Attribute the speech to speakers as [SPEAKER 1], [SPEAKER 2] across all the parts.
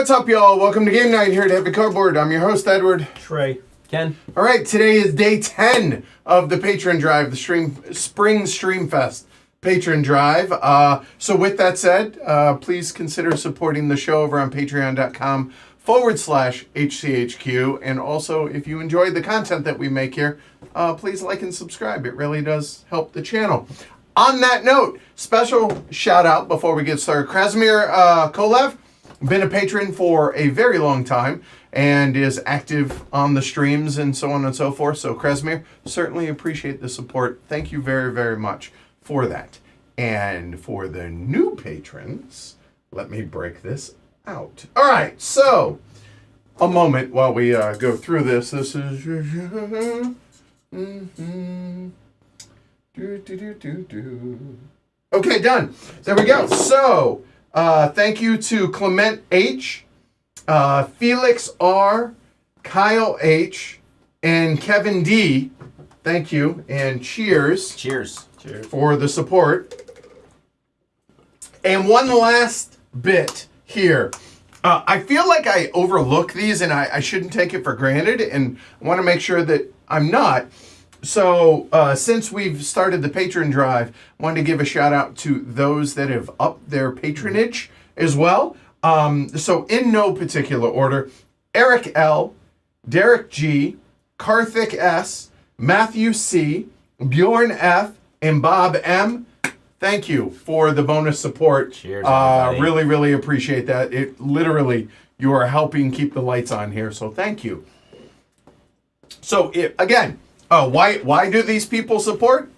[SPEAKER 1] What's up, y'all? Welcome to Game Night here at Epic Cardboard. I'm your host, Edward.
[SPEAKER 2] Trey. Ken.
[SPEAKER 1] All right, today is day 10 of the Patron Drive, the Spring Stream Fest Patron Drive. So with that said, please consider supporting the show over on patreon.com/HCHQ. And also, if you enjoyed the content that we make here, please like and subscribe. It really does help the channel. On that note, special shout out before we get started. Krasimir Kolev, been a patron for a very long time and is active on the streams and so on and so forth. So Kresimir, certainly appreciate the support. Thank you very, very much for that. And for the new patrons, let me break this out. All right, so a moment while we go through this. This is... Okay, done. There we go. So, thank you to Clement H., Felix R., Kyle H., and Kevin D. Thank you, and cheers.
[SPEAKER 2] Cheers.
[SPEAKER 1] For the support. And one last bit here. I feel like I overlook these, and I shouldn't take it for granted, and I want to make sure that I'm not. So, since we've started the patron drive, I wanted to give a shout out to those that have upped their patronage as well. So, in no particular order, Eric L., Derek G., Karthik S., Matthew C., Bjorn F., and Bob M. Thank you for the bonus support.
[SPEAKER 2] Cheers, everybody.
[SPEAKER 1] Really, really appreciate that. It literally, you are helping keep the lights on here, so thank you. So, again... why do these people support?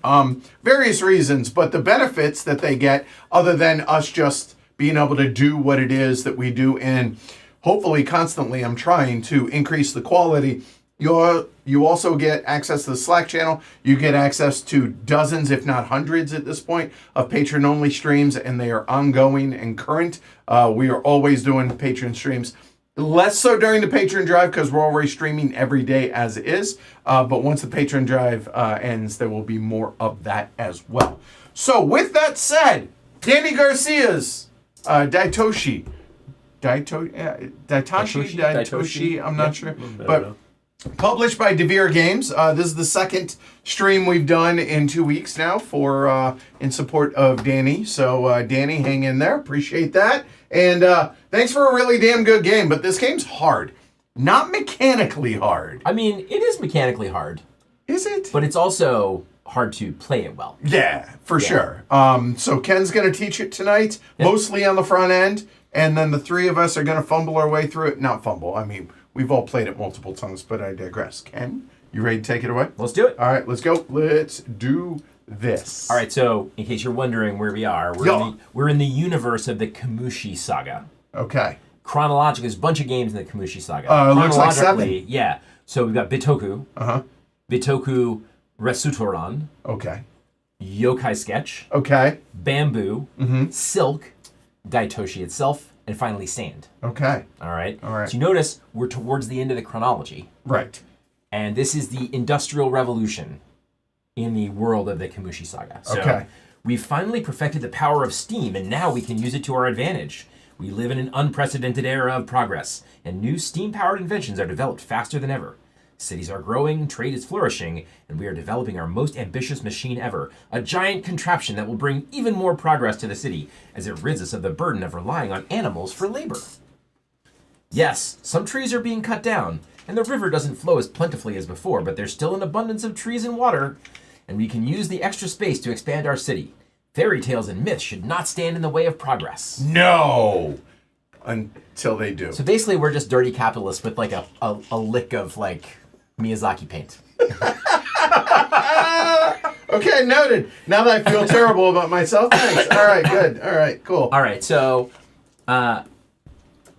[SPEAKER 1] Various reasons, but the benefits that they get, other than us just being able to do what it is that we do, and hopefully constantly I'm trying to increase the quality. You also get access to the Slack channel. You get access to dozens, if not hundreds at this point, of patron-only streams, and they are ongoing and current. We are always doing patron streams. Less so during the patron drive because we're already streaming every day as is. But once the patron drive ends, there will be more of that as well. So with that said, Danny Garcia's Daitoshi, I'm not sure. But published by DeVere Games. This is the second stream we've done in 2 weeks now for in support of Danny. So Danny, hang in there. Appreciate that. And thanks for a really damn good game. But this game's hard. Not mechanically hard.
[SPEAKER 2] I mean, it is mechanically hard.
[SPEAKER 1] Is it?
[SPEAKER 2] But it's also hard to play it well.
[SPEAKER 1] Yeah, for sure. So Ken's going to teach it tonight, mostly on the front end. And then the three of us are going to fumble our way through it. Not fumble. I mean, we've all played it multiple times, but I digress. Ken, you ready to take it away?
[SPEAKER 2] Let's do it.
[SPEAKER 1] All right, let's go. Let's do this.
[SPEAKER 2] All right, so in case you're wondering where we are, we're in the universe of the Kamushi Saga.
[SPEAKER 1] Okay.
[SPEAKER 2] Chronologically, there's a bunch of games in the Kamushi Saga.
[SPEAKER 1] It looks like 7.
[SPEAKER 2] Yeah. So we've got Bitoku. Bitoku Resutoran.
[SPEAKER 1] Okay.
[SPEAKER 2] Yokai Sketch.
[SPEAKER 1] Okay.
[SPEAKER 2] Bamboo. Silk. Daitoshi itself. And finally, Sand.
[SPEAKER 1] Okay.
[SPEAKER 2] All right.
[SPEAKER 1] All right.
[SPEAKER 2] So you notice we're towards the end of the chronology.
[SPEAKER 1] Right.
[SPEAKER 2] And this is the Industrial Revolution in the world of the Kamushi Saga. So we've finally perfected the power of steam, and now we can use it to our advantage. We live in an unprecedented era of progress, and new steam-powered inventions are developed faster than ever. Cities are growing, trade is flourishing, and we are developing our most ambitious machine ever, a giant contraption that will bring even more progress to the city as it rids us of the burden of relying on animals for labor. Yes, some trees are being cut down, and the river doesn't flow as plentifully as before, but there's still an abundance of trees and water, and we can use the extra space to expand our city. Fairy tales and myths should not stand in the way of progress.
[SPEAKER 1] No! Until they do.
[SPEAKER 2] So basically, we're just dirty capitalists with like a lick of like Miyazaki paint.
[SPEAKER 1] Okay, noted. Now that I feel terrible about myself, thanks. All right, good. All right, cool.
[SPEAKER 2] All right, so the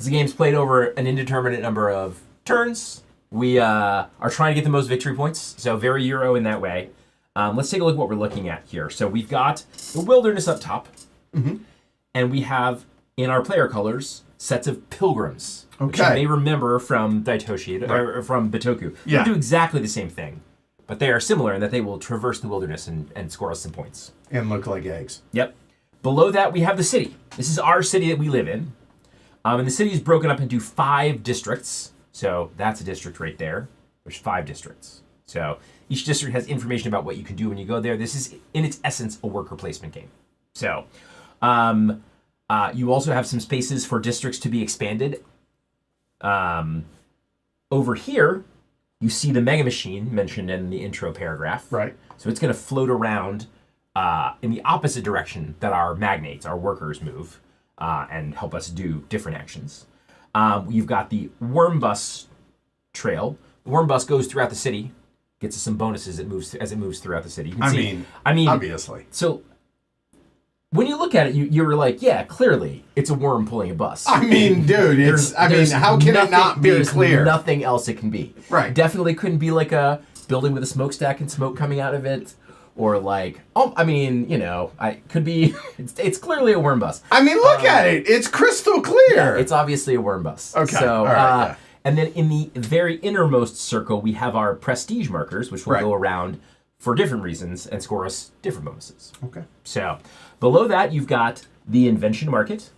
[SPEAKER 2] game's played over an indeterminate number of turns. We are trying to get the most victory points, so very Euro in that way. Let's take a look at what we're looking at here. So we've got the wilderness up top, and we have, in our player colors, sets of pilgrims, which you may remember from Daitoshi, or from Bitoku. They do exactly the same thing, but they are similar in that they will traverse the wilderness and score us some points.
[SPEAKER 1] And look like eggs.
[SPEAKER 2] Yep. Below that, we have the city. This is our city that we live in. And the city is broken up into 5 districts. So that's a district right there. There's 5 districts. So each district has information about what you can do when you go there. This is, in its essence, a worker placement game. So you also have some spaces for districts to be expanded. Over here, you see the Mega Machine mentioned in the intro paragraph.
[SPEAKER 1] Right.
[SPEAKER 2] So it's going to float around in the opposite direction that our magnates, our workers, move. and help us do different actions. You've got the worm bus trail. The worm bus goes throughout the city, gets us some bonuses as it moves throughout the city. You can I mean,
[SPEAKER 1] obviously.
[SPEAKER 2] So when you look at it, you're like, yeah, clearly it's a worm pulling a bus.
[SPEAKER 1] I mean, dude, how can it not be clear?
[SPEAKER 2] There's nothing else it can be.
[SPEAKER 1] Right.
[SPEAKER 2] Definitely couldn't be like a building with a smokestack and smoke coming out of it. Or like, could be, it's clearly a worm bus.
[SPEAKER 1] I mean, look at it. It's crystal clear.
[SPEAKER 2] Yeah, it's obviously a worm bus.
[SPEAKER 1] Okay.
[SPEAKER 2] So,
[SPEAKER 1] all right, yeah.
[SPEAKER 2] And then in the very innermost circle, we have our prestige markers, which will go around for different reasons and score us different bonuses.
[SPEAKER 1] Okay.
[SPEAKER 2] So below that, you've got the invention market,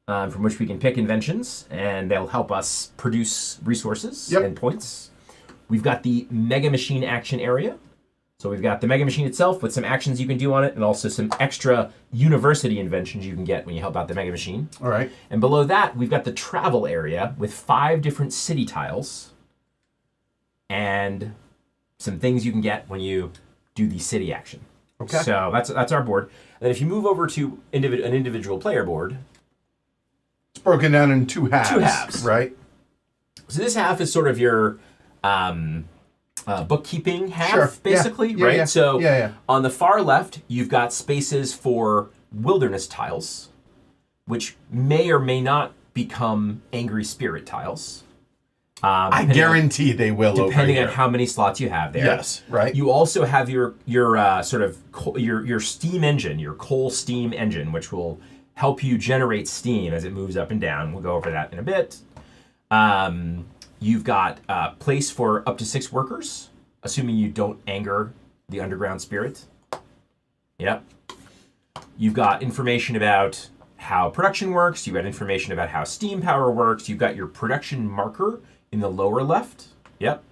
[SPEAKER 2] from which we can pick inventions, and they'll help us produce resources and points. We've got the mega machine action area. So we've got the mega machine itself with some actions you can do on it, and also some extra university inventions you can get when you help out the mega machine.
[SPEAKER 1] All right.
[SPEAKER 2] And below that, we've got the travel area with 5 different city tiles and some things you can get when you do the city action.
[SPEAKER 1] Okay.
[SPEAKER 2] So that's our board. And then if you move over to an individual player board,
[SPEAKER 1] it's broken down in 2 halves.
[SPEAKER 2] 2 halves.
[SPEAKER 1] Right.
[SPEAKER 2] So this half is sort of your bookkeeping half, basically, right?
[SPEAKER 1] Yeah.
[SPEAKER 2] So on the far left, you've got spaces for wilderness tiles, which may or may not become angry spirit tiles.
[SPEAKER 1] I guarantee they will,
[SPEAKER 2] depending on how many slots you have there.
[SPEAKER 1] Yes, right.
[SPEAKER 2] You also have your sort of your steam engine, your coal steam engine, which will help you generate steam as it moves up and down. We'll go over that in a bit. You've got a place for up to 6 workers, assuming you don't anger the underground spirit. Yep. You've got information about how production works. You've got information about how steam power works. You've got your production marker in the lower left. Yep.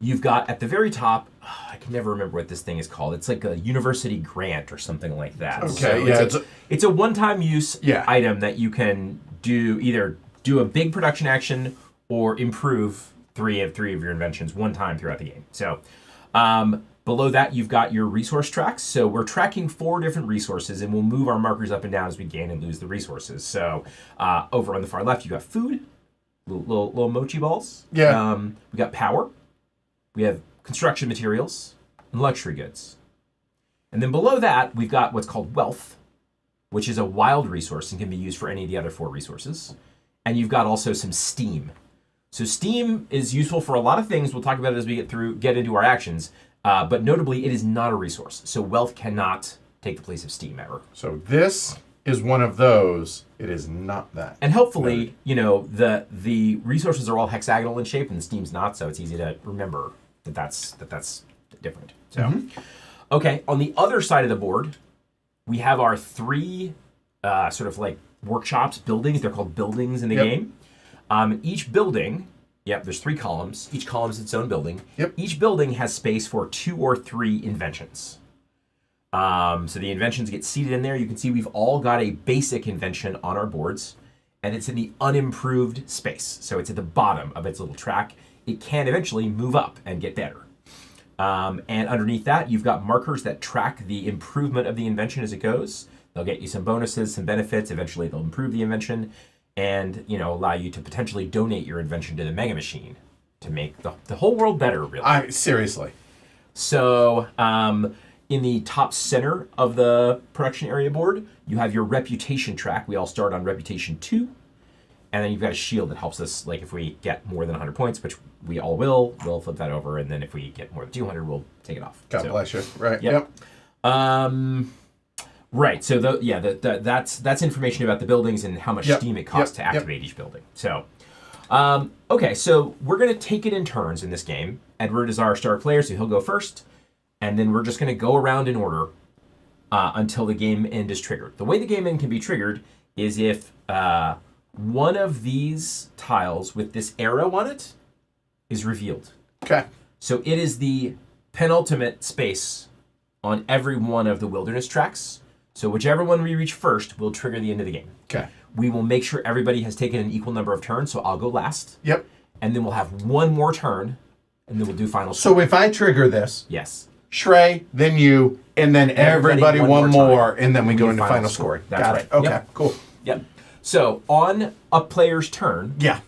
[SPEAKER 2] You've got at the very top, I can never remember what this thing is called. It's like a university grant or something like that.
[SPEAKER 1] Okay,
[SPEAKER 2] so it's a one-time use item that you can either do a big production action or improve three of your inventions one time throughout the game. So below that, you've got your resource tracks. So we're tracking 4 different resources, and we'll move our markers up and down as we gain and lose the resources. So over on the far left, you've got food, little mochi balls.
[SPEAKER 1] Yeah.
[SPEAKER 2] We got power. We have construction materials and luxury goods. And then below that, we've got what's called wealth, which is a wild resource and can be used for any of the other 4 resources. And you've got also some steam. So steam is useful for a lot of things. We'll talk about it as we get into our actions. But notably, it is not a resource. So wealth cannot take the place of steam ever.
[SPEAKER 1] So this is one of those. It is not that.
[SPEAKER 2] And hopefully, the resources are all hexagonal in shape and the steam's not, so it's easy to remember that that's different. So, okay, on the other side of the board, we have our 3 sort of like workshops, buildings. They're called buildings in the game. Each building, there's 3 columns. Each column is its own building. Each building has space for 2 or 3 inventions. So the inventions get seated in there. You can see we've all got a basic invention on our boards, and it's in the unimproved space. So it's at the bottom of its little track. It can eventually move up and get better. And underneath that, you've got markers that track the improvement of the invention as it goes. They'll get you some bonuses, some benefits. Eventually, they'll improve the invention and, allow you to potentially donate your invention to the Mega Machine to make the whole world better, really.
[SPEAKER 1] Seriously.
[SPEAKER 2] So, in the top center of the production area board, you have your reputation track. We all start on reputation 2. And then you've got a shield that helps us, like if we get more than 100 points, which we all will, we'll flip that over. And then if we get more than 200, we'll take it off.
[SPEAKER 1] God bless you. Right.
[SPEAKER 2] Yep. Right. So that's information about the buildings and how much steam it costs to activate each building. So, okay. So we're going to take it in turns in this game. Edward is our star player, so he'll go first. And then we're just going to go around in order until the game end is triggered. The way the game end can be triggered is if one of these tiles with this arrow on it is revealed.
[SPEAKER 1] Okay.
[SPEAKER 2] So it is the penultimate space on every one of the wilderness tracks. So whichever one we reach first will trigger the end of the game.
[SPEAKER 1] Okay.
[SPEAKER 2] We will make sure everybody has taken an equal number of turns, so I'll go last.
[SPEAKER 1] Yep.
[SPEAKER 2] And then we'll have one more turn, and then we'll do final
[SPEAKER 1] score. So if I trigger this,
[SPEAKER 2] yes,
[SPEAKER 1] Shrey, then you, and then everybody one more, and then we go into final scoring.
[SPEAKER 2] That's
[SPEAKER 1] Got
[SPEAKER 2] right.
[SPEAKER 1] it. Okay, cool.
[SPEAKER 2] Yep. So on a player's turn,
[SPEAKER 1] Yeah.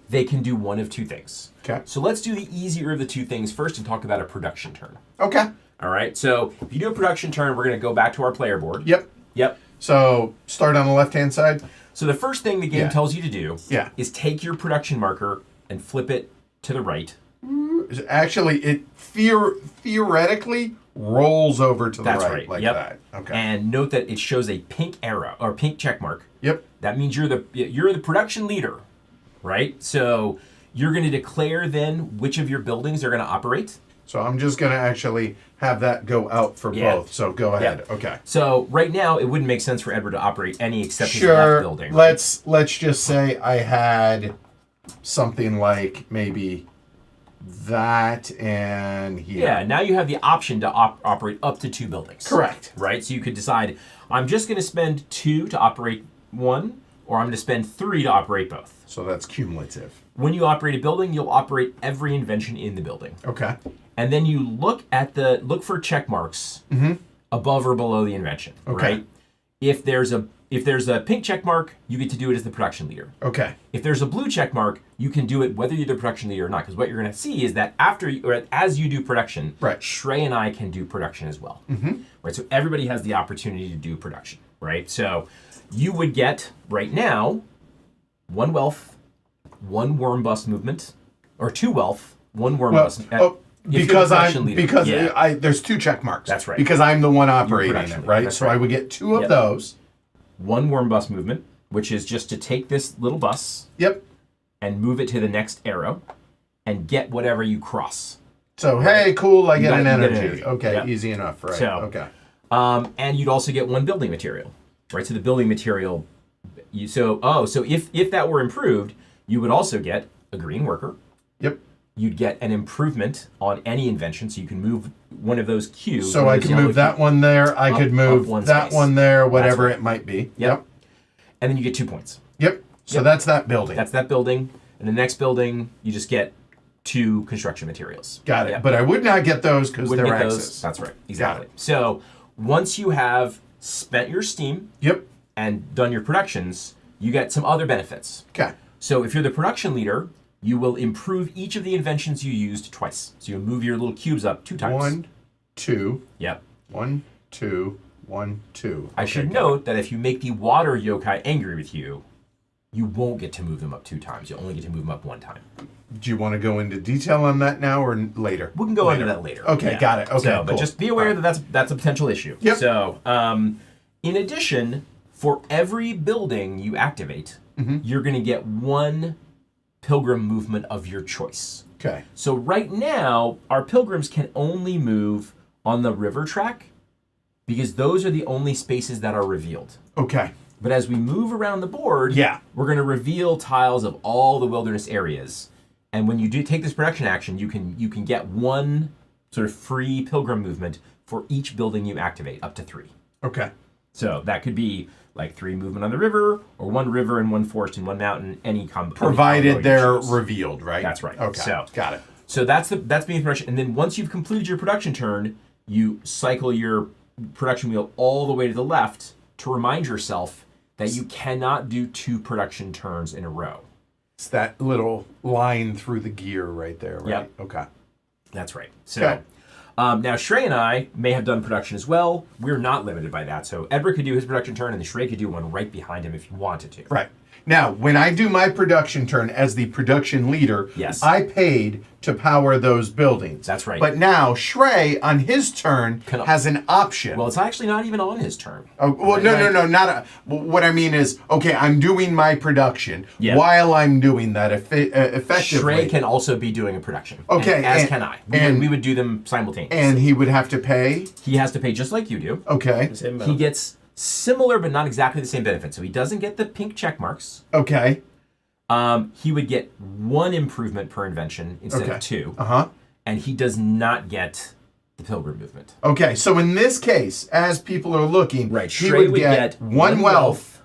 [SPEAKER 2] they can do one of two things.
[SPEAKER 1] Okay.
[SPEAKER 2] So let's do the easier of the two things first and talk about a production turn.
[SPEAKER 1] Okay.
[SPEAKER 2] All right. So if you do a production turn, we're going to go back to our player board.
[SPEAKER 1] Yep.
[SPEAKER 2] Yep.
[SPEAKER 1] So start on the left-hand side.
[SPEAKER 2] So the first thing the game tells you to do is take your production marker and flip it to the right.
[SPEAKER 1] Actually, it theoretically rolls over to the right like
[SPEAKER 2] yep.
[SPEAKER 1] that. Okay.
[SPEAKER 2] And note that it shows a pink arrow or pink check mark.
[SPEAKER 1] Yep.
[SPEAKER 2] That means you're the production leader, right? So you're going to declare then which of your buildings are going to operate.
[SPEAKER 1] So I'm just going to actually have that go out for both. So go ahead.
[SPEAKER 2] Yeah.
[SPEAKER 1] Okay.
[SPEAKER 2] So right now it wouldn't make sense for Edward to operate any except his
[SPEAKER 1] Sure.
[SPEAKER 2] left building. Right?
[SPEAKER 1] Let's just say I had something like maybe that and here.
[SPEAKER 2] Yeah, now you have the option to operate up to 2 buildings.
[SPEAKER 1] Correct.
[SPEAKER 2] Right? So you could decide, I'm just going to spend 2 to operate 1, or I'm going to spend 3 to operate both.
[SPEAKER 1] So that's cumulative.
[SPEAKER 2] When you operate a building, you'll operate every invention in the building.
[SPEAKER 1] Okay.
[SPEAKER 2] And then you look for check marks above or below the invention.
[SPEAKER 1] Okay.
[SPEAKER 2] Right? If there's a pink check mark, you get to do it as the production leader.
[SPEAKER 1] Okay.
[SPEAKER 2] If there's a blue check mark, you can do it whether you're the production leader or not. Because what you're going to see is that as you do production,
[SPEAKER 1] right.
[SPEAKER 2] Shrey and I can do production as well. Right. So everybody has the opportunity to do production. Right. So you would get right now 1 wealth, 1 worm bust movement, or 2 wealth, 1 worm bust.
[SPEAKER 1] Because there's 2 check marks.
[SPEAKER 2] That's right.
[SPEAKER 1] Because I'm the one operating it, right?
[SPEAKER 2] That's
[SPEAKER 1] so I would get 2 of those.
[SPEAKER 2] 1 worm bus movement, which is just to take this little bus and move it to the next arrow and get whatever you cross.
[SPEAKER 1] So, hey, cool, I get an energy. Okay, easy enough, right?
[SPEAKER 2] So,
[SPEAKER 1] okay.
[SPEAKER 2] And you'd also get 1 building material, right? So the building material, so if that were improved, you would also get a green worker.
[SPEAKER 1] Yep.
[SPEAKER 2] You'd get an improvement on any invention, so you can move one of those cubes.
[SPEAKER 1] So I could move that one there. I could move that one there, whatever it might be. Yep.
[SPEAKER 2] And then you get 2 points.
[SPEAKER 1] Yep. So that's that building.
[SPEAKER 2] That's that building. And the next building, you just get 2 construction materials.
[SPEAKER 1] Got it. Yep. But I would not get those because they're X's.
[SPEAKER 2] That's right. Exactly. So once you have spent your steam and done your productions, you get some other benefits.
[SPEAKER 1] Okay.
[SPEAKER 2] So if you're the production leader, you will improve each of the inventions you used twice. So you'll move your little cubes up 2 times.
[SPEAKER 1] 1, 2.
[SPEAKER 2] Yep.
[SPEAKER 1] 1, 2, 1, 2.
[SPEAKER 2] I should note that if you make the water yokai angry with you, you won't get to move them up 2 times. You'll only get to move them up 1 time.
[SPEAKER 1] Do you want to go into detail on that now or later?
[SPEAKER 2] We can go into that later.
[SPEAKER 1] Okay, got it. Okay, cool.
[SPEAKER 2] But just be aware that that's a potential issue.
[SPEAKER 1] Yep.
[SPEAKER 2] So, in addition, for every building you activate, you're going to get 1 pilgrim movement of your choice.
[SPEAKER 1] Okay.
[SPEAKER 2] So right now, our pilgrims can only move on the river track because those are the only spaces that are revealed.
[SPEAKER 1] Okay.
[SPEAKER 2] But as we move around the board, we're going to reveal tiles of all the wilderness areas. And when you do take this production action, you can get 1 sort of free pilgrim movement for each building you activate, up to 3.
[SPEAKER 1] Okay.
[SPEAKER 2] So that could be like 3 movement on the river, or 1 river and 1 forest and 1 mountain, any
[SPEAKER 1] provided they're revealed, right?
[SPEAKER 2] That's right.
[SPEAKER 1] Okay. So got it.
[SPEAKER 2] So that's being production. And then once you've completed your production turn, you cycle your production wheel all the way to the left to remind yourself that you cannot do 2 production turns in a row.
[SPEAKER 1] It's that little line through the gear right there, right?
[SPEAKER 2] Yep.
[SPEAKER 1] Okay.
[SPEAKER 2] That's right. So now Shrey and I may have done production as well. We're not limited by that. So Edward could do his production turn, and then Shrey could do one right behind him if he wanted to.
[SPEAKER 1] Right. Now, when I do my production turn as the production leader, I paid to power those buildings.
[SPEAKER 2] That's right.
[SPEAKER 1] But now Shrey, on his turn, has an option.
[SPEAKER 2] Well, it's actually not even on his turn.
[SPEAKER 1] Oh, well, no, not what I mean is, okay, I'm doing my production. While I'm doing that, effectively,
[SPEAKER 2] Shrey can also be doing a production.
[SPEAKER 1] Okay,
[SPEAKER 2] as can I. We would do them simultaneously.
[SPEAKER 1] And he would have to pay?
[SPEAKER 2] He has to pay just like you do.
[SPEAKER 1] Okay.
[SPEAKER 2] He gets similar but not exactly the same benefit. So he doesn't get the pink check marks.
[SPEAKER 1] Okay.
[SPEAKER 2] He would get 1 improvement per invention instead of 2. And he does not get the pilgrim movement.
[SPEAKER 1] Okay, so in this case, as people are looking, he would get 1 wealth,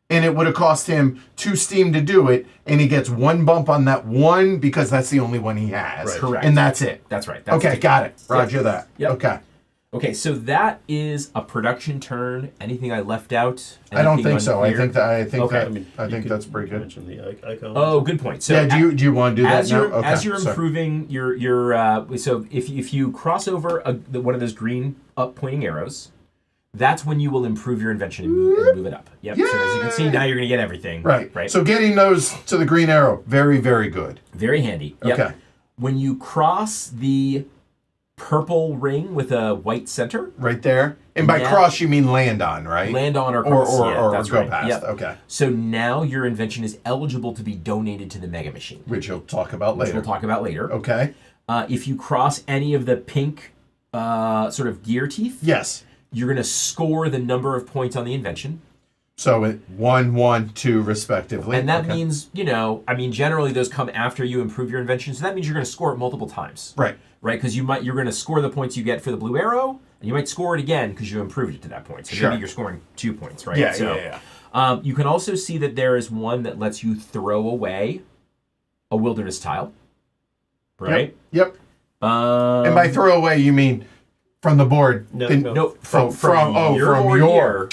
[SPEAKER 1] and it would have cost him 2 steam to do it, and he gets 1 bump on that 1 because that's the only one he has.
[SPEAKER 2] Right. Correct.
[SPEAKER 1] And that's it.
[SPEAKER 2] That's right.
[SPEAKER 1] Okay, got it. Roger that.
[SPEAKER 2] Yep.
[SPEAKER 1] Okay.
[SPEAKER 2] Okay, so that is a production turn. Anything I left out?
[SPEAKER 1] I don't think
[SPEAKER 2] Anything
[SPEAKER 1] so. I
[SPEAKER 2] unclear?
[SPEAKER 1] think
[SPEAKER 2] Okay.
[SPEAKER 3] You could
[SPEAKER 1] that's pretty good.
[SPEAKER 3] mention the icon.
[SPEAKER 2] Oh, good point. So
[SPEAKER 1] Yeah, do you want to do that now? Okay.
[SPEAKER 2] as you're
[SPEAKER 1] sorry.
[SPEAKER 2] improving your so if you cross over one of those green up pointing arrows, that's when you will improve your invention and move it up. Yep. So as you can see, now you're going to get everything.
[SPEAKER 1] Right.
[SPEAKER 2] Right.
[SPEAKER 1] So getting those to the green arrow, very, very good.
[SPEAKER 2] Very handy. Yep.
[SPEAKER 1] Okay.
[SPEAKER 2] When you cross the purple ring with a white center,
[SPEAKER 1] Right there. And by
[SPEAKER 2] Now-
[SPEAKER 1] cross, you mean land on, right?
[SPEAKER 2] land on or
[SPEAKER 1] or
[SPEAKER 2] cross. Yeah, that's
[SPEAKER 1] go
[SPEAKER 2] right.
[SPEAKER 1] past.
[SPEAKER 2] Yep.
[SPEAKER 1] Okay.
[SPEAKER 2] So now your invention is eligible to be donated to the Mega Machine,
[SPEAKER 1] Which you'll talk about
[SPEAKER 2] which
[SPEAKER 1] later.
[SPEAKER 2] we'll talk about later.
[SPEAKER 1] Okay.
[SPEAKER 2] If you cross any of the pink sort of gear teeth,
[SPEAKER 1] Yes.
[SPEAKER 2] you're going to score the number of points on the invention.
[SPEAKER 1] So 1, 1, 2, respectively.
[SPEAKER 2] And that
[SPEAKER 1] Okay.
[SPEAKER 2] means, generally those come after you improve your invention. So that means you're going to score it multiple times.
[SPEAKER 1] Right.
[SPEAKER 2] Right? Because you're going to score the points you get for the blue arrow, and you might score it again because you improved it to that point. So
[SPEAKER 1] Sure.
[SPEAKER 2] maybe you're scoring 2 points, right?
[SPEAKER 1] Yeah,
[SPEAKER 2] so,
[SPEAKER 1] yeah.
[SPEAKER 2] You can also see that there is one that lets you throw away a wilderness tile. Right?
[SPEAKER 1] Yep. And by throw away, you mean from the board?
[SPEAKER 3] No,
[SPEAKER 1] then-
[SPEAKER 3] no.
[SPEAKER 2] No,
[SPEAKER 1] from
[SPEAKER 2] your
[SPEAKER 1] from
[SPEAKER 2] board
[SPEAKER 1] your.
[SPEAKER 2] here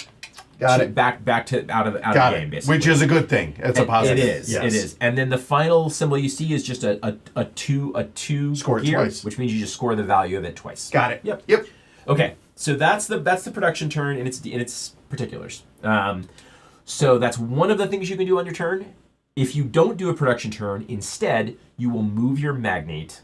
[SPEAKER 1] Got
[SPEAKER 2] to
[SPEAKER 1] it.
[SPEAKER 2] back to out of the
[SPEAKER 1] Got
[SPEAKER 2] game,
[SPEAKER 1] it.
[SPEAKER 2] basically.
[SPEAKER 1] Which is a good thing. It's a positive.
[SPEAKER 2] It is.
[SPEAKER 1] Yes.
[SPEAKER 2] It is. And then the final symbol you see is just a two
[SPEAKER 1] Score it
[SPEAKER 2] gear,
[SPEAKER 1] twice.
[SPEAKER 2] which means you just score the value of it twice.
[SPEAKER 1] Got it.
[SPEAKER 2] Yep.
[SPEAKER 1] Yep.
[SPEAKER 2] Okay, so that's the production turn in its particulars. So that's one of the things you can do on your turn. If you don't do a production turn, instead you will move your magnate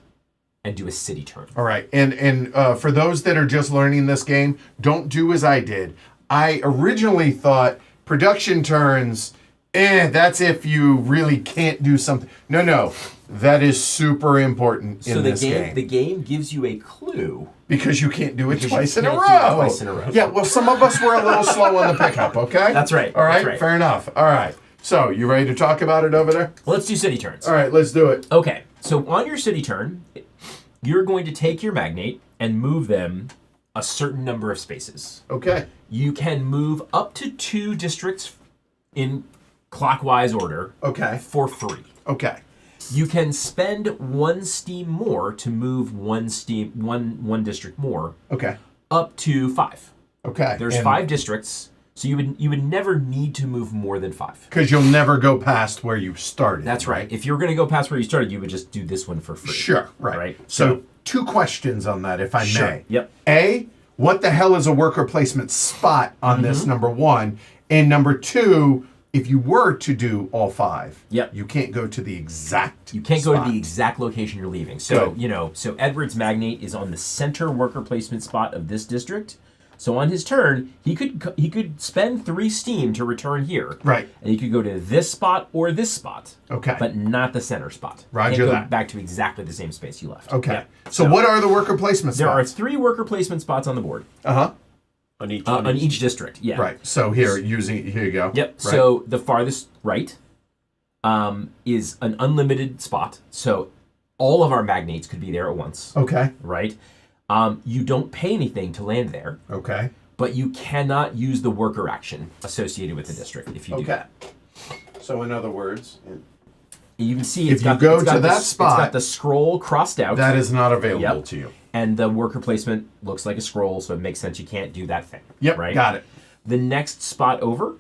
[SPEAKER 2] and do a city turn.
[SPEAKER 1] All right. And for those that are just learning this game, don't do as I did. I originally thought production turns, that's if you really can't do something. No. That is super important in this game.
[SPEAKER 2] The game gives you a clue.
[SPEAKER 1] Because you can't do it
[SPEAKER 2] Because you
[SPEAKER 1] twice in a
[SPEAKER 2] can't do it
[SPEAKER 1] row.
[SPEAKER 2] twice in a row.
[SPEAKER 1] Yeah, well, some of us were a little slow on the pickup, okay?
[SPEAKER 2] That's right,
[SPEAKER 1] All right,
[SPEAKER 2] that's right.
[SPEAKER 1] fair enough. All right. So, you ready to talk about it over there?
[SPEAKER 2] Let's do city turns.
[SPEAKER 1] All right, let's do it.
[SPEAKER 2] Okay, so on your city turn, you're going to take your magnate and move them a certain number of spaces.
[SPEAKER 1] Okay.
[SPEAKER 2] You can move up to 2 districts in clockwise order
[SPEAKER 1] Okay.
[SPEAKER 2] for free.
[SPEAKER 1] Okay.
[SPEAKER 2] You can spend 1 steam more to move one district more
[SPEAKER 1] Okay.
[SPEAKER 2] up to 5.
[SPEAKER 1] Okay.
[SPEAKER 2] There's 5 districts, so you would never need to move more than 5.
[SPEAKER 1] Because you'll never go past where you started.
[SPEAKER 2] That's right. If you're going to go past where you started, you would just do this one for free.
[SPEAKER 1] Sure. Right.
[SPEAKER 2] Right.
[SPEAKER 1] So, 2 questions on that, if I
[SPEAKER 2] Sure.
[SPEAKER 1] may.
[SPEAKER 2] Yep.
[SPEAKER 1] A, what the hell is a worker placement spot on
[SPEAKER 2] Mm-hmm.
[SPEAKER 1] this, number 1? And number 2, if you were to do all 5,
[SPEAKER 2] Yep.
[SPEAKER 1] you can't go to the exact
[SPEAKER 2] You can't go
[SPEAKER 1] spot.
[SPEAKER 2] to the exact location you're leaving. So,
[SPEAKER 1] Good.
[SPEAKER 2] so Edward's magnate is on the center worker placement spot of this district. So on his turn, he could spend 3 steam to return here.
[SPEAKER 1] Right.
[SPEAKER 2] And he could go to this spot or this spot.
[SPEAKER 1] Okay.
[SPEAKER 2] But not the center spot.
[SPEAKER 1] Roger
[SPEAKER 2] Can't go
[SPEAKER 1] that.
[SPEAKER 2] back to exactly the same space you left.
[SPEAKER 1] Okay.
[SPEAKER 2] Yep.
[SPEAKER 1] So, what are the worker placement
[SPEAKER 2] There are
[SPEAKER 1] spots?
[SPEAKER 2] 3 worker placement spots on the board.
[SPEAKER 1] Uh-huh.
[SPEAKER 3] On each
[SPEAKER 2] On each district. Yeah.
[SPEAKER 1] Right. So, here you go.
[SPEAKER 2] Yep.
[SPEAKER 1] Right.
[SPEAKER 2] So the farthest right is an unlimited spot. So all of our magnates could be there at once.
[SPEAKER 1] Okay.
[SPEAKER 2] Right. You don't pay anything to land there,
[SPEAKER 1] Okay.
[SPEAKER 2] but you cannot use the worker action associated with the district if you do
[SPEAKER 1] Okay.
[SPEAKER 2] that.
[SPEAKER 1] So, in other words,
[SPEAKER 2] You can see
[SPEAKER 1] If
[SPEAKER 2] it's
[SPEAKER 1] you
[SPEAKER 2] got,
[SPEAKER 1] go
[SPEAKER 2] it's got
[SPEAKER 1] to
[SPEAKER 2] the,
[SPEAKER 1] that spot,
[SPEAKER 2] it's got the scroll crossed out.
[SPEAKER 1] that is not available
[SPEAKER 2] Yep.
[SPEAKER 1] to you.
[SPEAKER 2] And the worker placement looks like a scroll, so it makes sense you can't do that thing.
[SPEAKER 1] Yep.
[SPEAKER 2] Right.
[SPEAKER 1] Got it.
[SPEAKER 2] The next spot over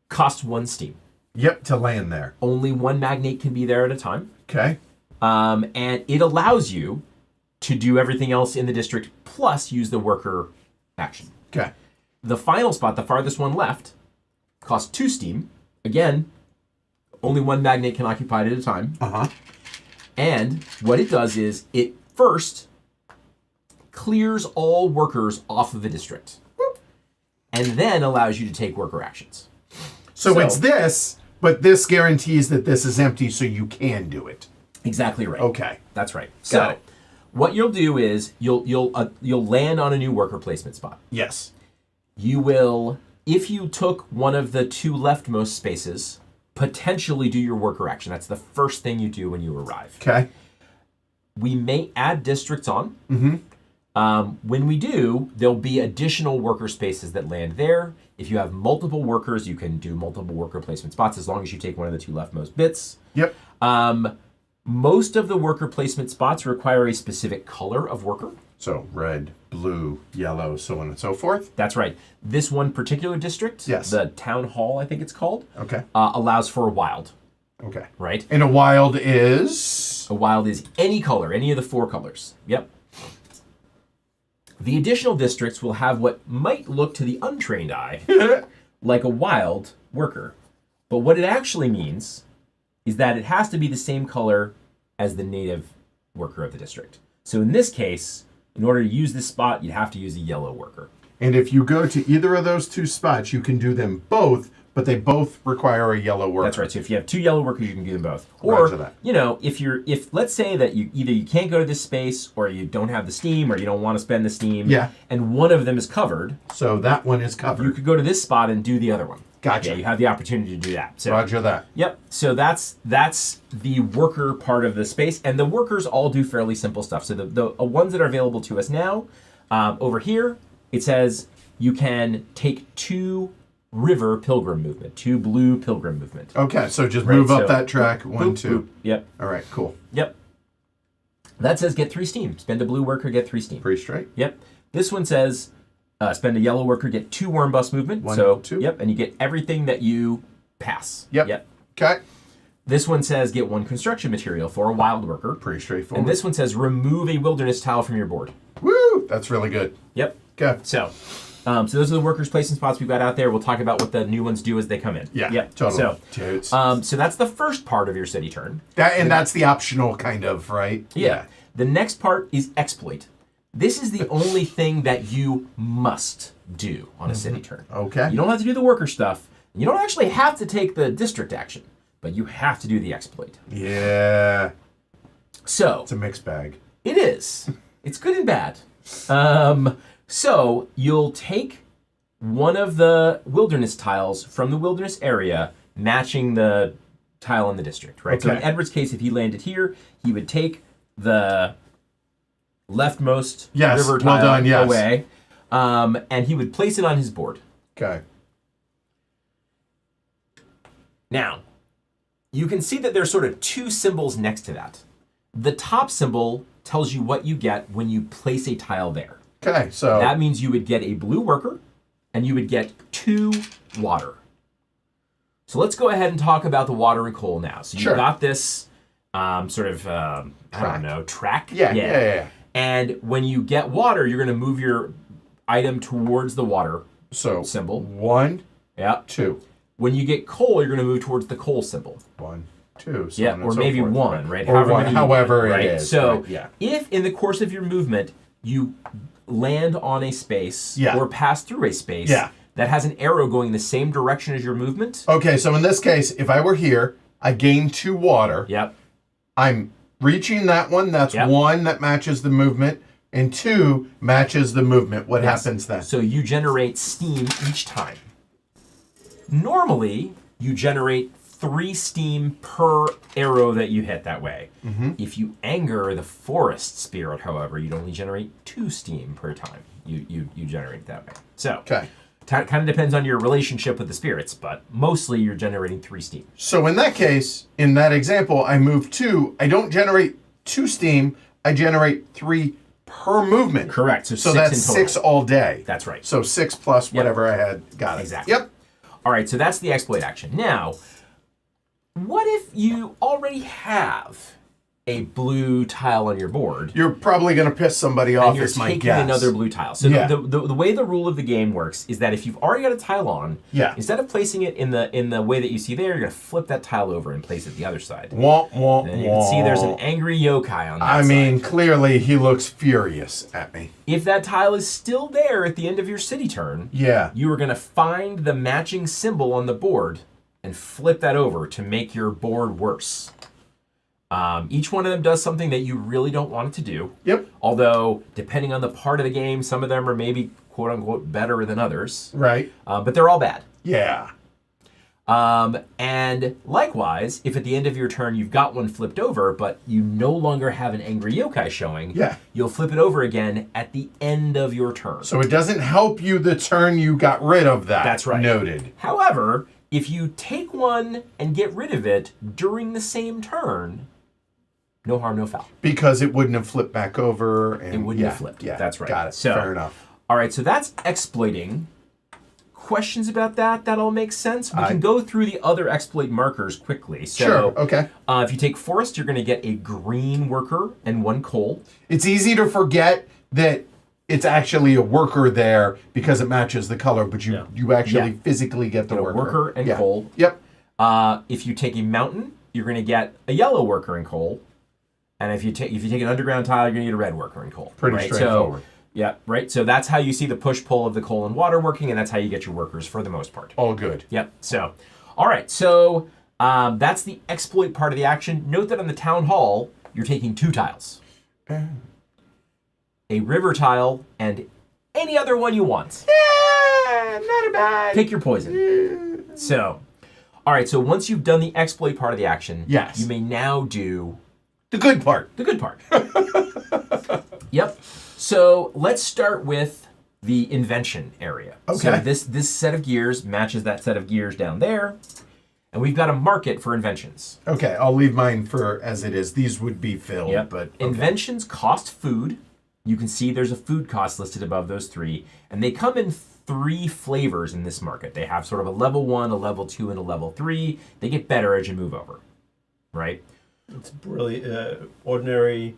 [SPEAKER 2] costs 1 steam.
[SPEAKER 1] Yep. To land there.
[SPEAKER 2] Only 1 magnate can be there at a time.
[SPEAKER 1] Okay.
[SPEAKER 2] And it allows you to do everything else in the district plus use the worker action.
[SPEAKER 1] Okay.
[SPEAKER 2] The final spot, the farthest one left, costs 2 steam. Again, only 1 magnate can occupy it at a time.
[SPEAKER 1] Uh-huh.
[SPEAKER 2] And what it does is it first clears all workers off of the district. And then allows you to take worker actions.
[SPEAKER 1] So it's this, but this guarantees that this is empty so you can do it.
[SPEAKER 2] Exactly right.
[SPEAKER 1] Okay.
[SPEAKER 2] That's right.
[SPEAKER 1] Got
[SPEAKER 2] So
[SPEAKER 1] it.
[SPEAKER 2] what you'll do is you'll land on a new worker placement spot.
[SPEAKER 1] Yes.
[SPEAKER 2] You will, if you took one of the 2 leftmost spaces, potentially do your worker action. That's the first thing you do when you arrive.
[SPEAKER 1] Okay.
[SPEAKER 2] We may add districts on.
[SPEAKER 1] Mm-hmm.
[SPEAKER 2] When we do, there'll be additional worker spaces that land there. If you have multiple workers, you can do multiple worker placement spots as long as you take one of the 2 leftmost bits.
[SPEAKER 1] Yep.
[SPEAKER 2] Most of the worker placement spots require a specific color of worker.
[SPEAKER 1] So red, blue, yellow, so on and so forth.
[SPEAKER 2] That's right. This one particular district,
[SPEAKER 1] Yes.
[SPEAKER 2] the town hall, I think it's called,
[SPEAKER 1] Okay.
[SPEAKER 2] allows for a wild.
[SPEAKER 1] Okay.
[SPEAKER 2] Right?
[SPEAKER 1] And a wild is?
[SPEAKER 2] A wild is any color, any of the 4 colors. Yep. The additional districts will have what might look to the untrained eye like a wild worker. But what it actually means is that it has to be the same color as the native worker of the district. So in this case, in order to use this spot, you'd have to use a yellow worker.
[SPEAKER 1] And if you go to either of those 2 spots, you can do them both, but they both require a yellow worker.
[SPEAKER 2] That's right. So if you have 2 yellow workers, you can do them both.
[SPEAKER 1] Roger
[SPEAKER 2] Or,
[SPEAKER 1] that.
[SPEAKER 2] if let's say that you can't go to this space, or you don't have the steam, or you don't want to spend the steam,
[SPEAKER 1] Yeah.
[SPEAKER 2] and one of them is covered,
[SPEAKER 1] So that one is covered.
[SPEAKER 2] you could go to this spot and do the other one.
[SPEAKER 1] Gotcha.
[SPEAKER 2] Yeah, you have the opportunity to do that. So,
[SPEAKER 1] Roger that.
[SPEAKER 2] Yep. So that's the worker part of the space, and the workers all do fairly simple stuff. So the ones that are available to us now, over here, it says you can take 2 river pilgrim movement, 2 blue pilgrim movement.
[SPEAKER 1] Okay, so just
[SPEAKER 2] Right,
[SPEAKER 1] move up
[SPEAKER 2] so
[SPEAKER 1] that track. 1,
[SPEAKER 2] boop,
[SPEAKER 1] 2.
[SPEAKER 2] boop. Yep.
[SPEAKER 1] All right, cool.
[SPEAKER 2] Yep. That says get 3 steam. Spend a blue worker, get 3 steam.
[SPEAKER 1] Pretty straight.
[SPEAKER 2] Yep. This one says spend a yellow worker, get 2 worm bus movement.
[SPEAKER 1] 1, 2.
[SPEAKER 2] Yep, and you get everything that you pass.
[SPEAKER 1] Yep.
[SPEAKER 2] Yep.
[SPEAKER 1] Okay.
[SPEAKER 2] This one says get 1 construction material for a wild worker.
[SPEAKER 1] Pretty straightforward.
[SPEAKER 2] And this one says remove a wilderness tile from your board.
[SPEAKER 1] Woo! That's really good.
[SPEAKER 2] Yep.
[SPEAKER 1] Okay.
[SPEAKER 2] So those are the workers' placement spots we've got out there. We'll talk about what the new ones do as they come in.
[SPEAKER 1] Yeah,
[SPEAKER 2] Yep.
[SPEAKER 1] totally.
[SPEAKER 2] So that's the first part of your city turn.
[SPEAKER 1] That's the optional kind of, right?
[SPEAKER 2] Yeah. The next part is exploit. This is the only thing that you must do on a city turn.
[SPEAKER 1] Okay.
[SPEAKER 2] You don't have to do the worker stuff. You don't actually have to take the district action, but you have to do the exploit.
[SPEAKER 1] Yeah.
[SPEAKER 2] So
[SPEAKER 1] It's a mixed bag.
[SPEAKER 2] it is. It's good and bad. So you'll take one of the wilderness tiles from the wilderness area, matching the tile in the district, right? So in
[SPEAKER 1] Okay.
[SPEAKER 2] Edward's case, if he landed here, he would take the leftmost
[SPEAKER 1] Yes,
[SPEAKER 2] river
[SPEAKER 1] well
[SPEAKER 2] tile
[SPEAKER 1] done, yes.
[SPEAKER 2] away, and he would place it on his board.
[SPEAKER 1] Okay.
[SPEAKER 2] Now, you can see that there's sort of 2 symbols next to that. The top symbol tells you what you get when you place a tile there.
[SPEAKER 1] Okay, so
[SPEAKER 2] That means you would get a blue worker, and you would get 2 water. So let's go ahead and talk about the water and coal now. So you've
[SPEAKER 1] Sure.
[SPEAKER 2] got this I don't know, track?
[SPEAKER 1] Yeah.
[SPEAKER 2] And when you get water, you're going to move your item towards the water
[SPEAKER 1] So
[SPEAKER 2] symbol.
[SPEAKER 1] 1,
[SPEAKER 2] Yeah.
[SPEAKER 1] 2.
[SPEAKER 2] When you get coal, you're going to move towards the coal symbol.
[SPEAKER 1] 1, 2. So
[SPEAKER 2] Yeah,
[SPEAKER 1] on and
[SPEAKER 2] or
[SPEAKER 1] so
[SPEAKER 2] maybe
[SPEAKER 1] forth,
[SPEAKER 2] 1, right?
[SPEAKER 1] Or 1,
[SPEAKER 2] many you
[SPEAKER 1] however
[SPEAKER 2] get, right?
[SPEAKER 1] it is.
[SPEAKER 2] So
[SPEAKER 1] right, yeah.
[SPEAKER 2] if in the course of your movement you land on a space
[SPEAKER 1] Yeah.
[SPEAKER 2] or pass through a space
[SPEAKER 1] Yeah.
[SPEAKER 2] that has an arrow going the same direction as your movement.
[SPEAKER 1] Okay, so in this case, if I were here, I gain 2 water.
[SPEAKER 2] Yep.
[SPEAKER 1] I'm reaching that one. That's
[SPEAKER 2] Yep.
[SPEAKER 1] 1 that matches the movement, and 2 matches the movement. What happens then?
[SPEAKER 2] So you generate steam each time. Normally, you generate 3 steam per arrow that you hit that way.
[SPEAKER 1] Mm-hmm.
[SPEAKER 2] If you anger the forest spirit, however, you'd only generate 2 steam per time you generate that way. So
[SPEAKER 1] Okay.
[SPEAKER 2] kind of depends on your relationship with the spirits, but mostly you're generating 3 steam.
[SPEAKER 1] So in that case, in that example, I move 2. I don't generate 2 steam. I generate 3 per movement.
[SPEAKER 2] Correct. So 6
[SPEAKER 1] that's
[SPEAKER 2] in total.
[SPEAKER 1] 6 all day.
[SPEAKER 2] That's right.
[SPEAKER 1] So 6 plus whatever I had. Got it.
[SPEAKER 2] Exactly.
[SPEAKER 1] Yep.
[SPEAKER 2] All right, so that's the exploit action. Now, what if you already have a blue tile on your board
[SPEAKER 1] You're probably going to piss somebody off,
[SPEAKER 2] and you're
[SPEAKER 1] is my
[SPEAKER 2] taking
[SPEAKER 1] guess.
[SPEAKER 2] another blue tile? So
[SPEAKER 1] Yeah.
[SPEAKER 2] the way the rule of the game works is that if you've already got a tile on,
[SPEAKER 1] Yeah.
[SPEAKER 2] instead of placing it in the way that you see there, you're going to flip that tile over and place it the other side.
[SPEAKER 1] Womp, womp,
[SPEAKER 2] And you can see there's an
[SPEAKER 1] womp.
[SPEAKER 2] angry yokai on that
[SPEAKER 1] I
[SPEAKER 2] side.
[SPEAKER 1] mean, clearly he looks furious at me.
[SPEAKER 2] If that tile is still there at the end of your city turn,
[SPEAKER 1] Yeah.
[SPEAKER 2] you are going to find the matching symbol on the board and flip that over to make your board worse. Each one of them does something that you really don't want it to do.
[SPEAKER 1] Yep.
[SPEAKER 2] Although, depending on the part of the game, some of them are maybe quote unquote better than others.
[SPEAKER 1] Right.
[SPEAKER 2] But they're all bad.
[SPEAKER 1] Yeah.
[SPEAKER 2] And likewise, if at the end of your turn you've got one flipped over, but you no longer have an angry yokai showing,
[SPEAKER 1] Yeah.
[SPEAKER 2] you'll flip it over again at the end of your turn.
[SPEAKER 1] So it doesn't help you the turn you got rid of that.
[SPEAKER 2] That's right.
[SPEAKER 1] Noted.
[SPEAKER 2] However, if you take one and get rid of it during the same turn, No harm, no foul.
[SPEAKER 1] Because it wouldn't have flipped back over. And
[SPEAKER 2] It wouldn't have flipped.
[SPEAKER 1] Yeah,
[SPEAKER 2] That's right.
[SPEAKER 1] Got it.
[SPEAKER 2] So,
[SPEAKER 1] fair enough.
[SPEAKER 2] All right, so that's exploiting. Questions about that? That all makes sense? We can go through the other exploit markers quickly. So,
[SPEAKER 1] Sure, okay.
[SPEAKER 2] If you take forest, you're going to get a green worker and 1 coal.
[SPEAKER 1] It's easy to forget that it's actually a worker there because it matches the color, but you actually physically get the
[SPEAKER 2] You know, worker and coal.
[SPEAKER 1] Yep.
[SPEAKER 2] If you take a mountain, you're going to get a yellow worker and coal. And if you take an underground tile, you're going to get a red worker and coal.
[SPEAKER 1] Pretty straightforward.
[SPEAKER 2] So, yeah, right. So that's how you see the push-pull of the coal and water working, and that's how you get your workers for the most part.
[SPEAKER 1] All good.
[SPEAKER 2] Yep. So, all right. So that's the exploit part of the action. Note that on the town hall, you're taking 2 tiles. A river tile and any other one you want.
[SPEAKER 1] Yeah, not a bad.
[SPEAKER 2] Pick your poison. So, all right. So once you've done the exploit part of the action,
[SPEAKER 1] Yes.
[SPEAKER 2] you may now do
[SPEAKER 1] The good part.
[SPEAKER 2] the good part. Yep. So let's start with the invention area. So
[SPEAKER 1] Okay.
[SPEAKER 2] this set of gears matches that set of gears down there. And we've got a market for inventions.
[SPEAKER 1] Okay, I'll leave mine for as it is. These would be filled,
[SPEAKER 2] Yep.
[SPEAKER 1] but okay.
[SPEAKER 2] Inventions cost food. You can see there's a food cost listed above those 3. And they come in 3 flavors in this market. They have sort of a level 1, a level 2, and a level 3. They get better as you move over, right?
[SPEAKER 3] It's ordinary,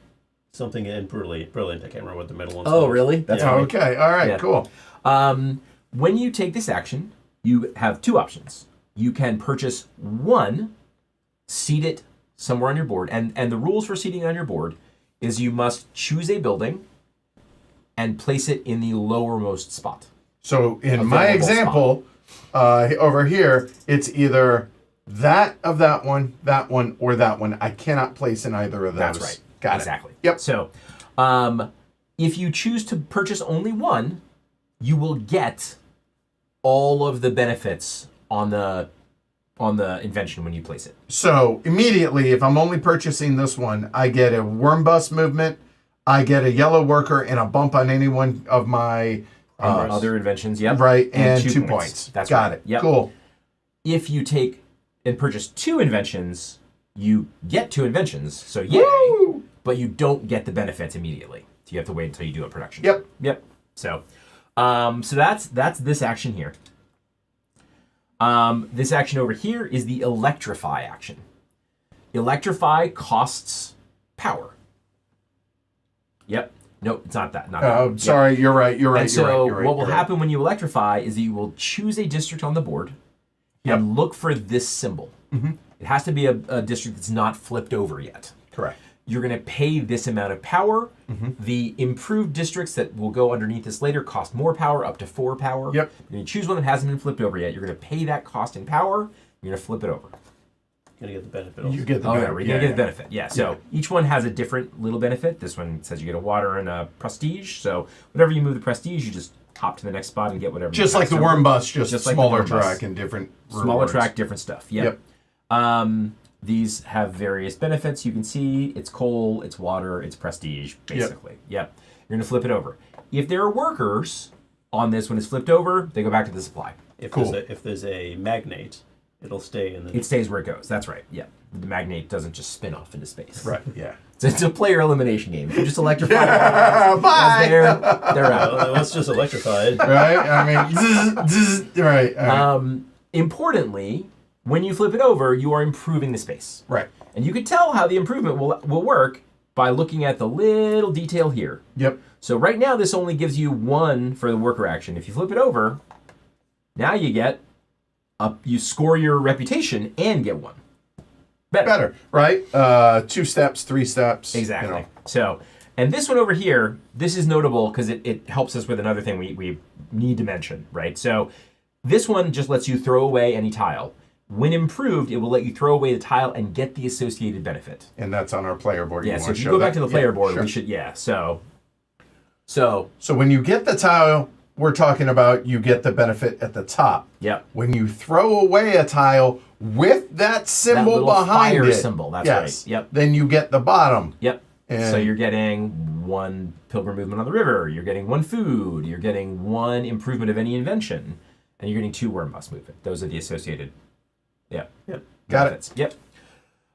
[SPEAKER 3] something, and brilliant. I can't remember what the middle one's
[SPEAKER 2] Oh,
[SPEAKER 3] called.
[SPEAKER 2] really? That's
[SPEAKER 3] Yeah.
[SPEAKER 2] funny.
[SPEAKER 1] Okay, all right,
[SPEAKER 2] Yeah.
[SPEAKER 1] cool.
[SPEAKER 2] When you take this action, you have 2 options. You can purchase 1, seed it somewhere on your board, and the rules for seeding on your board is you must choose a building and place it in the lowermost spot.
[SPEAKER 1] So in my
[SPEAKER 2] Available
[SPEAKER 1] example, over here, it's either that of that one, or that one. I cannot place in either of those.
[SPEAKER 2] That's right.
[SPEAKER 1] Got
[SPEAKER 2] exactly.
[SPEAKER 1] it. Yep.
[SPEAKER 2] So, if you choose to purchase only 1, you will get all of the benefits on the invention when you place it.
[SPEAKER 1] So immediately, if I'm only purchasing this one, I get a worm bust movement, I get a yellow worker, and a bump on any one of my
[SPEAKER 2] Other inventions, yep.
[SPEAKER 1] right, and
[SPEAKER 2] 2
[SPEAKER 1] 2 points.
[SPEAKER 2] That's
[SPEAKER 1] Got
[SPEAKER 2] right.
[SPEAKER 1] it.
[SPEAKER 2] Yep.
[SPEAKER 1] Cool.
[SPEAKER 2] If you take and purchase 2 inventions, you get 2 inventions. So yay,
[SPEAKER 1] Woo!
[SPEAKER 2] but you don't get the benefits immediately. So you have to wait until you do a production.
[SPEAKER 1] Yep.
[SPEAKER 2] Yep. So, so that's this action here. This action over here is the electrify action. Electrify costs power. Yep. No, it's not that. Not
[SPEAKER 1] Oh,
[SPEAKER 2] that.
[SPEAKER 1] sorry. You're right. You're right.
[SPEAKER 2] And so
[SPEAKER 1] you're right.
[SPEAKER 2] what will happen when you electrify is that you will choose a district on the board and look for this symbol.
[SPEAKER 1] Mm-hmm.
[SPEAKER 2] It has to be a district that's not flipped over yet.
[SPEAKER 1] Correct.
[SPEAKER 2] You're going to pay this amount of power.
[SPEAKER 1] Mm-hmm.
[SPEAKER 2] The improved districts that will go underneath this later cost more power, up to 4 power.
[SPEAKER 1] Yep.
[SPEAKER 2] You're going to choose one that hasn't been flipped over yet. You're going to pay that cost in power. You're going to flip it over.
[SPEAKER 3] Gonna get the benefit. Also.
[SPEAKER 1] You get the
[SPEAKER 2] Oh, yeah,
[SPEAKER 1] benefit.
[SPEAKER 2] we're going to get the benefit. Yeah, so each one has a different little benefit. This one says you get a water and a prestige. So whenever you move the prestige, you just hop to the next spot and get whatever.
[SPEAKER 1] Just
[SPEAKER 2] you
[SPEAKER 1] like the
[SPEAKER 2] pass
[SPEAKER 1] worm
[SPEAKER 2] over.
[SPEAKER 1] bus, just
[SPEAKER 2] Just like the
[SPEAKER 1] smaller
[SPEAKER 2] worm bus.
[SPEAKER 1] track and different
[SPEAKER 2] Smaller
[SPEAKER 1] rewards.
[SPEAKER 2] track, different stuff. Yep. These have various benefits. You can see it's coal, it's water, it's prestige, basically. Yep. You're going to flip it over. If there are workers on this when it's flipped over, they go back to the supply.
[SPEAKER 3] If there's a magnate, it'll stay in the.
[SPEAKER 2] It stays where it goes. That's right. Yeah. The magnate doesn't just spin off into space.
[SPEAKER 1] Right. Yeah.
[SPEAKER 2] It's a player elimination game. If you just electrify
[SPEAKER 1] Bye.
[SPEAKER 2] they're out.
[SPEAKER 3] Well, let's just electrify it.
[SPEAKER 1] Right. I mean, right. All right.
[SPEAKER 2] Importantly, when you flip it over, you are improving the space.
[SPEAKER 1] Right.
[SPEAKER 2] And you can tell how the improvement will work by looking at the little detail here.
[SPEAKER 1] Yep.
[SPEAKER 2] So right now, this only gives you 1 for the worker action. If you flip it over, now you get you score your reputation and get 1.
[SPEAKER 1] Better. Right. 2 steps, 3 steps.
[SPEAKER 2] Exactly.
[SPEAKER 1] You know.
[SPEAKER 2] So, and this one over here, this is notable because it helps us with another thing we need to mention, right? So this one just lets you throw away any tile. When improved, it will let you throw away the tile and get the associated benefit.
[SPEAKER 1] And that's on our player board.
[SPEAKER 2] Yeah,
[SPEAKER 1] You
[SPEAKER 2] so
[SPEAKER 1] wanna
[SPEAKER 2] if you
[SPEAKER 1] show
[SPEAKER 2] go back
[SPEAKER 1] that?
[SPEAKER 2] to the player
[SPEAKER 1] Yeah,
[SPEAKER 2] board,
[SPEAKER 1] sure.
[SPEAKER 2] we should,
[SPEAKER 1] So when you get the tile, we're talking about you get the benefit at the top.
[SPEAKER 2] Yep.
[SPEAKER 1] When you throw away a tile with that symbol
[SPEAKER 2] little
[SPEAKER 1] behind
[SPEAKER 2] fire
[SPEAKER 1] it,
[SPEAKER 2] symbol, that's
[SPEAKER 1] yes,
[SPEAKER 2] right. Yep.
[SPEAKER 1] Then you get the bottom.
[SPEAKER 2] Yep.
[SPEAKER 1] And
[SPEAKER 2] So you're getting 1 pilgrim movement on the river, you're getting 1 food, you're getting 1 improvement of any invention, and you're getting 2 worm bus movement. Those are the associated.
[SPEAKER 1] Got it.
[SPEAKER 2] benefits. Yep.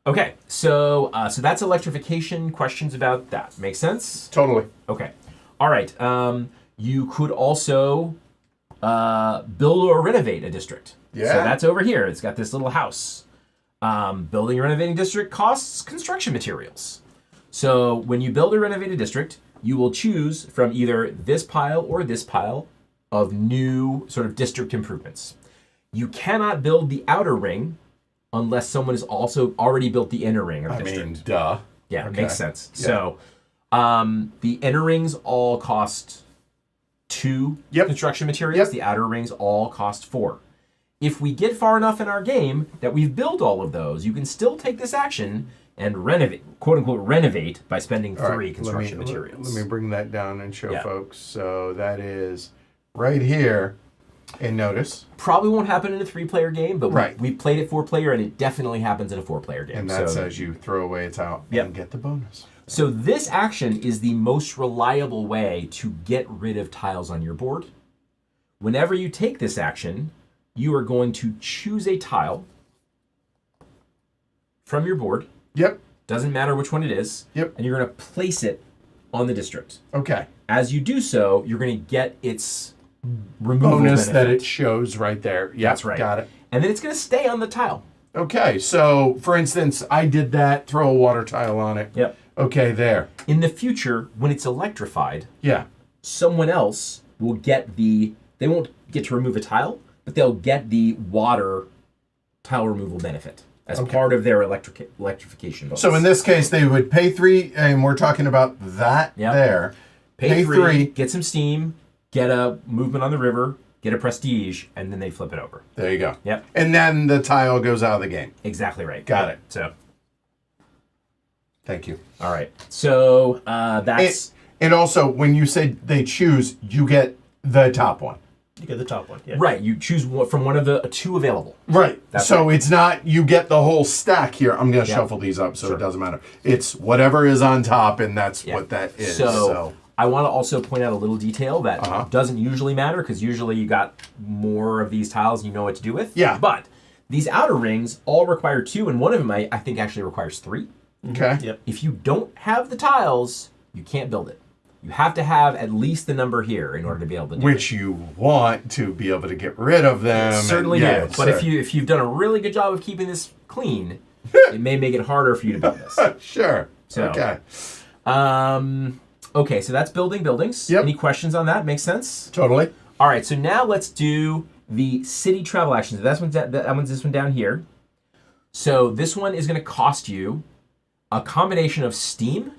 [SPEAKER 2] Okay, so that's electrification. Questions about that? Make sense?
[SPEAKER 1] Totally.
[SPEAKER 2] Okay. All right. You could also build or renovate a district.
[SPEAKER 1] Yeah.
[SPEAKER 2] So that's over here. It's got this little house. Building or renovating district costs construction materials. So when you build or renovate a district, you will choose from either this pile or this pile of new sort of district improvements. You cannot build the outer ring unless someone has also already built the inner ring of the district.
[SPEAKER 1] I mean, duh.
[SPEAKER 2] Yeah, it
[SPEAKER 1] Okay.
[SPEAKER 2] makes sense.
[SPEAKER 1] Yeah.
[SPEAKER 2] So the inner rings all cost 2
[SPEAKER 1] Yep.
[SPEAKER 2] construction materials.
[SPEAKER 1] Yep.
[SPEAKER 2] The outer rings all cost 4. If we get far enough in our game that we've built all of those, you can still take this action and renovate, quote unquote, renovate by spending 3 construction materials.
[SPEAKER 1] Let me bring that down and show
[SPEAKER 2] Yeah.
[SPEAKER 1] folks. So that is right here. And notice.
[SPEAKER 2] Probably won't happen in a 3-player game, but
[SPEAKER 1] Right.
[SPEAKER 2] we played it 4-player, and it definitely happens in a 4-player game.
[SPEAKER 1] And that
[SPEAKER 2] so,
[SPEAKER 1] says you throw away its out
[SPEAKER 2] Yep.
[SPEAKER 1] and get the bonus.
[SPEAKER 2] So this action is the most reliable way to get rid of tiles on your board. Whenever you take this action, you are going to choose a tile from your board.
[SPEAKER 1] Yep.
[SPEAKER 2] Doesn't matter which one it is.
[SPEAKER 1] Yep.
[SPEAKER 2] And you're going to place it on the district.
[SPEAKER 1] Okay.
[SPEAKER 2] As you do so, you're going to get its removal
[SPEAKER 1] Bonus that
[SPEAKER 2] benefit.
[SPEAKER 1] it shows right there. Yep.
[SPEAKER 2] That's right.
[SPEAKER 1] Got it.
[SPEAKER 2] And then it's going to stay on the tile.
[SPEAKER 1] Okay. So, for instance, I did that. Throw a water tile on it.
[SPEAKER 2] Yep.
[SPEAKER 1] Okay. There.
[SPEAKER 2] In the future, when it's electrified,
[SPEAKER 1] Yeah.
[SPEAKER 2] someone else will get they won't get to remove a tile, but they'll get the water tile removal benefit as part of their electrification bonus.
[SPEAKER 1] So in this case, they would pay 3, and we're talking about that
[SPEAKER 2] Yep.
[SPEAKER 1] there.
[SPEAKER 2] pay 3, get some steam, get a movement on the river, get a prestige, and then they flip it over.
[SPEAKER 1] There you go.
[SPEAKER 2] Yep.
[SPEAKER 1] And then the tile goes out of the game.
[SPEAKER 2] Exactly right.
[SPEAKER 1] Got it.
[SPEAKER 2] So,
[SPEAKER 1] Thank you.
[SPEAKER 2] all right. So that's...
[SPEAKER 1] And also, when you say they choose, you get the top one.
[SPEAKER 3] You get the top one. Yeah.
[SPEAKER 2] Right, you choose from one of the 2 available.
[SPEAKER 1] Right.
[SPEAKER 2] That's
[SPEAKER 1] so
[SPEAKER 2] right.
[SPEAKER 1] it's not you get the whole stack here. I'm going to
[SPEAKER 2] Yep.
[SPEAKER 1] shuffle these up so
[SPEAKER 2] Sure.
[SPEAKER 1] it doesn't matter. It's whatever is on top, and that's
[SPEAKER 2] Yeah.
[SPEAKER 1] what that is.
[SPEAKER 2] So I want to also point out a little detail that doesn't usually matter, because usually you got more of these tiles and you know what to do with.
[SPEAKER 1] Yeah.
[SPEAKER 2] But these outer rings all require 2, and one of them I think actually requires 3.
[SPEAKER 1] Okay.
[SPEAKER 3] Yep.
[SPEAKER 2] If you don't have the tiles, you can't build it. You have to have at least the number here in order to be able to do
[SPEAKER 1] Which
[SPEAKER 2] it.
[SPEAKER 1] you want to be able to get rid of them.
[SPEAKER 2] Certainly
[SPEAKER 1] and,
[SPEAKER 2] do.
[SPEAKER 1] yes,
[SPEAKER 2] But if you've done a really good job of keeping this clean, it may make it harder for you to build this.
[SPEAKER 1] Sure.
[SPEAKER 2] So,
[SPEAKER 1] okay.
[SPEAKER 2] Okay, so that's building buildings.
[SPEAKER 1] Yep.
[SPEAKER 2] Any questions on that? Makes sense?
[SPEAKER 1] Totally.
[SPEAKER 2] All right, so now let's do the city travel actions. That one's this one down here. So this one is going to cost you a combination of steam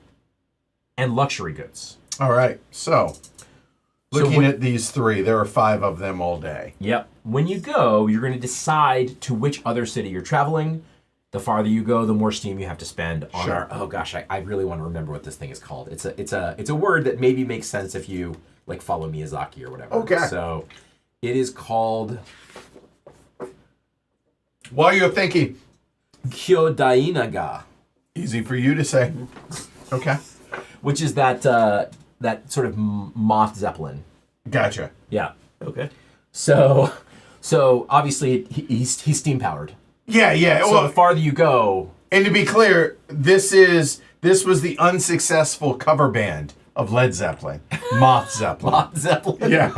[SPEAKER 2] and luxury goods.
[SPEAKER 1] All right. So, looking
[SPEAKER 2] when-
[SPEAKER 1] at these 3, there are 5 of them all day.
[SPEAKER 2] Yep. When you go, you're going to decide to which other city you're traveling. The farther you go, the more steam you have to spend on
[SPEAKER 1] Sure.
[SPEAKER 2] our. Oh gosh, I really want to remember what this thing is called. It's a word that maybe makes sense if you like follow Miyazaki or whatever.
[SPEAKER 1] Okay.
[SPEAKER 2] So it is called
[SPEAKER 1] While you're thinking,
[SPEAKER 2] Kyodainaga,
[SPEAKER 1] easy for you to say. Okay.
[SPEAKER 2] which is that sort of moth zeppelin.
[SPEAKER 1] Gotcha.
[SPEAKER 2] Yeah.
[SPEAKER 3] Okay.
[SPEAKER 2] So obviously he's steam powered.
[SPEAKER 1] Yeah, yeah.
[SPEAKER 2] So
[SPEAKER 1] Well,
[SPEAKER 2] the farther you go,
[SPEAKER 1] and to be clear, this was the unsuccessful cover band of Led Zeppelin, Moth Zeppelin.
[SPEAKER 2] moth zeppelin.
[SPEAKER 1] Yeah.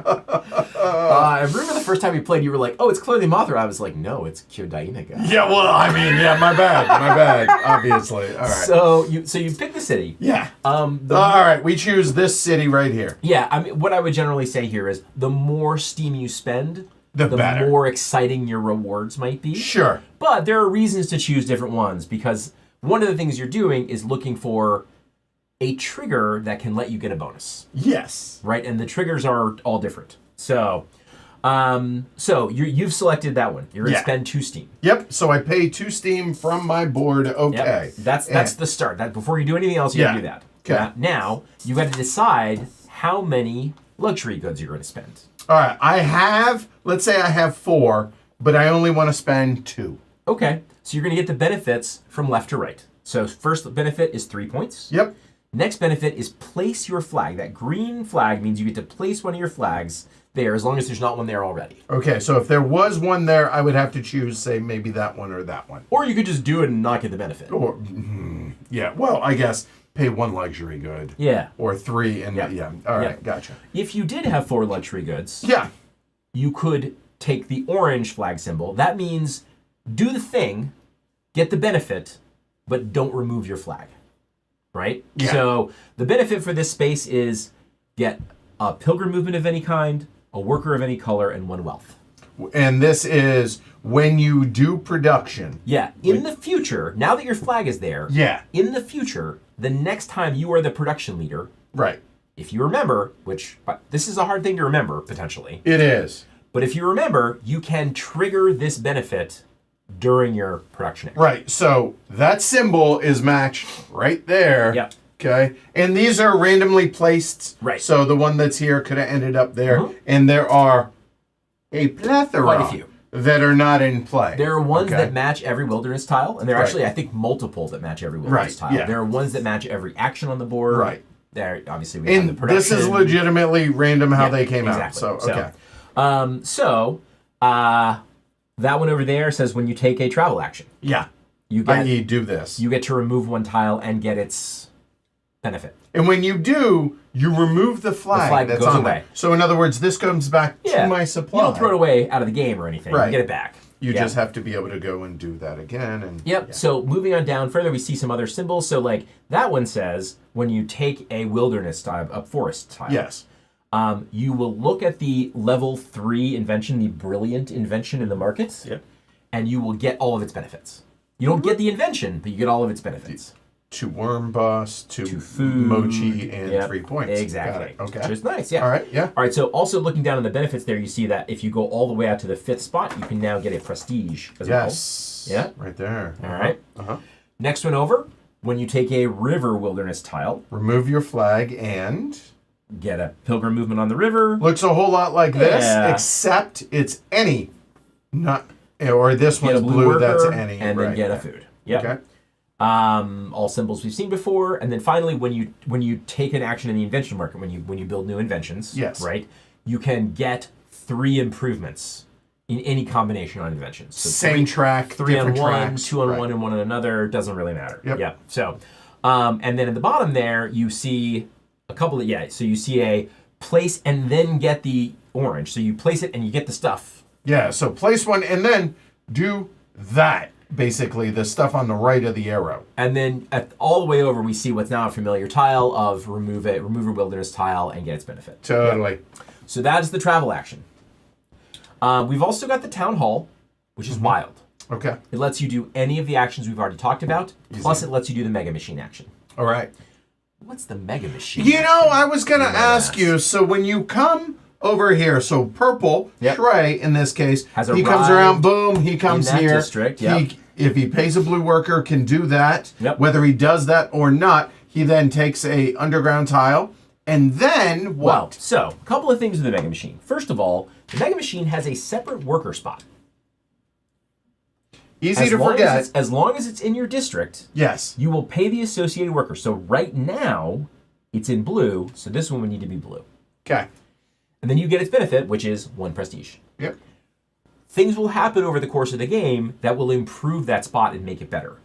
[SPEAKER 2] I remember the first time we played, you were like, "Oh, it's clearly Mothra." I was like, "No, it's Kyodainaga."
[SPEAKER 1] Yeah. Well, I mean, yeah. My bad. Obviously. All right.
[SPEAKER 2] So you pick the city.
[SPEAKER 1] Yeah.
[SPEAKER 2] All
[SPEAKER 1] right. We choose this city right here.
[SPEAKER 2] Yeah, I mean, what I would generally say here is the more steam you spend,
[SPEAKER 1] The better.
[SPEAKER 2] more exciting your rewards might be.
[SPEAKER 1] Sure.
[SPEAKER 2] But there are reasons to choose different ones, because one of the things you're doing is looking for a trigger that can let you get a bonus,
[SPEAKER 1] Yes.
[SPEAKER 2] right? And the triggers are all different. So, you've selected that one. You're going to
[SPEAKER 1] Yeah.
[SPEAKER 2] spend 2 steam.
[SPEAKER 1] Yep. So I pay 2 steam from my board. Okay.
[SPEAKER 2] Yep. That's the start. That before you do anything else, you
[SPEAKER 1] Yeah.
[SPEAKER 2] gotta do that.
[SPEAKER 1] Okay.
[SPEAKER 2] Now you got to decide how many luxury goods you're going to spend.
[SPEAKER 1] All right. Let's say I have 4, but I only want to spend 2.
[SPEAKER 2] Okay, so you're going to get the benefits from left to right. So first benefit is 3 points.
[SPEAKER 1] Yep.
[SPEAKER 2] Next benefit is place your flag. That green flag means you get to place one of your flags there as long as there's not one there already.
[SPEAKER 1] Okay, so if there was one there, I would have to choose, say, maybe that one or that one.
[SPEAKER 2] Or you could just do it and not get the benefit.
[SPEAKER 1] Or, yeah, well, I guess pay 1 luxury good.
[SPEAKER 2] Yeah.
[SPEAKER 1] Or 3, and yeah. All right, gotcha.
[SPEAKER 2] If you did have 4 luxury goods,
[SPEAKER 1] Yeah.
[SPEAKER 2] you could take the orange flag symbol. That means do the thing, get the benefit, but don't remove your flag. Right?
[SPEAKER 1] Yeah.
[SPEAKER 2] So the benefit for this space is get a pilgrim movement of any kind, a worker of any color, and 1 wealth.
[SPEAKER 1] And this is when you do production.
[SPEAKER 2] Yeah. In the future, now that your flag is there,
[SPEAKER 1] Yeah.
[SPEAKER 2] in the future, the next time you are the production leader,
[SPEAKER 1] Right.
[SPEAKER 2] if you remember, which this is a hard thing to remember potentially,
[SPEAKER 1] It is.
[SPEAKER 2] but if you remember, you can trigger this benefit during your production action.
[SPEAKER 1] Right. So that symbol is matched right there.
[SPEAKER 2] Yep.
[SPEAKER 1] Okay. And these are randomly placed.
[SPEAKER 2] Right.
[SPEAKER 1] So the one that's here could have ended up there.
[SPEAKER 2] Mhm.
[SPEAKER 1] And there are a plethora
[SPEAKER 2] Quite a few.
[SPEAKER 1] that are not in play.
[SPEAKER 2] There are ones
[SPEAKER 1] Okay.
[SPEAKER 2] that match every wilderness tile, and there are
[SPEAKER 1] Right.
[SPEAKER 2] actually, I think, multiple that match every wilderness
[SPEAKER 1] Right,
[SPEAKER 2] tile.
[SPEAKER 1] yeah.
[SPEAKER 2] There are ones that match every action on the board.
[SPEAKER 1] Right.
[SPEAKER 2] There, obviously, we have the
[SPEAKER 1] And
[SPEAKER 2] production.
[SPEAKER 1] this is legitimately random how
[SPEAKER 2] Yeah,
[SPEAKER 1] they came
[SPEAKER 2] exactly.
[SPEAKER 1] out. So, okay.
[SPEAKER 2] That one over there says when you take a travel action,
[SPEAKER 1] Yeah.
[SPEAKER 2] you get
[SPEAKER 1] I.e. do this.
[SPEAKER 2] you get to remove 1 tile and get its benefit.
[SPEAKER 1] And when you do, you remove the flag,
[SPEAKER 2] flag
[SPEAKER 1] that's
[SPEAKER 2] goes
[SPEAKER 1] on
[SPEAKER 2] away.
[SPEAKER 1] there. So in other words, this comes back
[SPEAKER 2] Yeah.
[SPEAKER 1] to my supply.
[SPEAKER 2] You don't throw it away out of the game or anything.
[SPEAKER 1] Right.
[SPEAKER 2] You get it back.
[SPEAKER 1] You
[SPEAKER 2] Yeah.
[SPEAKER 1] just have to be able to go and do that again. And
[SPEAKER 2] Yep.
[SPEAKER 1] yeah.
[SPEAKER 2] So moving on down further, we see some other symbols. So like that one says when you take a wilderness tile, a forest tile.
[SPEAKER 1] Yes.
[SPEAKER 2] You will look at the level 3 invention, the brilliant invention in the market,
[SPEAKER 3] Yep.
[SPEAKER 2] and you will get all of its benefits. You don't get the invention, but you get all of its benefits.
[SPEAKER 1] 2 worm bus, 2
[SPEAKER 2] food,
[SPEAKER 1] mochi, and
[SPEAKER 2] Yep,
[SPEAKER 1] 3 points.
[SPEAKER 2] Exactly.
[SPEAKER 1] Got it. Okay.
[SPEAKER 2] Which is nice, yeah.
[SPEAKER 1] All right, yeah.
[SPEAKER 2] All right, so also looking down on the benefits there, you see that if you go all the way out to the 5th spot, you can now get a prestige as
[SPEAKER 1] Yes.
[SPEAKER 2] well. Yeah.
[SPEAKER 1] Right there.
[SPEAKER 2] All right.
[SPEAKER 1] Uh-huh.
[SPEAKER 2] Next one over, when you take a river wilderness tile,
[SPEAKER 1] Remove your flag and
[SPEAKER 2] get a pilgrim movement on the river.
[SPEAKER 1] looks a whole lot like this,
[SPEAKER 2] Yeah.
[SPEAKER 1] except it's any, not, or this
[SPEAKER 2] Get a
[SPEAKER 1] one's
[SPEAKER 2] blue
[SPEAKER 1] blue,
[SPEAKER 2] worker,
[SPEAKER 1] that's any.
[SPEAKER 2] and
[SPEAKER 1] right.
[SPEAKER 2] then get a food. Yep.
[SPEAKER 1] Okay.
[SPEAKER 2] All symbols we've seen before, and then finally, when you take an action in the invention market, when you build new inventions,
[SPEAKER 1] Yes.
[SPEAKER 2] right, you can get 3 improvements in any combination on inventions. So
[SPEAKER 1] Same track,
[SPEAKER 2] 3 on
[SPEAKER 1] different
[SPEAKER 2] one,
[SPEAKER 1] tracks.
[SPEAKER 2] 2 on
[SPEAKER 1] right.
[SPEAKER 2] one, and 1 on another doesn't really matter.
[SPEAKER 1] Yep.
[SPEAKER 2] So, and then at the bottom there, you see a couple of So you see a place and then get the orange. So you place it and you get the stuff.
[SPEAKER 1] Yeah, so place one and then do that. Basically, the stuff on the right of the arrow.
[SPEAKER 2] And then all the way over, we see what's now a familiar tile of remove a wilderness tile and get its benefit.
[SPEAKER 1] Totally.
[SPEAKER 2] So that is the travel action. We've also got the town hall, which is wild.
[SPEAKER 1] Okay.
[SPEAKER 2] It lets you do any of the actions we've already talked about, plus it lets you do the mega machine action.
[SPEAKER 1] All right.
[SPEAKER 2] What's the mega machine?
[SPEAKER 1] You know,
[SPEAKER 2] action?
[SPEAKER 1] I was going to
[SPEAKER 2] You might
[SPEAKER 1] ask you, so when you come over here, so purple,
[SPEAKER 2] Yep.
[SPEAKER 1] Trey in this case,
[SPEAKER 2] Has
[SPEAKER 1] he comes
[SPEAKER 2] arrived
[SPEAKER 1] around, boom, he comes
[SPEAKER 2] in that
[SPEAKER 1] here.
[SPEAKER 2] district, yep.
[SPEAKER 1] If he pays a blue worker, can do that.
[SPEAKER 2] Yep.
[SPEAKER 1] Whether he does that or not, he then takes a underground tile. And then
[SPEAKER 2] Well,
[SPEAKER 1] what?
[SPEAKER 2] so a couple of things with the mega machine. First of all, the mega machine has a separate worker spot.
[SPEAKER 1] Easy to forget.
[SPEAKER 2] As long as it's in your district,
[SPEAKER 1] Yes.
[SPEAKER 2] you will pay the associated worker. So right now, it's in blue, so this one would need to be blue.
[SPEAKER 1] Okay.
[SPEAKER 2] And then you get its benefit, which is 1 prestige.
[SPEAKER 1] Yep.
[SPEAKER 2] Things will happen over the course of the game that will improve that spot and make it better.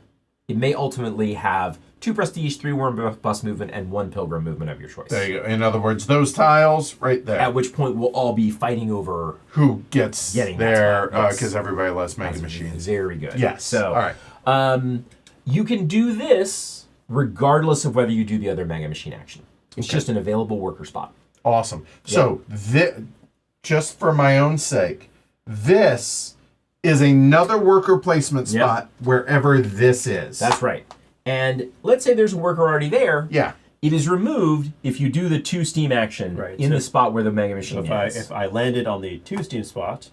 [SPEAKER 2] It may ultimately have 2 prestige, 3 worm bus movement, and 1 pilgrim movement of your choice.
[SPEAKER 1] There you go. In other words, those tiles right there.
[SPEAKER 2] At which point we'll all be fighting over
[SPEAKER 1] Who gets
[SPEAKER 2] Getting that
[SPEAKER 1] there,
[SPEAKER 2] tile, yes.
[SPEAKER 1] because everybody loves mega machines.
[SPEAKER 2] very good.
[SPEAKER 1] Yes.
[SPEAKER 2] So,
[SPEAKER 1] All right.
[SPEAKER 2] you can do this regardless of whether you do the other mega machine action. It's
[SPEAKER 1] Okay.
[SPEAKER 2] just an available worker spot.
[SPEAKER 1] Awesome. So, just for my own sake, this is another worker placement
[SPEAKER 2] Yep.
[SPEAKER 1] spot wherever this is.
[SPEAKER 2] That's right. And let's say there's a worker already there.
[SPEAKER 1] Yeah.
[SPEAKER 2] It is removed if you do the 2 steam action
[SPEAKER 3] Right,
[SPEAKER 2] in
[SPEAKER 3] so
[SPEAKER 2] the spot where the mega machine
[SPEAKER 3] If I landed on the 2 steam spot,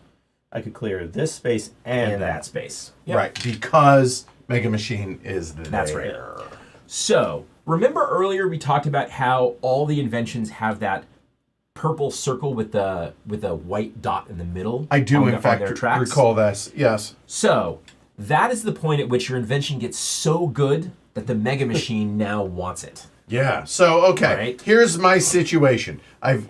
[SPEAKER 3] I could clear this space and
[SPEAKER 2] that space. Yep.
[SPEAKER 1] Right. Because Mega Machine is there.
[SPEAKER 2] That's right. So, remember earlier we talked about how all the inventions have that purple circle with the white dot in the middle?
[SPEAKER 1] I do,
[SPEAKER 2] on
[SPEAKER 1] in
[SPEAKER 2] their
[SPEAKER 1] fact,
[SPEAKER 2] tracks?
[SPEAKER 1] recall this. Yes.
[SPEAKER 2] So, that is the point at which your invention gets so good that the mega machine now wants it.
[SPEAKER 1] Yeah. So, okay.
[SPEAKER 2] Right.
[SPEAKER 1] Here's my situation.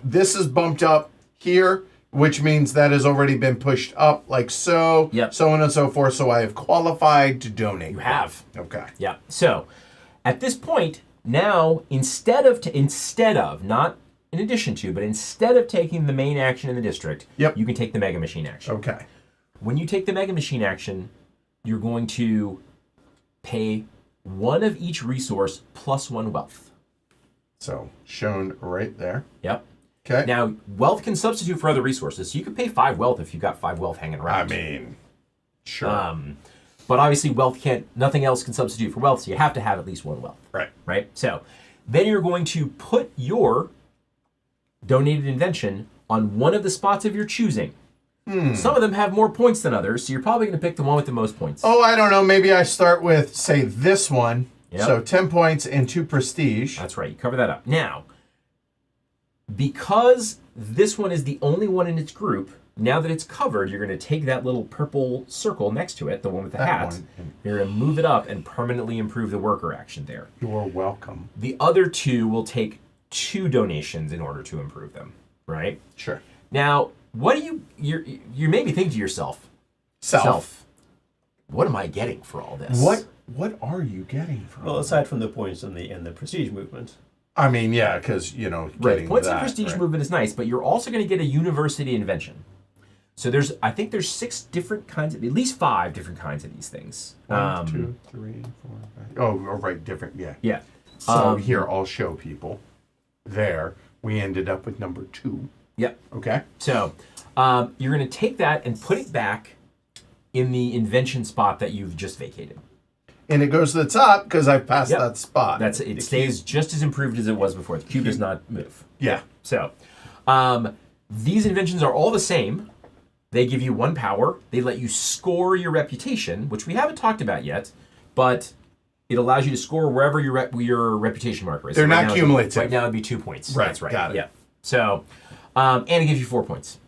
[SPEAKER 1] This is bumped up here. which means that has already been pushed up like so,
[SPEAKER 2] Yep.
[SPEAKER 1] so on and so forth. So I have qualified to donate.
[SPEAKER 2] You have.
[SPEAKER 1] Okay.
[SPEAKER 2] Yeah. So at this point, now instead of, not in addition to, but instead of taking the main action in the district,
[SPEAKER 1] Yep.
[SPEAKER 2] you can take the Mega Machine action.
[SPEAKER 1] Okay.
[SPEAKER 2] When you take the Mega Machine action, you're going to pay one of each resource plus 1 wealth.
[SPEAKER 1] So shown right there.
[SPEAKER 2] Yep.
[SPEAKER 1] Okay.
[SPEAKER 2] Now, wealth can substitute for other resources, so you can pay 5 wealth if you've got 5 wealth hanging
[SPEAKER 1] I
[SPEAKER 2] around.
[SPEAKER 1] mean, sure.
[SPEAKER 2] But obviously, nothing else can substitute for wealth, so you have to have at least 1 wealth.
[SPEAKER 1] Right.
[SPEAKER 2] Right? So then you're going to put your donated invention on one of the spots of your choosing. Some of them have more points than others, so you're probably going to pick the one with the most points.
[SPEAKER 1] Oh, I don't know. Maybe I start with, say, this one.
[SPEAKER 2] Yep.
[SPEAKER 1] So 10 points and 2 prestige.
[SPEAKER 2] That's right. You cover that up. Now, because this one is the only one in its group, now that it's covered, you're going to take that little purple circle next to it, the one with the
[SPEAKER 1] That
[SPEAKER 2] hat.
[SPEAKER 1] one.
[SPEAKER 2] You're going to move it up and permanently improve the worker action there.
[SPEAKER 1] You're welcome.
[SPEAKER 2] The other 2 will take 2 donations in order to improve them, right?
[SPEAKER 1] Sure.
[SPEAKER 2] Now, what do you may be thinking to yourself,
[SPEAKER 1] Self.
[SPEAKER 2] what am I getting for all this?
[SPEAKER 1] What are you getting from
[SPEAKER 3] Well,
[SPEAKER 1] it?
[SPEAKER 3] aside from the points and the prestige movement.
[SPEAKER 1] I mean, yeah, because,
[SPEAKER 2] Right.
[SPEAKER 1] getting
[SPEAKER 2] Points
[SPEAKER 1] that,
[SPEAKER 2] and prestige
[SPEAKER 1] right.
[SPEAKER 2] movement is nice, but you're also going to get a university invention. So I think there's 6 different kinds at least 5 different kinds of these things.
[SPEAKER 1] 1, 2, 3, 4, 5. Oh, right, different, yeah.
[SPEAKER 2] Yeah.
[SPEAKER 1] So here, I'll show people. There, we ended up with number 2.
[SPEAKER 2] Yep.
[SPEAKER 1] Okay.
[SPEAKER 2] So you're going to take that and put it back in the invention spot that you've just vacated.
[SPEAKER 1] And it goes to the top because I've passed
[SPEAKER 2] Yep.
[SPEAKER 1] that spot.
[SPEAKER 2] It stays just as improved as it was before. The cube does not move.
[SPEAKER 1] Yeah.
[SPEAKER 2] So these inventions are all the same. They give you 1 power. They let you score your reputation, which we haven't talked about yet, but it allows you to score wherever your reputation marker is.
[SPEAKER 1] They're
[SPEAKER 2] So
[SPEAKER 1] not
[SPEAKER 2] now
[SPEAKER 1] cumulative.
[SPEAKER 2] Right now it'd be 2 points.
[SPEAKER 1] Right,
[SPEAKER 2] That's right.
[SPEAKER 1] got it.
[SPEAKER 2] Yeah. So, and it gives you 4 points.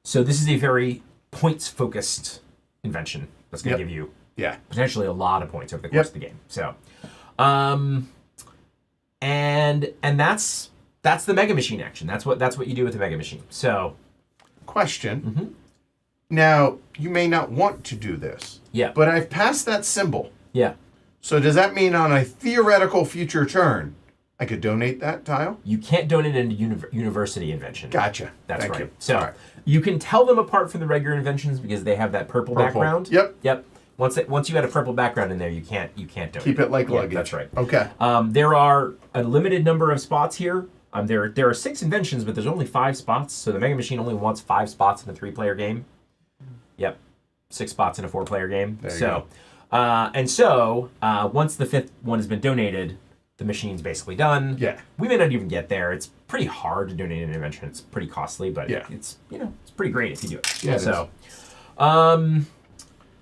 [SPEAKER 2] So this is a very points-focused invention that's going to
[SPEAKER 1] Yep.
[SPEAKER 2] give you
[SPEAKER 1] Yeah.
[SPEAKER 2] potentially a lot of points over the course of the game. So, and that's the Mega Machine action. That's what you do with the Mega Machine. So,
[SPEAKER 1] Question.
[SPEAKER 2] Mm-hmm.
[SPEAKER 1] Now, you may not want to do this.
[SPEAKER 2] yeah,
[SPEAKER 1] But I've passed that symbol.
[SPEAKER 2] yeah,
[SPEAKER 1] So does that mean on a theoretical future turn, I could donate that tile?
[SPEAKER 2] you can't donate into university invention.
[SPEAKER 1] Gotcha.
[SPEAKER 2] That's
[SPEAKER 1] Thank
[SPEAKER 2] right.
[SPEAKER 1] you.
[SPEAKER 2] So
[SPEAKER 1] All right.
[SPEAKER 2] you can tell them apart from the regular inventions because they have that purple background.
[SPEAKER 1] Yep.
[SPEAKER 2] Once you had a purple background in there, you can't donate.
[SPEAKER 1] Keep it like
[SPEAKER 2] Yeah,
[SPEAKER 1] luggage.
[SPEAKER 2] that's right.
[SPEAKER 1] Okay.
[SPEAKER 2] There are a limited number of spots here. There are 6 inventions, but there's only 5 spots. So the Mega Machine only wants 5 spots in a 3-player game. Yep, 6 spots in a 4-player game.
[SPEAKER 1] There you
[SPEAKER 2] So, once the 5th one has been donated, the machine's basically done.
[SPEAKER 1] Yeah.
[SPEAKER 2] We may not even get there. It's pretty hard to donate an invention. It's pretty costly, but
[SPEAKER 1] Yeah.
[SPEAKER 2] it's pretty great if you do it.
[SPEAKER 1] Yeah, it
[SPEAKER 2] so,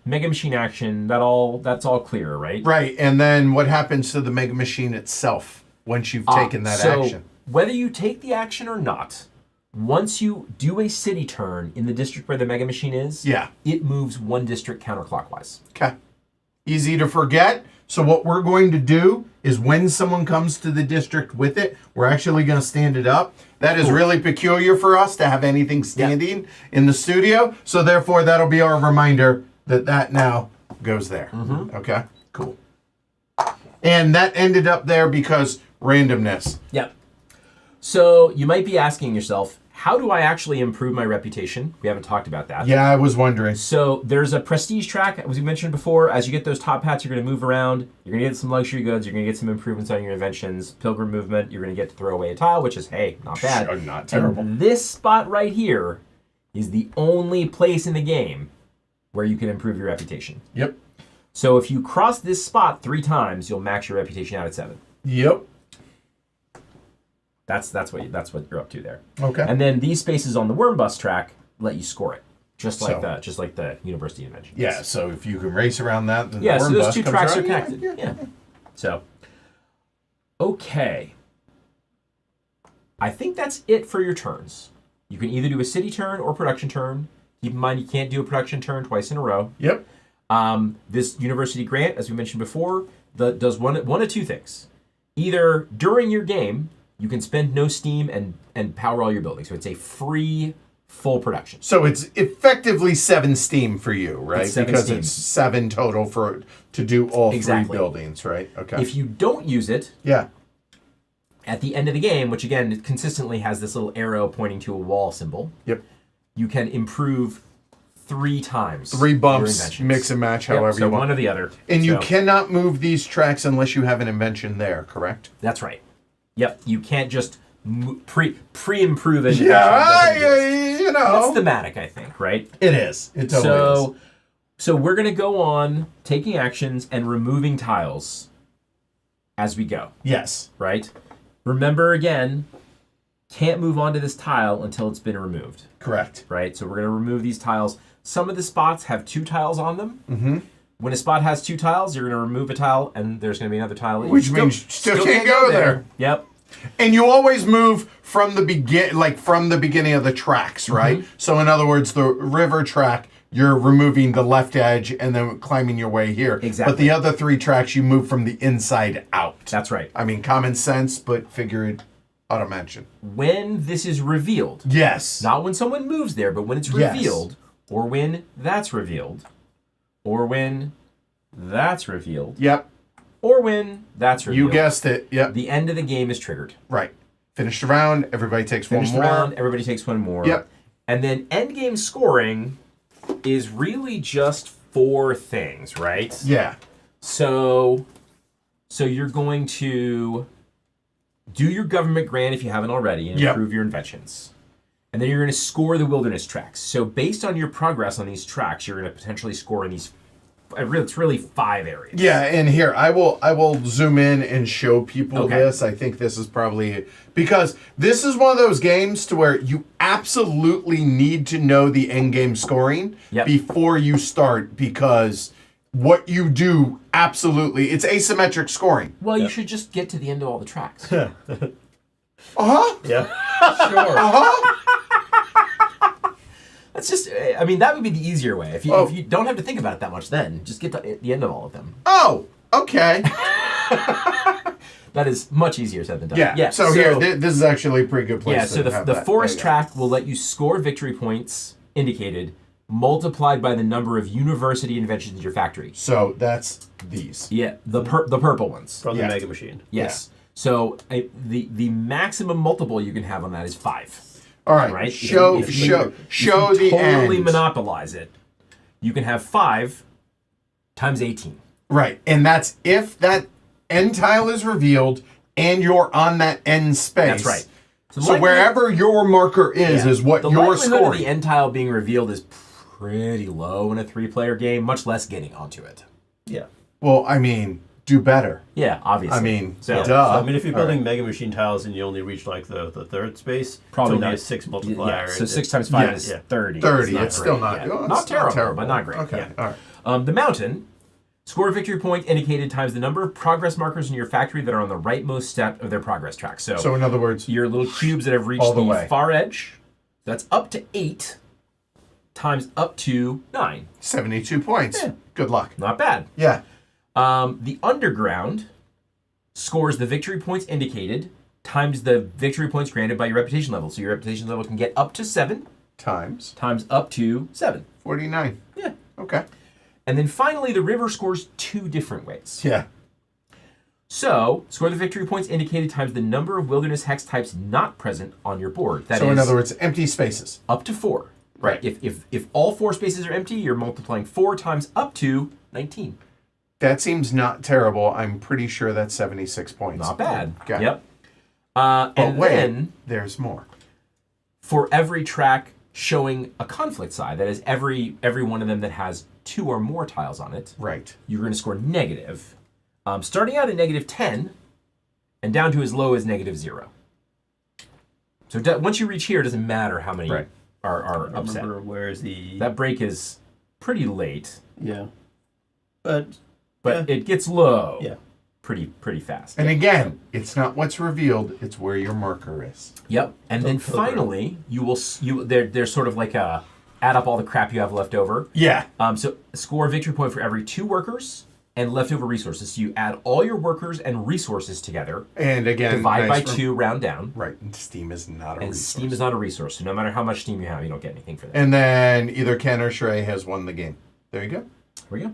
[SPEAKER 2] Mega Machine action. That's all clear, right?
[SPEAKER 1] Right. And then what happens to the Mega Machine itself once you've taken that
[SPEAKER 2] so
[SPEAKER 1] action?
[SPEAKER 2] Whether you take the action or not, once you do a city turn in the district where the Mega Machine is,
[SPEAKER 1] Yeah.
[SPEAKER 2] it moves 1 district counterclockwise.
[SPEAKER 1] Okay. Easy to forget. So what we're going to do is when someone comes to the district with it, we're actually going to stand it up. That is really peculiar for us to have anything standing in the studio. So therefore, that'll be our reminder that now goes there.
[SPEAKER 2] Mm-hmm.
[SPEAKER 1] Okay, cool. And that ended up there because randomness.
[SPEAKER 2] Yep. So you might be asking yourself, how do I actually improve my reputation? We haven't talked about that.
[SPEAKER 1] Yeah, I was wondering.
[SPEAKER 2] So there's a prestige track, as we mentioned before. As you get those top hats, you're going to move around. You're going to get some luxury goods. You're going to get some improvements on your inventions. Pilgrim movement. You're going to get to throw away a tile, which is, hey, not bad.
[SPEAKER 1] Sure, not terrible.
[SPEAKER 2] And this spot right here is the only place in the game where you can improve your reputation.
[SPEAKER 1] Yep.
[SPEAKER 2] So if you cross this spot 3 times, you'll max your reputation out at 7.
[SPEAKER 1] Yep.
[SPEAKER 2] That's what you're up to there.
[SPEAKER 1] Okay.
[SPEAKER 2] And then these spaces on the worm bus track let you score it, just like
[SPEAKER 1] So-
[SPEAKER 2] the university invention.
[SPEAKER 1] Yeah, so if you can race around that, then
[SPEAKER 2] Yeah.
[SPEAKER 1] the
[SPEAKER 2] So
[SPEAKER 1] worm
[SPEAKER 2] those
[SPEAKER 1] bus
[SPEAKER 2] 2
[SPEAKER 1] comes
[SPEAKER 2] tracks are
[SPEAKER 1] around.
[SPEAKER 2] connected.
[SPEAKER 1] Yeah,
[SPEAKER 2] Yeah. So, okay. I think that's it for your turns. You can either do a city turn or production turn. Keep in mind you can't do a production turn twice in a row.
[SPEAKER 1] Yep.
[SPEAKER 2] This university grant, as we mentioned before, does one of 2 things. Either during your game, you can spend no steam and power all your buildings. So it's a free full production.
[SPEAKER 1] So it's effectively 7 steam for you, right?
[SPEAKER 2] It's 7
[SPEAKER 1] because
[SPEAKER 2] steam.
[SPEAKER 1] it's 7 total to do all
[SPEAKER 2] Exactly.
[SPEAKER 1] 3 buildings, right? Okay.
[SPEAKER 2] If you don't use it,
[SPEAKER 1] yeah.
[SPEAKER 2] at the end of the game, which again it consistently has this little arrow pointing to a wall symbol,
[SPEAKER 1] Yep.
[SPEAKER 2] you can improve 3 times.
[SPEAKER 1] 3
[SPEAKER 2] your
[SPEAKER 1] bumps,
[SPEAKER 2] inventions.
[SPEAKER 1] mix and match
[SPEAKER 2] Yep,
[SPEAKER 1] however
[SPEAKER 2] so
[SPEAKER 1] you want.
[SPEAKER 2] one or the other.
[SPEAKER 1] And you
[SPEAKER 2] So,
[SPEAKER 1] cannot move these tracks unless you have an invention there, correct?
[SPEAKER 2] That's right. Yep, you can't just pre-improve it.
[SPEAKER 1] You know.
[SPEAKER 2] It's thematic, I think, right?
[SPEAKER 1] It is. It totally is.
[SPEAKER 2] So we're going to go on taking actions and removing tiles as we go,
[SPEAKER 1] Yes.
[SPEAKER 2] right? Remember, again, can't move onto this tile until it's been removed,
[SPEAKER 1] Correct.
[SPEAKER 2] right? So we're going to remove these tiles. Some of the spots have 2 tiles on them.
[SPEAKER 1] Mm-hmm.
[SPEAKER 2] When a spot has 2 tiles, you're going to remove a tile, and there's going to be another tile.
[SPEAKER 1] Which means you still can't go there.
[SPEAKER 2] Yep.
[SPEAKER 1] And you always move from the beginning of the tracks, right?
[SPEAKER 2] Mm-hmm.
[SPEAKER 1] So in other words, the river track, you're removing the left edge and then climbing your way here.
[SPEAKER 2] Exactly.
[SPEAKER 1] But the other 3 tracks, you move from the inside out.
[SPEAKER 2] That's right.
[SPEAKER 1] I mean, common sense, but figure it out of mention.
[SPEAKER 2] When this is revealed,
[SPEAKER 1] Yes.
[SPEAKER 2] not when someone moves there, but when it's
[SPEAKER 1] Yes.
[SPEAKER 2] revealed, or when that's revealed, or when that's revealed,
[SPEAKER 1] Yep.
[SPEAKER 2] or when that's revealed.
[SPEAKER 1] You guessed it. Yep.
[SPEAKER 2] The end of the game is triggered.
[SPEAKER 1] Right. Finished the round. Everybody takes
[SPEAKER 2] Finish
[SPEAKER 1] one
[SPEAKER 2] the
[SPEAKER 1] more.
[SPEAKER 2] round, everybody takes one more.
[SPEAKER 1] Yep.
[SPEAKER 2] And then end game scoring is really just 4 things, right?
[SPEAKER 1] Yeah.
[SPEAKER 2] So you're going to do your government grant if you haven't already and
[SPEAKER 1] Yep.
[SPEAKER 2] improve your inventions. And then you're going to score the wilderness tracks. So based on your progress on these tracks, you're going to potentially score in these. It's really 5 areas.
[SPEAKER 1] Yeah, and here I will zoom in and show people
[SPEAKER 2] Okay.
[SPEAKER 1] this. I think this is probably because this is one of those games to where you absolutely need to know the end game scoring
[SPEAKER 2] Yep.
[SPEAKER 1] before you start, because what you do absolutely, it's asymmetric scoring.
[SPEAKER 2] Well, you should just get to the end of all the tracks.
[SPEAKER 1] Uh-huh.
[SPEAKER 3] Yeah. Sure.
[SPEAKER 1] Uh-huh.
[SPEAKER 2] That's just. I mean, that would be the easier way. If you
[SPEAKER 1] Oh.
[SPEAKER 2] if you don't have to think about it that much, then just get to the end of all of them.
[SPEAKER 1] Oh, okay.
[SPEAKER 2] That is much easier said than done.
[SPEAKER 1] Yeah. So here, this is actually a pretty good place.
[SPEAKER 2] Yeah,
[SPEAKER 1] to
[SPEAKER 2] so
[SPEAKER 1] have
[SPEAKER 2] the
[SPEAKER 1] that.
[SPEAKER 2] forest
[SPEAKER 1] There you go.
[SPEAKER 2] track will let you score victory points indicated multiplied by the number of university inventions in your factory.
[SPEAKER 1] So that's these.
[SPEAKER 2] Yeah, the purple ones.
[SPEAKER 3] From
[SPEAKER 1] Yeah.
[SPEAKER 3] the Mega Machine.
[SPEAKER 2] Yes. So the maximum multiple you can have on that is 5.
[SPEAKER 1] All right.
[SPEAKER 2] Right?
[SPEAKER 1] Show
[SPEAKER 2] If you
[SPEAKER 1] the
[SPEAKER 2] totally
[SPEAKER 1] end.
[SPEAKER 2] monopolize it, you can have 5 times 18.
[SPEAKER 1] Right, and that's if that end tile is revealed and you're on that end space.
[SPEAKER 2] That's right.
[SPEAKER 1] So
[SPEAKER 2] likelihood-
[SPEAKER 1] wherever your marker is what
[SPEAKER 2] the
[SPEAKER 1] you're
[SPEAKER 2] likelihood of
[SPEAKER 1] scoring.
[SPEAKER 2] the end tile being revealed is pretty low in a 3-player game, much less getting onto it.
[SPEAKER 3] Yeah.
[SPEAKER 1] Well, I mean, do better.
[SPEAKER 2] Yeah, obviously.
[SPEAKER 1] I mean,
[SPEAKER 2] so,
[SPEAKER 3] Yeah.
[SPEAKER 1] duh.
[SPEAKER 3] So, I mean, if you're
[SPEAKER 1] All
[SPEAKER 3] building Mega Machine tiles and you only reach like the 3rd space,
[SPEAKER 2] Probably
[SPEAKER 3] it's only
[SPEAKER 2] not.
[SPEAKER 3] a 6 multiplier.
[SPEAKER 2] Yeah, so
[SPEAKER 3] and
[SPEAKER 2] 6
[SPEAKER 3] it-
[SPEAKER 2] times 5
[SPEAKER 1] Yeah,
[SPEAKER 2] is
[SPEAKER 3] yeah.
[SPEAKER 2] 30.
[SPEAKER 1] 30,
[SPEAKER 2] not
[SPEAKER 1] it's still
[SPEAKER 2] great.
[SPEAKER 1] not,
[SPEAKER 2] Yeah.
[SPEAKER 1] oh,
[SPEAKER 2] Not
[SPEAKER 1] it's
[SPEAKER 2] terrible, but not great.
[SPEAKER 1] Okay,
[SPEAKER 2] Yeah.
[SPEAKER 1] all right.
[SPEAKER 2] The mountain, score a victory point indicated times the number of progress markers in your factory that are on the rightmost step of their progress track. So
[SPEAKER 1] So in other words,
[SPEAKER 2] your little cubes that have reached
[SPEAKER 1] All the
[SPEAKER 2] the
[SPEAKER 1] way.
[SPEAKER 2] far edge, that's up to 8 times up to 9.
[SPEAKER 1] 72 points.
[SPEAKER 2] Yeah.
[SPEAKER 1] Good luck.
[SPEAKER 2] Not bad.
[SPEAKER 1] Yeah.
[SPEAKER 2] The underground scores the victory points indicated times the victory points granted by your reputation level. So your reputation level can get up to 7
[SPEAKER 1] Times
[SPEAKER 2] times up to 7.
[SPEAKER 1] 49.
[SPEAKER 2] Yeah.
[SPEAKER 1] Okay.
[SPEAKER 2] And then finally, the river scores 2 different ways.
[SPEAKER 1] Yeah.
[SPEAKER 2] So, score the victory points indicated times the number of wilderness hex types not present on your board. That
[SPEAKER 1] So in
[SPEAKER 2] is
[SPEAKER 1] other words, empty spaces.
[SPEAKER 2] up to 4.
[SPEAKER 1] Right.
[SPEAKER 2] If all 4 spaces are empty, you're multiplying 4 times up to 19.
[SPEAKER 1] That seems not terrible. I'm pretty sure that's 76 points.
[SPEAKER 2] Not bad.
[SPEAKER 1] Okay.
[SPEAKER 2] Yep.
[SPEAKER 1] But
[SPEAKER 2] And
[SPEAKER 1] wait,
[SPEAKER 2] then
[SPEAKER 1] there's more.
[SPEAKER 2] for every track showing a conflict side, that is every one of them that has 2 or more tiles on it,
[SPEAKER 1] Right.
[SPEAKER 2] you're going to score negative. Starting out at negative 10 and down to as low as negative 0. So once you reach here, it doesn't matter how many
[SPEAKER 1] Right.
[SPEAKER 2] are
[SPEAKER 3] I
[SPEAKER 2] upset.
[SPEAKER 3] remember where's the...
[SPEAKER 2] That break is pretty late,
[SPEAKER 3] Yeah. But
[SPEAKER 2] but it gets low
[SPEAKER 3] yeah.
[SPEAKER 2] pretty fast.
[SPEAKER 1] And again, it's not what's revealed, it's where your marker is.
[SPEAKER 2] Yep. And then
[SPEAKER 3] Totally.
[SPEAKER 2] finally, there's sort of like a add up all the crap you have left over.
[SPEAKER 1] Yeah.
[SPEAKER 2] So score a victory point for every 2 workers and leftover resources. So you add all your workers and resources together.
[SPEAKER 1] And again,
[SPEAKER 2] divide by 2, round down.
[SPEAKER 1] Right. And steam is not a resource.
[SPEAKER 2] And steam is not a resource. So no matter how much steam you have, you don't get anything for that.
[SPEAKER 1] And then either Ken or Shrey has won the game. There you go.
[SPEAKER 2] There we go.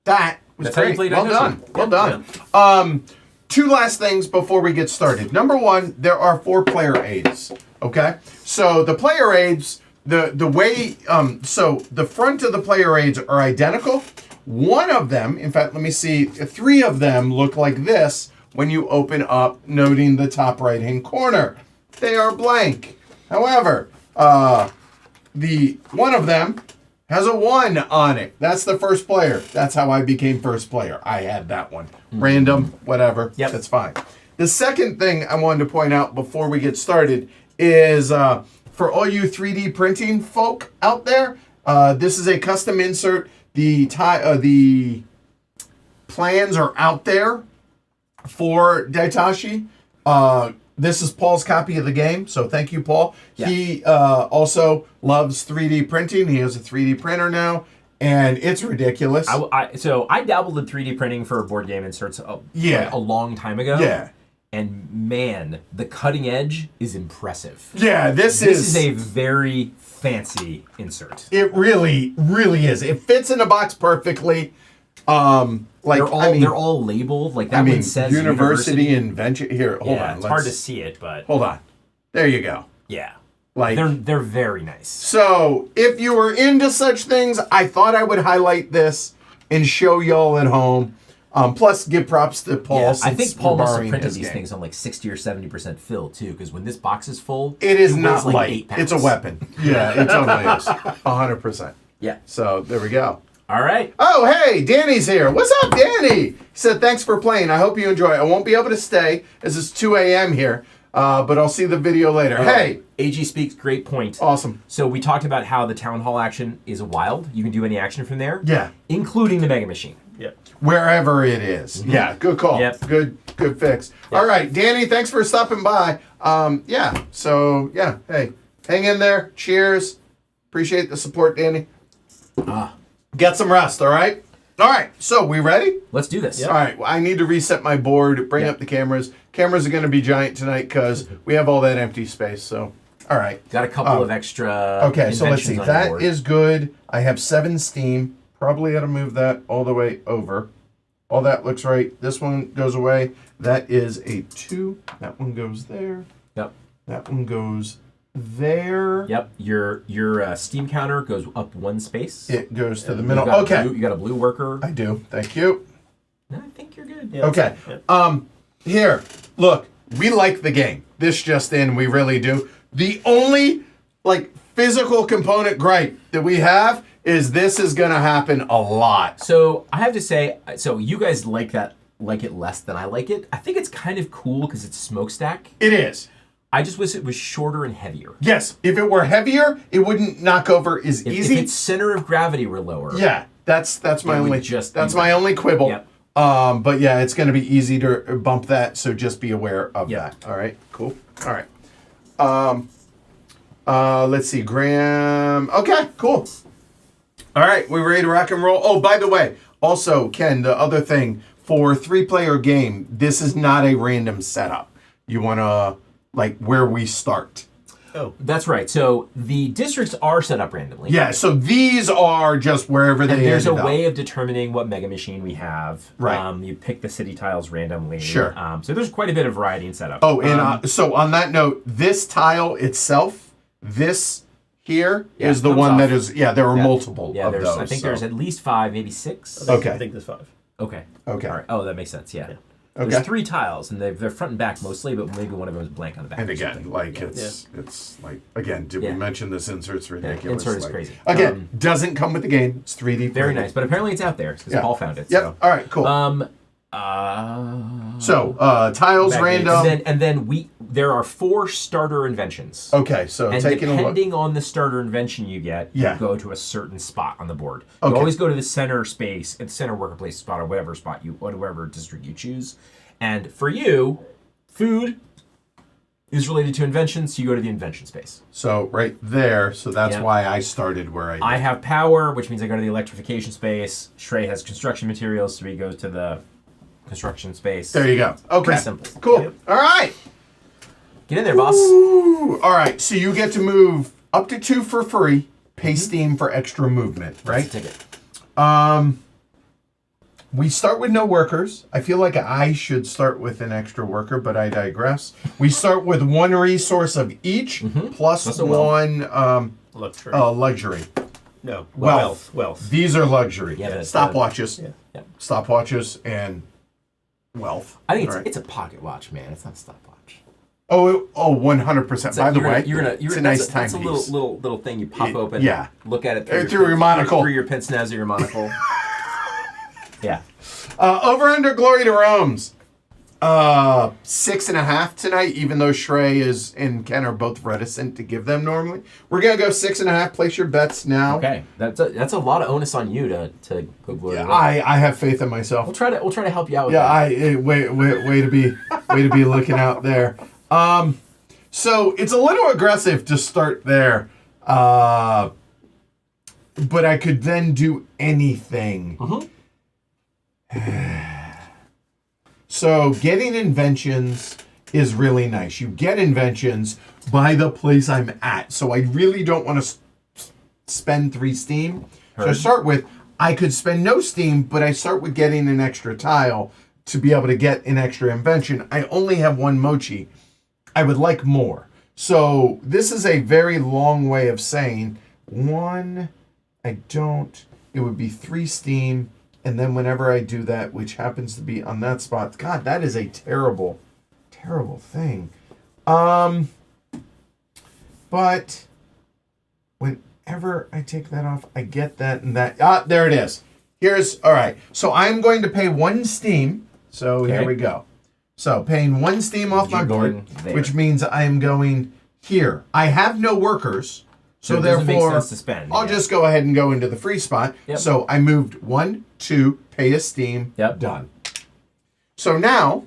[SPEAKER 1] That was
[SPEAKER 2] That's how you
[SPEAKER 1] great.
[SPEAKER 2] play
[SPEAKER 1] Well
[SPEAKER 2] Daitoshi.
[SPEAKER 1] done. Well done. 2 last things before we get started. Number 1, there are 4 player aids. Okay? So the player aids, the way, so the front of the player aids are identical. One of them, in fact, let me see, 3 of them look like this when you open up, noting the top right-hand corner. They are blank. However, the one of them has a 1 on it. That's the first player. That's how I became first player. I had that one. Random, whatever.
[SPEAKER 2] Yep.
[SPEAKER 1] That's fine. The second thing I wanted to point out before we get started is for all you 3D printing folk out there, this is a custom insert. The plans are out there for Daitoshi. This is Paul's copy of the game, so thank you, Paul.
[SPEAKER 2] Yeah.
[SPEAKER 1] He also loves 3D printing. He has a 3D printer now, and it's ridiculous.
[SPEAKER 2] So I dabbled in 3D printing for board game inserts a long time ago.
[SPEAKER 1] Yeah.
[SPEAKER 2] And man, the cutting edge is impressive.
[SPEAKER 1] Yeah, this
[SPEAKER 2] is a very fancy insert.
[SPEAKER 1] It really, really is. It fits in a box perfectly.
[SPEAKER 2] They're all labeled. Like that one says
[SPEAKER 1] University Invention. Here, hold on.
[SPEAKER 2] It's hard to see it, but
[SPEAKER 1] hold on. There you go.
[SPEAKER 2] Yeah.
[SPEAKER 1] Like
[SPEAKER 2] they're very nice.
[SPEAKER 1] So if you were into such things, I thought I would highlight this and show y'all at home. Plus, give props to Paul.
[SPEAKER 2] Yeah, I think Paul must have printed these things on like 60 or 70% fill too, because when this box is full,
[SPEAKER 1] it is not
[SPEAKER 2] like
[SPEAKER 1] light.
[SPEAKER 2] 8 pounds.
[SPEAKER 1] It's a weapon. Yeah, it totally is. 100%.
[SPEAKER 2] Yeah.
[SPEAKER 1] So there we go.
[SPEAKER 2] All right.
[SPEAKER 1] Oh, hey, Danny's here. What's up, Danny? He said, thanks for playing. I hope you enjoy. I won't be able to stay as it's 2 a.m. here, but I'll see the video later. Hey.
[SPEAKER 2] AG Speaks, great point.
[SPEAKER 1] Awesome.
[SPEAKER 2] So we talked about how the Town Hall action is wild. You can do any action from there.
[SPEAKER 1] Yeah.
[SPEAKER 2] Including the Mega Machine.
[SPEAKER 3] Yeah.
[SPEAKER 1] Wherever it is. Mm-hmm. Yeah, good call.
[SPEAKER 2] Yep.
[SPEAKER 1] Good fix. Yep. All right, Danny, thanks for stopping by. Hey, hang in there. Cheers. Appreciate the support, Danny. Get some rest, all right? All right, so we ready?
[SPEAKER 2] Let's do this.
[SPEAKER 1] Yep. All right, I need to reset my board, bring up the cameras. Cameras are going to be giant tonight because we have all that empty space, so... All right.
[SPEAKER 2] Got a couple of extra.
[SPEAKER 1] Okay, so let's see. That
[SPEAKER 2] board.
[SPEAKER 1] is good. I have 7 steam. Probably ought to move that all the way over. All that looks right. This one goes away. That is a 2. That one goes there.
[SPEAKER 2] Yep.
[SPEAKER 1] That one goes there.
[SPEAKER 2] Yep. Your steam counter goes up 1 space.
[SPEAKER 1] It goes to the middle.
[SPEAKER 2] Okay. You got a blue worker.
[SPEAKER 1] I do. Thank you.
[SPEAKER 2] No, I think you're good.
[SPEAKER 3] Yeah,
[SPEAKER 1] okay.
[SPEAKER 3] Yeah.
[SPEAKER 1] Here. Look. We like the game. This just in. We really do. The only, physical component gripe that we have is this is going to happen a lot.
[SPEAKER 2] So, I have to say, you guys like it less than I like it. I think it's kind of cool because it's smokestack.
[SPEAKER 1] It is.
[SPEAKER 2] I just wish it was shorter and heavier.
[SPEAKER 1] Yes. If it were heavier, it wouldn't knock over as easy.
[SPEAKER 2] If its center of gravity were lower.
[SPEAKER 1] Yeah. That's my only quibble.
[SPEAKER 2] Yep.
[SPEAKER 1] But yeah, it's going to be easy to bump that, so just be aware of that. All right. Cool. All right. Let's see, Graham. Okay, cool. All right, we ready to rock and roll? Oh, by the way, also, Ken, the other thing, for 3-player game, this is not a random setup. You want to, where we start.
[SPEAKER 3] Oh.
[SPEAKER 2] That's right. So the districts are set up randomly.
[SPEAKER 1] Yeah, so these are just wherever they
[SPEAKER 2] there's
[SPEAKER 1] ended
[SPEAKER 2] a way of determining what mega machine we have.
[SPEAKER 1] Right.
[SPEAKER 2] You pick the city tiles randomly.
[SPEAKER 1] Sure.
[SPEAKER 2] So there's quite a bit of variety in setup.
[SPEAKER 1] Oh, and so on that note, this tile itself, this here is the one that is, there are multiple of those.
[SPEAKER 2] I think there's at least 5, maybe 6.
[SPEAKER 1] Okay.
[SPEAKER 3] I think there's 5.
[SPEAKER 2] Okay.
[SPEAKER 1] Okay.
[SPEAKER 2] All right. Oh, that makes sense. Yeah.
[SPEAKER 1] Okay.
[SPEAKER 2] There's 3 tiles, and they're front and back mostly, but maybe one of them is blank on the back.
[SPEAKER 1] And again, it's like, again, did we mention this insert's ridiculous?
[SPEAKER 2] Insert is crazy.
[SPEAKER 1] Again, doesn't come with the game. It's 3D.
[SPEAKER 2] Very nice, but apparently it's out there because Paul found it.
[SPEAKER 1] Yep.
[SPEAKER 2] So.
[SPEAKER 1] All right. Cool. Tiles random.
[SPEAKER 2] And then there are 4 starter inventions.
[SPEAKER 1] Okay, so
[SPEAKER 2] and
[SPEAKER 1] taking a look.
[SPEAKER 2] depending on the starter invention you get, you go to a certain spot on the board.
[SPEAKER 1] Okay.
[SPEAKER 2] You always go to the center space, the center worker place spot, or whatever district you choose. And for you, food is related to inventions, so you go to the invention space.
[SPEAKER 1] So right there. So that's
[SPEAKER 2] Yeah.
[SPEAKER 1] why I started where I did.
[SPEAKER 2] I have power, which means I go to the electrification space. Shrey has construction materials, so he goes to the construction space.
[SPEAKER 1] There you go. Okay.
[SPEAKER 2] Pretty simple.
[SPEAKER 1] Cool.
[SPEAKER 2] Yep.
[SPEAKER 1] All right.
[SPEAKER 2] Get in there, boss.
[SPEAKER 1] Ooh. All right. So you get to move up to 2 for free. Pay Steam for extra movement, right?
[SPEAKER 2] That's the ticket.
[SPEAKER 1] We start with no workers. I feel like I should start with an extra worker, but I digress. We start with 1 resource of each, plus
[SPEAKER 2] That's a wealth.
[SPEAKER 1] 1
[SPEAKER 3] Luxury.
[SPEAKER 1] luxury.
[SPEAKER 3] No.
[SPEAKER 1] Wealth.
[SPEAKER 3] Wealth.
[SPEAKER 1] These are luxury.
[SPEAKER 2] Yeah, but
[SPEAKER 1] Stopwatches.
[SPEAKER 3] Yeah.
[SPEAKER 2] Yep.
[SPEAKER 1] Stopwatches and wealth.
[SPEAKER 2] I think
[SPEAKER 1] All right.
[SPEAKER 2] it's a pocket watch, man. It's not a stopwatch.
[SPEAKER 1] Oh, 100%. By the way,
[SPEAKER 2] it's
[SPEAKER 1] a nice
[SPEAKER 2] that's a
[SPEAKER 1] timepiece.
[SPEAKER 2] little thing you pop open.
[SPEAKER 1] yeah.
[SPEAKER 2] Look at it
[SPEAKER 1] Through your monocle.
[SPEAKER 2] through your pince nez or your monocle. Yeah.
[SPEAKER 1] Over under Glory to Rome's. 6.5 tonight, even though Shrey and Ken are both reticent to give them normally. We're gonna go 6.5. Place your bets now.
[SPEAKER 2] Okay. That's a lot of onus on you to go glory.
[SPEAKER 1] Yeah,
[SPEAKER 2] to Rome.
[SPEAKER 1] I have faith in myself.
[SPEAKER 2] We'll try to help you out with
[SPEAKER 1] Yeah,
[SPEAKER 2] that.
[SPEAKER 1] way to be looking out there. So it's a little aggressive to start there, but I could then do anything. So getting inventions is really nice. You get inventions by the place I'm at, so I really don't want to spend 3 steam. So I start with, I could spend no steam, but I start with getting an extra tile to be able to get an extra invention. I only have 1 mochi. I would like more. So this is a very long way of saying, 1, I don't, it would be 3 steam, and then whenever I do that, which happens to be on that spot, God, that is a terrible, terrible thing. But whenever I take that off, I get that and that. Ah, there it is. All right. So I'm going to pay 1 steam. So here we go. So paying 1 steam off my board, which means I am going here. I have no workers. So
[SPEAKER 2] it doesn't make
[SPEAKER 1] therefore,
[SPEAKER 2] sense to spend.
[SPEAKER 1] I'll just go ahead and go into the free spot.
[SPEAKER 2] Yep.
[SPEAKER 1] So I moved 1, 2, pay a steam, done. So now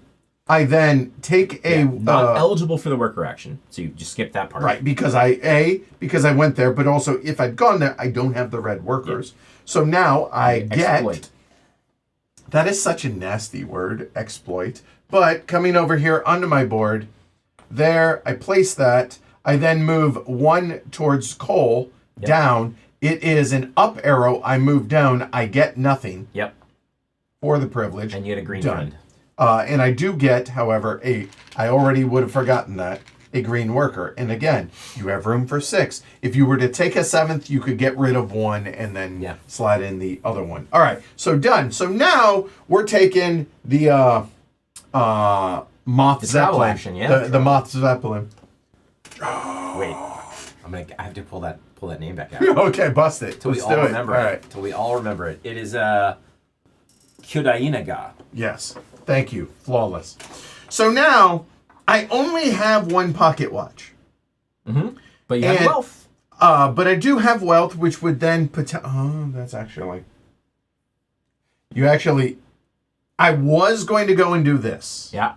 [SPEAKER 1] I then take a
[SPEAKER 2] not eligible for the worker action, so you just skip that part.
[SPEAKER 1] right, because I went there, but also if I'd gone there, I don't have the red workers. So now I get
[SPEAKER 2] Exploit.
[SPEAKER 1] that is such a nasty word, exploit. But coming over here onto my board, there I place that. I then move 1 towards coal down. It is an up arrow. I move down. I get nothing
[SPEAKER 2] Yep.
[SPEAKER 1] for the privilege.
[SPEAKER 2] And you get a green
[SPEAKER 1] Done.
[SPEAKER 2] friend.
[SPEAKER 1] And I do get, however, I already would have forgotten that, a green worker. And again, you have room for 6. If you were to take a 7th, you could get rid of 1 and then slide in the other one. All right, so done. So now we're taking the Moth Zeppelin.
[SPEAKER 2] Action, yeah.
[SPEAKER 1] The Moth Zeppelin.
[SPEAKER 2] Wait. I have to pull that name back out.
[SPEAKER 1] Okay, bust it.
[SPEAKER 2] Till we
[SPEAKER 1] Let's
[SPEAKER 2] all
[SPEAKER 1] do it.
[SPEAKER 2] remember
[SPEAKER 1] All
[SPEAKER 2] it.
[SPEAKER 1] right.
[SPEAKER 2] Till we all remember it. It is Kyodainaga.
[SPEAKER 1] Yes. Thank you. Flawless. So now I only have 1 pocket watch.
[SPEAKER 2] But you have wealth.
[SPEAKER 1] But I do have wealth, which would then that's actually. I was going to go and do this.
[SPEAKER 2] Yeah.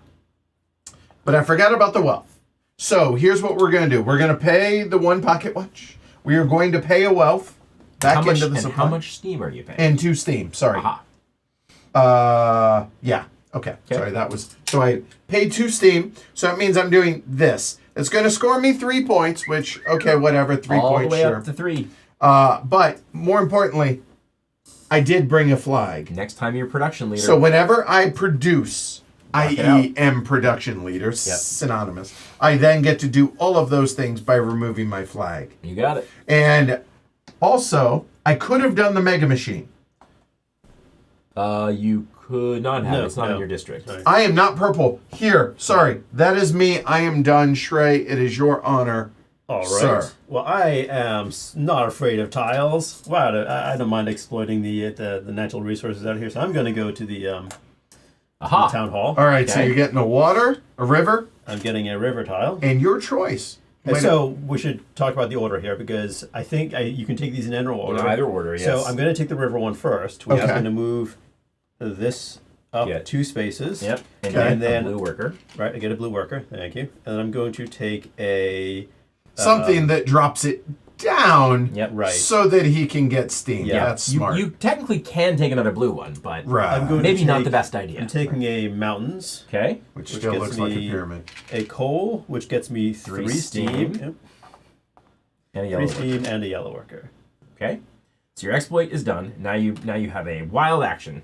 [SPEAKER 1] But I forgot about the wealth. So here's what we're going to do. We're going to pay the 1 pocket watch. We are going to pay a wealth back into the supply.
[SPEAKER 2] How much steam are you paying?
[SPEAKER 1] And 2 steam. Sorry.
[SPEAKER 2] Aha.
[SPEAKER 1] Yeah. Okay. Sorry, that was... So I paid 2 steam, so that means I'm doing this. It's going to score me 3 points, which, okay, whatever, 3
[SPEAKER 2] all
[SPEAKER 1] points,
[SPEAKER 2] the way
[SPEAKER 1] sure.
[SPEAKER 2] up to 3.
[SPEAKER 1] But more importantly, I did bring a flag.
[SPEAKER 2] Next time you're production leader.
[SPEAKER 1] So whenever I produce,
[SPEAKER 2] it
[SPEAKER 1] i.e. am production leader, synonymous, I then get to do all of those things by removing my flag.
[SPEAKER 2] You got it.
[SPEAKER 1] And also, I could have done the Mega Machine.
[SPEAKER 2] You could not have it. It's not in your district.
[SPEAKER 3] Sorry.
[SPEAKER 1] I am not purple. Here, sorry. That is me. I am done. Shrey, it is your honor.
[SPEAKER 3] All right.
[SPEAKER 1] Sir.
[SPEAKER 3] Well, I am not afraid of tiles. Wow, I don't mind exploiting the natural resources out here. So I'm going to go to the town hall.
[SPEAKER 1] All right, so you're getting a water, a river,
[SPEAKER 3] I'm getting a river tile.
[SPEAKER 1] and your choice.
[SPEAKER 3] And so we should talk about the order here because I think you can take these in order.
[SPEAKER 2] In either order, yes.
[SPEAKER 3] So I'm going to take the river one first. We're just going to move this up
[SPEAKER 2] Yeah.
[SPEAKER 3] 2 spaces.
[SPEAKER 2] Yep. And,
[SPEAKER 1] Okay.
[SPEAKER 3] And then
[SPEAKER 2] a blue worker.
[SPEAKER 3] Right, I get a blue worker. Thank you. And then I'm going to take a
[SPEAKER 1] Something that drops it down
[SPEAKER 2] Yep.
[SPEAKER 3] right.
[SPEAKER 1] so that he can get steam.
[SPEAKER 3] Yeah.
[SPEAKER 1] That's smart.
[SPEAKER 2] You technically can take another blue one, but
[SPEAKER 1] right.
[SPEAKER 3] I'm going
[SPEAKER 2] maybe
[SPEAKER 3] to
[SPEAKER 2] not
[SPEAKER 3] take-
[SPEAKER 2] the best idea.
[SPEAKER 3] I'm taking a mountains,
[SPEAKER 2] Okay.
[SPEAKER 1] which
[SPEAKER 3] which
[SPEAKER 1] still
[SPEAKER 3] gets
[SPEAKER 1] looks like a
[SPEAKER 3] me-
[SPEAKER 1] pyramid.
[SPEAKER 3] a coal, which gets me 3 steam,
[SPEAKER 2] steam.
[SPEAKER 3] yep,
[SPEAKER 2] And a yellow
[SPEAKER 3] 3
[SPEAKER 2] worker.
[SPEAKER 3] steam, and a yellow worker.
[SPEAKER 2] Okay. So your exploit is done. Now you have a wild action.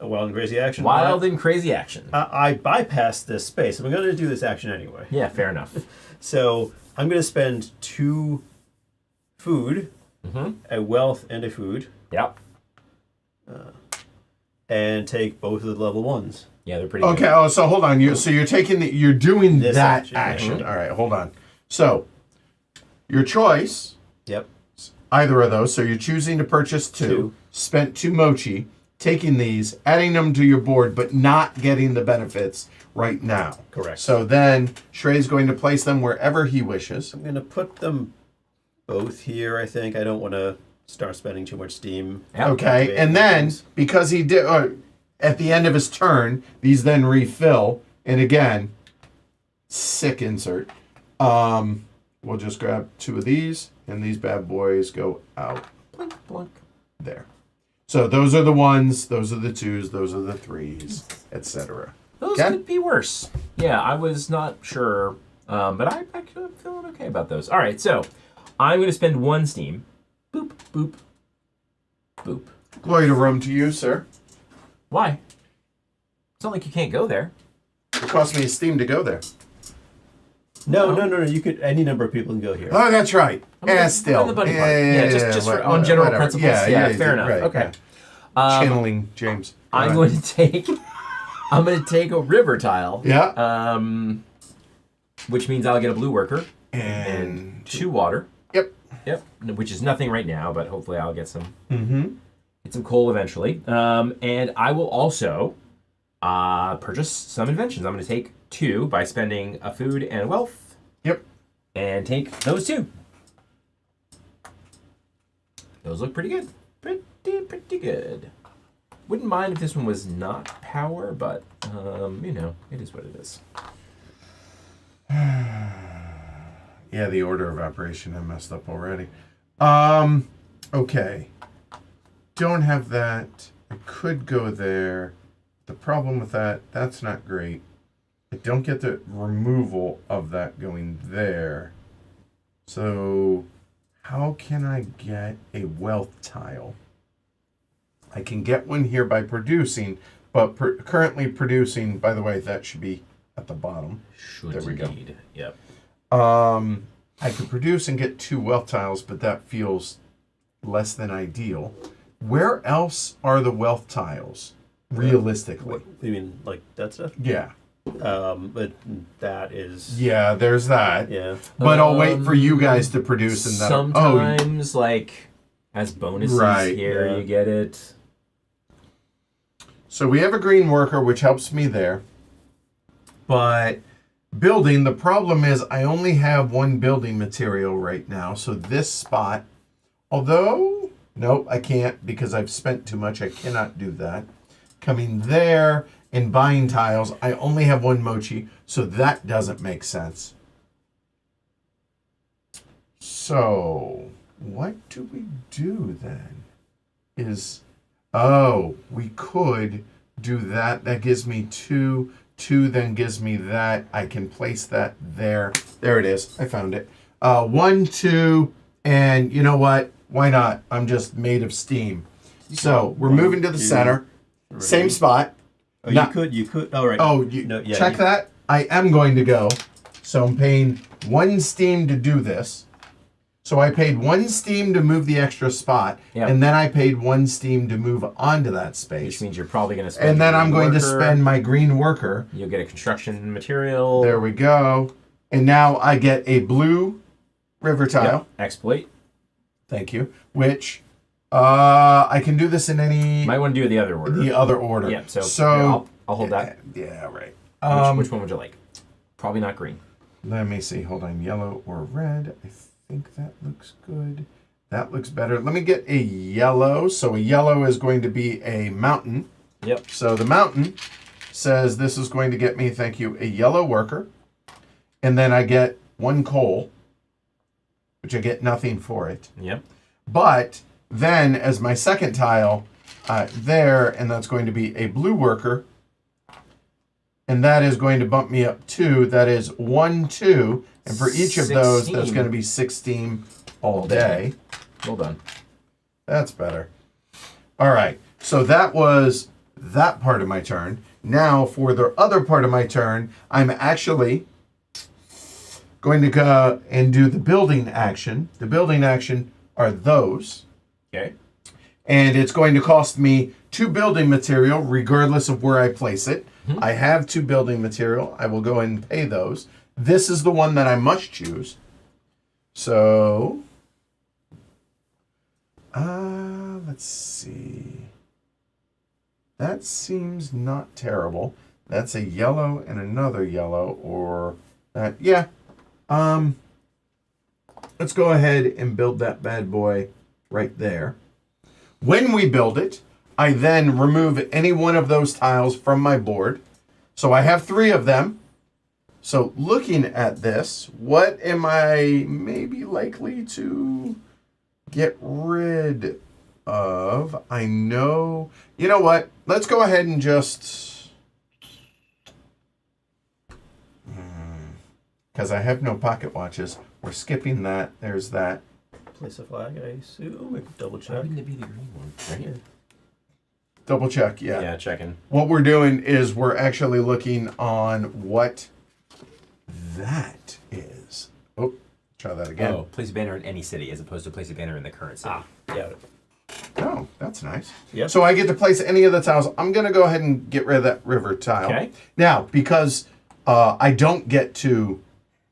[SPEAKER 3] A wild and crazy action.
[SPEAKER 2] Wild and crazy action.
[SPEAKER 3] I bypassed this space. I'm going to do this action anyway.
[SPEAKER 2] Yeah, fair enough.
[SPEAKER 3] So I'm going to spend 2 food, a wealth, and a food,
[SPEAKER 2] Yep.
[SPEAKER 3] and take both of the level 1s.
[SPEAKER 2] Yeah, they're pretty
[SPEAKER 1] Okay.
[SPEAKER 2] good.
[SPEAKER 1] Oh, so hold on. You're taking you're doing
[SPEAKER 3] This
[SPEAKER 1] that
[SPEAKER 3] action.
[SPEAKER 1] action.
[SPEAKER 3] Mhm.
[SPEAKER 1] All right. Hold on. So your choice,
[SPEAKER 3] Yep.
[SPEAKER 1] either of those. So you're choosing to purchase 2,
[SPEAKER 3] Two.
[SPEAKER 1] spent 2 mochi, taking these, adding them to your board, but not getting the benefits right now.
[SPEAKER 3] Correct.
[SPEAKER 1] So then Shrey's going to place them wherever he wishes.
[SPEAKER 3] I'm going to put them both here, I think. I don't want to start spending too much steam.
[SPEAKER 2] Yep.
[SPEAKER 1] Okay, and then because he did at the end of his turn, these then refill. And again, sick insert. We'll just grab 2 of these, and these bad boys go out
[SPEAKER 2] Blink, blink.
[SPEAKER 1] there. So those are the 1s, those are the 2s, those are the 3s, etc.
[SPEAKER 2] Those
[SPEAKER 1] Okay.
[SPEAKER 2] could be worse. Yeah, I was not sure, but I actually feeling okay about those. All right, so I'm going to spend 1 steam. Boop, boop, boop.
[SPEAKER 1] Glory to Rome to you, sir.
[SPEAKER 2] Why? It's not like you can't go there.
[SPEAKER 1] It cost me a steam to go there.
[SPEAKER 3] No. You could. Any number of people can go here.
[SPEAKER 1] Oh, that's right.
[SPEAKER 2] I'm
[SPEAKER 1] still.
[SPEAKER 2] in the buddy part. Yeah, just for, on general
[SPEAKER 1] whatever.
[SPEAKER 2] principles. Yeah, fair enough.
[SPEAKER 1] right,
[SPEAKER 2] Okay.
[SPEAKER 1] yeah. Channeling James.
[SPEAKER 2] I'm
[SPEAKER 1] All right.
[SPEAKER 2] going to take. I'm going to take a river tile.
[SPEAKER 1] Yeah.
[SPEAKER 2] Which means I'll get a blue worker
[SPEAKER 1] And
[SPEAKER 2] 2 water.
[SPEAKER 1] Yep.
[SPEAKER 2] Yep. Which is nothing right now, but hopefully I'll get some.
[SPEAKER 1] Mm-hmm.
[SPEAKER 2] Get some coal eventually. And I will also purchase some inventions. I'm going to take 2 by spending a food and a wealth.
[SPEAKER 1] Yep.
[SPEAKER 2] And take those 2. Those look pretty good. Pretty good. Wouldn't mind if this one was not power, but it is what it is.
[SPEAKER 1] Yeah, the order of operation I messed up already. Okay. Don't have that. I could go there. The problem with that's not great. I don't get the removal of that going there. So how can I get a wealth tile? I can get one here by producing, but currently producing, by the way, that should be at the bottom.
[SPEAKER 2] Should
[SPEAKER 1] There we go.
[SPEAKER 2] indeed. Yep.
[SPEAKER 1] I could produce and get 2 wealth tiles, but that feels less than ideal. Where else are the wealth tiles, realistically?
[SPEAKER 3] What, you mean like that stuff?
[SPEAKER 1] Yeah.
[SPEAKER 3] But that is.
[SPEAKER 1] Yeah, there's that.
[SPEAKER 3] Yeah.
[SPEAKER 1] But I'll wait for you guys to produce and that.
[SPEAKER 2] Sometimes, like, as bonuses
[SPEAKER 1] Right,
[SPEAKER 2] here,
[SPEAKER 3] yeah.
[SPEAKER 2] you get it.
[SPEAKER 1] So we have a green worker, which helps me there. But building, the problem is I only have 1 building material right now. So this spot, although, nope, I can't because I've spent too much. I cannot do that. Coming there and buying tiles, I only have 1 mochi. So that doesn't make sense. So what do we do then? We could do that. That gives me 2. 2 then gives me that. I can place that there. There it is. I found it. 1, 2, and you know what? Why not? I'm just made of steam. So we're moving to the center. Same spot.
[SPEAKER 3] Oh,
[SPEAKER 1] Not-
[SPEAKER 3] you could. Oh, right.
[SPEAKER 1] Oh, check
[SPEAKER 3] you-
[SPEAKER 1] that. I am going to go. So I'm paying 1 steam to do this. So I paid 1 steam to move the extra spot,
[SPEAKER 2] Yep.
[SPEAKER 1] and then I paid 1 steam to move onto that
[SPEAKER 2] Which
[SPEAKER 1] space.
[SPEAKER 2] means you're probably going to spend.
[SPEAKER 1] And then
[SPEAKER 2] your
[SPEAKER 1] I'm going to
[SPEAKER 2] worker.
[SPEAKER 1] spend my green worker.
[SPEAKER 2] You'll get a construction material.
[SPEAKER 1] There we go. And now I get a blue river tile.
[SPEAKER 2] Yep. Exploit.
[SPEAKER 1] Thank you. Which I can do this in any
[SPEAKER 2] Might want to do it the other order.
[SPEAKER 1] the other order.
[SPEAKER 2] Yeah. So,
[SPEAKER 1] so
[SPEAKER 2] here, I'll hold that.
[SPEAKER 1] Yeah, right.
[SPEAKER 2] Which one would you like? Probably not green.
[SPEAKER 1] Let me see. Hold on. Yellow or red? I think that looks good. That looks better. Let me get a yellow. So a yellow is going to be a mountain.
[SPEAKER 2] Yep.
[SPEAKER 1] So the mountain says this is going to get me, thank you, a yellow worker. And then I get 1 coal, which I get nothing for it.
[SPEAKER 2] Yep.
[SPEAKER 1] But then as my second tile, there, and that's going to be a blue worker. And that is going to bump me up 2. That is 1, 2. And for each of those,
[SPEAKER 2] 16.
[SPEAKER 1] that's going to be 16 all day.
[SPEAKER 2] Well done.
[SPEAKER 1] That's better. All right. So that was that part of my turn. Now for the other part of my turn, I'm actually going to go and do the building action. The building action are those.
[SPEAKER 2] Okay.
[SPEAKER 1] And it's going to cost me 2 building material regardless of where I place it.
[SPEAKER 2] Mm-hmm.
[SPEAKER 1] I have 2 building material. I will go and pay those. This is the one that I must choose. So, let's see. That seems not terrible. That's a yellow and another yellow, or that. Yeah. Let's go ahead and build that bad boy right there. When we build it, I then remove any one of those tiles from my board. So I have 3 of them. So looking at this, what am I maybe likely to get rid of? I know. You know what? Let's go ahead and just... Because I have no pocket watches. We're skipping that. There's that.
[SPEAKER 3] Place a flag, I assume. We can double
[SPEAKER 2] Why
[SPEAKER 3] check.
[SPEAKER 2] wouldn't it be the green one? Right here.
[SPEAKER 1] Double check, yeah.
[SPEAKER 2] Yeah, checking.
[SPEAKER 1] What we're doing is we're actually looking on what that is. Oh, try that again.
[SPEAKER 2] Oh, place a banner in any city as opposed to place a banner in the current city.
[SPEAKER 3] Yeah.
[SPEAKER 1] Oh, that's nice.
[SPEAKER 3] Yep.
[SPEAKER 1] So I get to place any of the tiles. I'm going to go ahead and get rid of that river tile.
[SPEAKER 2] Okay.
[SPEAKER 1] Now, because I don't get to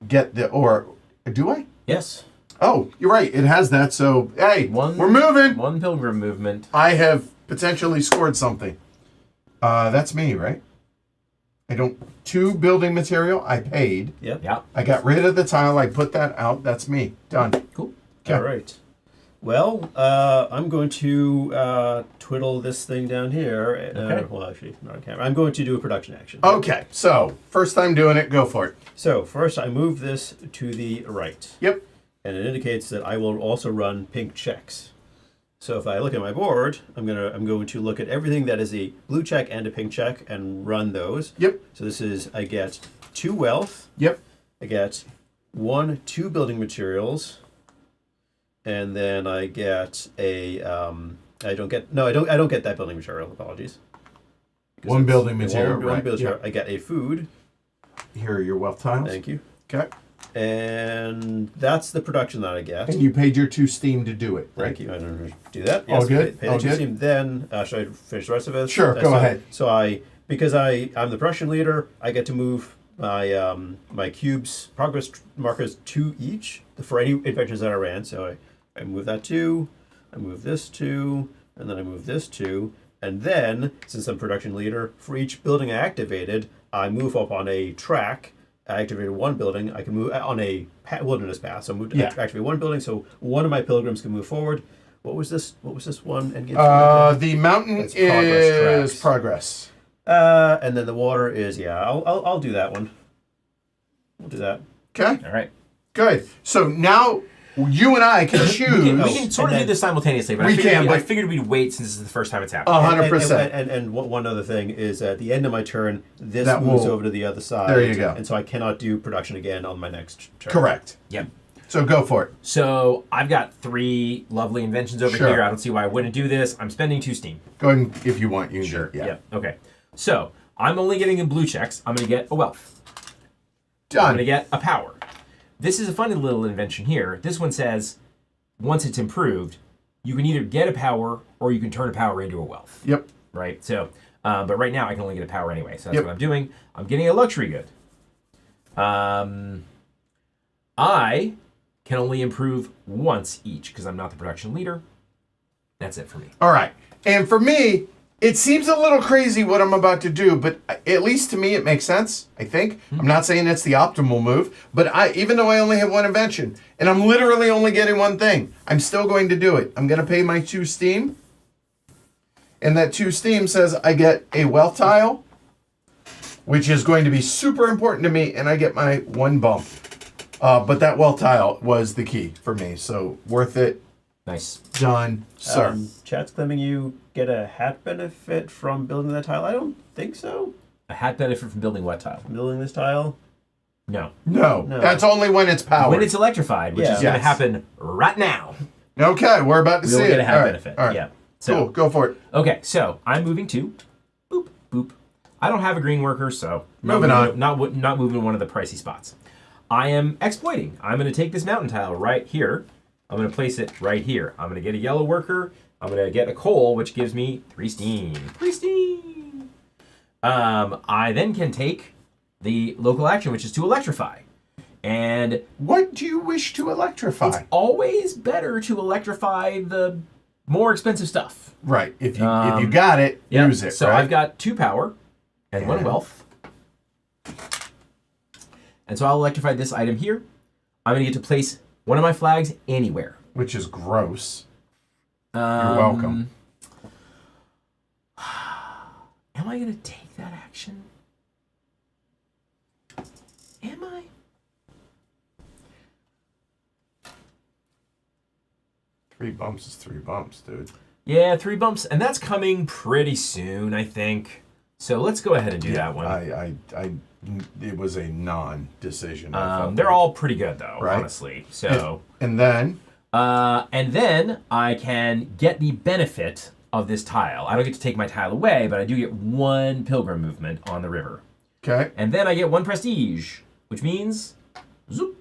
[SPEAKER 1] get the, or do I?
[SPEAKER 3] Yes.
[SPEAKER 1] Oh, you're right. It has that. So, hey,
[SPEAKER 2] One-
[SPEAKER 1] we're moving.
[SPEAKER 2] 1 pilgrim movement.
[SPEAKER 1] I have potentially scored something. That's me, right? I don't, 2 building material. I paid.
[SPEAKER 3] Yep.
[SPEAKER 2] Yeah.
[SPEAKER 1] I got rid of the tile. I put that out. That's me. Done.
[SPEAKER 2] Cool.
[SPEAKER 1] Okay.
[SPEAKER 3] All right. Well, I'm going to twiddle this thing down here.
[SPEAKER 2] Okay.
[SPEAKER 3] Well, actually, not on camera. I'm going to do a production action.
[SPEAKER 1] Okay. So, first time doing it. Go for it.
[SPEAKER 3] So first, I move this to the right,
[SPEAKER 1] Yep.
[SPEAKER 3] and it indicates that I will also run pink checks. So if I look at my board, I'm going to look at everything that is a blue check and a pink check and run those.
[SPEAKER 1] Yep.
[SPEAKER 3] So this is, I get 2 wealth.
[SPEAKER 1] Yep.
[SPEAKER 3] I get 2 building materials, and then I get a I don't get that building material. Apologies. Because
[SPEAKER 1] 1
[SPEAKER 3] it's-
[SPEAKER 1] building material.
[SPEAKER 3] One
[SPEAKER 1] Right.
[SPEAKER 3] building material.
[SPEAKER 1] Yep.
[SPEAKER 3] I get a food.
[SPEAKER 1] Here are your wealth tiles.
[SPEAKER 3] Thank you.
[SPEAKER 1] Okay.
[SPEAKER 3] And that's the production that I get.
[SPEAKER 1] And you paid your 2 steam to do it, right?
[SPEAKER 3] Thank you. I don't do that.
[SPEAKER 1] All good?
[SPEAKER 3] Pay
[SPEAKER 1] All
[SPEAKER 3] that to
[SPEAKER 1] good?
[SPEAKER 3] Steam. Then should I finish the rest of it?
[SPEAKER 1] Sure, go ahead.
[SPEAKER 3] So because I'm the production leader, I get to move my my cubes progress markers 2 each for any inventions that I ran. So I move that 2, I move this 2, and then I move this 2. And then, since I'm production leader, for each building I activated, I move up on a track. I activated 1 building. I can move on a wilderness path. So I moved activate 1 building, so one of my pilgrims can move forward. What was this? What was this one? And
[SPEAKER 1] The mountain
[SPEAKER 3] It's progress
[SPEAKER 1] is
[SPEAKER 3] tracks.
[SPEAKER 1] progress.
[SPEAKER 3] and then the water is I'll do that one. We'll do that.
[SPEAKER 1] Okay.
[SPEAKER 2] All right.
[SPEAKER 1] Good. So now you and I can choose.
[SPEAKER 2] We can sort of
[SPEAKER 3] and
[SPEAKER 2] do
[SPEAKER 3] then-
[SPEAKER 2] this simultaneously, but
[SPEAKER 1] We
[SPEAKER 2] I figured,
[SPEAKER 1] can,
[SPEAKER 2] I
[SPEAKER 1] but-
[SPEAKER 2] figured we'd wait since this is the first time it's happened.
[SPEAKER 1] 100%.
[SPEAKER 3] And one other thing is at the end of my turn, this
[SPEAKER 1] That
[SPEAKER 3] moves
[SPEAKER 1] will-
[SPEAKER 3] over to the other side.
[SPEAKER 1] There you go.
[SPEAKER 3] And so I cannot do production again on my next turn.
[SPEAKER 1] Correct.
[SPEAKER 2] Yep.
[SPEAKER 1] So go for it.
[SPEAKER 2] So I've got 3 lovely inventions over
[SPEAKER 1] Sure.
[SPEAKER 2] here. I don't see why I wouldn't do this. I'm spending 2 steam.
[SPEAKER 1] Go ahead and, if you want, you can do it. Yeah.
[SPEAKER 2] Yep. Okay. So I'm only getting in blue checks. I'm going to get a wealth. I'm
[SPEAKER 1] Done.
[SPEAKER 2] going to get a power. This is a funny little invention here. This one says, once it's improved, you can either get a power or you can turn a power into a wealth.
[SPEAKER 1] Yep.
[SPEAKER 2] Right? So, but right now I can only get a power anyway. So that's
[SPEAKER 1] Yep.
[SPEAKER 2] what I'm doing. I'm getting a luxury good. I can only improve once each because I'm not the production leader. That's it for me.
[SPEAKER 1] All right. And for me, it seems a little crazy what I'm about to do, but at least to me it makes sense, I think. I'm not saying it's the optimal move, but even though I only have 1 invention, and I'm literally only getting 1 thing, I'm still going to do it. I'm going to pay my 2 steam, And that 2 steam says I get a wealth tile, which is going to be super important to me, and I get my 1 bump. But that wealth tile was the key for me, so worth it.
[SPEAKER 2] Nice.
[SPEAKER 1] Done, sir.
[SPEAKER 3] Chat's claiming you get a hat benefit from building that tile. I don't think so.
[SPEAKER 2] A hat benefit from building what tile?
[SPEAKER 3] Building this tile?
[SPEAKER 2] No.
[SPEAKER 1] No, that's only when it's powered.
[SPEAKER 2] When it's electrified, which is going to happen right now.
[SPEAKER 1] Okay, we're about to see
[SPEAKER 2] We'll get
[SPEAKER 1] it.
[SPEAKER 2] a hat benefit.
[SPEAKER 1] All right.
[SPEAKER 2] Yeah. So,
[SPEAKER 1] Cool, go for it.
[SPEAKER 2] Okay, so I'm moving to boop, boop. I don't have a green worker, so
[SPEAKER 1] Moving on.
[SPEAKER 2] Not moving one of the pricey spots. I am exploiting. I'm going to take this mountain tile right here. I'm going to place it right here. I'm going to get a yellow worker. I'm going to get a coal, which gives me 3 steam. 3 steam. I then can take the local action, which is to electrify. And
[SPEAKER 1] What do you wish to electrify?
[SPEAKER 2] it's always better to electrify the more expensive stuff.
[SPEAKER 1] Right. If you got it, use it.
[SPEAKER 2] So
[SPEAKER 1] right?
[SPEAKER 2] I've got 2 power and 1 wealth. And so I'll electrify this item here. I'm going to get to place one of my flags anywhere.
[SPEAKER 1] Which is gross. You're welcome.
[SPEAKER 2] Am I going to take that action? Am I?
[SPEAKER 1] Three bumps is 3 bumps, dude.
[SPEAKER 2] Yeah, 3 bumps. And that's coming pretty soon, I think. So let's go ahead and do that one.
[SPEAKER 1] It was a non-decision.
[SPEAKER 2] They're all pretty good, though,
[SPEAKER 1] Right.
[SPEAKER 2] honestly. So...
[SPEAKER 1] And then...
[SPEAKER 2] and then I can get the benefit of this tile. I don't get to take my tile away, but I do get 1 pilgrim movement on the river.
[SPEAKER 1] Okay.
[SPEAKER 2] And then I get 1 prestige, which means zoop,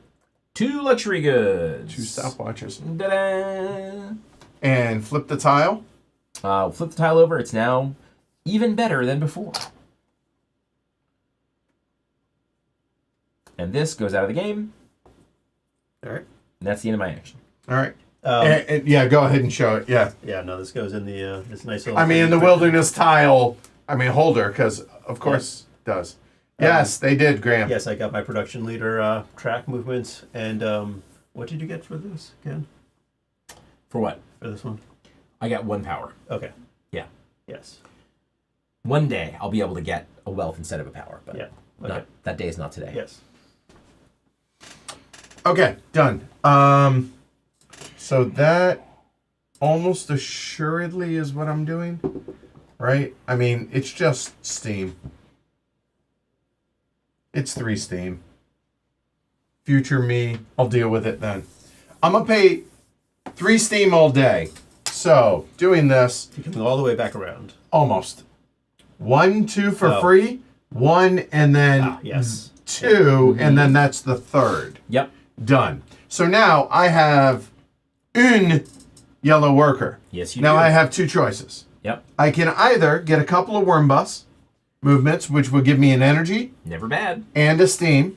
[SPEAKER 2] 2 luxury goods.
[SPEAKER 1] 2 stopwatches.
[SPEAKER 2] Da-da.
[SPEAKER 1] And flip the tile.
[SPEAKER 2] Flip the tile over. It's now even better than before. And this goes out of the game.
[SPEAKER 3] All right.
[SPEAKER 2] And that's the end of my action.
[SPEAKER 1] All right. Yeah, go ahead and show it. Yeah.
[SPEAKER 3] Yeah, no, this goes in the this nice little...
[SPEAKER 1] I mean, the wilderness tile, holder, because of course it does. Yes, they did, Graham.
[SPEAKER 3] Yes, I got my production leader track movements. And what did you get for this again?
[SPEAKER 2] For what?
[SPEAKER 3] For this one?
[SPEAKER 2] I got 1 power.
[SPEAKER 3] Okay.
[SPEAKER 2] Yeah.
[SPEAKER 3] Yes.
[SPEAKER 2] One day I'll be able to get a wealth instead of a power, but
[SPEAKER 3] Yeah. Okay.
[SPEAKER 2] that day is not today.
[SPEAKER 3] Yes.
[SPEAKER 1] Okay, done. So that almost assuredly is what I'm doing, right? I mean, it's just steam. It's 3 steam. Future me, I'll deal with it then. I'm gonna pay 3 steam all day. So doing this,
[SPEAKER 3] You're coming all the way back around.
[SPEAKER 1] almost 1, 2 for
[SPEAKER 3] Oh.
[SPEAKER 1] free, 1 and then
[SPEAKER 3] Yes.
[SPEAKER 1] 2, and then that's the 3rd.
[SPEAKER 2] Yep.
[SPEAKER 1] Done. So now I have un yellow worker.
[SPEAKER 2] Yes, you
[SPEAKER 1] Now
[SPEAKER 2] do.
[SPEAKER 1] I have 2 choices.
[SPEAKER 2] Yep.
[SPEAKER 1] I can either get a couple of worm bus movements, which will give me an energy
[SPEAKER 2] Never bad.
[SPEAKER 1] and a steam,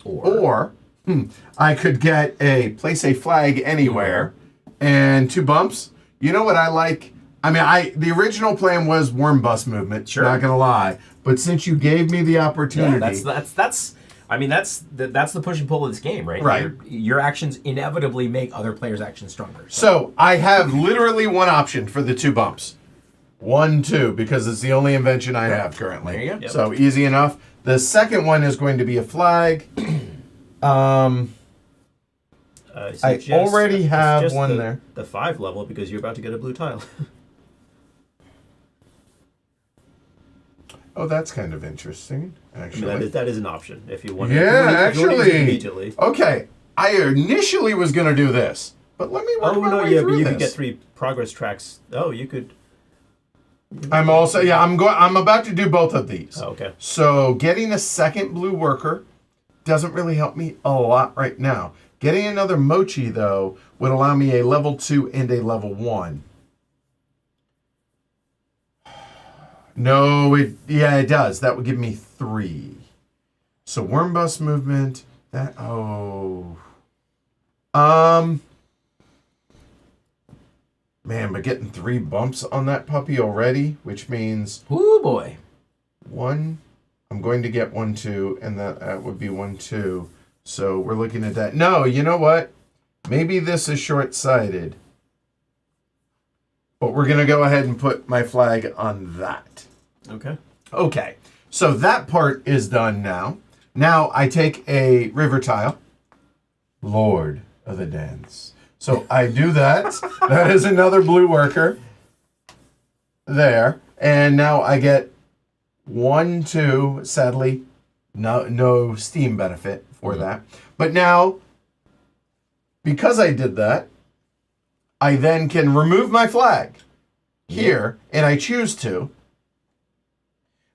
[SPEAKER 2] Or
[SPEAKER 1] I could get place a flag anywhere and 2 bumps. You know what I like? I mean, the original plan was worm bus movement.
[SPEAKER 2] Sure.
[SPEAKER 1] Not gonna lie, but since you gave me the opportunity,
[SPEAKER 2] that's the push and pull of this game, right?
[SPEAKER 1] Right.
[SPEAKER 2] Your actions inevitably make other players' actions stronger.
[SPEAKER 1] So I have literally 1 option for the 2 bumps. 1, 2, because it's the only invention I have currently.
[SPEAKER 2] There you go. Yep.
[SPEAKER 1] So easy enough. The second one is going to be a flag. I already have
[SPEAKER 3] suggest
[SPEAKER 1] one there.
[SPEAKER 3] The 5 level, because you're about to get a blue tile.
[SPEAKER 1] Oh, that's kind of interesting, actually.
[SPEAKER 3] that is an option if you want.
[SPEAKER 1] Yeah,
[SPEAKER 3] if you want to use it
[SPEAKER 1] actually.
[SPEAKER 3] immediately.
[SPEAKER 1] Okay, I initially was going to do this, but let me work
[SPEAKER 3] Oh
[SPEAKER 1] my
[SPEAKER 3] no,
[SPEAKER 1] way
[SPEAKER 3] yeah,
[SPEAKER 1] through
[SPEAKER 3] but you
[SPEAKER 1] this.
[SPEAKER 3] could get 3 progress tracks. Oh, you could.
[SPEAKER 1] I'm also I'm about to do both of these.
[SPEAKER 3] Oh, okay.
[SPEAKER 1] So getting a second blue worker doesn't really help me a lot right now. Getting another mochi though would allow me a level 2 and a level 1. No, it does. That would give me 3. So worm bus movement. Man, but getting 3 bumps on that puppy already, which means
[SPEAKER 2] Ooh boy.
[SPEAKER 1] 1. I'm going to get 1, 2, and that would be 1, 2. So we're looking at that. No, you know what? Maybe this is short-sighted. But we're going to go ahead and put my flag on that.
[SPEAKER 3] Okay.
[SPEAKER 1] Okay, so that part is done now. Now I take a river tile. Lord of the dance. So I do that. That is another blue worker. There. And now I get 1, 2, sadly, no steam benefit for that. But now, because I did that, I then can remove my flag here, and I choose to,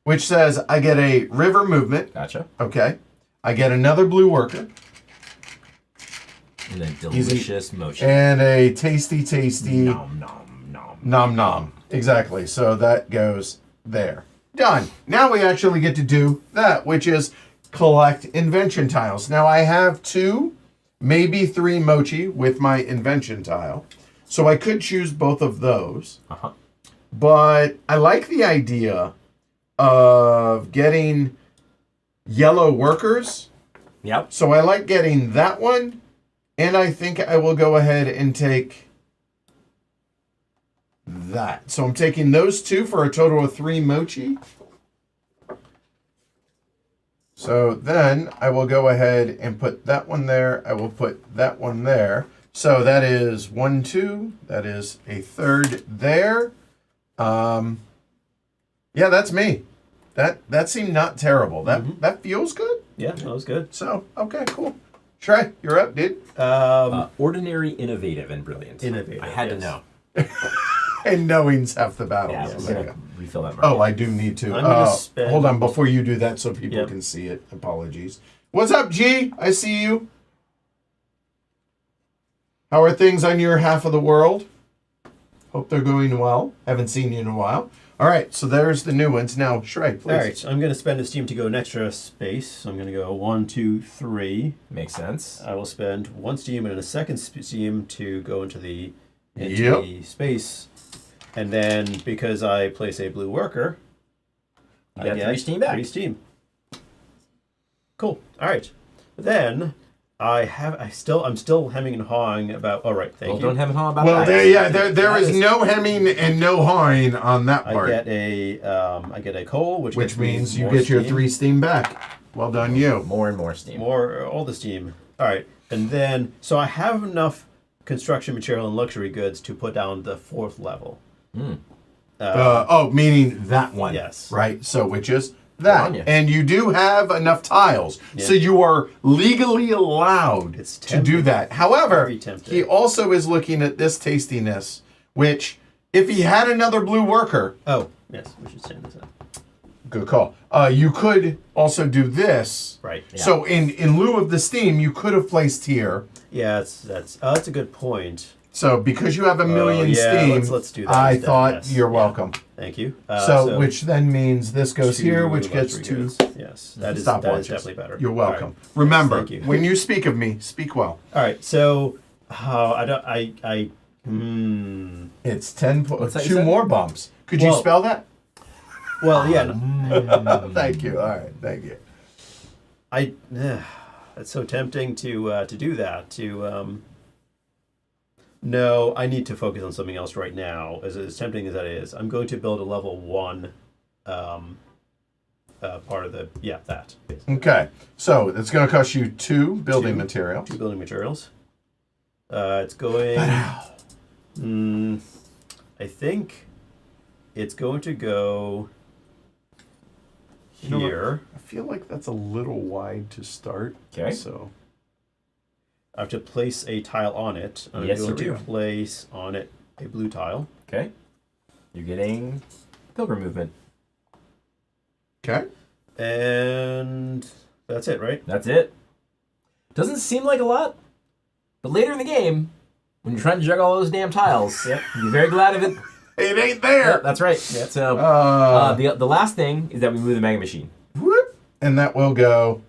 [SPEAKER 1] which says I get a river movement.
[SPEAKER 2] Gotcha.
[SPEAKER 1] Okay. I get another blue worker.
[SPEAKER 2] And then delicious mochi.
[SPEAKER 1] And a tasty
[SPEAKER 2] Nom, nom, nom.
[SPEAKER 1] nom nom. Exactly. So that goes there. Done. Now we actually get to do that, which is collect invention tiles. Now I have 2, maybe 3 mochi with my invention tile. So I could choose both of those.
[SPEAKER 2] Uh-huh.
[SPEAKER 1] But I like the idea of getting yellow workers.
[SPEAKER 2] Yep.
[SPEAKER 1] So I like getting that one. And I think I will go ahead and take that. So I'm taking those 2 for a total of 3 mochi. So then I will go ahead and put that one there. I will put that one there. So that is 1, 2. That is a third there. Yeah, that's me. That seemed not terrible. That feels good.
[SPEAKER 3] Yeah, that was good.
[SPEAKER 1] So, okay, cool. Trey, you're up, dude.
[SPEAKER 2] Ordinary, innovative, and brilliant.
[SPEAKER 3] Innovative,
[SPEAKER 2] I had
[SPEAKER 3] yes.
[SPEAKER 2] to know.
[SPEAKER 1] And knowing's half the battle.
[SPEAKER 2] Yeah,
[SPEAKER 1] So
[SPEAKER 2] we're
[SPEAKER 1] there you
[SPEAKER 2] gonna
[SPEAKER 1] go.
[SPEAKER 2] refill that.
[SPEAKER 1] Oh, I do need to.
[SPEAKER 3] I'm gonna spend-
[SPEAKER 1] Hold on, before you do that, so people
[SPEAKER 3] Yep.
[SPEAKER 1] can see it. Apologies. What's up, G? I see you. How are things on your half of the world? Hope they're going well. Haven't seen you in a while. All right, so there's the new ones. Now, Shrey, please.
[SPEAKER 3] All right, I'm going to spend a steam to go an extra space. So I'm going to go 1, 2, 3.
[SPEAKER 2] Makes sense.
[SPEAKER 3] I will spend 1 steam and then a second steam to go into the space. And then because I place a blue worker,
[SPEAKER 2] You got 3 steam back.
[SPEAKER 3] 3 steam. Cool. All right. Then I'm still hemming and hawing about. All right. Thank you.
[SPEAKER 2] Don't hem and haw about
[SPEAKER 1] Well,
[SPEAKER 2] that.
[SPEAKER 1] there is no hemming and no hawing on that
[SPEAKER 3] I
[SPEAKER 1] part.
[SPEAKER 3] get a coal, which gets me
[SPEAKER 1] means you
[SPEAKER 3] more
[SPEAKER 1] get your
[SPEAKER 3] steam.
[SPEAKER 1] 3 steam back. Well done, you.
[SPEAKER 2] More and more steam.
[SPEAKER 3] All the steam. All right, and then so I have enough construction material and luxury goods to put down the 4th level.
[SPEAKER 1] Meaning that one.
[SPEAKER 3] Yes.
[SPEAKER 1] Right. So which is that,
[SPEAKER 2] on ya.
[SPEAKER 1] and you do have enough tiles, so you are legally allowed
[SPEAKER 3] It's
[SPEAKER 1] to
[SPEAKER 3] tempting.
[SPEAKER 1] do that. However,
[SPEAKER 3] Very tempting.
[SPEAKER 1] he also is looking at this tastiness, which if he had another blue worker,
[SPEAKER 3] Oh, yes, we should stand this up.
[SPEAKER 1] good call. You could also do this.
[SPEAKER 3] Right.
[SPEAKER 2] Yeah.
[SPEAKER 1] So in lieu of the steam, you could have placed here.
[SPEAKER 3] Yeah, that's a good point.
[SPEAKER 1] So because you have a million
[SPEAKER 3] yeah,
[SPEAKER 1] steam,
[SPEAKER 3] let's do that
[SPEAKER 1] I
[SPEAKER 3] instead,
[SPEAKER 1] thought
[SPEAKER 3] yes.
[SPEAKER 1] you're
[SPEAKER 3] Yeah.
[SPEAKER 1] welcome.
[SPEAKER 3] Thank you.
[SPEAKER 1] So which then means this goes
[SPEAKER 3] 2
[SPEAKER 1] here, which gets
[SPEAKER 3] luxury
[SPEAKER 1] 2
[SPEAKER 3] goods. Yes, that is
[SPEAKER 1] stopwatches.
[SPEAKER 3] definitely better.
[SPEAKER 1] You're
[SPEAKER 3] All
[SPEAKER 1] welcome.
[SPEAKER 3] right.
[SPEAKER 1] Remember,
[SPEAKER 3] Thank you.
[SPEAKER 1] when you speak of me, speak well.
[SPEAKER 3] All right, so
[SPEAKER 1] It's 10
[SPEAKER 2] What's that you
[SPEAKER 1] 2
[SPEAKER 2] said?
[SPEAKER 1] more bumps. Could you
[SPEAKER 3] Well-
[SPEAKER 1] spell that?
[SPEAKER 3] well, yeah, no,
[SPEAKER 1] Thank you. All right, thank you.
[SPEAKER 3] it's so tempting to do that. No, I need to focus on something else right now. As tempting as that is, I'm going to build a level 1 part of that. Basically.
[SPEAKER 1] Okay, so it's going to cost you 2 building
[SPEAKER 3] 2
[SPEAKER 1] materials.
[SPEAKER 3] 2 building materials. It's going. I think it's going to go
[SPEAKER 1] You know what?
[SPEAKER 3] here.
[SPEAKER 1] I feel like that's a little wide to start.
[SPEAKER 2] Okay.
[SPEAKER 1] So
[SPEAKER 3] I have to place a tile on it. I'm
[SPEAKER 2] Yes,
[SPEAKER 3] going
[SPEAKER 2] sir,
[SPEAKER 3] to
[SPEAKER 2] we are.
[SPEAKER 3] place on it a blue tile.
[SPEAKER 2] Okay. You're getting pilgrim movement.
[SPEAKER 1] okay.
[SPEAKER 3] And that's it, right?
[SPEAKER 2] That's it. Doesn't seem like a lot, but later in the game, when you're trying to juggle all those damn tiles,
[SPEAKER 3] Yep.
[SPEAKER 2] you're very glad of it.
[SPEAKER 1] It ain't there.
[SPEAKER 2] Yep, that's right.
[SPEAKER 3] Yep.
[SPEAKER 2] So the last thing is that we move the mega machine.
[SPEAKER 1] Whoop, and that will go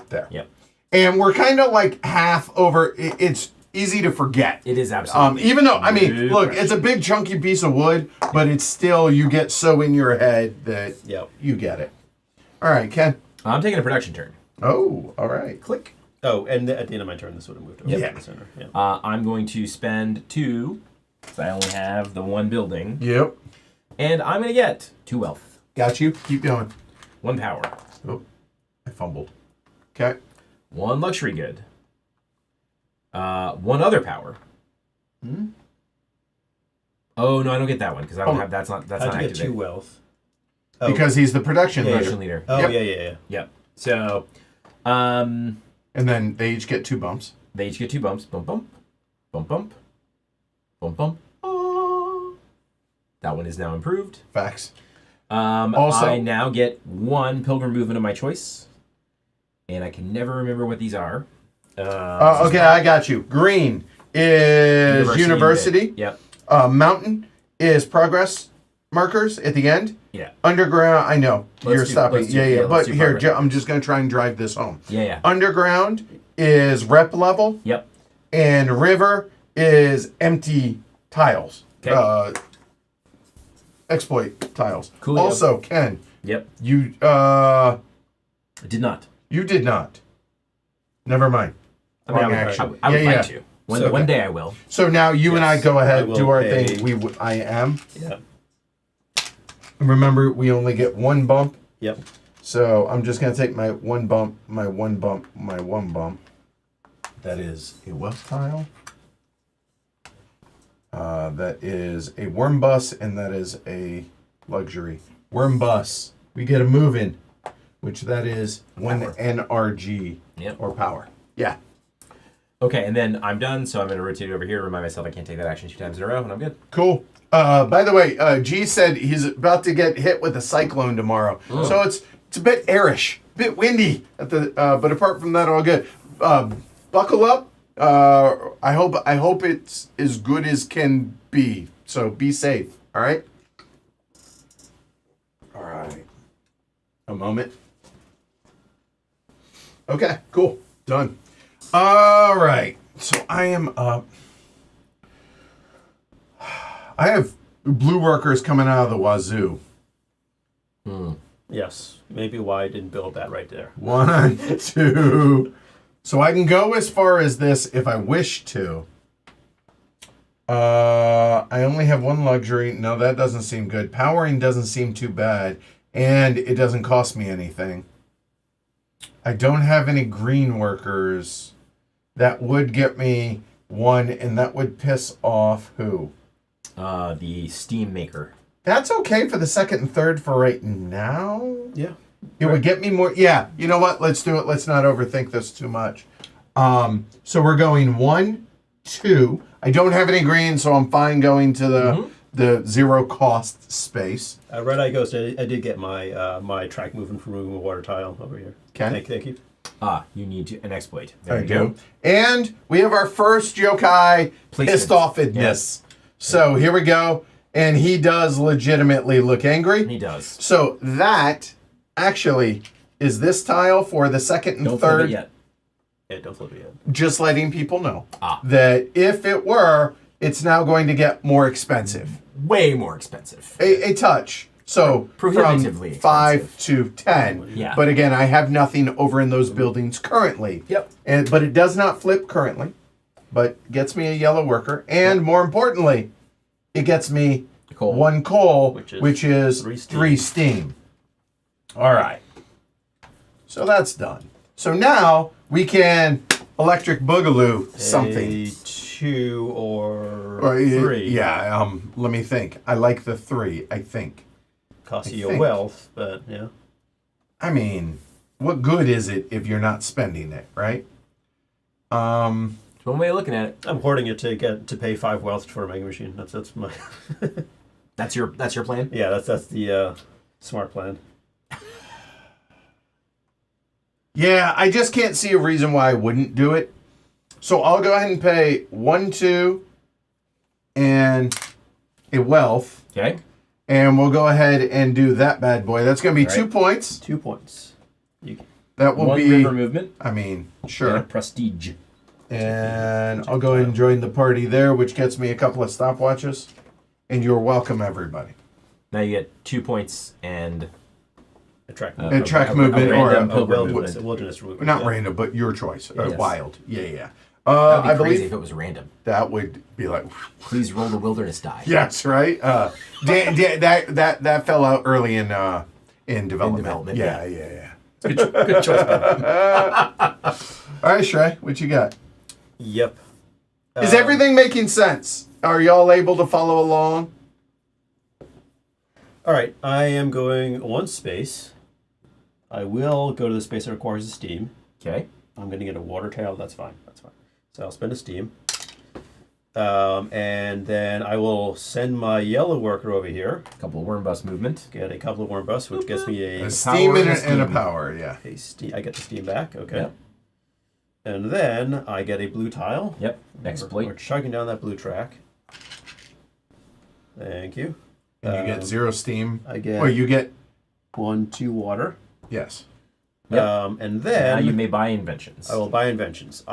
[SPEAKER 1] there.
[SPEAKER 2] Yep.
[SPEAKER 1] And we're kind of like half over. It's easy to forget.
[SPEAKER 2] It is absolutely.
[SPEAKER 1] Even though, I mean,
[SPEAKER 2] Good
[SPEAKER 1] look,
[SPEAKER 2] question.
[SPEAKER 1] it's a big chunky piece of wood, but it's still, you get so in your head that
[SPEAKER 3] Yep.
[SPEAKER 1] you get it. All right, Ken.
[SPEAKER 2] I'm taking a production turn.
[SPEAKER 1] Oh, all right.
[SPEAKER 2] Click.
[SPEAKER 3] Oh, and at the end of my turn, this would have moved over
[SPEAKER 1] Yep.
[SPEAKER 3] to the center. Yeah.
[SPEAKER 2] I'm going to spend 2 So I only have the one building.
[SPEAKER 1] Yep.
[SPEAKER 2] And I'm going to get 2 wealth.
[SPEAKER 1] Got you. Keep going.
[SPEAKER 2] 1 power.
[SPEAKER 1] Oh, I fumbled. Okay.
[SPEAKER 2] 1 luxury good. 1 other power. Oh no, I don't get that one because I don't have. That's not
[SPEAKER 3] How'd you
[SPEAKER 2] activated.
[SPEAKER 3] get 2 wealth? Oh,
[SPEAKER 1] Because he's the production leader.
[SPEAKER 2] Production leader.
[SPEAKER 3] oh
[SPEAKER 1] Yep.
[SPEAKER 3] yeah.
[SPEAKER 2] Yep. So,
[SPEAKER 1] And then they each get 2 bumps.
[SPEAKER 2] they each get 2 bumps. Bump, bump, bump, bump, bump, bump. Ah. That one is now improved.
[SPEAKER 1] Facts.
[SPEAKER 2] Also, I now get 1 pilgrim movement of my choice, and I can never remember what these are.
[SPEAKER 1] Okay, I got you. Green is university.
[SPEAKER 2] Yep.
[SPEAKER 1] Mountain is progress markers at the end.
[SPEAKER 2] Yeah.
[SPEAKER 1] Underground, I know. You're stopping.
[SPEAKER 2] let's do-
[SPEAKER 1] Yeah.
[SPEAKER 2] let's
[SPEAKER 1] But
[SPEAKER 2] do
[SPEAKER 1] here,
[SPEAKER 2] progress.
[SPEAKER 1] I'm just going to try and drive this home.
[SPEAKER 2] Yeah.
[SPEAKER 1] Underground is rep level.
[SPEAKER 2] Yep.
[SPEAKER 1] And river is empty tiles.
[SPEAKER 2] Okay.
[SPEAKER 1] Exploit tiles.
[SPEAKER 2] Coolio.
[SPEAKER 1] Also, Ken,
[SPEAKER 2] Yep.
[SPEAKER 1] you
[SPEAKER 2] I did not.
[SPEAKER 1] you did not. Never mind.
[SPEAKER 2] I mean,
[SPEAKER 1] Wrong
[SPEAKER 2] I
[SPEAKER 1] action.
[SPEAKER 2] would like to.
[SPEAKER 1] So,
[SPEAKER 2] One day I will.
[SPEAKER 1] So now you and I
[SPEAKER 3] Yes,
[SPEAKER 1] go
[SPEAKER 3] I
[SPEAKER 1] ahead,
[SPEAKER 3] will
[SPEAKER 1] do our
[SPEAKER 3] pay-
[SPEAKER 1] thing. I am.
[SPEAKER 3] Yep.
[SPEAKER 1] Remember, we only get 1 bump.
[SPEAKER 3] Yep.
[SPEAKER 1] So I'm just gonna take my 1 bump, my 1 bump, my 1 bump. That is a wealth tile. That is a worm bus, and that is a luxury worm bus. We get a move in, which that is 1 NRG
[SPEAKER 2] Yep.
[SPEAKER 1] or power. Yeah.
[SPEAKER 2] Okay, and then I'm done, so I'm going to rotate over here, remind myself I can't take that action 2 times in a row, and I'm good.
[SPEAKER 1] Cool. By the way, G said he's about to get hit with a cyclone tomorrow, so it's a bit airish, a bit windy at the. But apart from that, all good. Buckle up. I hope it's as good as can be. So be safe. All right. All right. A moment. Okay. Cool. Done. All right. So I am up. I have blue workers coming out of the wazoo.
[SPEAKER 3] Yes. Maybe why I didn't build that right there.
[SPEAKER 1] 1, 2. So I can go as far as this if I wish to. I only have 1 luxury. No, that doesn't seem good. Powering doesn't seem too bad. And it doesn't cost me anything. I don't have any green workers. That would get me 1, and that would piss off who?
[SPEAKER 2] The steam maker.
[SPEAKER 1] That's okay for the 2nd and 3rd for right now.
[SPEAKER 3] Yeah.
[SPEAKER 1] It would get me more. Yeah, you know what? Let's do it. Let's not overthink this too much. So we're going 1, 2. I don't have any green, so I'm fine going to the 0 cost space.
[SPEAKER 3] Red Eye Ghost, I did get my my track movement for moving a water tile over here.
[SPEAKER 1] Okay.
[SPEAKER 3] Thank you.
[SPEAKER 2] You need an exploit.
[SPEAKER 1] There you go. And we have our first yokai pissed offedness.
[SPEAKER 2] Yes.
[SPEAKER 1] So here we go. And he does legitimately look angry.
[SPEAKER 2] He does.
[SPEAKER 1] So that actually is this tile for the 2nd and
[SPEAKER 2] Don't flip
[SPEAKER 1] 3rd.
[SPEAKER 2] it yet.
[SPEAKER 3] Yeah, don't flip it yet.
[SPEAKER 1] Just letting people know that if it were, it's now going to get more expensive.
[SPEAKER 2] Way more expensive.
[SPEAKER 1] A touch. So
[SPEAKER 2] Prohibitively
[SPEAKER 1] from 5 to 10.
[SPEAKER 2] Yeah.
[SPEAKER 1] But again, I have nothing over in those buildings currently.
[SPEAKER 2] Yep.
[SPEAKER 1] But it does not flip currently. But gets me a yellow worker. And more importantly, it gets me
[SPEAKER 2] Coal.
[SPEAKER 1] 1 coal, which is
[SPEAKER 3] 3
[SPEAKER 1] 3 steam. All right. So that's done. So now we can electric boogaloo something.
[SPEAKER 3] A 2 or
[SPEAKER 1] Or,
[SPEAKER 3] 3.
[SPEAKER 1] Yeah, let me think. I like the 3, I think.
[SPEAKER 3] Costs
[SPEAKER 1] I
[SPEAKER 3] you a
[SPEAKER 1] think.
[SPEAKER 3] wealth, but yeah.
[SPEAKER 1] I mean, what good is it if you're not spending it, right?
[SPEAKER 2] It's one way of looking at it.
[SPEAKER 3] I'm hoarding it to pay 5 wealth for a mega machine. That's my
[SPEAKER 2] That's your plan?
[SPEAKER 3] yeah. That's the smart plan.
[SPEAKER 1] Yeah, I just can't see a reason why I wouldn't do it. So I'll go ahead and pay 1, 2, and a wealth.
[SPEAKER 2] Okay.
[SPEAKER 1] And we'll go ahead and do that bad boy. That's going to be
[SPEAKER 2] All
[SPEAKER 1] 2
[SPEAKER 2] right.
[SPEAKER 1] points.
[SPEAKER 3] 2 points.
[SPEAKER 1] That will
[SPEAKER 2] 1
[SPEAKER 1] be,
[SPEAKER 2] river movement.
[SPEAKER 1] I mean,
[SPEAKER 2] And
[SPEAKER 1] sure.
[SPEAKER 2] a prestige.
[SPEAKER 1] And I'll go ahead and join the party there, which gets me a couple of stopwatches. And you're welcome, everybody.
[SPEAKER 2] Now you get 2 points and
[SPEAKER 3] Attract
[SPEAKER 1] A track movement or
[SPEAKER 2] random
[SPEAKER 1] a
[SPEAKER 2] pilgrim
[SPEAKER 3] wilderness,
[SPEAKER 2] movement.
[SPEAKER 3] wilderness movement.
[SPEAKER 1] not
[SPEAKER 3] yeah.
[SPEAKER 1] random, but your choice.
[SPEAKER 2] Yes.
[SPEAKER 1] Wild. Yeah, yeah.
[SPEAKER 2] That would be
[SPEAKER 1] I
[SPEAKER 2] crazy
[SPEAKER 1] believe
[SPEAKER 2] if it was random.
[SPEAKER 1] that would be like,
[SPEAKER 2] Please roll the wilderness die.
[SPEAKER 1] yes, right. That fell out early in development.
[SPEAKER 2] yeah.
[SPEAKER 1] Yeah.
[SPEAKER 2] Good choice. Buddy.
[SPEAKER 1] All right, Shrey, what you got?
[SPEAKER 3] Yep.
[SPEAKER 1] Is everything making sense? Are y'all able to follow along?
[SPEAKER 3] All right, I am going one space. I will go to the space that requires a steam.
[SPEAKER 2] Okay.
[SPEAKER 3] I'm going to get a water tail. That's fine. So I'll spend a steam. And then I will send my yellow worker over here.
[SPEAKER 2] A couple of worm bust movement.
[SPEAKER 3] Get a couple of warm busts, which gets me
[SPEAKER 1] A steam
[SPEAKER 2] power
[SPEAKER 1] and
[SPEAKER 2] and a
[SPEAKER 1] a
[SPEAKER 2] steam.
[SPEAKER 1] power, yeah.
[SPEAKER 3] I get the steam back. Okay.
[SPEAKER 2] Yep.
[SPEAKER 3] And then I get a blue tile.
[SPEAKER 2] Yep.
[SPEAKER 3] We're
[SPEAKER 2] Exploit.
[SPEAKER 3] chugging down that blue track. Thank you.
[SPEAKER 1] And you get 0 steam.
[SPEAKER 3] I get
[SPEAKER 1] Or you get
[SPEAKER 3] 1, 2 water.
[SPEAKER 1] yes.
[SPEAKER 2] Yep.
[SPEAKER 3] And
[SPEAKER 2] Now
[SPEAKER 3] then
[SPEAKER 2] you may buy inventions.
[SPEAKER 3] I will buy inventions.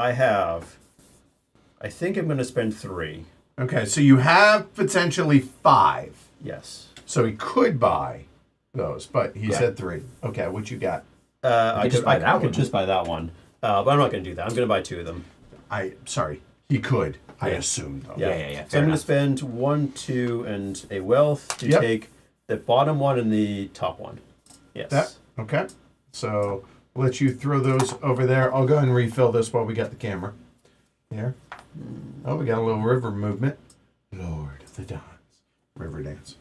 [SPEAKER 3] I think I'm going to spend 3.
[SPEAKER 1] Okay, so you have potentially 5.
[SPEAKER 3] Yes.
[SPEAKER 1] So he could buy those, but he
[SPEAKER 2] Yeah.
[SPEAKER 1] said 3. Okay, what you got?
[SPEAKER 3] I
[SPEAKER 2] just buy that
[SPEAKER 3] I
[SPEAKER 2] one.
[SPEAKER 3] could just buy that one. But I'm not going to do that. I'm going to buy 2 of them.
[SPEAKER 1] Sorry, he could. I
[SPEAKER 2] Yeah.
[SPEAKER 1] assumed though.
[SPEAKER 2] Yeah.
[SPEAKER 3] So I'm going to spend 1, 2, and a wealth to
[SPEAKER 1] Yep.
[SPEAKER 3] take the bottom one and the top one. Yes.
[SPEAKER 1] That okay. So we'll let you throw those over there. I'll go ahead and refill this while we got the camera. There. Oh, we got a little river movement. Lord of the Dons. River dance.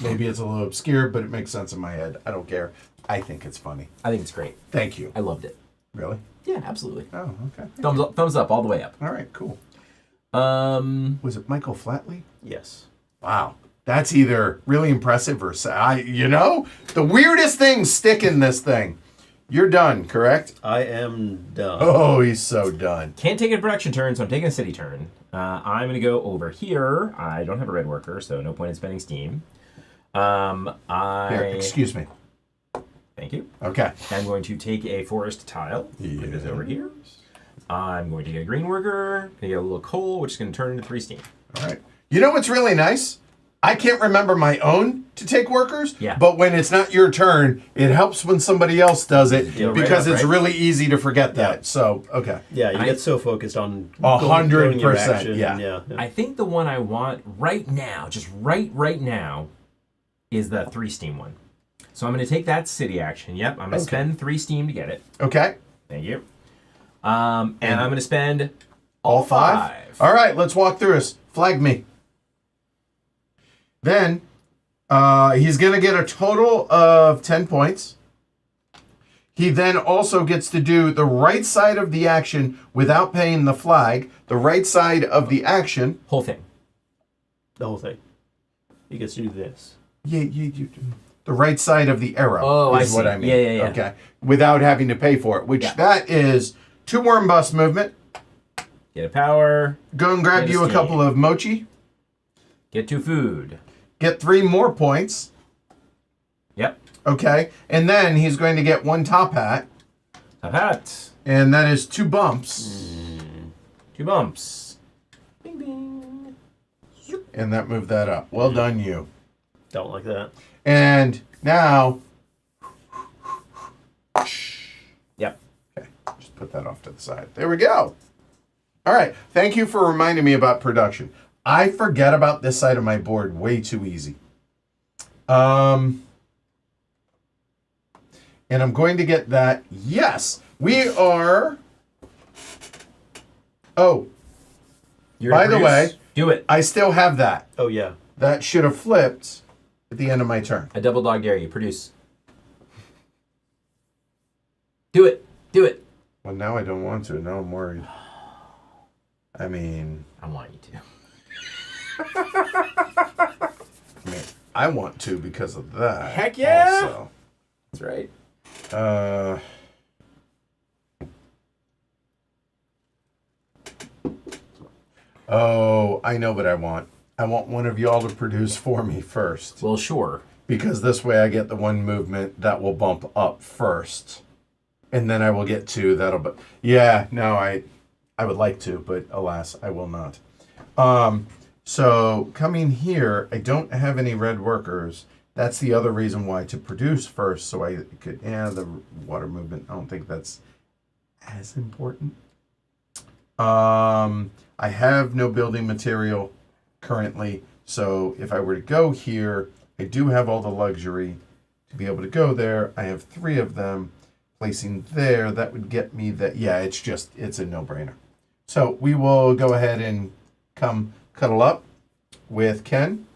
[SPEAKER 1] Maybe it's a little obscure, but it makes sense in my head. I don't care. I think it's funny.
[SPEAKER 2] I think it's great.
[SPEAKER 1] Thank you.
[SPEAKER 2] I loved it.
[SPEAKER 1] Really?
[SPEAKER 2] Yeah, absolutely.
[SPEAKER 1] Oh, okay.
[SPEAKER 2] Thumbs up all the way up.
[SPEAKER 1] All right, cool.
[SPEAKER 2] Was
[SPEAKER 1] it Michael Flatley?
[SPEAKER 3] Yes.
[SPEAKER 1] Wow. That's either really impressive or the weirdest things stick in this thing. You're done, correct?
[SPEAKER 3] I am done.
[SPEAKER 1] Oh, he's so done.
[SPEAKER 2] Can't take a production turn, so I'm taking a city turn. I'm going to go over here. I don't have a red worker, so no point in spending steam.
[SPEAKER 1] Here, excuse me.
[SPEAKER 2] Thank you.
[SPEAKER 1] Okay.
[SPEAKER 2] I'm going to take a forest tile. Put this over here. I'm going to get a green worker. Get a little coal, which is going to turn into 3 steam.
[SPEAKER 1] All right. You know what's really nice? I can't remember my own to take workers,
[SPEAKER 2] Yeah.
[SPEAKER 1] but when it's not your turn, it helps when somebody else does it
[SPEAKER 2] Yeah, right
[SPEAKER 1] because
[SPEAKER 2] up,
[SPEAKER 1] it's
[SPEAKER 2] right?
[SPEAKER 1] really easy to forget that.
[SPEAKER 3] Yeah.
[SPEAKER 1] So, okay.
[SPEAKER 3] Yeah, you
[SPEAKER 2] I-
[SPEAKER 3] get so focused on
[SPEAKER 1] 100%, yeah.
[SPEAKER 3] yeah.
[SPEAKER 2] I think the one I want right now, just right now, is the 3 steam one. So I'm going to take that city action. Yep, I'm going to spend 3 steam to get it.
[SPEAKER 1] Okay.
[SPEAKER 2] Thank you. And I'm going to spend
[SPEAKER 1] All 5? All right, let's walk through this. Flag me. Then he's going to get a total of 10 points. He then also gets to do the right side of the action without paying the flag. The right side of the action.
[SPEAKER 2] Whole thing.
[SPEAKER 3] The whole thing. He gets to do this.
[SPEAKER 1] Yeah, the right side of the arrow
[SPEAKER 2] Oh,
[SPEAKER 1] is
[SPEAKER 2] I
[SPEAKER 1] what
[SPEAKER 2] see.
[SPEAKER 1] I mean.
[SPEAKER 2] Yeah.
[SPEAKER 1] Okay. Without having to pay for it, which that is 2 worm bust movement.
[SPEAKER 2] Get a power.
[SPEAKER 1] Go and grab
[SPEAKER 2] Get a
[SPEAKER 1] you a
[SPEAKER 2] steam.
[SPEAKER 1] couple of mochi.
[SPEAKER 2] Get 2 food.
[SPEAKER 1] Get 3 more points.
[SPEAKER 2] Yep.
[SPEAKER 1] Okay. And then he's going to get 1 top hat.
[SPEAKER 2] Top hat.
[SPEAKER 1] And that is 2 bumps.
[SPEAKER 2] 2 bumps. Bing, bing.
[SPEAKER 1] And that moved that up. Well done, you.
[SPEAKER 3] Don't like that.
[SPEAKER 1] And now.
[SPEAKER 2] Yep.
[SPEAKER 1] Okay. Just put that off to the side. There we go. All right. Thank you for reminding me about production. I forget about this side of my board way too easy. And I'm going to get that. Yes. We are. Oh,
[SPEAKER 2] You're
[SPEAKER 1] by
[SPEAKER 2] gonna
[SPEAKER 1] the
[SPEAKER 2] produce?
[SPEAKER 1] way,
[SPEAKER 2] Do it.
[SPEAKER 1] I still have that.
[SPEAKER 3] Oh, yeah.
[SPEAKER 1] That should have flipped at the end of my turn.
[SPEAKER 2] I double dog dare you. Produce. Do it. Do it.
[SPEAKER 1] Well, now I don't want to. Now I'm worried. I mean,
[SPEAKER 2] I want you to.
[SPEAKER 1] I want to because of that.
[SPEAKER 2] Heck yeah!
[SPEAKER 1] Also.
[SPEAKER 2] That's right.
[SPEAKER 1] Oh, I know what I want. I want one of y'all to produce for me first.
[SPEAKER 2] Well, sure.
[SPEAKER 1] Because this way I get the 1 movement that will bump up first. And then I will get 2 that'll be... Yeah, no, I would like to, but alas, I will not. So coming here, I don't have any red workers. That's the other reason why to produce first, so I could... Yeah, the water movement, I don't think that's as important. I have no building material currently, so if I were to go here, I do have all the luxury to be able to go there. I have 3 of them. Placing there, that would get me that. Yeah, it's a no-brainer. So we will go ahead and come cuddle up with Ken.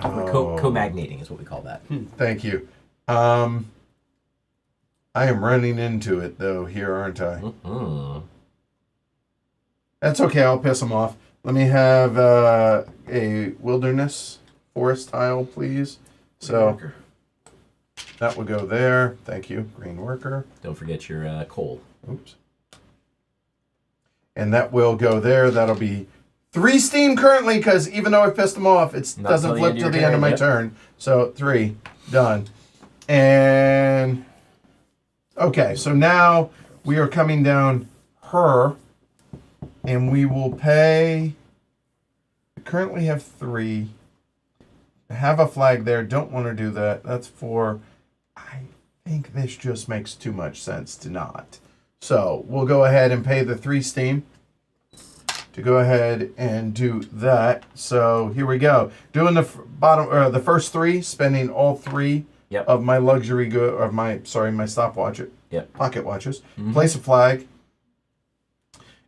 [SPEAKER 2] We're co-magnating is what we call that.
[SPEAKER 1] Thank you. I am running into it though here, aren't I?
[SPEAKER 2] Mm-hmm.
[SPEAKER 1] That's okay. I'll piss them off. Let me have a wilderness forest tile, please. So that will go there. Thank you, green worker.
[SPEAKER 2] Don't forget your coal.
[SPEAKER 1] Oops. And that will go there. That'll be 3 steam currently, because even though I pissed them off, it doesn't flip till the end of my turn. So 3, done. And okay, so now we are coming down her, and we will pay. We currently have 3. I have a flag there. Don't want to do that. That's 4. I think this just makes too much sense to not. So we'll go ahead and pay the 3 steam to go ahead and do that. So here we go. Doing the the first 3, spending all 3 of my luxury good, of my stopwatch, pocket watches. Place a flag.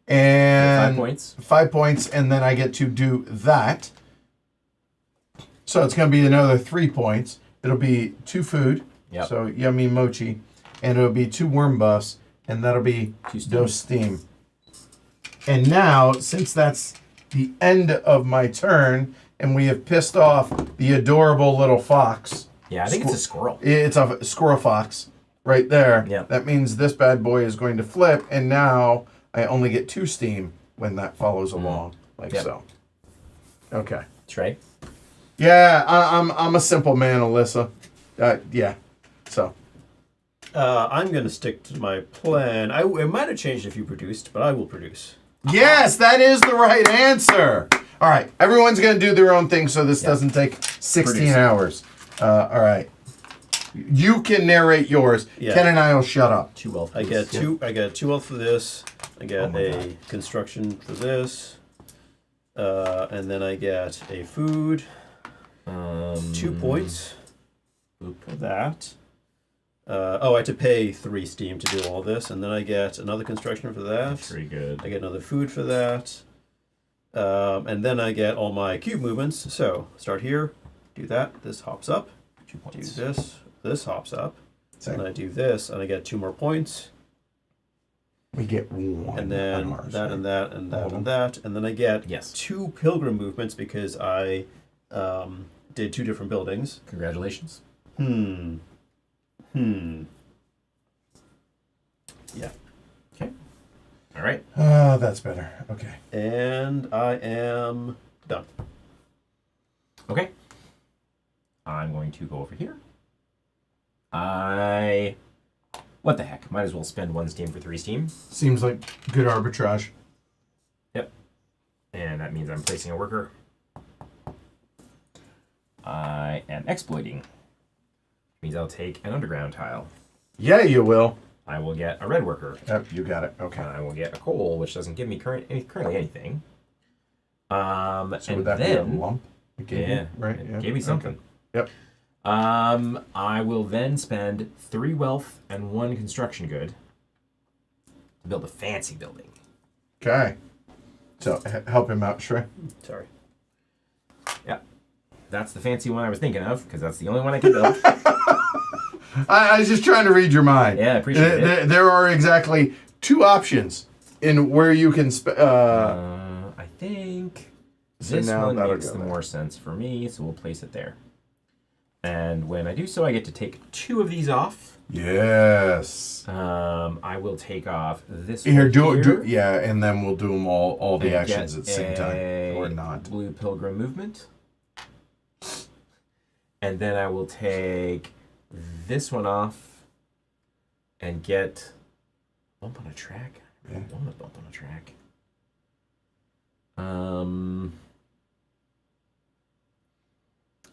[SPEAKER 1] And
[SPEAKER 2] 5 points.
[SPEAKER 1] 5 points, and then I get to do that. So it's going to be another 3 points. It'll be 2 food. So yummy mochi, and it'll be 2 worm buffs, and that'll be 2 steam. And now, since that's the end of my turn, and we have pissed off the adorable little fox.
[SPEAKER 2] Yeah, I think it's a squirrel.
[SPEAKER 1] It's a squirrel fox right there.
[SPEAKER 2] Yeah.
[SPEAKER 1] That means this bad boy is going to flip, and now I only get 2 steam when that follows along, like so. Okay.
[SPEAKER 2] Trey?
[SPEAKER 1] Yeah, I'm a simple man, Alyssa. Yeah. So.
[SPEAKER 3] I'm going to stick to my plan. It might have changed if you produced, but I will produce.
[SPEAKER 1] Yes, that is the right answer. All right, everyone's going to do their own thing, so this doesn't take 16 hours. All right. You can narrate yours.
[SPEAKER 3] Yeah.
[SPEAKER 1] Ken and I will shut up.
[SPEAKER 2] 2 wealth.
[SPEAKER 3] I get 2 wealth for this. I get a construction for this. And then I get a food. 2 points for that. I had to pay 3 steam to do all this, and then I get another construction for that.
[SPEAKER 2] That's pretty good.
[SPEAKER 3] I get another food for that. And then I get all my cube movements. So start here, do that. This hops up.
[SPEAKER 2] 2 points.
[SPEAKER 3] Do this. This hops up.
[SPEAKER 1] Same.
[SPEAKER 3] And I do this, and I get 2 more points.
[SPEAKER 1] We get 1.
[SPEAKER 3] And then
[SPEAKER 1] on ours,
[SPEAKER 3] that
[SPEAKER 1] right?
[SPEAKER 3] and that and that and that. And then I get 2 pilgrim movements because I did 2 different buildings.
[SPEAKER 2] Congratulations.
[SPEAKER 3] Yeah.
[SPEAKER 2] Okay. All right.
[SPEAKER 1] Oh, that's better. Okay.
[SPEAKER 3] And I am done.
[SPEAKER 2] Okay. I'm going to go over here. What the heck? Might as well spend 1 steam for 3 steam.
[SPEAKER 1] Seems like good arbitrage.
[SPEAKER 2] Yep. And that means I'm placing a worker. I am exploiting. Means I'll take an underground tile.
[SPEAKER 1] Yeah, you will.
[SPEAKER 2] I will get a red worker.
[SPEAKER 1] Yep, you got it. Okay.
[SPEAKER 2] And I will get a coal, which doesn't give me currently anything.
[SPEAKER 1] So
[SPEAKER 2] and
[SPEAKER 1] would that
[SPEAKER 2] then,
[SPEAKER 1] be a lump? It gave you, right?
[SPEAKER 2] It
[SPEAKER 1] Yeah.
[SPEAKER 2] gave me something.
[SPEAKER 1] Okay. Yep.
[SPEAKER 2] I will then spend 3 wealth and 1 construction good to build a fancy building.
[SPEAKER 1] Okay. So help him out, Shrey.
[SPEAKER 3] Sorry.
[SPEAKER 2] Yeah. That's the fancy one I was thinking of, because that's the only one I can build.
[SPEAKER 1] I was just trying to read your mind.
[SPEAKER 2] Yeah, I appreciate it.
[SPEAKER 1] There are exactly 2 options in where you can.
[SPEAKER 2] I think
[SPEAKER 1] So
[SPEAKER 2] this
[SPEAKER 1] now
[SPEAKER 2] one
[SPEAKER 1] that'll
[SPEAKER 2] makes
[SPEAKER 1] go
[SPEAKER 2] the
[SPEAKER 1] there.
[SPEAKER 2] more sense for me, so we'll place it there. And when I do so, I get to take 2 of these off.
[SPEAKER 1] Yes.
[SPEAKER 2] I will take off this
[SPEAKER 1] Here,
[SPEAKER 2] one
[SPEAKER 1] do yeah, and then we'll do them all the
[SPEAKER 2] and
[SPEAKER 1] actions
[SPEAKER 2] get
[SPEAKER 1] at the same time, or
[SPEAKER 2] a
[SPEAKER 1] not.
[SPEAKER 2] Blue Pilgrim movement. And then I will take this one off and get bump on a track. I really want to bump on a track.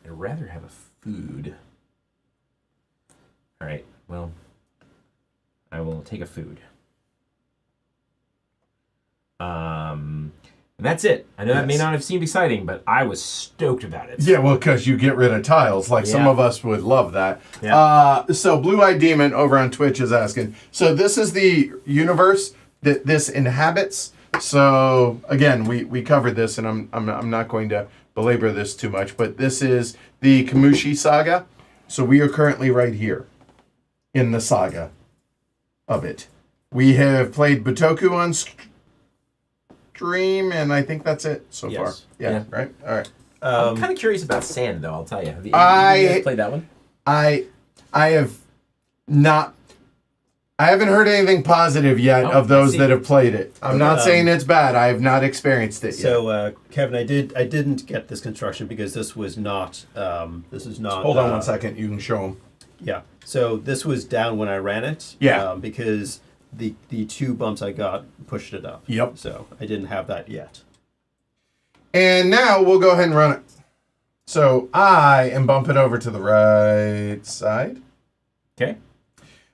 [SPEAKER 2] I'd rather have a food. All right, well, I will take a food. And that's it. I know that may not have seemed exciting, but I was stoked about it.
[SPEAKER 1] Yeah, well, because you get rid of tiles. Like some of us would love that.
[SPEAKER 2] Yeah.
[SPEAKER 1] So Blue Eyed Demon over on Twitch is asking. So this is the universe that this inhabits. So again, we covered this, and I'm not going to belabor this too much. But this is the Kamushi saga. So we are currently right here in the saga of it. We have played Butoku on stream, and I think that's it so far. Yeah, right? All right.
[SPEAKER 2] I'm kind of curious about Sand, though, I'll tell you. Have you guys played that one?
[SPEAKER 1] I have not... I haven't heard anything positive yet of those that have played it. I'm not saying it's bad. I have not experienced it yet.
[SPEAKER 3] So, Kevin, I didn't get this construction because this was not...
[SPEAKER 1] Hold on 1 second. You can show them.
[SPEAKER 3] Yeah. So this was down when I ran it.
[SPEAKER 1] Yeah.
[SPEAKER 3] Because the 2 bumps I got pushed it up.
[SPEAKER 1] Yep.
[SPEAKER 3] So I didn't have that yet.
[SPEAKER 1] And now we'll go ahead and run it. So I am bumping over to the right side.
[SPEAKER 2] Okay.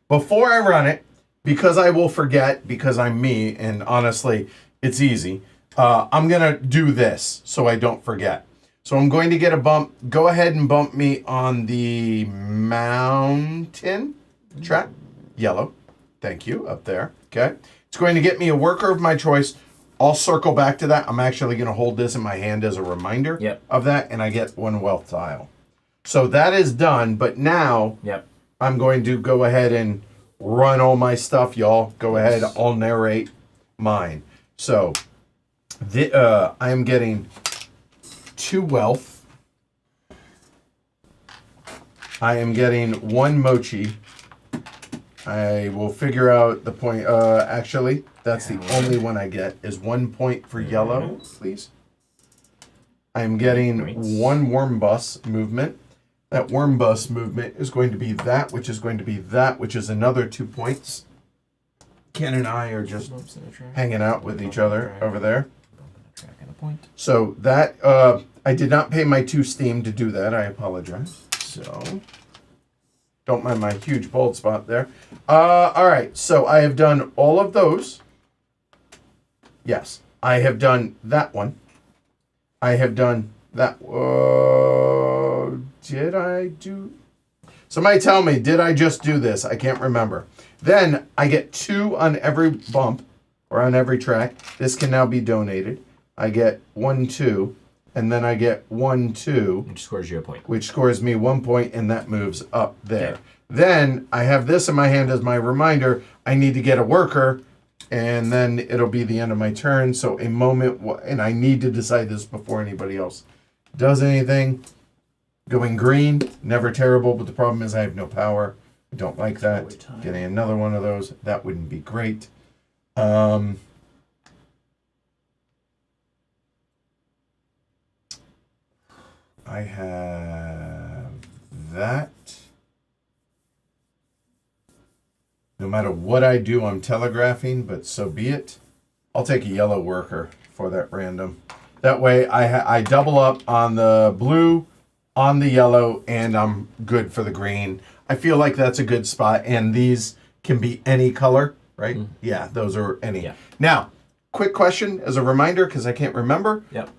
[SPEAKER 1] Before I run it, because I will forget, because I'm me, and honestly, it's easy, I'm going to do this so I don't forget. So I'm going to get a bump. Go ahead and bump me on the mountain track. Yellow. Thank you. Up there. Okay. It's going to get me a worker of my choice. I'll circle back to that. I'm actually going to hold this in my hand as a reminder of that, and I get 1 wealth tile. So that is done, but now I'm going to go ahead and run all my stuff, y'all. Go ahead. I'll narrate mine. So I am getting 2 wealth. I am getting 1 mochi. I will figure out the point. Actually, that's the only one I get is 1 point for yellow, please. I am getting 1 worm bus movement. That worm bus movement is going to be that, which is going to be that, which is another 2 points. Ken and I are just hanging out with each other over there. So that, I did not pay my 2 steam to do that. I apologize. So, don't mind my huge bald spot there. All right, so I have done all of those. Yes, I have done that one. I have done that. Did I do? Somebody tell me, did I just do this? I can't remember. Then I get 2 on every bump or on every track. This can now be donated. I get 1, 2, and then I get 1, 2.
[SPEAKER 2] Which scores you a point.
[SPEAKER 1] Which scores me 1 point, and that moves up there. Okay. Then I have this in my hand as my reminder. I need to get a worker, and then it'll be the end of my turn. So a moment, and I need to decide this before anybody else does anything. Going green, never terrible, but the problem is I have no power. I don't like that. Getting another one of those, that wouldn't be great. I have that. No matter what I do, I'm telegraphing, but so be it. I'll take a yellow worker for that random. That way I double up on the blue, on the yellow, and I'm good for the green. I feel like that's a good spot, and these can be any color, right? Mm-hmm. Yeah, those are any. Yeah. Now, quick question as a reminder, because I can't remember.
[SPEAKER 2] Yep.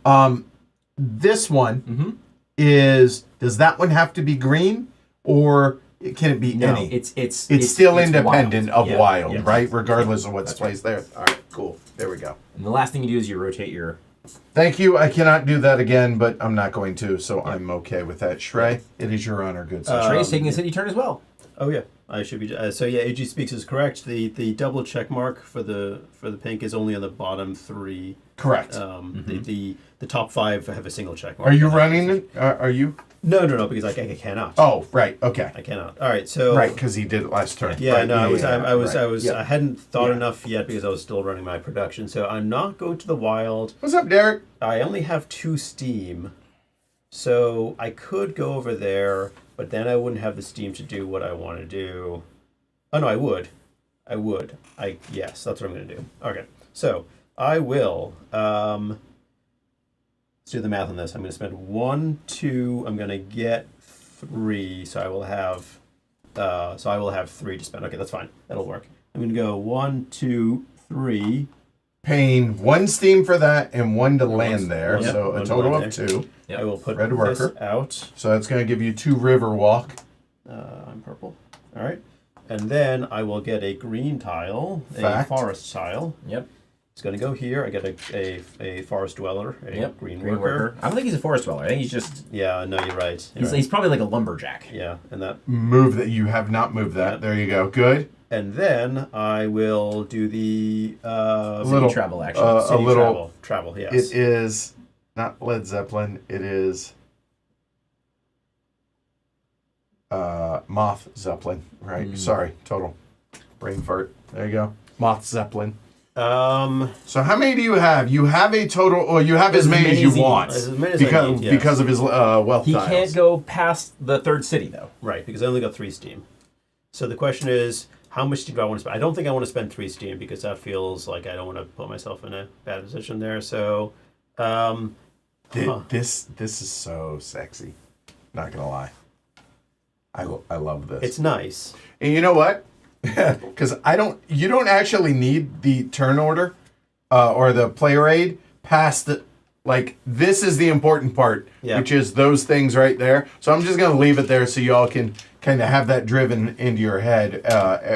[SPEAKER 1] This one is, does that one have to be green, or can it be any?
[SPEAKER 2] It's
[SPEAKER 1] still independent of wild, right? Regardless of what's placed there. All right, cool. There we go.
[SPEAKER 2] And the last thing you do is you rotate your...
[SPEAKER 1] Thank you. I cannot do that again, but I'm not going to, so I'm okay with that. Shrey, it is your honor, good sir.
[SPEAKER 2] Shrey is taking a city turn as well.
[SPEAKER 3] Oh yeah, I should be. So yeah, AG Speaks is correct. The double check mark for the pink is only on the bottom 3.
[SPEAKER 1] Correct.
[SPEAKER 3] The top 5 have a single check mark.
[SPEAKER 1] Are you running it? Are you?
[SPEAKER 3] No, because I cannot.
[SPEAKER 1] Oh, right. Okay.
[SPEAKER 3] I cannot. All right. So
[SPEAKER 1] right, because he did it last turn.
[SPEAKER 3] Yeah.
[SPEAKER 1] Right.
[SPEAKER 3] No, I hadn't thought enough yet because I was still running my production. So I'm not going to the wild.
[SPEAKER 1] What's up, Derek?
[SPEAKER 3] I only have 2 steam, so I could go over there, but then I wouldn't have the steam to do what I want to do. Oh no, I would. Yes, that's what I'm going to do. Okay. So I will. Let's do the math on this. I'm going to spend 1, 2. I'm going to get 3, so I will have 3 to spend. Okay, that's fine. That'll work. I'm going to go 1, 2, 3,
[SPEAKER 1] paying 1 steam for that and 1 to land there.
[SPEAKER 3] Yep,
[SPEAKER 1] So a
[SPEAKER 3] 1 to
[SPEAKER 1] total
[SPEAKER 3] land
[SPEAKER 1] of
[SPEAKER 3] there.
[SPEAKER 1] 2.
[SPEAKER 3] I will put
[SPEAKER 1] Red
[SPEAKER 3] this
[SPEAKER 1] worker.
[SPEAKER 3] out.
[SPEAKER 1] So that's going to give you 2 river walk.
[SPEAKER 3] I'm purple. All right. And then I will get a green tile,
[SPEAKER 1] Fact.
[SPEAKER 3] a forest tile.
[SPEAKER 2] Yep.
[SPEAKER 3] It's going to go here. I get a forest dweller, a green worker.
[SPEAKER 2] I don't think he's a forest dweller. I think he's just.
[SPEAKER 3] Yeah, no, you're right.
[SPEAKER 2] He's probably like a lumberjack.
[SPEAKER 3] Yeah, and that.
[SPEAKER 1] Move that. You have not moved that.
[SPEAKER 3] Yeah.
[SPEAKER 1] There you go. Good.
[SPEAKER 3] And then I will do the
[SPEAKER 1] Little
[SPEAKER 2] travel action.
[SPEAKER 1] a little
[SPEAKER 3] travel. Yes.
[SPEAKER 1] It is not Led Zeppelin. It is Moth Zeppelin. Right. Sorry. Total brain fart. There you go. Moth Zeppelin. So how many do you have? You have a total, or you have as many as you want.
[SPEAKER 3] As many as I need, yes.
[SPEAKER 1] Because of his wealth
[SPEAKER 2] He
[SPEAKER 1] tiles.
[SPEAKER 2] can't go past the 3rd city though.
[SPEAKER 3] Right, because I only got 3 steam. So the question is, how much steam do I want to spend? I don't think I want to spend 3 steam because that feels like I don't want to put myself in a bad position there. So,
[SPEAKER 1] This is so sexy. Not gonna lie. I love this.
[SPEAKER 3] it's nice.
[SPEAKER 1] And you know what? Because you don't actually need the turn order or the player aid past the, like, this is the important part, which is those things right there. So I'm just going to leave it there so y'all can kind of have that driven into your head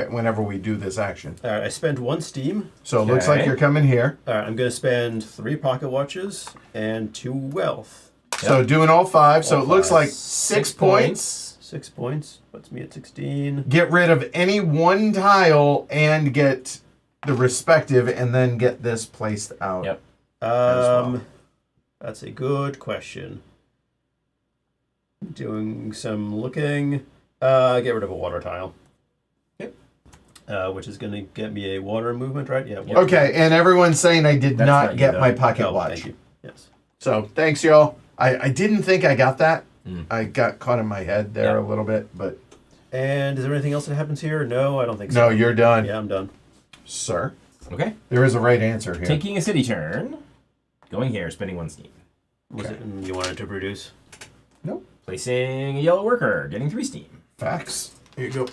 [SPEAKER 1] whenever we do this action.
[SPEAKER 3] All right, I spent 1 steam.
[SPEAKER 1] So it looks like
[SPEAKER 2] Okay.
[SPEAKER 1] you're coming here.
[SPEAKER 3] All right, I'm going to spend 3 pocket watches and 2 wealth.
[SPEAKER 1] So doing all 5. So
[SPEAKER 3] All
[SPEAKER 1] it looks
[SPEAKER 3] 5.
[SPEAKER 1] like 6 points.
[SPEAKER 3] 6 points puts me at 16.
[SPEAKER 1] Get rid of any 1 tile and get the respective, and then get this placed out.
[SPEAKER 2] Yep.
[SPEAKER 1] well.
[SPEAKER 3] That's a good question. Doing some looking. Get rid of a water tile.
[SPEAKER 2] Yep.
[SPEAKER 3] Which is going to get me a water movement, right? Yeah.
[SPEAKER 2] Yep.
[SPEAKER 1] Okay, and everyone's saying I did
[SPEAKER 2] That's
[SPEAKER 1] not
[SPEAKER 2] not you,
[SPEAKER 1] get
[SPEAKER 2] though.
[SPEAKER 1] my pocket
[SPEAKER 3] Oh,
[SPEAKER 1] watch.
[SPEAKER 3] thank you. Yes.
[SPEAKER 1] So thanks, y'all. I didn't think I got that. I got caught in my head there a little bit, but
[SPEAKER 3] And is there anything else that happens here? No, I don't think so.
[SPEAKER 1] no, you're done,
[SPEAKER 3] Yeah, I'm done.
[SPEAKER 1] sir.
[SPEAKER 2] Okay.
[SPEAKER 1] There is a right answer here.
[SPEAKER 2] Taking a city turn. Going here, spending 1 steam.
[SPEAKER 3] Was it you wanted to produce?
[SPEAKER 1] Nope.
[SPEAKER 2] Placing a yellow worker, getting 3 steam.
[SPEAKER 1] Facts. Here you go.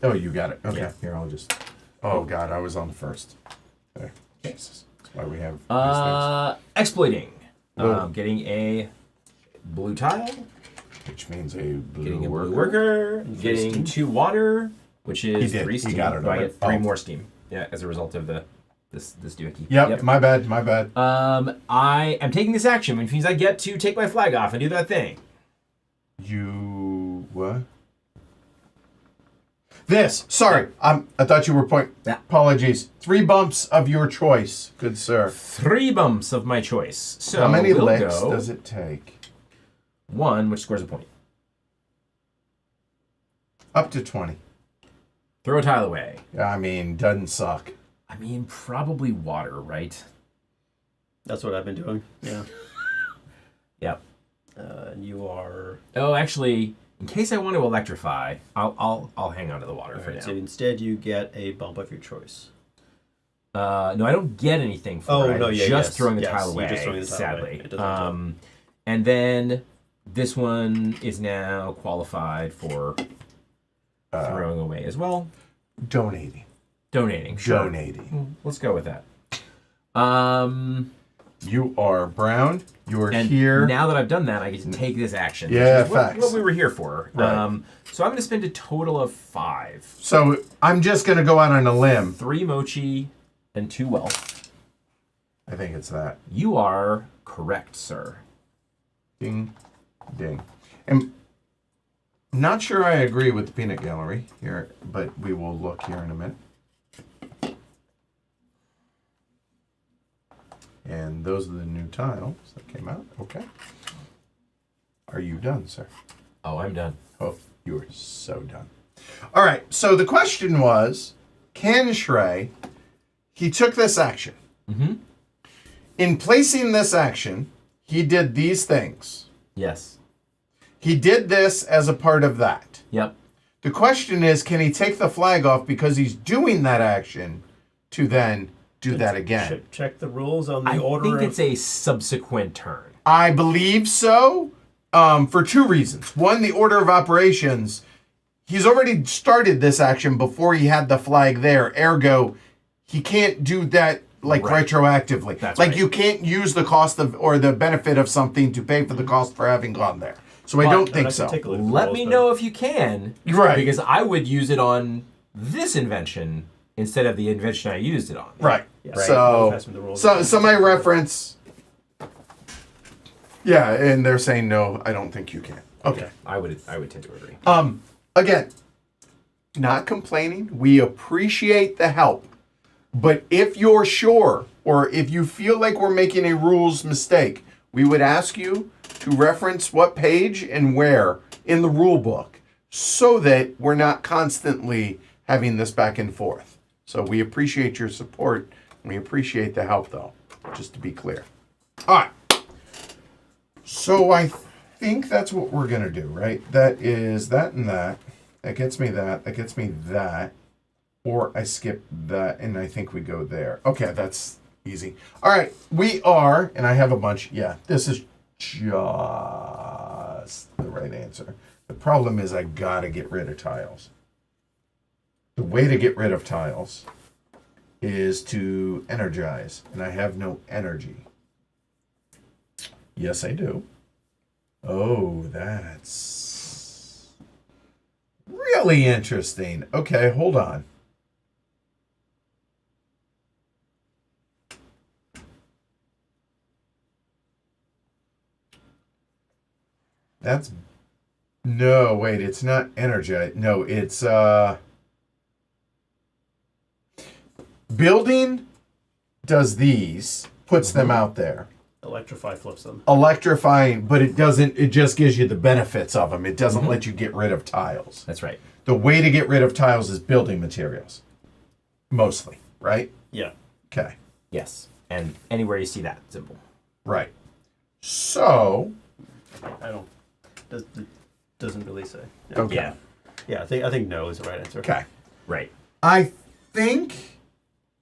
[SPEAKER 1] Oh, you got it. Okay.
[SPEAKER 2] Yeah.
[SPEAKER 1] Here, I'll just. Oh God, I was on the first. There. Jesus. That's why we have these
[SPEAKER 2] Exploiting.
[SPEAKER 1] Whoa.
[SPEAKER 2] Getting a blue tile.
[SPEAKER 1] things. Which means a blue
[SPEAKER 2] Getting a
[SPEAKER 1] worker.
[SPEAKER 2] blue worker.
[SPEAKER 3] steam.
[SPEAKER 2] Getting 2 water, which is
[SPEAKER 1] He did.
[SPEAKER 2] 3
[SPEAKER 1] He
[SPEAKER 2] steam.
[SPEAKER 1] got it
[SPEAKER 2] Do I
[SPEAKER 1] over.
[SPEAKER 2] get 3
[SPEAKER 1] Oh.
[SPEAKER 2] more steam? Yeah, as a result of this doohickey.
[SPEAKER 1] Yep. My bad. My bad.
[SPEAKER 2] I am taking this action, which means I get to take my flag off and do that thing.
[SPEAKER 1] You what? This. Sorry. I thought you were
[SPEAKER 2] Yeah.
[SPEAKER 1] Apologies. 3 bumps of your choice, good sir.
[SPEAKER 2] 3 bumps of my choice. So
[SPEAKER 1] How many
[SPEAKER 2] we'll
[SPEAKER 1] licks
[SPEAKER 2] go
[SPEAKER 1] does it take?
[SPEAKER 2] 1, which scores a point.
[SPEAKER 1] Up to 20.
[SPEAKER 2] Throw a tile away.
[SPEAKER 1] I mean, doesn't suck.
[SPEAKER 2] I mean, probably water, right?
[SPEAKER 3] That's what I've been doing. Yeah.
[SPEAKER 2] Yep.
[SPEAKER 3] And you are.
[SPEAKER 2] Oh, actually, in case I want to electrify, I'll hang on to the water for now.
[SPEAKER 3] So instead, you get a bump of your choice.
[SPEAKER 2] No, I don't get anything for
[SPEAKER 3] Oh,
[SPEAKER 2] it.
[SPEAKER 3] no,
[SPEAKER 2] I'm
[SPEAKER 3] yeah,
[SPEAKER 2] just
[SPEAKER 3] yes,
[SPEAKER 2] throwing the
[SPEAKER 3] yes,
[SPEAKER 2] tile
[SPEAKER 3] you're
[SPEAKER 2] away,
[SPEAKER 3] just throwing the tile away.
[SPEAKER 2] sadly.
[SPEAKER 3] It doesn't
[SPEAKER 2] And then this one is now qualified for throwing away as well.
[SPEAKER 1] Donating.
[SPEAKER 2] Donating, sure.
[SPEAKER 1] Donating.
[SPEAKER 2] Let's go with that.
[SPEAKER 1] You are brown. You are
[SPEAKER 2] And
[SPEAKER 1] here.
[SPEAKER 2] now that I've done that, I get to take this action.
[SPEAKER 1] Yeah,
[SPEAKER 2] which is what
[SPEAKER 1] facts.
[SPEAKER 2] we were here for.
[SPEAKER 1] Right.
[SPEAKER 2] So I'm going to spend a total of 5.
[SPEAKER 1] So I'm just going to go out on a limb.
[SPEAKER 2] 3 mochi and 2 wealth.
[SPEAKER 1] I think it's that.
[SPEAKER 2] You are correct, sir.
[SPEAKER 1] Ding, ding. And not sure I agree with the peanut gallery here, but we will look here in a minute. And those are the new tiles that came out. Okay. Are you done, sir?
[SPEAKER 2] Oh, I'm done.
[SPEAKER 1] Oh, you are so done. All right. So the question was, can Shrey, he took this action.
[SPEAKER 2] Mm-hmm.
[SPEAKER 1] In placing this action, he did these things.
[SPEAKER 2] Yes.
[SPEAKER 1] He did this as a part of that.
[SPEAKER 2] Yep.
[SPEAKER 1] The question is, can he take the flag off because he's doing that action to then do that again?
[SPEAKER 3] Check the rules on the
[SPEAKER 2] I
[SPEAKER 3] order.
[SPEAKER 2] think
[SPEAKER 3] of...
[SPEAKER 2] it's a subsequent turn.
[SPEAKER 1] I believe so, for 2 reasons. One, the order of operations. He's already started this action before he had the flag there. Ergo, he can't do that like retroactively.
[SPEAKER 2] That's
[SPEAKER 1] like
[SPEAKER 2] right.
[SPEAKER 1] you can't use the cost of or the benefit of something to pay for the cost for having gone there. So I don't think so.
[SPEAKER 2] Let me know if you can.
[SPEAKER 1] Right.
[SPEAKER 2] Because I would use it on this invention instead of the invention I used it on.
[SPEAKER 1] Right.
[SPEAKER 3] Yeah.
[SPEAKER 1] So my reference. Yeah, and they're saying no. I don't think you can. Okay.
[SPEAKER 2] I would tend to agree.
[SPEAKER 1] Again, not complaining. We appreciate the help. But if you're sure, or if you feel like we're making a rules mistake, we would ask you to reference what page and where in the rule book so that we're not constantly having this back and forth. So we appreciate your support. We appreciate the help, though, just to be clear. All right. So I think that's what we're going to do, right? That is that and that. That gets me that. That gets me that. Or I skip that, and I think we go there. Okay, that's easy. All right, we are, and I have a bunch. Yeah, this is just the right answer. The problem is I got to get rid of tiles. The way to get rid of tiles is to energize, and I have no energy. Yes, I do. Oh, that's really interesting. Okay, hold on. That's no, wait, it's not energize. No, it's building does these, puts them out there.
[SPEAKER 3] Electrify flips them.
[SPEAKER 1] Electrifying, but it doesn't, it just gives you the benefits of them. It doesn't let you get rid of tiles.
[SPEAKER 2] That's right.
[SPEAKER 1] The way to get rid of tiles is building materials. Mostly, right?
[SPEAKER 3] Yeah.
[SPEAKER 1] Okay.
[SPEAKER 2] Yes. And anywhere you see that symbol.
[SPEAKER 1] Right. So
[SPEAKER 3] I don't. It doesn't really say.
[SPEAKER 1] okay.
[SPEAKER 2] Yeah.
[SPEAKER 3] Yeah. I think no is the right answer.
[SPEAKER 1] Okay.
[SPEAKER 2] Right.
[SPEAKER 1] I think,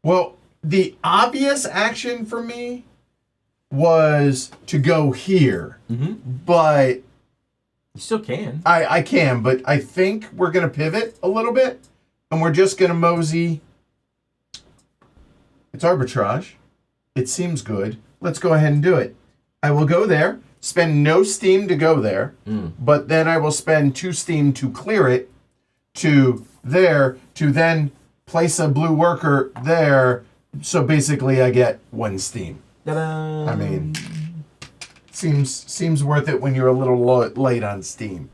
[SPEAKER 1] well, the obvious action for me was to go here, but
[SPEAKER 2] You still can.
[SPEAKER 1] I can, but I think we're going to pivot a little bit, and we're just going to mosey. It's arbitrage. It seems good. Let's go ahead and do it. I will go there, spend no steam to go there, but then I will spend 2 steam to clear it to there, to then place a blue worker there. So basically I get 1 steam.
[SPEAKER 2] Ta-da!
[SPEAKER 1] I mean, seems worth it when you're a little late on steam.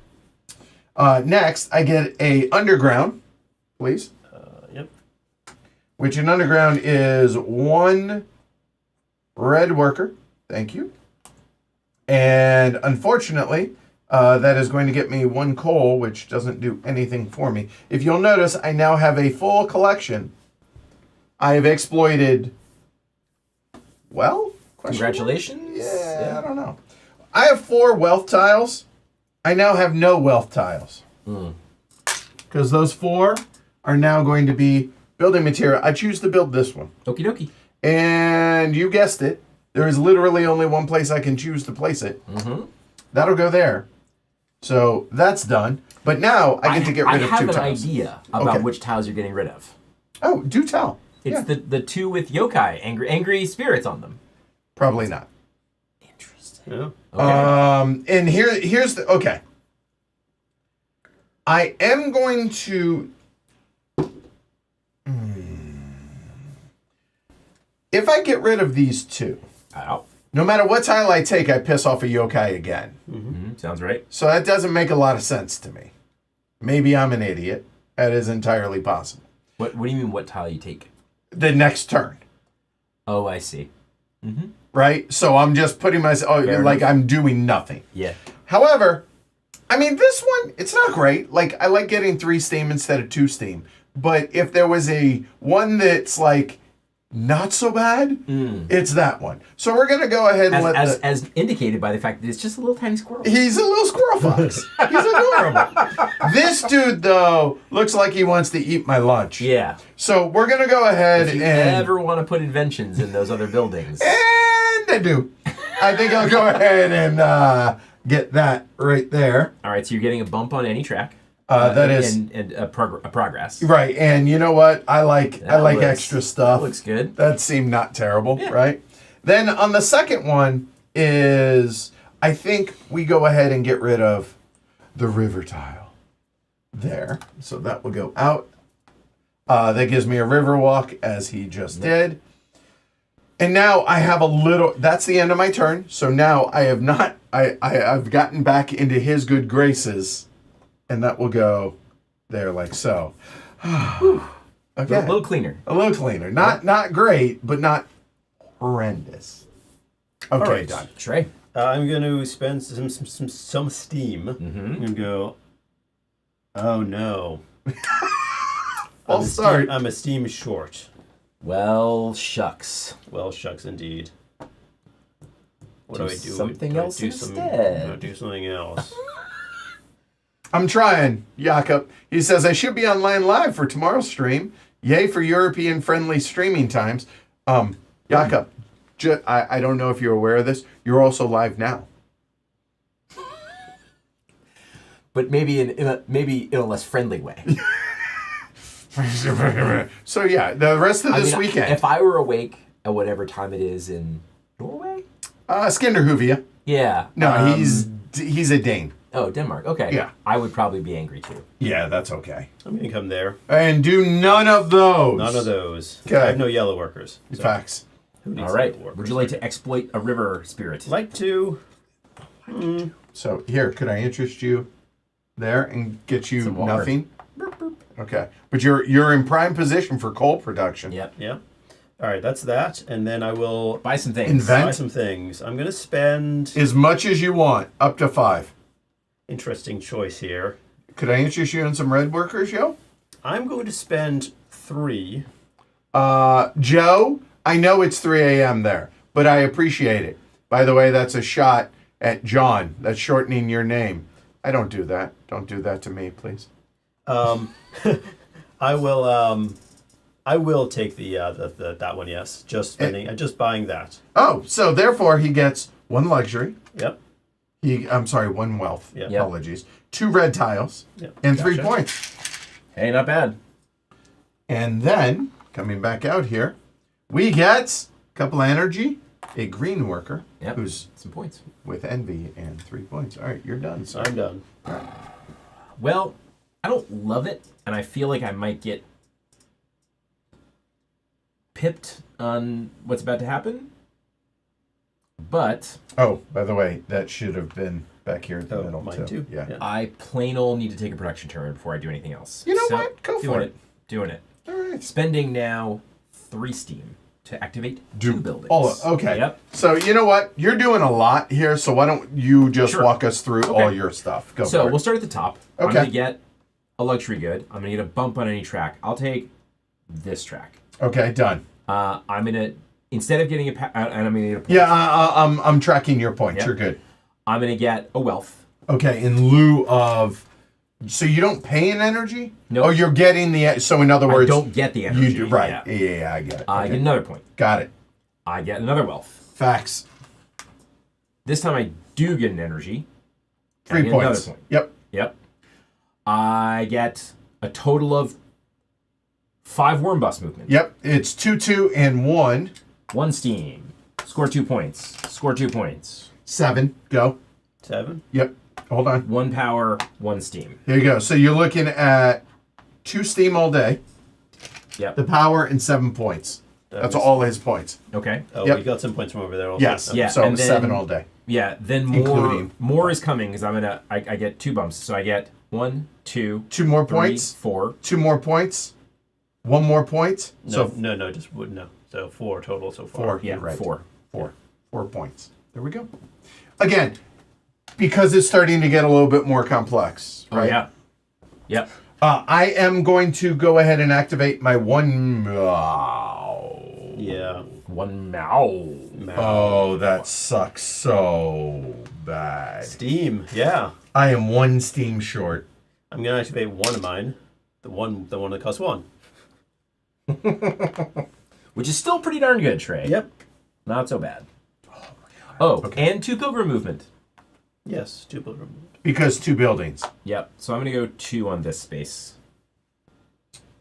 [SPEAKER 1] Next, I get a underground, please.
[SPEAKER 3] Yep.
[SPEAKER 1] Which an underground is 1 red worker. Thank you. And unfortunately, that is going to get me 1 coal, which doesn't do anything for me. If you'll notice, I now have a full collection. I have exploited, well,
[SPEAKER 2] Congratulations.
[SPEAKER 1] yeah, I don't know. I have 4 wealth tiles. I now have no wealth tiles. Because those 4 are now going to be building material. I choose to build this one.
[SPEAKER 2] Okie dokie.
[SPEAKER 1] And you guessed it. There is literally only 1 place I can choose to place it. That'll go there. So that's done. But now I get to get rid of 2 tiles.
[SPEAKER 2] I have an idea about
[SPEAKER 1] Okay.
[SPEAKER 2] which tiles you're getting rid of.
[SPEAKER 1] Oh, do tell.
[SPEAKER 2] It's
[SPEAKER 1] Yeah.
[SPEAKER 2] the 2 with yokai, angry spirits on them.
[SPEAKER 1] Probably not.
[SPEAKER 2] Interesting.
[SPEAKER 3] Yeah.
[SPEAKER 2] Okay.
[SPEAKER 1] And here's the okay. I am going to if I get rid of these 2,
[SPEAKER 2] Ow.
[SPEAKER 1] no matter what tile I take, I piss off a yokai again.
[SPEAKER 2] Sounds right.
[SPEAKER 1] So that doesn't make a lot of sense to me. Maybe I'm an idiot. That is entirely possible.
[SPEAKER 2] What do you mean? What tile you take?
[SPEAKER 1] The next turn,
[SPEAKER 2] Oh, I see.
[SPEAKER 1] right? So I'm just putting myself
[SPEAKER 2] Fair
[SPEAKER 1] like
[SPEAKER 2] enough.
[SPEAKER 1] I'm doing nothing.
[SPEAKER 2] Yeah.
[SPEAKER 1] However, I mean, this one, it's not great. Like, I like getting 3 steam instead of 2 steam. But if there was a one that's like not so bad, it's that one. So we're going to go ahead and
[SPEAKER 2] As indicated by the fact that it's just a little tiny squirrel.
[SPEAKER 1] He's a little squirrel fox. He's adorable. This dude, though, looks like he wants to eat my lunch.
[SPEAKER 2] Yeah.
[SPEAKER 1] So we're going to go ahead
[SPEAKER 2] If you
[SPEAKER 1] and...
[SPEAKER 2] ever want to put inventions in those other buildings.
[SPEAKER 1] And I do. I think I'll go ahead and get that right there.
[SPEAKER 2] All right, so you're getting a bump on any track.
[SPEAKER 1] That is
[SPEAKER 2] and a progress.
[SPEAKER 1] right. And you know what? I like
[SPEAKER 2] Looks-
[SPEAKER 1] extra stuff.
[SPEAKER 2] That looks good.
[SPEAKER 1] That seemed not terrible,
[SPEAKER 2] Yeah.
[SPEAKER 1] right? Then on the second one is, I think we go ahead and get rid of the river tile there. So that will go out. That gives me a river walk as he just did. And now I have a little, that's the end of my turn. So now I have not, I've gotten back into his good graces. And that will go there like so. Okay.
[SPEAKER 2] A little cleaner.
[SPEAKER 1] A little cleaner. Not great, but not horrendous. Okay,
[SPEAKER 3] All right.
[SPEAKER 1] done.
[SPEAKER 2] Trey.
[SPEAKER 3] I'm going to spend some steam. I'm going to go, oh no.
[SPEAKER 1] Well, sorry.
[SPEAKER 3] I'm a steam short.
[SPEAKER 2] Well, shucks.
[SPEAKER 3] Well, shucks indeed. What
[SPEAKER 2] Do
[SPEAKER 3] do I do?
[SPEAKER 2] something
[SPEAKER 3] Do I
[SPEAKER 2] else
[SPEAKER 3] do
[SPEAKER 2] instead.
[SPEAKER 3] do something else.
[SPEAKER 1] I'm trying, Jakob. He says, I should be online live for tomorrow's stream. Yay for European-friendly streaming times. Jakob, I don't know if you're aware of this. You're also live now.
[SPEAKER 2] But maybe in a less friendly way.
[SPEAKER 1] So yeah, the rest of this weekend.
[SPEAKER 2] If I were awake at whatever time it is in Norway?
[SPEAKER 1] Skanderhoovia.
[SPEAKER 2] Yeah.
[SPEAKER 1] No, he's a Dane.
[SPEAKER 2] Oh, Denmark. Okay.
[SPEAKER 1] Yeah.
[SPEAKER 2] I would probably be angry too.
[SPEAKER 1] Yeah, that's okay.
[SPEAKER 3] I'm going to come there.
[SPEAKER 1] And do none of those.
[SPEAKER 3] None of those.
[SPEAKER 1] Okay.
[SPEAKER 3] I have no yellow workers. So
[SPEAKER 1] Facts.
[SPEAKER 3] who needs
[SPEAKER 2] All right.
[SPEAKER 3] yellow workers?
[SPEAKER 2] Would you like to exploit a river spirit?
[SPEAKER 3] Like to.
[SPEAKER 1] So here, could I interest you there and get you
[SPEAKER 2] Some water.
[SPEAKER 1] nothing? Okay, but you're in prime position for coal production.
[SPEAKER 2] Yep.
[SPEAKER 3] Yeah. All right, that's that. And then I will
[SPEAKER 2] Buy some things.
[SPEAKER 1] Invent.
[SPEAKER 3] buy some things. I'm going to spend.
[SPEAKER 1] As much as you want, up to 5.
[SPEAKER 3] Interesting choice here.
[SPEAKER 1] Could I interest you in some red workers, yo?
[SPEAKER 3] I'm going to spend 3.
[SPEAKER 1] Joe, I know it's 3 a.m. there, but I appreciate it. By the way, that's a shot at John. That's shortening your name. I don't do that. Don't do that to me, please.
[SPEAKER 3] I will take the that one. Yes, just spending, just buying that.
[SPEAKER 1] Oh, so therefore he gets 1 luxury.
[SPEAKER 3] Yep.
[SPEAKER 1] I'm sorry, 1 wealth.
[SPEAKER 3] Yep.
[SPEAKER 1] Apologies. 2 red tiles.
[SPEAKER 3] Yep.
[SPEAKER 1] And 3
[SPEAKER 3] Gotcha.
[SPEAKER 1] points.
[SPEAKER 2] Hey, not bad.
[SPEAKER 1] And then, coming back out here, we get a couple of energy, a green worker,
[SPEAKER 2] Yep.
[SPEAKER 1] who's
[SPEAKER 2] Some points.
[SPEAKER 1] with envy, and 3 points. All right, you're done. So
[SPEAKER 3] I'm done.
[SPEAKER 2] Well, I don't love it, and I feel like I might get pipped on what's about to happen. But
[SPEAKER 1] Oh, by the way, that should have been back here in the
[SPEAKER 3] Oh,
[SPEAKER 1] middle,
[SPEAKER 3] mine too.
[SPEAKER 1] Yeah.
[SPEAKER 3] Yeah.
[SPEAKER 2] I plain old need to take a production turn before I do anything else.
[SPEAKER 1] You know
[SPEAKER 2] So,
[SPEAKER 1] what? Go
[SPEAKER 2] doing
[SPEAKER 1] for
[SPEAKER 2] it. Doing it.
[SPEAKER 1] All right.
[SPEAKER 2] Spending now 3 steam to activate 2 buildings.
[SPEAKER 1] Okay.
[SPEAKER 2] Yep.
[SPEAKER 1] So, you know what? You're doing a lot here, so why don't you just
[SPEAKER 2] Sure.
[SPEAKER 1] walk us through
[SPEAKER 2] Okay.
[SPEAKER 1] all your stuff? Go
[SPEAKER 2] So
[SPEAKER 1] for
[SPEAKER 2] we'll
[SPEAKER 1] it.
[SPEAKER 2] start at the top. I'm
[SPEAKER 1] Okay.
[SPEAKER 2] going to get a luxury good. I'm going to get a bump on any track. I'll take this track.
[SPEAKER 1] Okay, done.
[SPEAKER 2] I'm going to, instead of getting and I'm going to get a point.
[SPEAKER 1] Yeah, I'm tracking your points.
[SPEAKER 2] Yep.
[SPEAKER 1] You're good.
[SPEAKER 2] I'm going to get a wealth.
[SPEAKER 1] Okay, in lieu of... So you don't pay an energy?
[SPEAKER 2] Nope.
[SPEAKER 1] Oh, you're getting the... So in other
[SPEAKER 2] I
[SPEAKER 1] words...
[SPEAKER 2] don't get the energy.
[SPEAKER 1] You do, right.
[SPEAKER 2] Yeah.
[SPEAKER 1] Yeah, I get it.
[SPEAKER 2] I
[SPEAKER 1] Okay.
[SPEAKER 2] get another point.
[SPEAKER 1] Got it.
[SPEAKER 2] I get another wealth.
[SPEAKER 1] Facts.
[SPEAKER 2] This time I do get an energy.
[SPEAKER 1] 3
[SPEAKER 2] I get
[SPEAKER 1] points.
[SPEAKER 2] Another point.
[SPEAKER 1] Yep.
[SPEAKER 2] Yep. I get a total of 5 worm bus movement.
[SPEAKER 1] Yep. It's 2, 2, and 1.
[SPEAKER 2] 1 steam. Score 2 points. Score 2 points.
[SPEAKER 1] 7. Go.
[SPEAKER 3] 7.
[SPEAKER 1] Yep. Hold on.
[SPEAKER 2] 1 power, 1 steam.
[SPEAKER 1] Here you go. So you're looking at 2 steam all day,
[SPEAKER 2] Yep.
[SPEAKER 1] the power, and 7 points. That's all his points.
[SPEAKER 2] Okay.
[SPEAKER 3] Oh,
[SPEAKER 1] Yep.
[SPEAKER 3] we got some points from over there also.
[SPEAKER 1] Yes.
[SPEAKER 3] Okay.
[SPEAKER 2] Yeah,
[SPEAKER 1] So
[SPEAKER 2] and then-
[SPEAKER 1] 7 all day.
[SPEAKER 2] Yeah, then
[SPEAKER 1] Including-
[SPEAKER 2] more is coming because I get 2 bumps. So I get 1, 2,
[SPEAKER 1] 2 more
[SPEAKER 2] 3,
[SPEAKER 1] points.
[SPEAKER 2] 4.
[SPEAKER 1] 2 more points. 1 more point.
[SPEAKER 3] No,
[SPEAKER 1] So
[SPEAKER 3] no, just would no. So 4 total so far.
[SPEAKER 1] 4.
[SPEAKER 2] Yeah,
[SPEAKER 1] You're right.
[SPEAKER 2] 4.
[SPEAKER 1] 4 points. There we go. Again, because it's starting to get a little bit more complex.
[SPEAKER 2] Oh
[SPEAKER 1] Right?
[SPEAKER 2] yeah. Yep.
[SPEAKER 1] I am going to go ahead and activate my 1.
[SPEAKER 3] Yeah.
[SPEAKER 2] 1 meow.
[SPEAKER 1] Oh, that sucks so bad.
[SPEAKER 3] Steam. Yeah.
[SPEAKER 1] I am 1 steam short.
[SPEAKER 3] I'm gonna activate one of mine. The one that costs 1.
[SPEAKER 2] Which is still pretty darn good, Trey.
[SPEAKER 3] Yep.
[SPEAKER 2] Not so bad. Oh, and 2 pilgrim movement.
[SPEAKER 3] Yes, 2 buildings removed.
[SPEAKER 1] Because 2 buildings.
[SPEAKER 2] Yep. So I'm gonna go 2 on this space.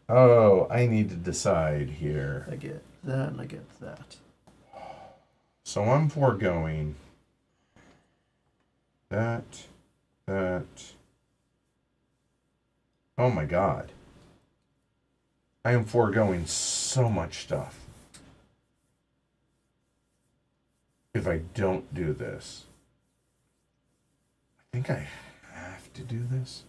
[SPEAKER 1] Oh, I need to decide here.
[SPEAKER 3] I get that, and I get that.
[SPEAKER 1] So I'm foregoing that. Oh my God. I am foregoing so much stuff. If I don't do this. I think I have to do this.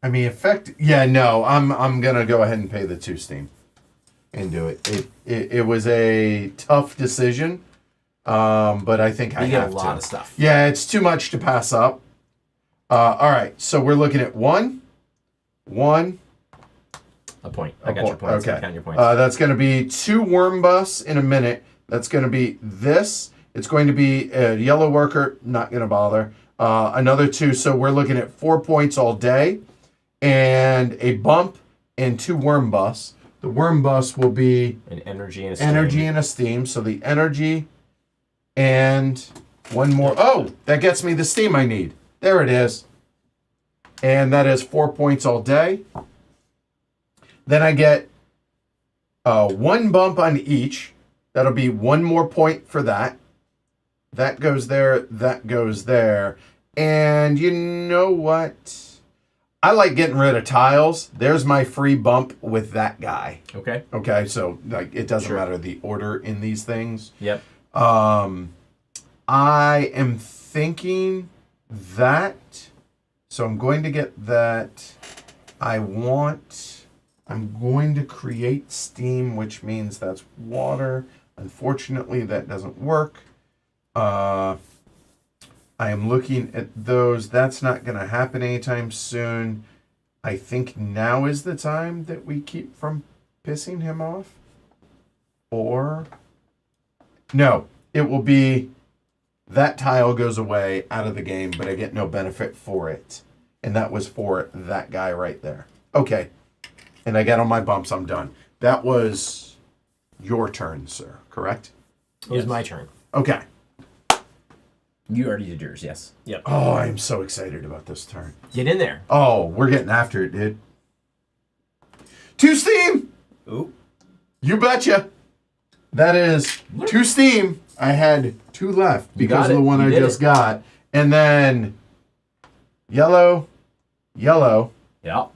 [SPEAKER 1] I mean, I'm gonna go ahead and pay the 2 steam and do it. It was a tough decision, but I think I
[SPEAKER 2] You get
[SPEAKER 1] have
[SPEAKER 2] a lot
[SPEAKER 1] to.
[SPEAKER 2] of stuff.
[SPEAKER 1] Yeah, it's too much to pass up. All right, so we're looking at one.
[SPEAKER 2] A point. I got your points.
[SPEAKER 1] Okay.
[SPEAKER 2] I count your points.
[SPEAKER 1] That's going to be 2 worm busts in a minute. That's going to be this. It's going to be a yellow worker. Not going to bother. Another 2. So we're looking at 4 points all day. And a bump and 2 worm busts. The worm bust will be
[SPEAKER 2] An energy and a steam.
[SPEAKER 1] energy and a steam. So the energy and 1 more. Oh, that gets me the steam I need. There it is. And that is 4 points all day. Then I get 1 bump on each. That'll be 1 more point for that. That goes there. That goes there. And you know what? I like getting rid of tiles. There's my free bump with that guy.
[SPEAKER 2] Okay.
[SPEAKER 1] Okay, so like it doesn't
[SPEAKER 2] Sure.
[SPEAKER 1] matter the order in these things.
[SPEAKER 2] Yep.
[SPEAKER 1] I am thinking that. So I'm going to get that. I'm going to create steam, which means that's water. Unfortunately, that doesn't work. I am looking at those. That's not going to happen anytime soon. I think now is the time that we keep from pissing him off. Or... No, it will be that tile goes away out of the game, but I get no benefit for it. And that was for that guy right there. Okay. And I get on my bumps, I'm done. That was your turn, sir, correct?
[SPEAKER 2] It was my turn.
[SPEAKER 1] Okay.
[SPEAKER 2] You already did yours, yes.
[SPEAKER 3] Yep.
[SPEAKER 1] Oh, I'm so excited about this turn.
[SPEAKER 2] Get in there.
[SPEAKER 1] Oh, we're getting after it, dude. 2 steam!
[SPEAKER 3] Ooh.
[SPEAKER 1] You betcha. That is 2 steam. I had 2 left because of the one I just got. And then yellow.
[SPEAKER 2] Yep.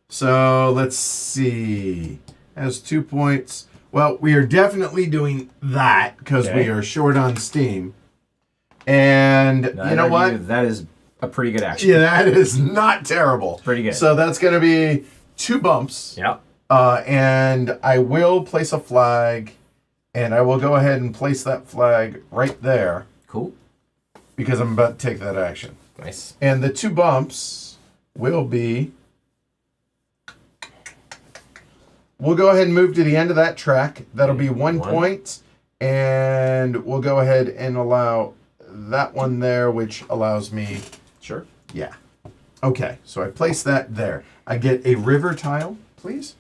[SPEAKER 1] So let's see. Has 2 points. Well, we are definitely doing that because we are short on steam. And
[SPEAKER 2] Now,
[SPEAKER 1] you know what?
[SPEAKER 2] That is a pretty good action.
[SPEAKER 1] Yeah, that is not terrible.
[SPEAKER 2] It's pretty good.
[SPEAKER 1] So that's going to be 2 bumps.
[SPEAKER 2] Yep.
[SPEAKER 1] And I will place a flag. And I will go ahead and place that flag right there.
[SPEAKER 2] Cool.
[SPEAKER 1] Because I'm about to take that action.
[SPEAKER 2] Nice.
[SPEAKER 1] And the 2 bumps will be... We'll go ahead and move to the end of that track. That'll be 1 point. And we'll go ahead and allow that one there, which allows me...
[SPEAKER 2] Sure.
[SPEAKER 1] Yeah. Okay, so I place that there. I get a river tile, please.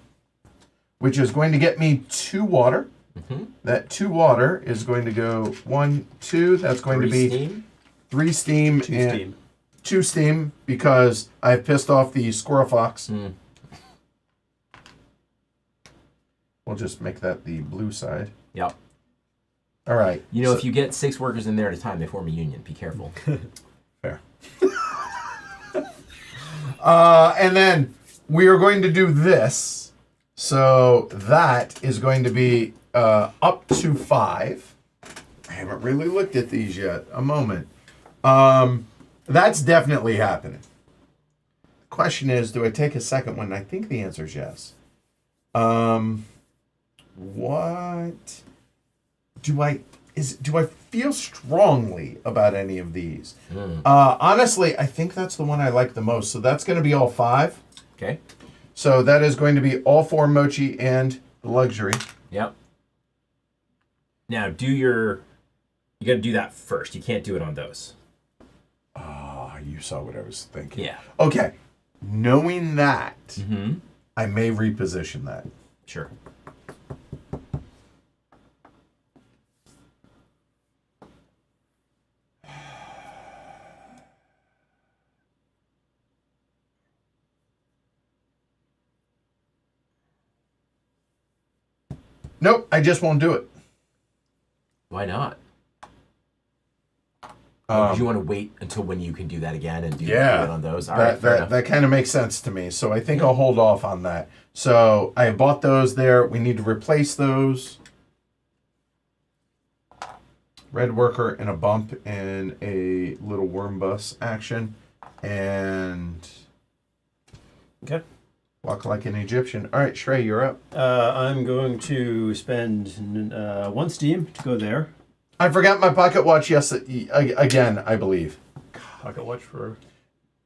[SPEAKER 1] Which is going to get me 2 water.
[SPEAKER 2] Mm-hmm.
[SPEAKER 1] That 2 water is going to go 1, 2. That's going to be
[SPEAKER 2] steam.
[SPEAKER 1] 3 steam
[SPEAKER 3] 2
[SPEAKER 1] and
[SPEAKER 3] steam.
[SPEAKER 1] 2 steam because I've pissed off the squirrel fox.
[SPEAKER 2] Mm.
[SPEAKER 1] We'll just make that the blue side.
[SPEAKER 2] Yep.
[SPEAKER 1] All right.
[SPEAKER 2] You know, if you get 6 workers in there at a time, they form a union. Be careful.
[SPEAKER 1] Fair. And then we are going to do this. So that is going to be up to 5. I haven't really looked at these yet. A moment. That's definitely happening. The question is, do I take a second one? I think the answer is yes. What do I feel strongly about any of these? Honestly, I think that's the one I like the most. So that's going to be all 5.
[SPEAKER 2] Okay.
[SPEAKER 1] So that is going to be all 4 mochi and the luxury.
[SPEAKER 2] Yep. Now, you got to do that first. You can't do it on those.
[SPEAKER 1] Ah, you saw what I was thinking.
[SPEAKER 2] Yeah.
[SPEAKER 1] Okay. Knowing that,
[SPEAKER 2] Mm-hmm.
[SPEAKER 1] I may reposition that.
[SPEAKER 2] Sure.
[SPEAKER 1] Nope, I just won't do it.
[SPEAKER 2] Why not? Do you want to wait until when you can do that again and do it on those? All right, fair enough.
[SPEAKER 1] That kind of makes sense to me. So I think I'll hold off on that. So I bought those there. We need to replace those. Red worker and a bump and a little worm bus action. And
[SPEAKER 3] Okay.
[SPEAKER 1] walk like an Egyptian. All right, Shrey, you're up.
[SPEAKER 3] I'm going to spend 1 steam to go there.
[SPEAKER 1] I forgot my pocket watch again, I believe.
[SPEAKER 3] Pocket watch for...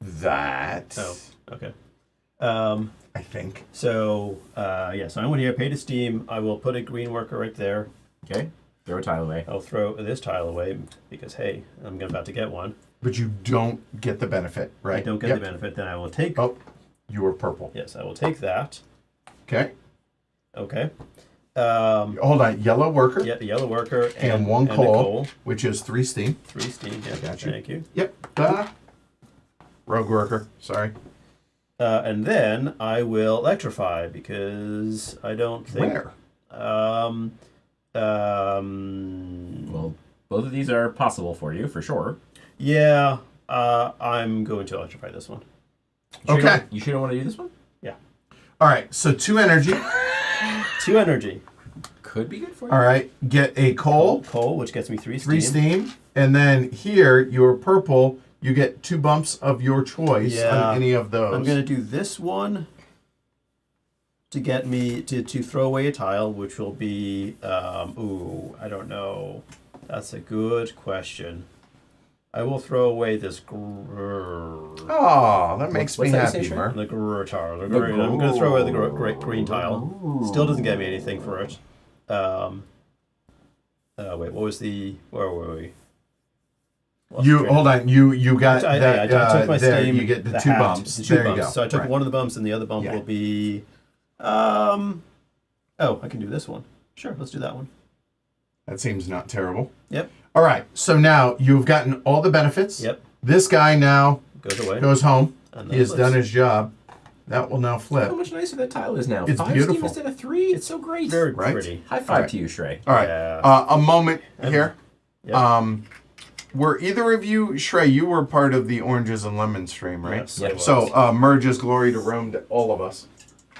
[SPEAKER 1] That.
[SPEAKER 3] Oh, okay.
[SPEAKER 1] I think.
[SPEAKER 3] So, so I'm going to pay to steam. I will put a green worker right there.
[SPEAKER 2] Okay. Throw a tile away.
[SPEAKER 3] I'll throw this tile away because, hey, I'm about to get one.
[SPEAKER 1] But you don't get the benefit, right?
[SPEAKER 3] I don't get the benefit. Then I will take...
[SPEAKER 1] Oh, you were purple.
[SPEAKER 3] Yes, I will take that.
[SPEAKER 1] Okay.
[SPEAKER 3] Okay.
[SPEAKER 1] Hold on. Yellow worker.
[SPEAKER 3] Yeah, the yellow worker.
[SPEAKER 1] And one coal, which is 3 steam.
[SPEAKER 3] 3 steam, yeah.
[SPEAKER 1] Got you.
[SPEAKER 3] Thank you.
[SPEAKER 1] Yep. Rogue worker. Sorry.
[SPEAKER 3] And then I will electrify because I don't think...
[SPEAKER 1] Where?
[SPEAKER 2] Well, both of these are possible for you, for sure.
[SPEAKER 3] Yeah, I'm going to electrify this one.
[SPEAKER 2] You sure don't want to do this one?
[SPEAKER 3] Yeah.
[SPEAKER 1] All right. So 2 energy.
[SPEAKER 3] 2 energy.
[SPEAKER 2] Could be good for you.
[SPEAKER 1] All right. Get a coal.
[SPEAKER 3] Coal, which gets me 3 steam.
[SPEAKER 1] 3 steam. And then here, your purple, you get 2 bumps of your choice on any of those.
[SPEAKER 3] I'm going to do this one to get me to throw away a tile, which will be, I don't know. That's a good question. I will throw away this
[SPEAKER 1] Oh, that makes me happy, Mer.
[SPEAKER 3] the grr tile. I'm going to throw away the green tile. Still doesn't get me anything for it. Wait, what was the... Where were we?
[SPEAKER 1] Hold on. You got
[SPEAKER 3] I took my
[SPEAKER 1] there.
[SPEAKER 3] steam.
[SPEAKER 1] You get the 2
[SPEAKER 3] hat,
[SPEAKER 1] bumps.
[SPEAKER 3] the 2
[SPEAKER 1] there
[SPEAKER 3] bumps.
[SPEAKER 1] you go.
[SPEAKER 3] So I took
[SPEAKER 1] Right.
[SPEAKER 3] one of the bumps, and the other bump will be... I can do this one. Sure, let's do that one.
[SPEAKER 1] That seems not terrible.
[SPEAKER 3] Yep.
[SPEAKER 1] All right. So now you've gotten all the benefits.
[SPEAKER 3] Yep.
[SPEAKER 1] This guy now
[SPEAKER 3] Goes away.
[SPEAKER 1] goes home.
[SPEAKER 3] And
[SPEAKER 1] He
[SPEAKER 3] that
[SPEAKER 1] has
[SPEAKER 3] flips.
[SPEAKER 1] done his job. That will now
[SPEAKER 2] How
[SPEAKER 1] flip.
[SPEAKER 2] much nicer that tile is now.
[SPEAKER 1] It's
[SPEAKER 2] 5
[SPEAKER 1] beautiful.
[SPEAKER 2] steam instead of 3. It's so great.
[SPEAKER 3] Very
[SPEAKER 1] Right?
[SPEAKER 3] pretty.
[SPEAKER 2] High five
[SPEAKER 1] All right.
[SPEAKER 2] to you, Shrey.
[SPEAKER 1] All right.
[SPEAKER 3] Yeah.
[SPEAKER 1] A moment here.
[SPEAKER 3] Yep.
[SPEAKER 1] Were either of you, Shrey, you were part of the Oranges and Lemons stream, right?
[SPEAKER 3] Yes,
[SPEAKER 2] Yep.
[SPEAKER 3] I was.
[SPEAKER 1] So merges glory to Rome to all of us.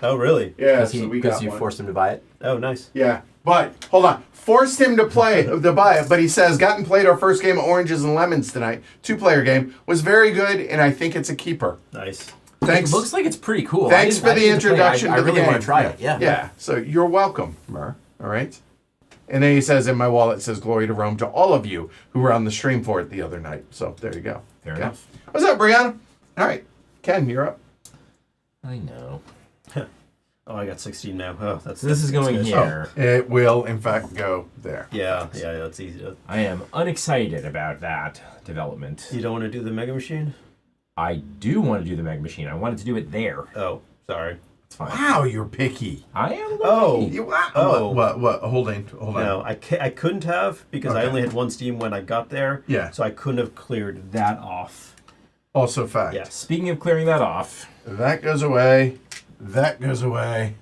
[SPEAKER 3] Oh, really?
[SPEAKER 1] Yeah,
[SPEAKER 2] Because you forced him to buy it?
[SPEAKER 3] Oh, nice.
[SPEAKER 1] Yeah, but hold on. Forced him to buy it, but he says, got and played our first game of Oranges and Lemons tonight. 2-player game. Was very good, and I think it's a keeper.
[SPEAKER 3] Nice.
[SPEAKER 1] Thanks.
[SPEAKER 2] It looks like it's pretty cool.
[SPEAKER 1] Thanks for the introduction
[SPEAKER 2] I
[SPEAKER 1] to the
[SPEAKER 2] really want
[SPEAKER 1] game.
[SPEAKER 2] to try it. Yeah.
[SPEAKER 1] Yeah, so you're welcome, Mer. All right? And then he says, in my wallet, it says, glory to Rome to all of you who were on the stream for it the other night. So there you go.
[SPEAKER 2] Fair
[SPEAKER 1] Okay.
[SPEAKER 2] enough.
[SPEAKER 1] What's up, Brianna? All right. Ken, you're up.
[SPEAKER 2] I know.
[SPEAKER 3] Oh, I got 16 now. Oh, that's...
[SPEAKER 2] So this is going
[SPEAKER 3] good.
[SPEAKER 2] here.
[SPEAKER 1] It will, in fact, go there.
[SPEAKER 3] Yeah, that's easy.
[SPEAKER 2] I am unexcited about that development.
[SPEAKER 3] You don't want to do the Mega Machine?
[SPEAKER 2] I do want to do the Meg Machine. I wanted to do it there.
[SPEAKER 3] Oh, sorry.
[SPEAKER 2] It's fine.
[SPEAKER 1] Wow, you're picky.
[SPEAKER 2] I am.
[SPEAKER 3] Oh.
[SPEAKER 2] Lucky.
[SPEAKER 1] What? Hold on.
[SPEAKER 3] No, I couldn't have because I
[SPEAKER 1] Okay.
[SPEAKER 3] only had 1 steam when I got there.
[SPEAKER 1] Yeah.
[SPEAKER 3] So I couldn't have cleared that off.
[SPEAKER 1] Also fact.
[SPEAKER 3] Yes.
[SPEAKER 2] Speaking of clearing that off,
[SPEAKER 1] That goes away. That goes away.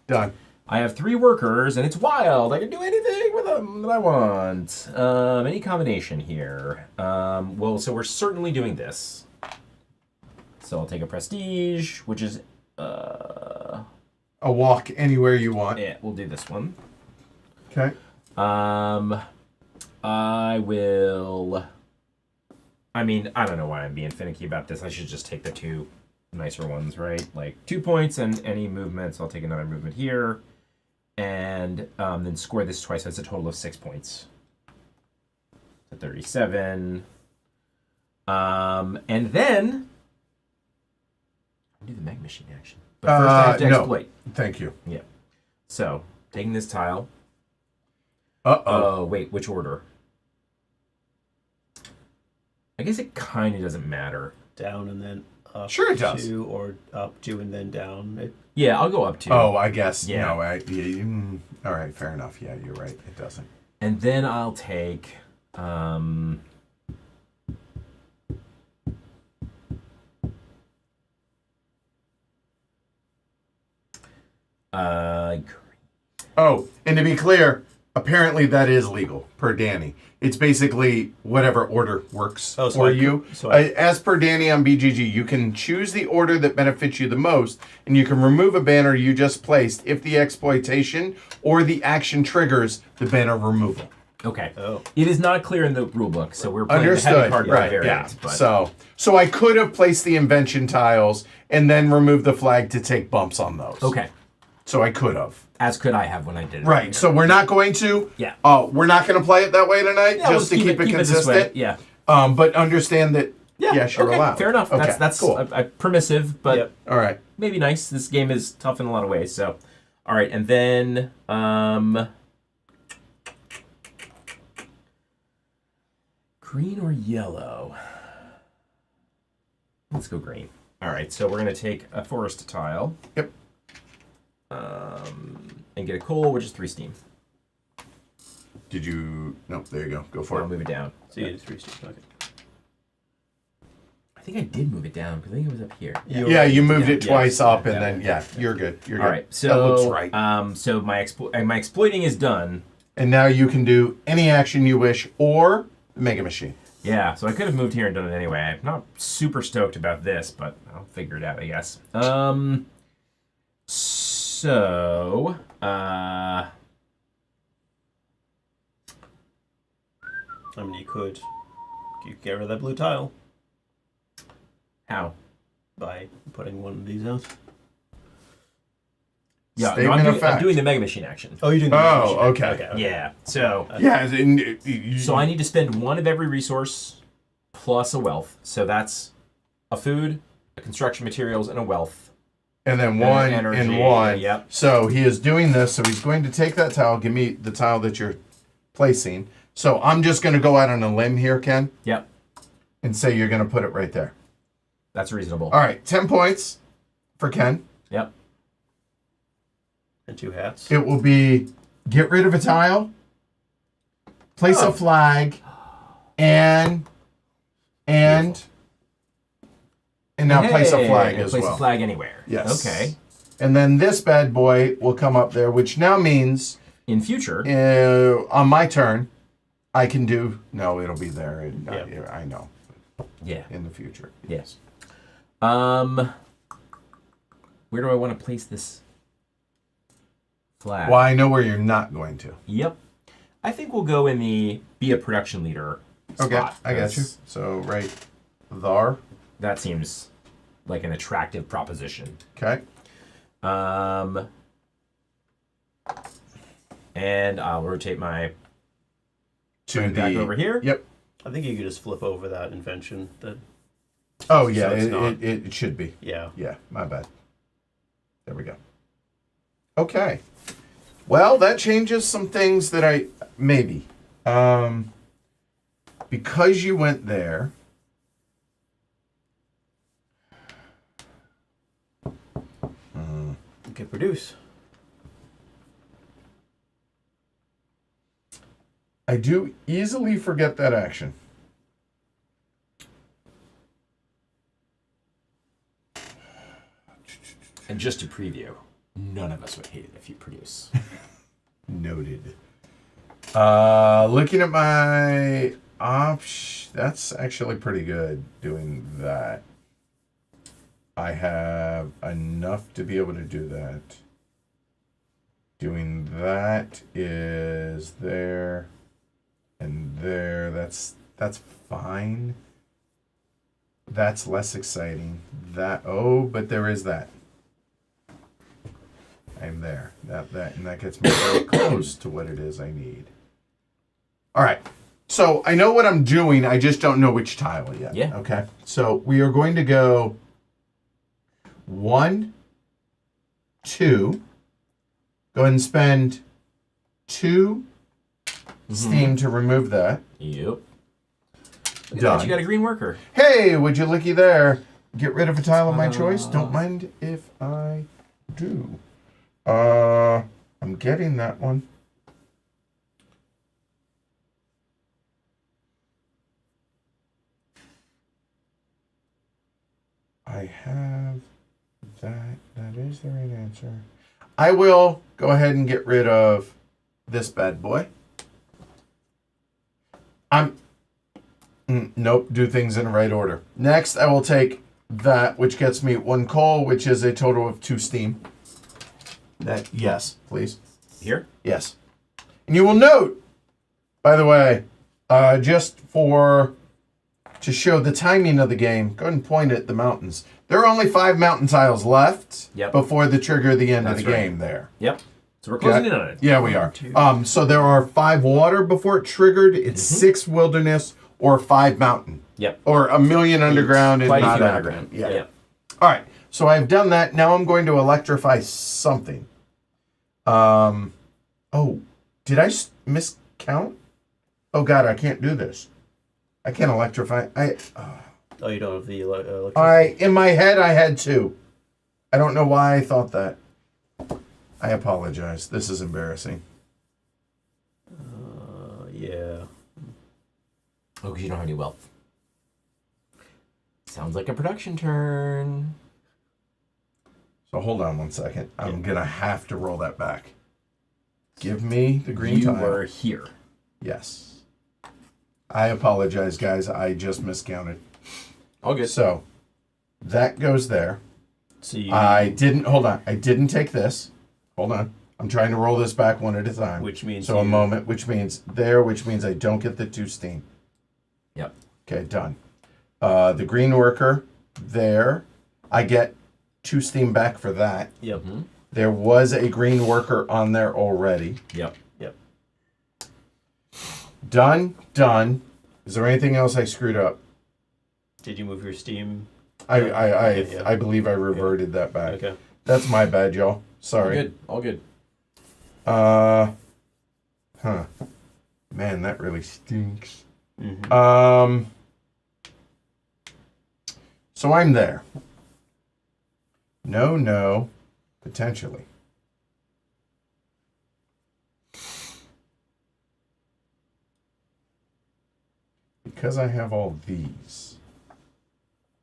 [SPEAKER 1] Done.
[SPEAKER 2] I have 3 workers, and it's wild. I can do anything with them that I want. Any combination here. So we're certainly doing this. So I'll take a prestige, which is
[SPEAKER 1] A walk anywhere you want.
[SPEAKER 2] yeah. We'll do this one.
[SPEAKER 1] Okay.
[SPEAKER 2] I will. I mean, I don't know why I'm being finicky about this. I should just take the 2 nicer ones, right? Like 2 points and any movements. I'll take another movement here, and then score this twice. That's a total of 6 points. So 37. And then I'll do the Meg Machine action. But first I have to
[SPEAKER 1] no.
[SPEAKER 2] exploit.
[SPEAKER 1] Thank you.
[SPEAKER 2] Yeah. So taking this tile.
[SPEAKER 1] Uh-oh.
[SPEAKER 2] Oh, wait, which order? I guess it kind of doesn't matter.
[SPEAKER 3] Down and then up.
[SPEAKER 1] Sure it does.
[SPEAKER 3] 2 or up 2 and then down.
[SPEAKER 2] Yeah, I'll go up 2.
[SPEAKER 1] Oh, I guess.
[SPEAKER 2] Yeah.
[SPEAKER 1] No, all right, fair enough. Yeah, you're right. It doesn't.
[SPEAKER 2] And then I'll take green.
[SPEAKER 1] Oh, and to be clear, apparently that is legal per Danny. It's basically whatever order works for you. As per Danny on BGG, you can choose the order that benefits you the most, and you can remove a banner you just placed if the exploitation or the action triggers the banner removal.
[SPEAKER 2] Okay.
[SPEAKER 3] Oh.
[SPEAKER 2] It is not clear in the rulebook, so we're playing
[SPEAKER 1] Understood.
[SPEAKER 2] the heavy card
[SPEAKER 1] Right.
[SPEAKER 2] variant.
[SPEAKER 1] Yeah.
[SPEAKER 2] But
[SPEAKER 1] So I could have placed the invention tiles and then removed the flag to take bumps on those.
[SPEAKER 2] okay.
[SPEAKER 1] So I could have.
[SPEAKER 2] As could I have when I did it.
[SPEAKER 1] Right. So we're not going to.
[SPEAKER 2] Yeah.
[SPEAKER 1] We're not going to play it that way tonight,
[SPEAKER 2] Yeah,
[SPEAKER 1] just to keep it
[SPEAKER 2] this
[SPEAKER 1] consistent.
[SPEAKER 2] way. Yeah.
[SPEAKER 1] But understand that.
[SPEAKER 2] Yeah.
[SPEAKER 1] Yes, you're
[SPEAKER 2] okay.
[SPEAKER 1] allowed.
[SPEAKER 2] Fair enough.
[SPEAKER 1] Okay,
[SPEAKER 2] That's
[SPEAKER 1] cool.
[SPEAKER 2] permissive, but
[SPEAKER 3] Yep.
[SPEAKER 1] All right.
[SPEAKER 2] maybe nice. This game is tough in a lot of ways. So, all right, and then green or yellow? Let's go green. All right, so we're gonna take a forest tile.
[SPEAKER 1] Yep.
[SPEAKER 2] And get a coal, which is 3 steam.
[SPEAKER 1] Did you? No. There you go. Go for
[SPEAKER 2] I'll
[SPEAKER 1] it.
[SPEAKER 2] move it down.
[SPEAKER 3] So you did 3 steam. Okay.
[SPEAKER 2] I think I did move it down because I think it was up here.
[SPEAKER 1] Yeah, you moved it
[SPEAKER 2] Yeah,
[SPEAKER 1] twice up, and
[SPEAKER 3] yeah,
[SPEAKER 1] then you're good. You're good.
[SPEAKER 2] All right, so
[SPEAKER 1] that looks right.
[SPEAKER 2] So my exploiting is done.
[SPEAKER 1] And now you can do any action you wish, or Mega Machine.
[SPEAKER 2] Yeah, so I could have moved here and done it anyway. I'm not super stoked about this, but I'll figure it out, I guess. So,
[SPEAKER 3] I mean, you could get rid of that blue tile
[SPEAKER 2] how?
[SPEAKER 3] by putting one of these out.
[SPEAKER 2] Yeah, no,
[SPEAKER 1] Statement of
[SPEAKER 2] I'm
[SPEAKER 1] fact.
[SPEAKER 2] doing the Mega Machine action.
[SPEAKER 3] Oh, you're doing the
[SPEAKER 1] Oh,
[SPEAKER 3] machine.
[SPEAKER 1] okay.
[SPEAKER 2] Yeah, so
[SPEAKER 1] Yeah.
[SPEAKER 2] so I need to spend one of every resource plus a wealth. So that's a food, a construction materials, and a wealth.
[SPEAKER 1] And then one
[SPEAKER 2] energy,
[SPEAKER 1] and one.
[SPEAKER 2] yep.
[SPEAKER 1] So he is doing this. So he's going to take that tile. Give me the tile that you're placing. So I'm just going to go out on a limb here, Ken,
[SPEAKER 2] Yep,
[SPEAKER 1] and say you're going to put it right there.
[SPEAKER 2] that's reasonable.
[SPEAKER 1] All right, 10 points for Ken.
[SPEAKER 2] Yep.
[SPEAKER 3] And 2 hats.
[SPEAKER 1] It will be get rid of a tile, place a flag, and now place a flag
[SPEAKER 2] and
[SPEAKER 1] as
[SPEAKER 2] place
[SPEAKER 1] well.
[SPEAKER 2] a flag anywhere.
[SPEAKER 1] Yes.
[SPEAKER 2] Okay.
[SPEAKER 1] And then this bad boy will come up there, which now means
[SPEAKER 2] In future,
[SPEAKER 1] on my turn, I can do. No, it'll be there. I know.
[SPEAKER 2] yeah.
[SPEAKER 1] In the future.
[SPEAKER 2] Yes. Where do I want to place this flag?
[SPEAKER 1] Well, I know where you're not going to.
[SPEAKER 2] Yep. I think we'll go in the be a production leader
[SPEAKER 1] Okay,
[SPEAKER 2] spot.
[SPEAKER 1] I got you.
[SPEAKER 2] 'cause
[SPEAKER 1] So right there.
[SPEAKER 2] That seems like an attractive proposition.
[SPEAKER 1] Okay.
[SPEAKER 2] And I'll rotate my
[SPEAKER 1] To
[SPEAKER 2] friend back over here.
[SPEAKER 1] Yep.
[SPEAKER 3] I think you could just flip over that invention.
[SPEAKER 1] Oh yeah,
[SPEAKER 3] So it's not-
[SPEAKER 1] it should be.
[SPEAKER 3] Yeah.
[SPEAKER 1] Yeah, my bad. There we go. Okay. Well, that changes some things that I maybe. Because you went there.
[SPEAKER 3] You can produce.
[SPEAKER 1] I do easily forget that action.
[SPEAKER 2] And just to preview, none of us would hate it if you produce.
[SPEAKER 1] Noted. Looking at my that's actually pretty good doing that. I have enough to be able to do that. Doing that is there and there. That's fine. That's less exciting. But there is that. I'm there. And that gets me very close to what it is I need. All right. So I know what I'm doing. I just don't know which tile yet.
[SPEAKER 2] Yeah.
[SPEAKER 1] Okay. So we are going to go 1, 2. Go ahead and spend 2 steam to remove that.
[SPEAKER 2] Yep. Look at
[SPEAKER 1] Done.
[SPEAKER 2] that, you got a green worker.
[SPEAKER 1] Hey, would you looky there? Get rid of a tile of my choice. Don't mind if I do. I'm getting that one. I have that. That is the right answer. I will go ahead and get rid of this bad boy. Nope, do things in the right order. Next, I will take that, which gets me 1 coal, which is a total of 2 steam. That, yes, please.
[SPEAKER 2] Here?
[SPEAKER 1] Yes. And you will note, by the way, just to show the timing of the game, go ahead and point at the mountains. There are only 5 mountain tiles left before the trigger of the end of the game there.
[SPEAKER 2] Yep. So we're closing in on it.
[SPEAKER 1] Yeah, we are. So there are 5 water before it triggered. It's 6 wilderness or 5 mountain.
[SPEAKER 2] Yep.
[SPEAKER 1] Or 1 million underground and
[SPEAKER 2] Quite a
[SPEAKER 1] not
[SPEAKER 2] few
[SPEAKER 1] underground.
[SPEAKER 2] underground.
[SPEAKER 1] Yeah. All right. So I've done that. Now I'm going to electrify something. Oh, did I miscount? Oh God, I can't do this. I can't electrify.
[SPEAKER 3] Oh, you don't have the electricity?
[SPEAKER 1] In my head, I had 2. I don't know why I thought that. I apologize. This is embarrassing.
[SPEAKER 3] Yeah.
[SPEAKER 2] Oh, because you don't have any wealth. Sounds like a production turn.
[SPEAKER 1] So hold on 1 second. I'm going to have to roll that back. Give me the green tile.
[SPEAKER 2] You were here.
[SPEAKER 1] Yes. I apologize, guys. I just miscounted.
[SPEAKER 2] All good.
[SPEAKER 1] So that goes there.
[SPEAKER 3] So
[SPEAKER 1] I didn't take this. Hold on. I'm trying to roll this back one at a time.
[SPEAKER 3] Which means
[SPEAKER 1] a moment, which means there, which means I don't get the 2 steam.
[SPEAKER 2] Yep.
[SPEAKER 1] Okay, done. The green worker there. I get 2 steam back for that.
[SPEAKER 3] Yep.
[SPEAKER 2] Mm-hmm.
[SPEAKER 1] There was a green worker on there already.
[SPEAKER 2] Yep.
[SPEAKER 1] Done. Is there anything else I screwed up?
[SPEAKER 3] Did you move your steam?
[SPEAKER 1] I believe I reverted that back.
[SPEAKER 3] Okay.
[SPEAKER 1] That's my bad, y'all. Sorry.
[SPEAKER 2] All good.
[SPEAKER 1] Man, that really stinks.
[SPEAKER 3] Mm-hmm.
[SPEAKER 1] So I'm there. No, potentially. Because I have all these,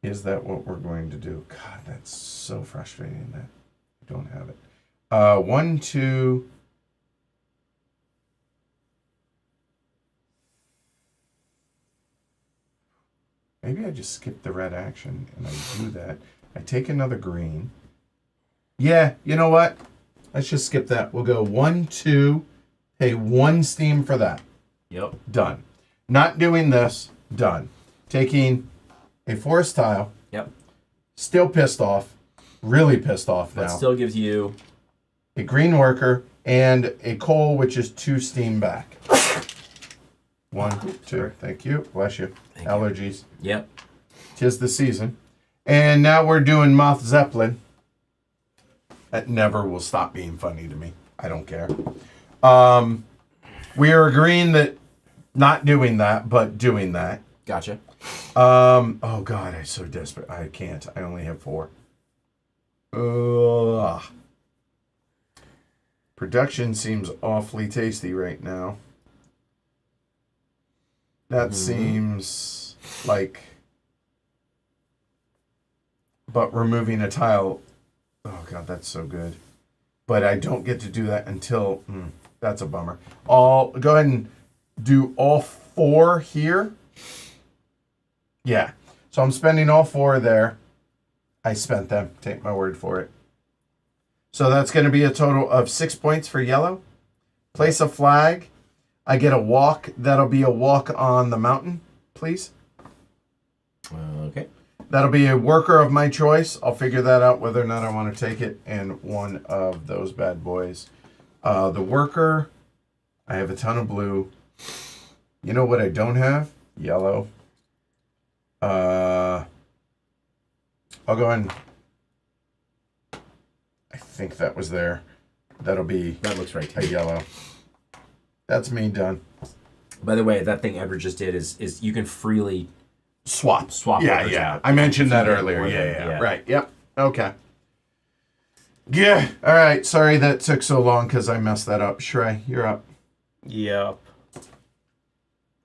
[SPEAKER 1] is that what we're going to do? God, that's so frustrating that I don't have it. 1, 2. Maybe I just skip the red action and I do that. I take another green. Yeah, you know what? Let's just skip that. We'll go 1, 2. Pay 1 steam for that.
[SPEAKER 2] Yep.
[SPEAKER 1] Done. Not doing this. Done. Taking a forest tile.
[SPEAKER 2] Yep.
[SPEAKER 1] Still pissed off. Really pissed off now.
[SPEAKER 2] That still gives you
[SPEAKER 1] a green worker and a coal, which is 2 steam back. 1, 2. Thank you. Bless you.
[SPEAKER 2] Thank
[SPEAKER 1] Allergies.
[SPEAKER 2] you. Yep.
[SPEAKER 1] 'Tis the season. And now we're doing Moth Zeppelin. That never will stop being funny to me. I don't care. We are agreeing that not doing that, but doing that.
[SPEAKER 2] Gotcha.
[SPEAKER 1] Oh God, I'm so desperate. I can't. I only have 4. Production seems awfully tasty right now. That seems like... But removing a tile... Oh God, that's so good. But I don't get to do that until... that's a bummer. Go ahead and do all 4 here. Yeah. So I'm spending all 4 there. I spent them. Take my word for it. So that's going to be a total of 6 points for yellow. Place a flag. I get a walk. That'll be a walk on the mountain, please.
[SPEAKER 2] Okay.
[SPEAKER 1] That'll be a worker of my choice. I'll figure that out whether or not I want to take it. And one of those bad boys. The worker, I have a ton of blue. You know what I don't have? Yellow. I'll go and... I think that was there. That'll be...
[SPEAKER 2] That looks right to
[SPEAKER 1] a
[SPEAKER 2] me.
[SPEAKER 1] yellow. That's me done.
[SPEAKER 2] By the way, that thing Edward just did is you can freely
[SPEAKER 1] Swap.
[SPEAKER 2] Yeah.
[SPEAKER 1] Yeah. I mentioned that earlier. Yeah. Right. Yep. Okay. Yeah. All right. Sorry that took so long because I messed that up. Shrey, you're up.
[SPEAKER 3] Yep.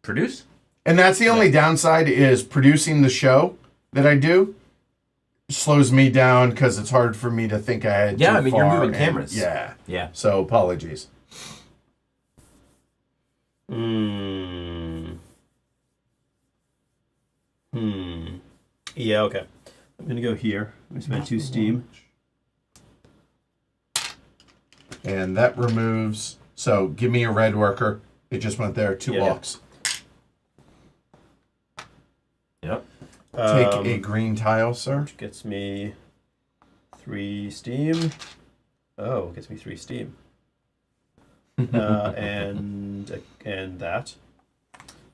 [SPEAKER 2] produce.
[SPEAKER 1] And that's the only downside is producing the show that I do. slows me down because it's hard for me to think ahead.
[SPEAKER 2] Yeah,
[SPEAKER 1] too
[SPEAKER 2] I mean, you're
[SPEAKER 1] far,
[SPEAKER 2] moving
[SPEAKER 1] and-
[SPEAKER 2] cameras.
[SPEAKER 1] Yeah.
[SPEAKER 2] Yeah.
[SPEAKER 1] So apologies.
[SPEAKER 3] Yeah, okay. I'm going to go here. I'm going to spend 2 steam.
[SPEAKER 1] And that removes. So give me a red worker. It just went there. 2 walks.
[SPEAKER 2] Yep.
[SPEAKER 1] Take a green tile, sir.
[SPEAKER 3] Which gets me 3 steam. Oh, it gets me 3 steam. And that.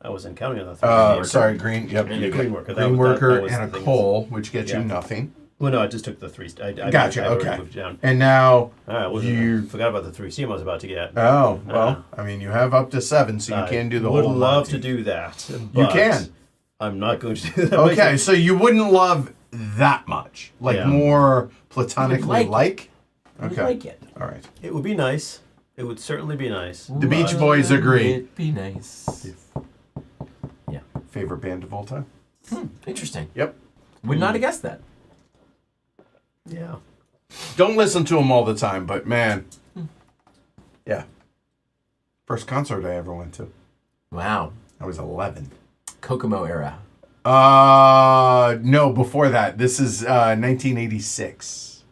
[SPEAKER 3] I wasn't counting on the 3 steam.
[SPEAKER 1] Sorry, green. Yep.
[SPEAKER 3] And a green worker.
[SPEAKER 1] Green
[SPEAKER 3] That
[SPEAKER 1] worker
[SPEAKER 3] was
[SPEAKER 1] and
[SPEAKER 3] the
[SPEAKER 1] a
[SPEAKER 3] thing.
[SPEAKER 1] coal, which gets you
[SPEAKER 3] Yeah.
[SPEAKER 1] nothing.
[SPEAKER 3] Well, no, I just took the 3. I
[SPEAKER 1] Gotcha.
[SPEAKER 3] I already
[SPEAKER 1] Okay.
[SPEAKER 3] moved it down.
[SPEAKER 1] And now
[SPEAKER 3] All right, well,
[SPEAKER 1] you.
[SPEAKER 3] I forgot about the 3 steam I was about to get.
[SPEAKER 1] Oh well. I mean, you have up to 7, so you can do the whole.
[SPEAKER 3] Would love
[SPEAKER 1] Monty.
[SPEAKER 3] to do that.
[SPEAKER 1] You
[SPEAKER 3] but
[SPEAKER 1] can.
[SPEAKER 3] I'm not going to do that.
[SPEAKER 1] Okay, so you wouldn't love that much, like
[SPEAKER 3] Yeah.
[SPEAKER 1] more platonically
[SPEAKER 2] like it.
[SPEAKER 1] like.
[SPEAKER 2] I
[SPEAKER 1] Okay.
[SPEAKER 2] like it.
[SPEAKER 1] All right.
[SPEAKER 3] It would be nice. It would certainly be nice.
[SPEAKER 1] The Beach Boys agree.
[SPEAKER 2] It'd be nice. Yeah.
[SPEAKER 1] Favorite band of all time?
[SPEAKER 2] Interesting.
[SPEAKER 1] Yep.
[SPEAKER 2] Would not have guessed that.
[SPEAKER 3] Yeah.
[SPEAKER 1] Don't listen to them all the time, but man, yeah. First concert I ever went to.
[SPEAKER 2] Wow.
[SPEAKER 1] I was 11.
[SPEAKER 2] Kokomo era.
[SPEAKER 1] No, before that. This is 1986.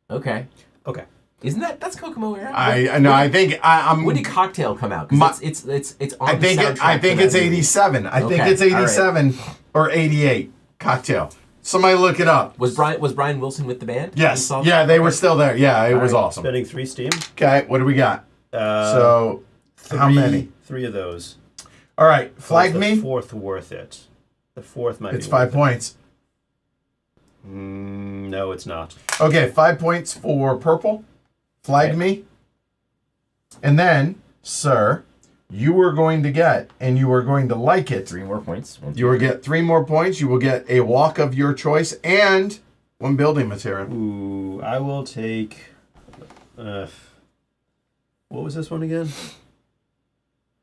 [SPEAKER 2] Okay.
[SPEAKER 3] Okay.
[SPEAKER 2] Isn't that's Kokomo era?
[SPEAKER 1] I think I'm.
[SPEAKER 2] When did Cocktail come out?
[SPEAKER 1] My-
[SPEAKER 2] Because it's on
[SPEAKER 1] I think
[SPEAKER 2] the
[SPEAKER 1] it,
[SPEAKER 2] soundtrack
[SPEAKER 1] I think
[SPEAKER 2] for
[SPEAKER 1] it's
[SPEAKER 2] that movie.
[SPEAKER 1] 87. I think
[SPEAKER 2] Okay,
[SPEAKER 1] it's
[SPEAKER 2] all right.
[SPEAKER 1] 87 or 88. Cocktail. Somebody look it up.
[SPEAKER 2] Was Brian Wilson with the band?
[SPEAKER 1] Yes.
[SPEAKER 2] You saw
[SPEAKER 1] Yeah,
[SPEAKER 2] that?
[SPEAKER 1] they were still there. Yeah, it was
[SPEAKER 2] right.
[SPEAKER 1] awesome.
[SPEAKER 3] Spending 3 steam.
[SPEAKER 1] Okay, what do we got? So, how many?
[SPEAKER 3] 3 of those.
[SPEAKER 1] All right, flag
[SPEAKER 3] the
[SPEAKER 1] me.
[SPEAKER 3] 4th worth it. The 4th might
[SPEAKER 1] It's
[SPEAKER 3] be
[SPEAKER 1] 5
[SPEAKER 3] worth
[SPEAKER 1] points.
[SPEAKER 3] it. No, it's not.
[SPEAKER 1] Okay, 5 points for purple. Flag
[SPEAKER 2] Okay.
[SPEAKER 1] me. And then, sir, you are going to get, and you are going to like it.
[SPEAKER 2] 3 more points. 1, 2,
[SPEAKER 1] You will get 3 more points. You will get a walk of your choice and 1 building material.
[SPEAKER 3] Ooh, I will take. What was this one again?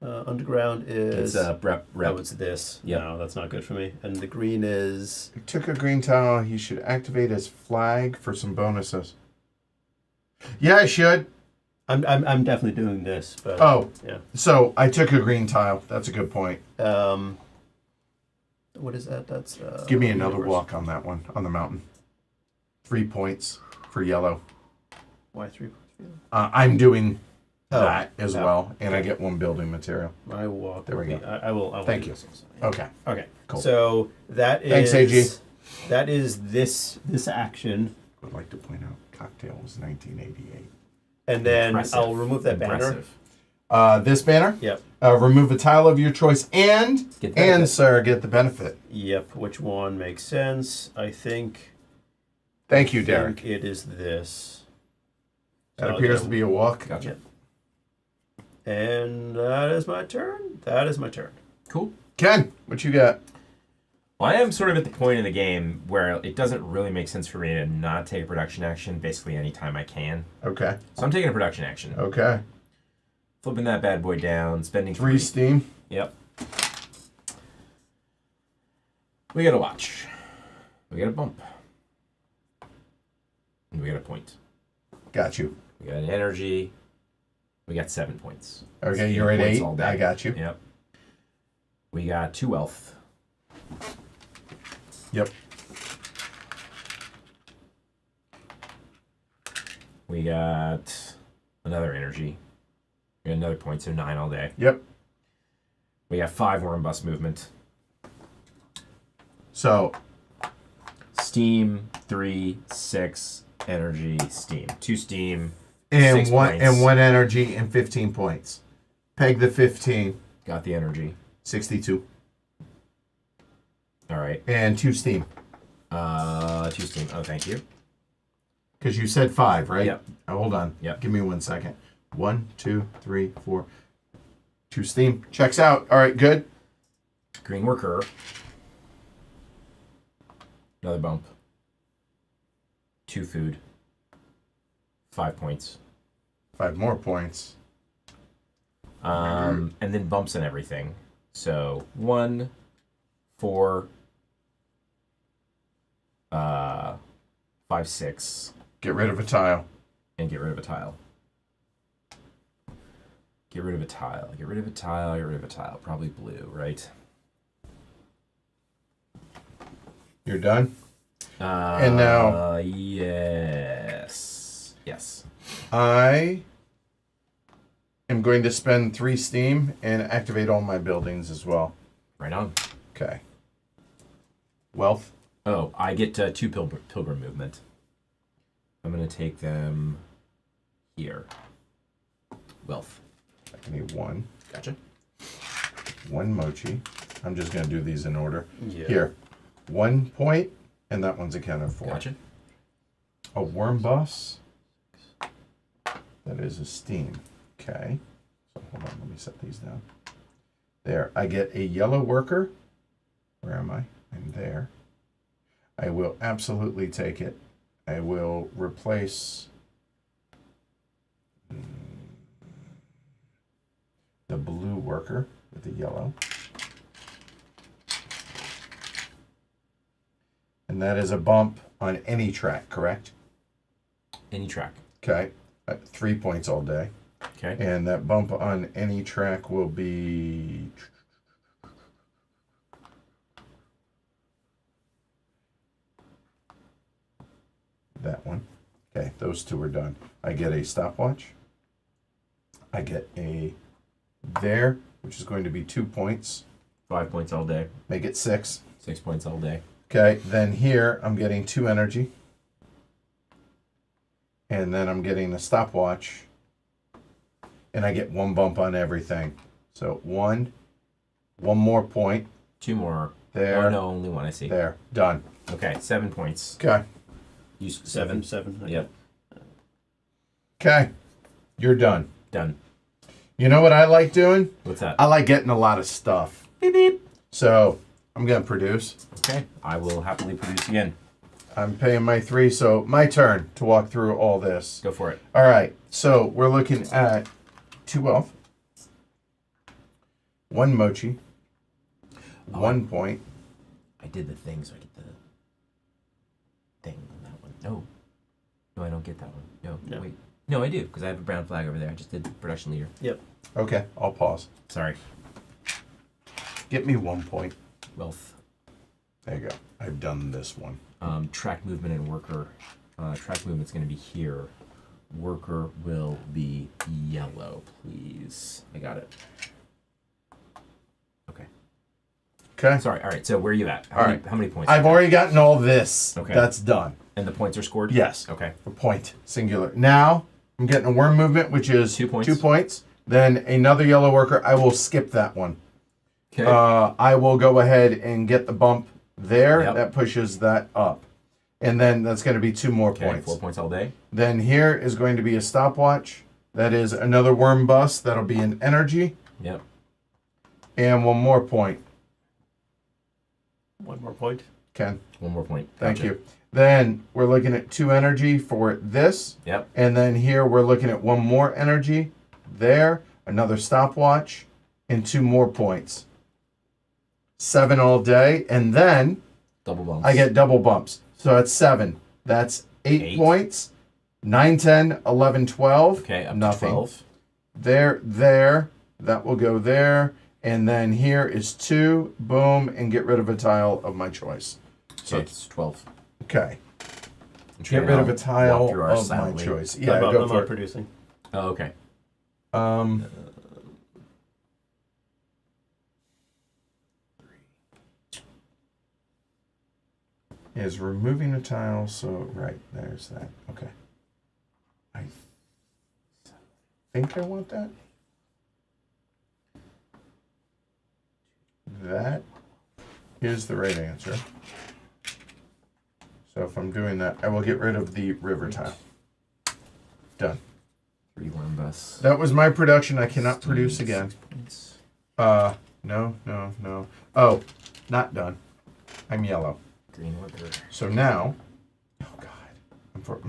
[SPEAKER 3] Underground is.
[SPEAKER 2] It's rep.
[SPEAKER 3] Oh, it's this.
[SPEAKER 2] Yep.
[SPEAKER 3] No, that's not good for me. And the green is.
[SPEAKER 1] He took a green tile. He should activate his flag for some bonuses. Yeah, I should.
[SPEAKER 3] I'm definitely doing this, but.
[SPEAKER 1] Oh,
[SPEAKER 3] Yeah.
[SPEAKER 1] so I took a green tile. That's a good point.
[SPEAKER 3] What is that? That's.
[SPEAKER 1] Give me another
[SPEAKER 3] universe.
[SPEAKER 1] walk on that one, on the mountain. 3 points for yellow.
[SPEAKER 3] Why 3 points?
[SPEAKER 1] I'm doing that
[SPEAKER 3] Oh,
[SPEAKER 1] as
[SPEAKER 3] yeah.
[SPEAKER 1] well, and I get 1 building material.
[SPEAKER 3] My walk.
[SPEAKER 1] There we
[SPEAKER 3] will
[SPEAKER 1] go.
[SPEAKER 3] be- I will.
[SPEAKER 1] Thank
[SPEAKER 3] do
[SPEAKER 1] you.
[SPEAKER 3] this also, yeah.
[SPEAKER 1] Okay.
[SPEAKER 3] Okay.
[SPEAKER 1] Cool.
[SPEAKER 3] So that is.
[SPEAKER 1] Thanks, AG.
[SPEAKER 3] That is this action,
[SPEAKER 1] I would like to point out Cocktail was 1988.
[SPEAKER 3] and then
[SPEAKER 2] Impressive.
[SPEAKER 3] I'll remove that banner.
[SPEAKER 2] Impressive.
[SPEAKER 1] This banner?
[SPEAKER 3] Yep.
[SPEAKER 1] Remove a tile of your choice and,
[SPEAKER 2] Get benefit.
[SPEAKER 1] sir, get the benefit.
[SPEAKER 3] Yep. Which one makes sense? I think.
[SPEAKER 1] Thank you,
[SPEAKER 3] I
[SPEAKER 1] Derek.
[SPEAKER 3] think it is this.
[SPEAKER 1] That
[SPEAKER 3] So I'll
[SPEAKER 1] appears
[SPEAKER 3] get-
[SPEAKER 1] to be a walk.
[SPEAKER 2] Gotcha.
[SPEAKER 3] Yep. And that is my turn. That is my turn.
[SPEAKER 2] Cool.
[SPEAKER 1] Ken, what you got?
[SPEAKER 2] Well, I am sort of at the point in the game where it doesn't really make sense for me to not take a production action basically anytime I can.
[SPEAKER 1] Okay.
[SPEAKER 2] So I'm taking a production action.
[SPEAKER 1] Okay.
[SPEAKER 2] Flipping that bad boy down, spending
[SPEAKER 1] 3 steam.
[SPEAKER 2] Yep. We got a watch. We got a bump. And we got a point.
[SPEAKER 1] Got you.
[SPEAKER 2] We got an energy. We got 7 points.
[SPEAKER 1] Okay,
[SPEAKER 2] That's
[SPEAKER 1] you're at
[SPEAKER 2] points
[SPEAKER 1] 8.
[SPEAKER 2] all day.
[SPEAKER 1] I got you.
[SPEAKER 2] Yep. We got 2 wealth.
[SPEAKER 1] Yep.
[SPEAKER 2] We got another energy. We got another point, so 9 all day.
[SPEAKER 1] Yep.
[SPEAKER 2] We got 5 worm bus movement.
[SPEAKER 1] So,
[SPEAKER 2] Steam, 3, 6, energy, steam. 2 steam,
[SPEAKER 1] and
[SPEAKER 2] 6
[SPEAKER 1] one
[SPEAKER 2] points.
[SPEAKER 1] and 1 energy and 15 points. Peg the 15.
[SPEAKER 2] Got the energy.
[SPEAKER 1] 62.
[SPEAKER 2] All right.
[SPEAKER 1] And 2 steam.
[SPEAKER 2] 2 steam. Oh, thank you.
[SPEAKER 1] Because you said 5, right?
[SPEAKER 2] Yep.
[SPEAKER 1] Hold on.
[SPEAKER 2] Yep.
[SPEAKER 1] Give me 1 second. 1, 2, 3, 4. 2 steam. Checks out. All right, good.
[SPEAKER 2] Green worker. Another bump. 2 food. 5 points.
[SPEAKER 1] 5 more points.
[SPEAKER 2] And then bumps and everything. So 1, 4, 5, 6.
[SPEAKER 1] Get rid of a tile.
[SPEAKER 2] And get rid of a tile. Get rid of a tile. Get rid of a tile. Get rid of a tile. Probably blue, right?
[SPEAKER 1] You're done?
[SPEAKER 2] And
[SPEAKER 1] now...
[SPEAKER 2] Yes. Yes.
[SPEAKER 1] I am going to spend 3 steam and activate all my buildings as well.
[SPEAKER 2] Right on.
[SPEAKER 1] Okay. Wealth.
[SPEAKER 2] Oh, I get 2 pilgrim movement. I'm going to take them here. Wealth.
[SPEAKER 1] I need 1.
[SPEAKER 2] Gotcha.
[SPEAKER 1] 1 mochi. I'm just going to do these in order.
[SPEAKER 3] Yeah.
[SPEAKER 1] Here. 1 point, and that one's accounted for.
[SPEAKER 2] Gotcha.
[SPEAKER 1] A worm bus. That is a steam. Okay. So hold on, let me set these down. There. I get a yellow worker. Where am I? I'm there. I will absolutely take it. I will replace the blue worker with the yellow. And that is a bump on any track, correct?
[SPEAKER 2] Any track.
[SPEAKER 1] Okay. 3 points all day.
[SPEAKER 2] Okay.
[SPEAKER 1] And that bump on any track will be... that one. Okay, those 2 are done. I get a stopwatch. I get a there, which is going to be 2 points.
[SPEAKER 2] 5 points all day.
[SPEAKER 1] Make it 6.
[SPEAKER 2] 6 points all day.
[SPEAKER 1] Okay, then here I'm getting 2 energy. And then I'm getting a stopwatch. And I get 1 bump on everything. So 1 more point.
[SPEAKER 2] 2 more.
[SPEAKER 1] There.
[SPEAKER 2] Oh, no, only 1, I see.
[SPEAKER 1] There. Done.
[SPEAKER 2] Okay, 7 points.
[SPEAKER 1] Okay.
[SPEAKER 2] Use
[SPEAKER 3] 7.
[SPEAKER 2] 7.
[SPEAKER 3] 7.
[SPEAKER 2] Yep.
[SPEAKER 1] Okay. You're done.
[SPEAKER 2] Done.
[SPEAKER 1] You know what I like doing?
[SPEAKER 2] What's that?
[SPEAKER 1] I like getting a lot of stuff.
[SPEAKER 2] Beep, beep.
[SPEAKER 1] So I'm going to produce.
[SPEAKER 2] Okay, I will happily produce again.
[SPEAKER 1] I'm paying my 3, so my turn to walk through all this.
[SPEAKER 2] Go for it.
[SPEAKER 1] All right, so we're looking at 2 wealth, 1 mochi, 1 point.
[SPEAKER 2] I did the thing, so I get the thing on that one. No. No, I don't get that one. No,
[SPEAKER 3] No.
[SPEAKER 2] wait. No, I do, because I have a brown flag over there. I just did production leader.
[SPEAKER 3] Yep.
[SPEAKER 1] Okay, I'll pause.
[SPEAKER 2] Sorry.
[SPEAKER 1] Get me 1 point.
[SPEAKER 2] Wealth.
[SPEAKER 1] There you go. I've done this one.
[SPEAKER 2] Track movement and worker. Track movement's going to be here. Worker will be yellow, please. I got it. Okay.
[SPEAKER 1] Okay.
[SPEAKER 2] Sorry. All right. So where are you at?
[SPEAKER 1] All right.
[SPEAKER 2] How many points?
[SPEAKER 1] I've already gotten all this.
[SPEAKER 2] Okay.
[SPEAKER 1] That's done.
[SPEAKER 2] And the points are scored?
[SPEAKER 1] Yes.
[SPEAKER 2] Okay.
[SPEAKER 1] A point, singular. Now I'm getting a worm movement, which is
[SPEAKER 2] 2 points.
[SPEAKER 1] 2 points. Then another yellow worker. I will skip that one.
[SPEAKER 2] Okay.
[SPEAKER 1] I will go ahead and get the bump there.
[SPEAKER 2] Yep.
[SPEAKER 1] That pushes that up. And then that's going to be 2 more
[SPEAKER 2] Okay.
[SPEAKER 1] points.
[SPEAKER 2] 4 points all day.
[SPEAKER 1] Then here is going to be a stopwatch. That is another worm bust. That'll be an energy.
[SPEAKER 2] Yep.
[SPEAKER 1] And 1 more point.
[SPEAKER 3] 1 more point.
[SPEAKER 1] Ken,
[SPEAKER 2] 1 more point.
[SPEAKER 1] thank
[SPEAKER 2] Gotcha.
[SPEAKER 1] you. Then we're looking at 2 energy for this.
[SPEAKER 2] Yep.
[SPEAKER 1] And then here we're looking at 1 more energy. There. Another stopwatch. And 2 more points. 7 all day. And then
[SPEAKER 2] Double bumps.
[SPEAKER 1] I get double bumps. So that's 7. That's 8 points. 9, 10, 11, 12.
[SPEAKER 2] Okay, up
[SPEAKER 1] Nothing.
[SPEAKER 2] to 12.
[SPEAKER 1] There. That will go there. And then here is 2. Boom. And get rid of a tile of my choice.
[SPEAKER 2] So it's 12.
[SPEAKER 1] Okay.
[SPEAKER 2] And
[SPEAKER 1] Get rid of a
[SPEAKER 2] walk
[SPEAKER 1] tile
[SPEAKER 2] through ours
[SPEAKER 1] of my
[SPEAKER 2] silently.
[SPEAKER 1] choice. Yeah,
[SPEAKER 3] I'm
[SPEAKER 1] go
[SPEAKER 3] not
[SPEAKER 1] for it.
[SPEAKER 3] producing.
[SPEAKER 2] Oh, okay.
[SPEAKER 1] Is removing a tile, so right, there's that. Okay. I think I want that. That is the right answer. So if I'm doing that, I will get rid of the river tile. Done.
[SPEAKER 2] 3 worm bus.
[SPEAKER 1] That was my production. I cannot produce again.
[SPEAKER 2] 6 points.
[SPEAKER 1] No. Oh, not done. I'm yellow.
[SPEAKER 2] Green worker.
[SPEAKER 1] So now, oh God, I'm for
[SPEAKER 2] 5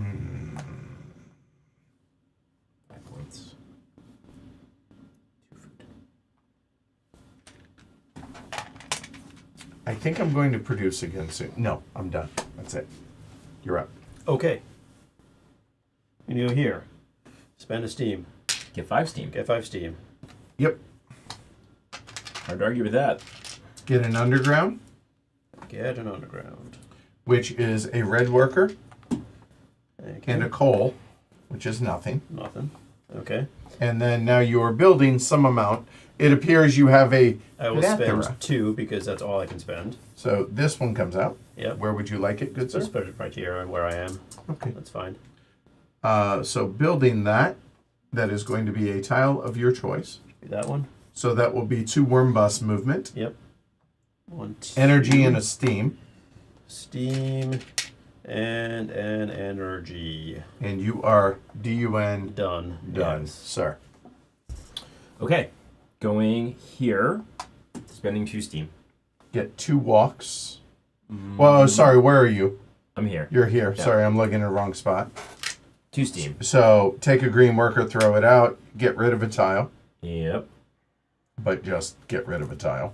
[SPEAKER 2] points. 2 food.
[SPEAKER 1] I think I'm going to produce again soon. No, I'm done. That's it. You're up.
[SPEAKER 3] Okay. You go here. Spend a steam.
[SPEAKER 2] Get 5 steam.
[SPEAKER 3] Get 5 steam.
[SPEAKER 1] Yep.
[SPEAKER 2] Hard to argue with that.
[SPEAKER 1] Get an underground,
[SPEAKER 3] Get an underground.
[SPEAKER 1] which is a red worker,
[SPEAKER 3] Thank
[SPEAKER 1] and
[SPEAKER 3] you.
[SPEAKER 1] a coal, which is nothing.
[SPEAKER 3] Nothing. Okay.
[SPEAKER 1] And then now you are building some amount. It appears you have a
[SPEAKER 3] I will
[SPEAKER 1] plethora.
[SPEAKER 3] spend 2 because that's all I can spend.
[SPEAKER 1] So this one comes out.
[SPEAKER 3] Yep.
[SPEAKER 1] Where would you like it, good sir?
[SPEAKER 3] Just put it right here on where I am.
[SPEAKER 1] Okay.
[SPEAKER 3] That's fine.
[SPEAKER 1] So building that is going to be a tile of your choice.
[SPEAKER 3] Do that one.
[SPEAKER 1] So that will be 2 worm bus movement,
[SPEAKER 3] Yep. 1, 2.
[SPEAKER 1] energy, and a steam.
[SPEAKER 3] Steam and an energy.
[SPEAKER 1] And you are DUN
[SPEAKER 3] Done.
[SPEAKER 1] done,
[SPEAKER 3] Yes.
[SPEAKER 1] sir.
[SPEAKER 2] Okay. Going here. Spending 2 steam.
[SPEAKER 1] Get 2 walks. Well, sorry, where are you?
[SPEAKER 2] I'm here.
[SPEAKER 1] You're here.
[SPEAKER 2] Yeah.
[SPEAKER 1] Sorry, I'm looking in the wrong spot.
[SPEAKER 2] 2 steam.
[SPEAKER 1] So take a green worker, throw it out, get rid of a tile,
[SPEAKER 2] Yep.
[SPEAKER 1] but just get rid of a tile.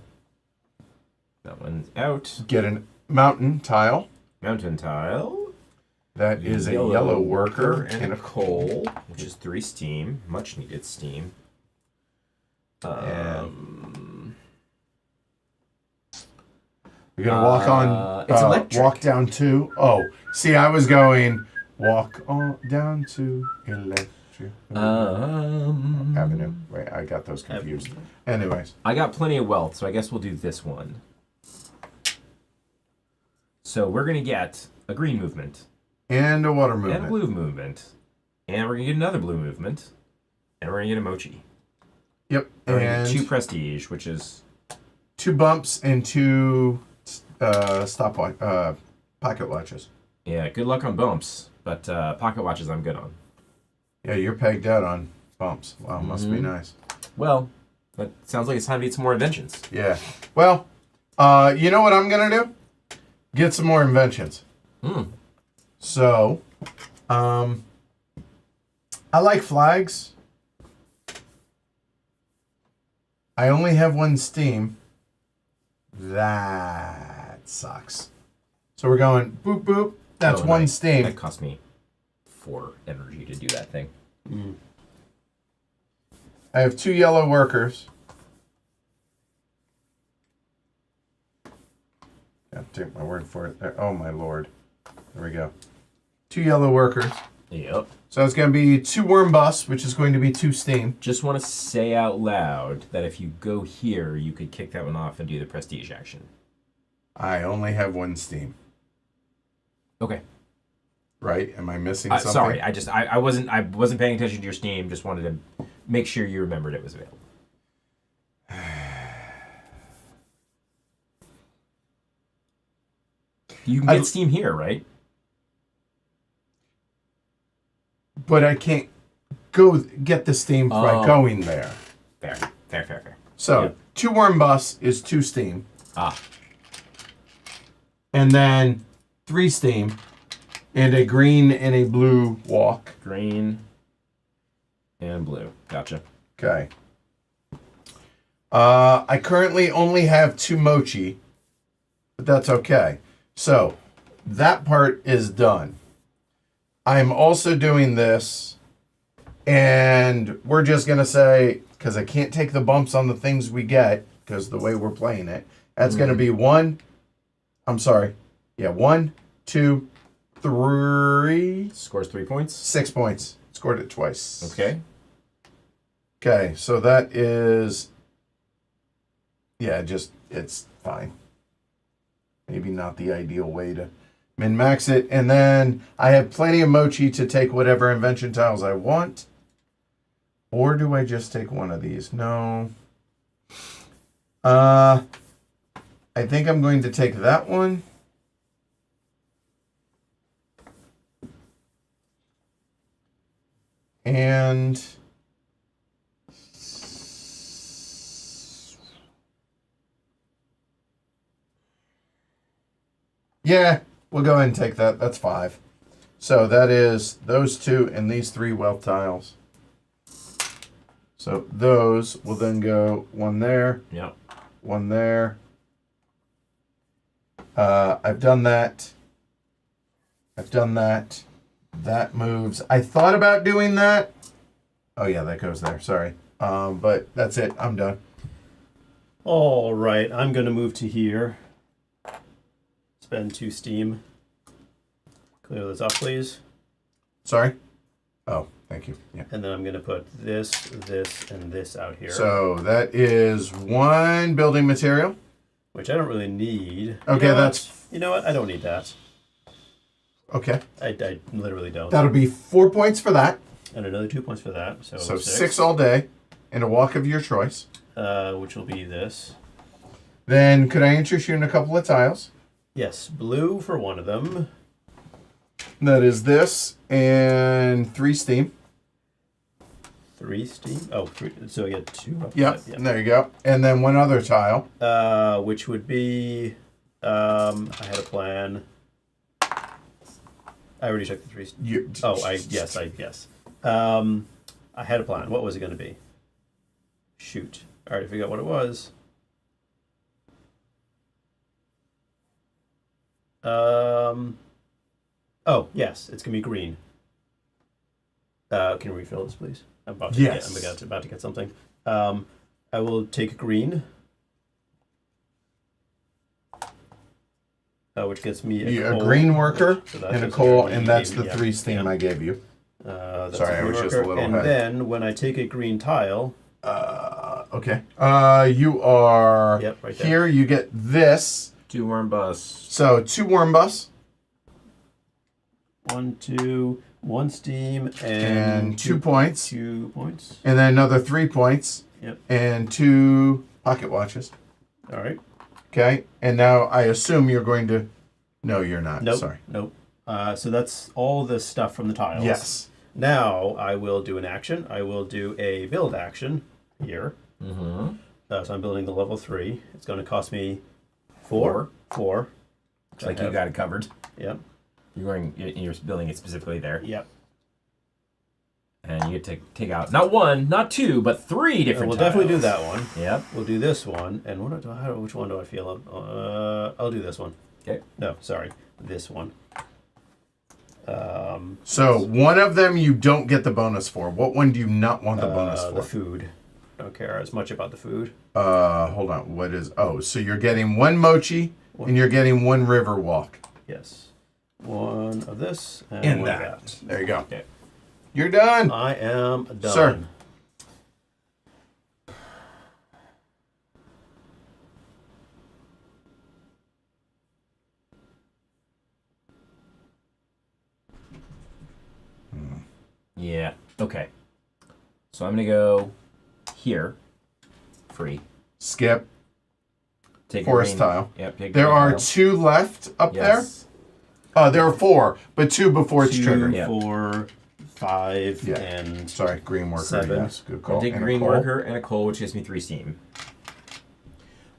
[SPEAKER 2] That one's out.
[SPEAKER 1] Get a mountain tile.
[SPEAKER 2] Mountain tile.
[SPEAKER 1] That is a yellow worker and a coal.
[SPEAKER 2] which is 3 steam. Much needed steam.
[SPEAKER 1] You're gonna walk on.
[SPEAKER 2] It's electric.
[SPEAKER 1] Walk down to. Oh, see, I was going walk on down to electric avenue. Wait, I got those confused. Anyways,
[SPEAKER 2] I got plenty of wealth, so I guess we'll do this one. So we're gonna get a green movement,
[SPEAKER 1] and a water
[SPEAKER 2] and a
[SPEAKER 1] movement.
[SPEAKER 2] blue movement, and we're gonna get another blue movement, and we're gonna get a mochi.
[SPEAKER 1] Yep,
[SPEAKER 2] We're gonna
[SPEAKER 1] and
[SPEAKER 2] get 2 prestige, which is
[SPEAKER 1] 2 bumps and 2 stopwatch pocket watches.
[SPEAKER 2] yeah. Good luck on bumps, but pocket watches I'm good on.
[SPEAKER 1] Yeah, you're pegged out on bumps. Wow, must be nice.
[SPEAKER 2] Well, that sounds like it's time to get some more inventions.
[SPEAKER 1] Yeah. Well, you know what I'm gonna do? Get some more inventions. So, I like flags. I only have 1 steam. That sucks. So we're going boop boop. That's
[SPEAKER 2] Oh,
[SPEAKER 1] 1
[SPEAKER 2] nice.
[SPEAKER 1] steam.
[SPEAKER 2] That cost me 4 energy to do that thing.
[SPEAKER 1] I have 2 yellow workers. Yeah, take my word for it. Oh my lord. There we go. 2 yellow workers.
[SPEAKER 2] Yep.
[SPEAKER 1] So it's going to be 2 worm bus, which is going to be 2 steam.
[SPEAKER 2] Just want to say out loud that if you go here, you could kick that one off and do the prestige action.
[SPEAKER 1] I only have 1 steam.
[SPEAKER 2] Okay.
[SPEAKER 1] Right? Am I missing something?
[SPEAKER 2] Sorry, I wasn't paying attention to your Steam. Just wanted to make sure you remembered it was available. You can get Steam here, right?
[SPEAKER 1] But I can't go get the steam by going there.
[SPEAKER 2] Fair.
[SPEAKER 1] So
[SPEAKER 2] Yep.
[SPEAKER 1] 2 worm bus is 2 steam.
[SPEAKER 2] Ah,
[SPEAKER 1] And then 3 steam. And a green and a blue walk.
[SPEAKER 2] green and blue. Gotcha.
[SPEAKER 1] Okay. I currently only have 2 mochi, but that's okay. So that part is done. I'm also doing this, and we're just gonna say, because I can't take the bumps on the things we get, because the way we're playing it, that's gonna be 1, 2, 3,
[SPEAKER 2] Scores 3 points.
[SPEAKER 1] 6 points. Scored it twice.
[SPEAKER 2] Okay.
[SPEAKER 1] Okay, so that is, yeah, just, it's fine. Maybe not the ideal way to min-max it. And then I have plenty of mochi to take whatever invention tiles I want. Or do I just take one of these? No. I think I'm going to take that one. And yeah, we'll go ahead and take that. That's 5. So that is those 2 and these 3 wealth tiles. So those will then go 1 there,
[SPEAKER 2] Yep.
[SPEAKER 1] 1 there. I've done that. I've done that. That moves. I thought about doing that. Oh yeah, that goes there. Sorry. But that's it. I'm done.
[SPEAKER 3] All right, I'm going to move to here. Spend 2 steam. Clear this off, please.
[SPEAKER 1] Sorry. Oh, thank you. Yeah.
[SPEAKER 3] And then I'm going to put this, and this out here.
[SPEAKER 1] So that is 1 building material.
[SPEAKER 3] Which I don't really need.
[SPEAKER 1] Okay, that's...
[SPEAKER 3] You know what? I don't need that.
[SPEAKER 1] Okay.
[SPEAKER 3] I literally don't.
[SPEAKER 1] That'll be 4 points for that.
[SPEAKER 3] And another 2 points for that. So
[SPEAKER 1] 6 all day. And a walk of your choice.
[SPEAKER 3] Which will be this.
[SPEAKER 1] Then could I interest you in a couple of tiles?
[SPEAKER 3] Yes, blue for one of them.
[SPEAKER 1] That is this and 3 steam.
[SPEAKER 3] 3 steam. Oh, 3. So you get 2 up.
[SPEAKER 1] Yep. Yeah. There you go. And then 1 other tile.
[SPEAKER 3] Which would be. I had a plan. I already checked the 3. Yes. I had a plan. What was it going to be? Shoot. I already forgot what it was. Oh, yes. It's going to be green. Can you refill this, please? I'm about to get something. I will take green. Which gets me a
[SPEAKER 1] green worker and a coal, and that's the 3 steam I gave you.
[SPEAKER 3] Sorry,
[SPEAKER 1] I was just a little
[SPEAKER 3] and
[SPEAKER 1] ahead.
[SPEAKER 3] then when I take a green tile...
[SPEAKER 1] Okay. You are
[SPEAKER 3] right there.
[SPEAKER 1] here. You get this.
[SPEAKER 2] 2 worm bus.
[SPEAKER 1] So 2 worm bus.
[SPEAKER 3] 1, 2, 1 steam,
[SPEAKER 1] and 2 points.
[SPEAKER 3] 2 points.
[SPEAKER 1] And then another 3 points.
[SPEAKER 3] Yep.
[SPEAKER 1] And 2 pocket watches.
[SPEAKER 3] All right.
[SPEAKER 1] Okay. And now I assume you're going to... No, you're not.
[SPEAKER 3] Nope.
[SPEAKER 1] Sorry.
[SPEAKER 3] Nope. So that's all the stuff from the tiles.
[SPEAKER 1] Yes.
[SPEAKER 3] Now I will do an action. I will do a build action here.
[SPEAKER 2] Mm-hmm.
[SPEAKER 3] So I'm building the level 3. It's going to cost me 4.
[SPEAKER 2] Looks like you got it covered.
[SPEAKER 3] Yep.
[SPEAKER 2] You're building it specifically there.
[SPEAKER 3] Yep.
[SPEAKER 2] And you get to take out not 1, not 2, but 3 different
[SPEAKER 3] We'll
[SPEAKER 2] tiles.
[SPEAKER 3] definitely do that one.
[SPEAKER 2] Yep.
[SPEAKER 3] We'll do this one. And which one do I feel? I'll do this one.
[SPEAKER 2] Okay.
[SPEAKER 3] No, sorry. This one.
[SPEAKER 1] So one of them you don't get the bonus for. What one do you not want the bonus for?
[SPEAKER 3] The food. Don't care as much about the food.
[SPEAKER 1] Hold on. What is... Oh, so you're getting 1 mochi and you're getting 1 river walk.
[SPEAKER 3] Yes. 1 of this and
[SPEAKER 1] In
[SPEAKER 3] 1
[SPEAKER 1] that.
[SPEAKER 3] of that.
[SPEAKER 1] There you go.
[SPEAKER 3] Okay.
[SPEAKER 1] You're done.
[SPEAKER 3] I am done.
[SPEAKER 1] Sir.
[SPEAKER 2] Yeah. Okay. So I'm gonna go here. Free.
[SPEAKER 1] Skip.
[SPEAKER 2] Take
[SPEAKER 1] Forest
[SPEAKER 2] a green,
[SPEAKER 1] tile.
[SPEAKER 2] Yep. Take
[SPEAKER 1] There
[SPEAKER 2] green
[SPEAKER 1] are
[SPEAKER 2] tile.
[SPEAKER 1] 2 left up
[SPEAKER 2] Yes.
[SPEAKER 1] there. There are 4, but 2 before it's
[SPEAKER 3] 2,
[SPEAKER 1] triggered.
[SPEAKER 2] Yeah.
[SPEAKER 3] 4, 5,
[SPEAKER 1] Yeah.
[SPEAKER 3] and
[SPEAKER 1] Sorry, green worker.
[SPEAKER 3] 7.
[SPEAKER 1] Yes, good call.
[SPEAKER 2] Take a
[SPEAKER 1] And
[SPEAKER 2] green
[SPEAKER 1] coal.
[SPEAKER 2] worker and a coal, which gives me 3 steam.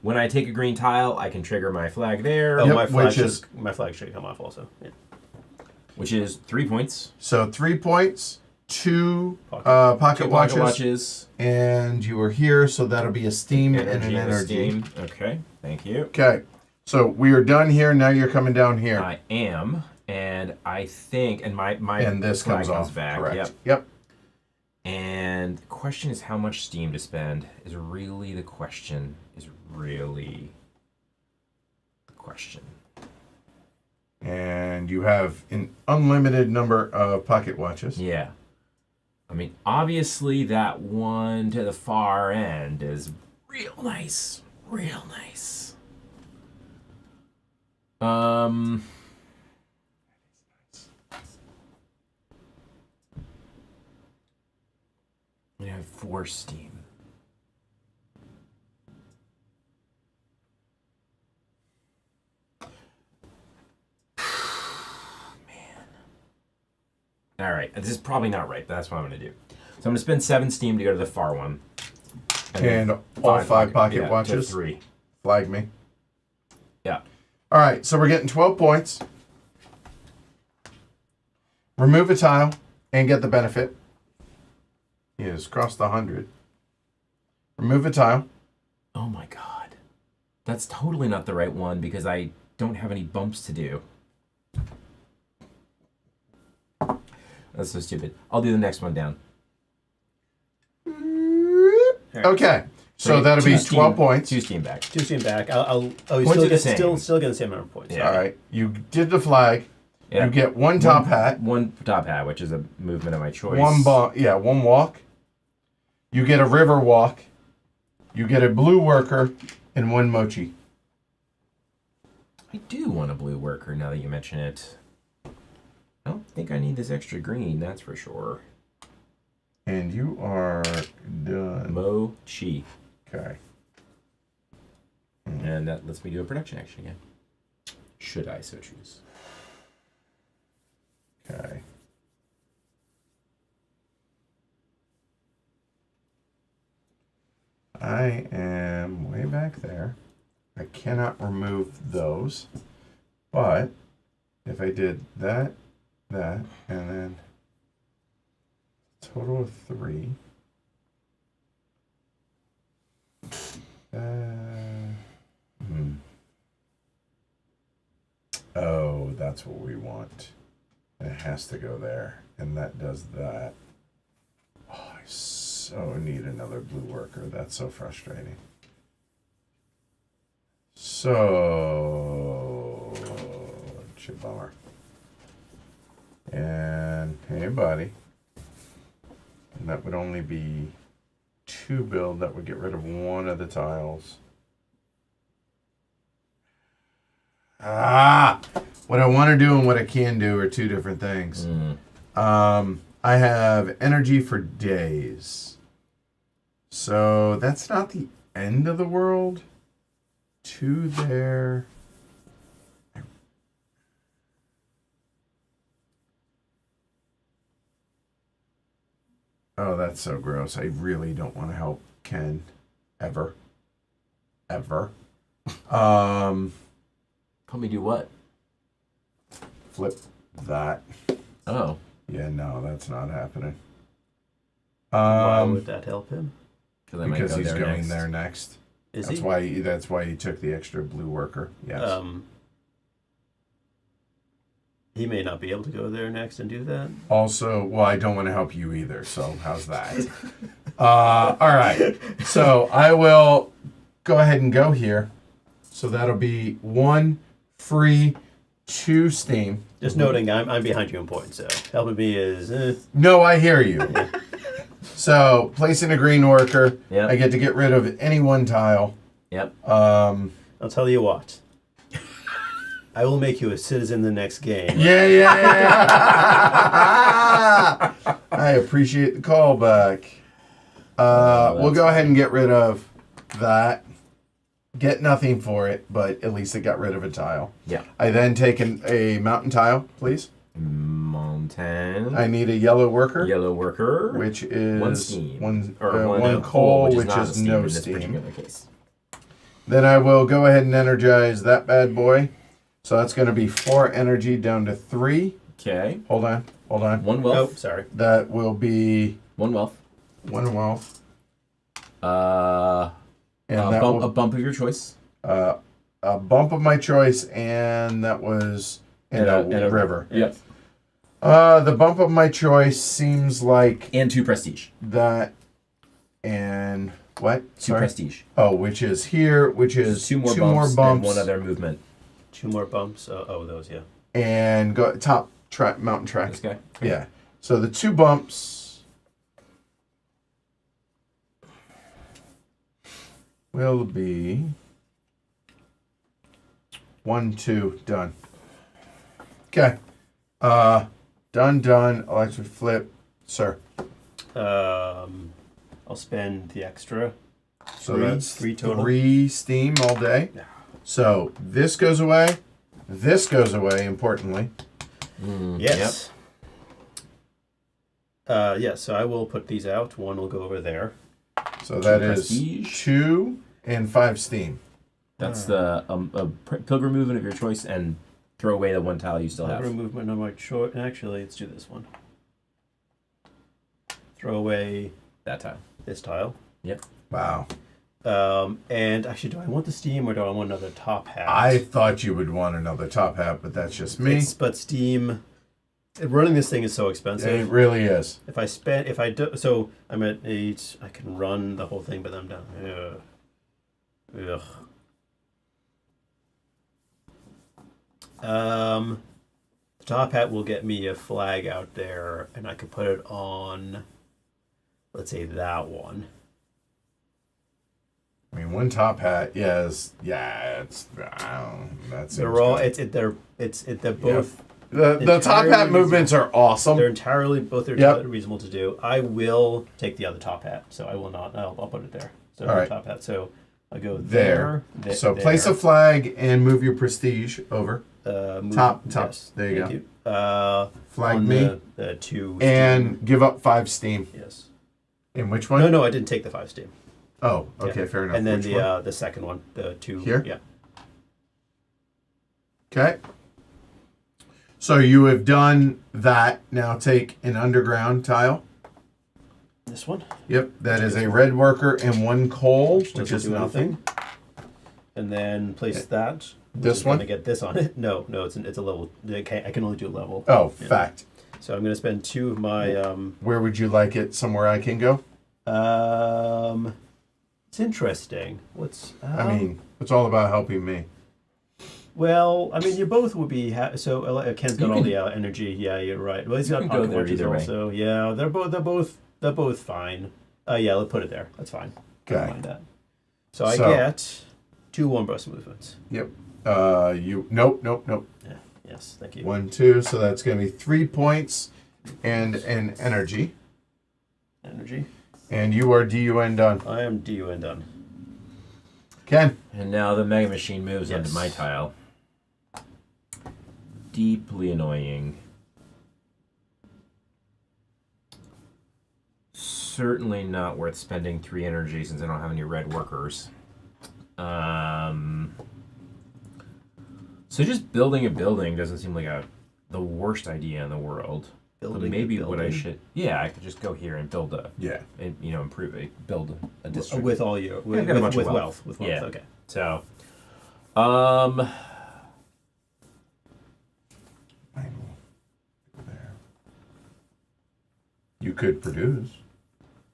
[SPEAKER 2] When I take a green tile, I can trigger my flag there,
[SPEAKER 3] oh,
[SPEAKER 1] Yep,
[SPEAKER 3] my flag
[SPEAKER 1] which
[SPEAKER 3] my flag should come off also. Yeah.
[SPEAKER 2] which is 3 points.
[SPEAKER 1] So 3 points, 2
[SPEAKER 3] Pocket.
[SPEAKER 1] pocket
[SPEAKER 2] 2
[SPEAKER 1] watches,
[SPEAKER 2] pocket watches.
[SPEAKER 1] and you are here, so that'll be a steam and an
[SPEAKER 2] and a
[SPEAKER 1] energy.
[SPEAKER 2] steam. Okay. Thank you.
[SPEAKER 1] Okay, so we are done here. Now you're coming down here,
[SPEAKER 2] I am, and I think, and my
[SPEAKER 1] and this
[SPEAKER 2] flag
[SPEAKER 1] comes off.
[SPEAKER 2] back.
[SPEAKER 1] Correct.
[SPEAKER 2] Yep.
[SPEAKER 1] Yep.
[SPEAKER 2] And the question is how much steam to spend is really the question.
[SPEAKER 1] And you have an unlimited number of pocket watches.
[SPEAKER 2] Yeah. I mean, obviously that one to the far end is real nice. Real nice. We have 4 steam. All right, this is probably not right, but that's what I'm going to do. So I'm going to spend 7 steam to go to the far one.
[SPEAKER 1] And
[SPEAKER 2] then
[SPEAKER 1] all 5 pocket
[SPEAKER 2] yeah, to
[SPEAKER 1] watches.
[SPEAKER 2] 3.
[SPEAKER 1] Flag me.
[SPEAKER 2] Yeah.
[SPEAKER 1] All right, so we're getting 12 points. Remove a tile and get the benefit. He has crossed the 100. Remove a tile.
[SPEAKER 2] Oh my god. That's totally not the right one because I don't have any bumps to do. That's so stupid. I'll do the next one down.
[SPEAKER 1] Okay. So that'll be 12 points.
[SPEAKER 2] 2 steam back.
[SPEAKER 3] 2 steam back. You
[SPEAKER 2] Points
[SPEAKER 3] still
[SPEAKER 2] are the
[SPEAKER 3] get
[SPEAKER 2] same.
[SPEAKER 3] still get the same amount of points.
[SPEAKER 2] Yeah.
[SPEAKER 1] All right. You did the flag.
[SPEAKER 2] Yeah.
[SPEAKER 1] You get one top hat.
[SPEAKER 2] One top hat, which is a movement of my choice.
[SPEAKER 1] One walk. You get a river walk. You get a blue worker and 1 mochi.
[SPEAKER 2] I do want a blue worker now that you mention it. I don't think I need this extra green, that's for sure.
[SPEAKER 1] And you are done.
[SPEAKER 2] Mochi.
[SPEAKER 1] Okay.
[SPEAKER 2] And that lets me do a production action again. Should I so choose?
[SPEAKER 1] Okay. I am way back there. I cannot remove those. But if I did that, and then total of 3. Oh, that's what we want. It has to go there, and that does that. Oh, I so need another blue worker. That's so frustrating. So, bummer. And hey, buddy. And that would only be 2 build. That would get rid of 1 of the tiles. What I want to do and what I can do are 2 different things. I have energy for days. So that's not the end of the world. 2 there. Oh, that's so gross. I really don't want to help Ken. Ever. Help
[SPEAKER 2] me do what?
[SPEAKER 1] Flip that.
[SPEAKER 2] Oh.
[SPEAKER 1] Yeah, no, that's not happening.
[SPEAKER 3] Why would that help him?
[SPEAKER 1] Because he's going there next.
[SPEAKER 3] Is
[SPEAKER 1] that's
[SPEAKER 3] he?
[SPEAKER 1] That's why he took the extra blue worker. Yes.
[SPEAKER 3] He may not be able to go there next and do that.
[SPEAKER 1] Also, well, I don't want to help you either. So how's that? All right. So I will go ahead and go here. So that'll be 1 free, 2 steam.
[SPEAKER 3] Just noting, I'm behind you in points, so helping me is.
[SPEAKER 1] No, I hear you. So placing a green worker,
[SPEAKER 2] yep.
[SPEAKER 1] I get to get rid of any 1 tile.
[SPEAKER 2] Yep.
[SPEAKER 3] I'll tell you what. I will make you a citizen the next game.
[SPEAKER 1] Yeah. I appreciate the callback. We'll go ahead and get rid of that. Get nothing for it, but at least it got rid of a tile.
[SPEAKER 2] Yeah.
[SPEAKER 1] I then take a mountain tile, please.
[SPEAKER 2] Mountain.
[SPEAKER 1] I need a yellow worker.
[SPEAKER 2] Yellow worker.
[SPEAKER 1] Which is
[SPEAKER 2] 1 steam.
[SPEAKER 1] 1
[SPEAKER 2] 1
[SPEAKER 1] coal,
[SPEAKER 2] which
[SPEAKER 1] is
[SPEAKER 2] steam
[SPEAKER 1] no
[SPEAKER 2] in this
[SPEAKER 1] steam.
[SPEAKER 2] particular case.
[SPEAKER 1] Then I will go ahead and energize that bad boy. So that's going to be 4 energy down to 3.
[SPEAKER 2] Okay.
[SPEAKER 1] Hold on.
[SPEAKER 2] 1 wealth.
[SPEAKER 3] Oh, sorry.
[SPEAKER 1] That will be
[SPEAKER 2] 1 wealth.
[SPEAKER 1] 1 wealth.
[SPEAKER 2] And a bump of your choice.
[SPEAKER 1] A bump of my choice, and that was in a river.
[SPEAKER 2] Yep.
[SPEAKER 1] The bump of my choice seems like
[SPEAKER 2] and 2 prestige.
[SPEAKER 1] That and what?
[SPEAKER 2] 2 prestige.
[SPEAKER 1] Oh, which is here, which is
[SPEAKER 2] 2 more bumps and 1 other movement.
[SPEAKER 3] 2 more bumps. Those, yeah.
[SPEAKER 1] And go top track, mountain track.
[SPEAKER 2] This guy.
[SPEAKER 1] Yeah. So the 2 bumps will be 1, 2, done. Okay. Done. Electric flip, sir.
[SPEAKER 3] I'll spend the extra.
[SPEAKER 1] So that's
[SPEAKER 3] 3 total.
[SPEAKER 1] 3 steam all day.
[SPEAKER 3] Yeah.
[SPEAKER 1] So this goes away. This goes away. Importantly.
[SPEAKER 3] Yes. Yep. So I will put these out. 1 will go over there.
[SPEAKER 1] So that is
[SPEAKER 2] prestige.
[SPEAKER 1] 2 and 5 steam.
[SPEAKER 2] That's the pilgrim movement of your choice, and throw away the 1 tile you still have.
[SPEAKER 3] Pilgrim movement on my choice. Actually, let's do this one. Throw away
[SPEAKER 2] that tile.
[SPEAKER 3] This tile.
[SPEAKER 2] Yep.
[SPEAKER 1] Wow.
[SPEAKER 3] And actually, do I want the steam or do I want another top hat?
[SPEAKER 1] I thought you would want another top hat, but that's just me.
[SPEAKER 3] But steam Running this thing is so expensive.
[SPEAKER 1] It really is.
[SPEAKER 3] So I'm at 8. I can run the whole thing, but I'm done. Ugh. The top hat will get me a flag out there, and I could put it on, let's say, that one.
[SPEAKER 1] I mean, one top hat, yes, yeah, it's that's.
[SPEAKER 3] They're both.
[SPEAKER 1] The top hat movements are awesome.
[SPEAKER 3] They're entirely reasonable to do. I will take the other top hat, so I will not. I'll put it there. So
[SPEAKER 1] all right.
[SPEAKER 3] Top hat. So I go
[SPEAKER 1] there.
[SPEAKER 3] there.
[SPEAKER 1] So place a flag and move your prestige over. Top.
[SPEAKER 3] Yes,
[SPEAKER 1] there you go.
[SPEAKER 3] You.
[SPEAKER 1] Flag me.
[SPEAKER 3] The 2
[SPEAKER 1] and
[SPEAKER 3] steam.
[SPEAKER 1] give up 5 steam.
[SPEAKER 3] Yes.
[SPEAKER 1] In which one?
[SPEAKER 3] No, I didn't take the 5 steam.
[SPEAKER 1] Oh, okay, fair enough.
[SPEAKER 3] And then
[SPEAKER 1] which one?
[SPEAKER 3] The second one, the 2
[SPEAKER 1] here.
[SPEAKER 3] Yeah.
[SPEAKER 1] Okay. So you have done that. Now take an underground tile.
[SPEAKER 3] This one.
[SPEAKER 1] Yep, that is a red worker and 1 coal, which is
[SPEAKER 3] do
[SPEAKER 1] nothing.
[SPEAKER 3] And then place that.
[SPEAKER 1] This one?
[SPEAKER 3] To get this on it. No, it's a level. I can only do a level.
[SPEAKER 1] Oh,
[SPEAKER 3] yeah.
[SPEAKER 1] fact.
[SPEAKER 3] So I'm going to spend 2 of my.
[SPEAKER 1] Where would you like it? Somewhere I can go?
[SPEAKER 3] It's interesting.
[SPEAKER 1] I mean, it's all about helping me.
[SPEAKER 3] Well, I mean, you both would be so. Ken's got all the energy. Yeah, you're right. Well, he's got pocket watches also. Yeah, they're both fine. Yeah, let's put it there. That's fine.
[SPEAKER 1] Okay.
[SPEAKER 3] Don't mind that. So I get 2 warm burst movements.
[SPEAKER 1] Yep. Nope.
[SPEAKER 3] Yeah. Yes. Thank you.
[SPEAKER 1] 1, 2. So that's going to be 3 points, and an energy.
[SPEAKER 3] Energy.
[SPEAKER 1] And you are DUN done.
[SPEAKER 3] I am DUN done.
[SPEAKER 1] Ken.
[SPEAKER 2] And now the Mega Machine moves
[SPEAKER 3] Yes.
[SPEAKER 2] onto my tile. Deeply annoying. Certainly not worth spending 3 energy since I don't have any red workers. So just building a building doesn't seem like the worst idea in the world. But maybe what I should, I could just go here and build improve it, build a district
[SPEAKER 3] With all your with wealth. With wealth.
[SPEAKER 2] Yeah.
[SPEAKER 3] Okay.
[SPEAKER 2] So,
[SPEAKER 1] There. You could produce.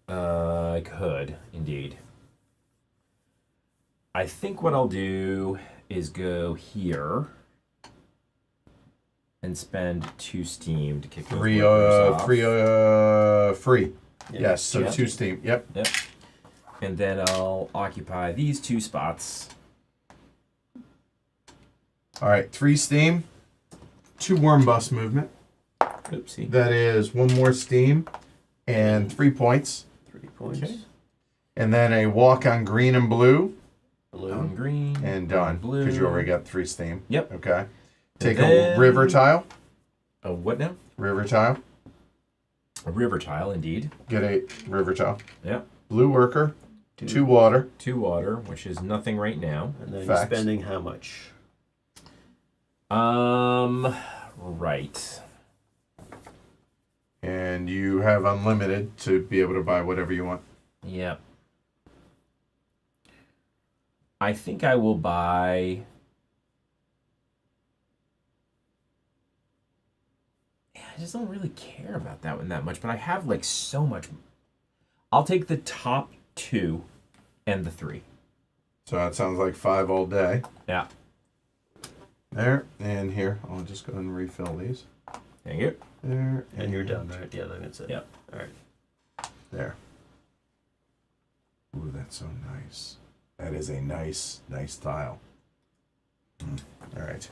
[SPEAKER 2] I could indeed. I think what I'll do is go here and spend 2 steam to kick those workers off.
[SPEAKER 1] Free.
[SPEAKER 3] Yeah.
[SPEAKER 1] Yes, so
[SPEAKER 2] Yeah.
[SPEAKER 1] 2 steam. Yep.
[SPEAKER 2] And then I'll occupy these 2 spots.
[SPEAKER 1] All right, 3 steam, 2 worm bus movement.
[SPEAKER 2] Oopsie.
[SPEAKER 1] That is 1 more steam and 3 points.
[SPEAKER 3] 3 points.
[SPEAKER 2] Okay.
[SPEAKER 1] And then a walk on green and blue.
[SPEAKER 3] Blue.
[SPEAKER 2] On green.
[SPEAKER 1] And done.
[SPEAKER 2] Blue.
[SPEAKER 1] Because you already got 3 steam.
[SPEAKER 2] Yep.
[SPEAKER 1] Okay. Take
[SPEAKER 2] then-
[SPEAKER 1] a river tile.
[SPEAKER 2] A what now?
[SPEAKER 1] River tile.
[SPEAKER 2] A river tile, indeed.
[SPEAKER 1] Get a river tile.
[SPEAKER 2] Yep.
[SPEAKER 1] Blue worker. 2 water.
[SPEAKER 2] 2 water, which is nothing right now.
[SPEAKER 3] And then
[SPEAKER 1] Facts.
[SPEAKER 3] you're spending how much?
[SPEAKER 2] Right.
[SPEAKER 1] And you have unlimited to be able to buy whatever you want.
[SPEAKER 2] Yep. I think I will buy. I just don't really care about that one that much, but I have like so much. I'll take the top 2 and the 3.
[SPEAKER 1] So that sounds like 5 all day.
[SPEAKER 2] Yeah.
[SPEAKER 1] There and here. I'll just go ahead and refill these.
[SPEAKER 2] Thank you.
[SPEAKER 1] There
[SPEAKER 3] And you're done, right? Yeah, that's it.
[SPEAKER 2] Yep.
[SPEAKER 3] All right.
[SPEAKER 1] There. Ooh, that's so nice. That is a nice tile. All right.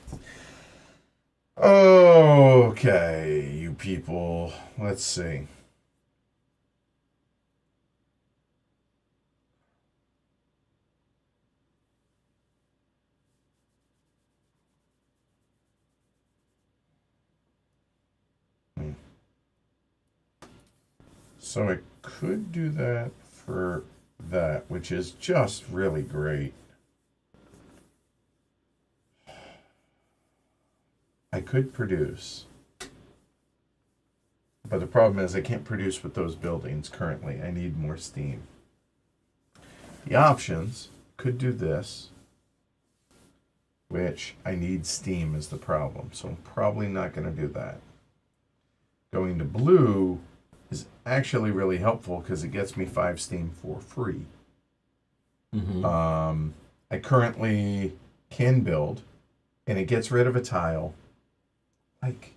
[SPEAKER 1] Okay, you people. Let's see. So I could do that for that, which is just really great. I could produce. But the problem is I can't produce with those buildings currently. I need more steam. The options could do this, which I need steam is the problem. So I'm probably not going to do that. Going to blue is actually really helpful because it gets me 5 steam for free.
[SPEAKER 2] Mm-hmm.
[SPEAKER 1] I currently can build, and it gets rid of a tile. Like,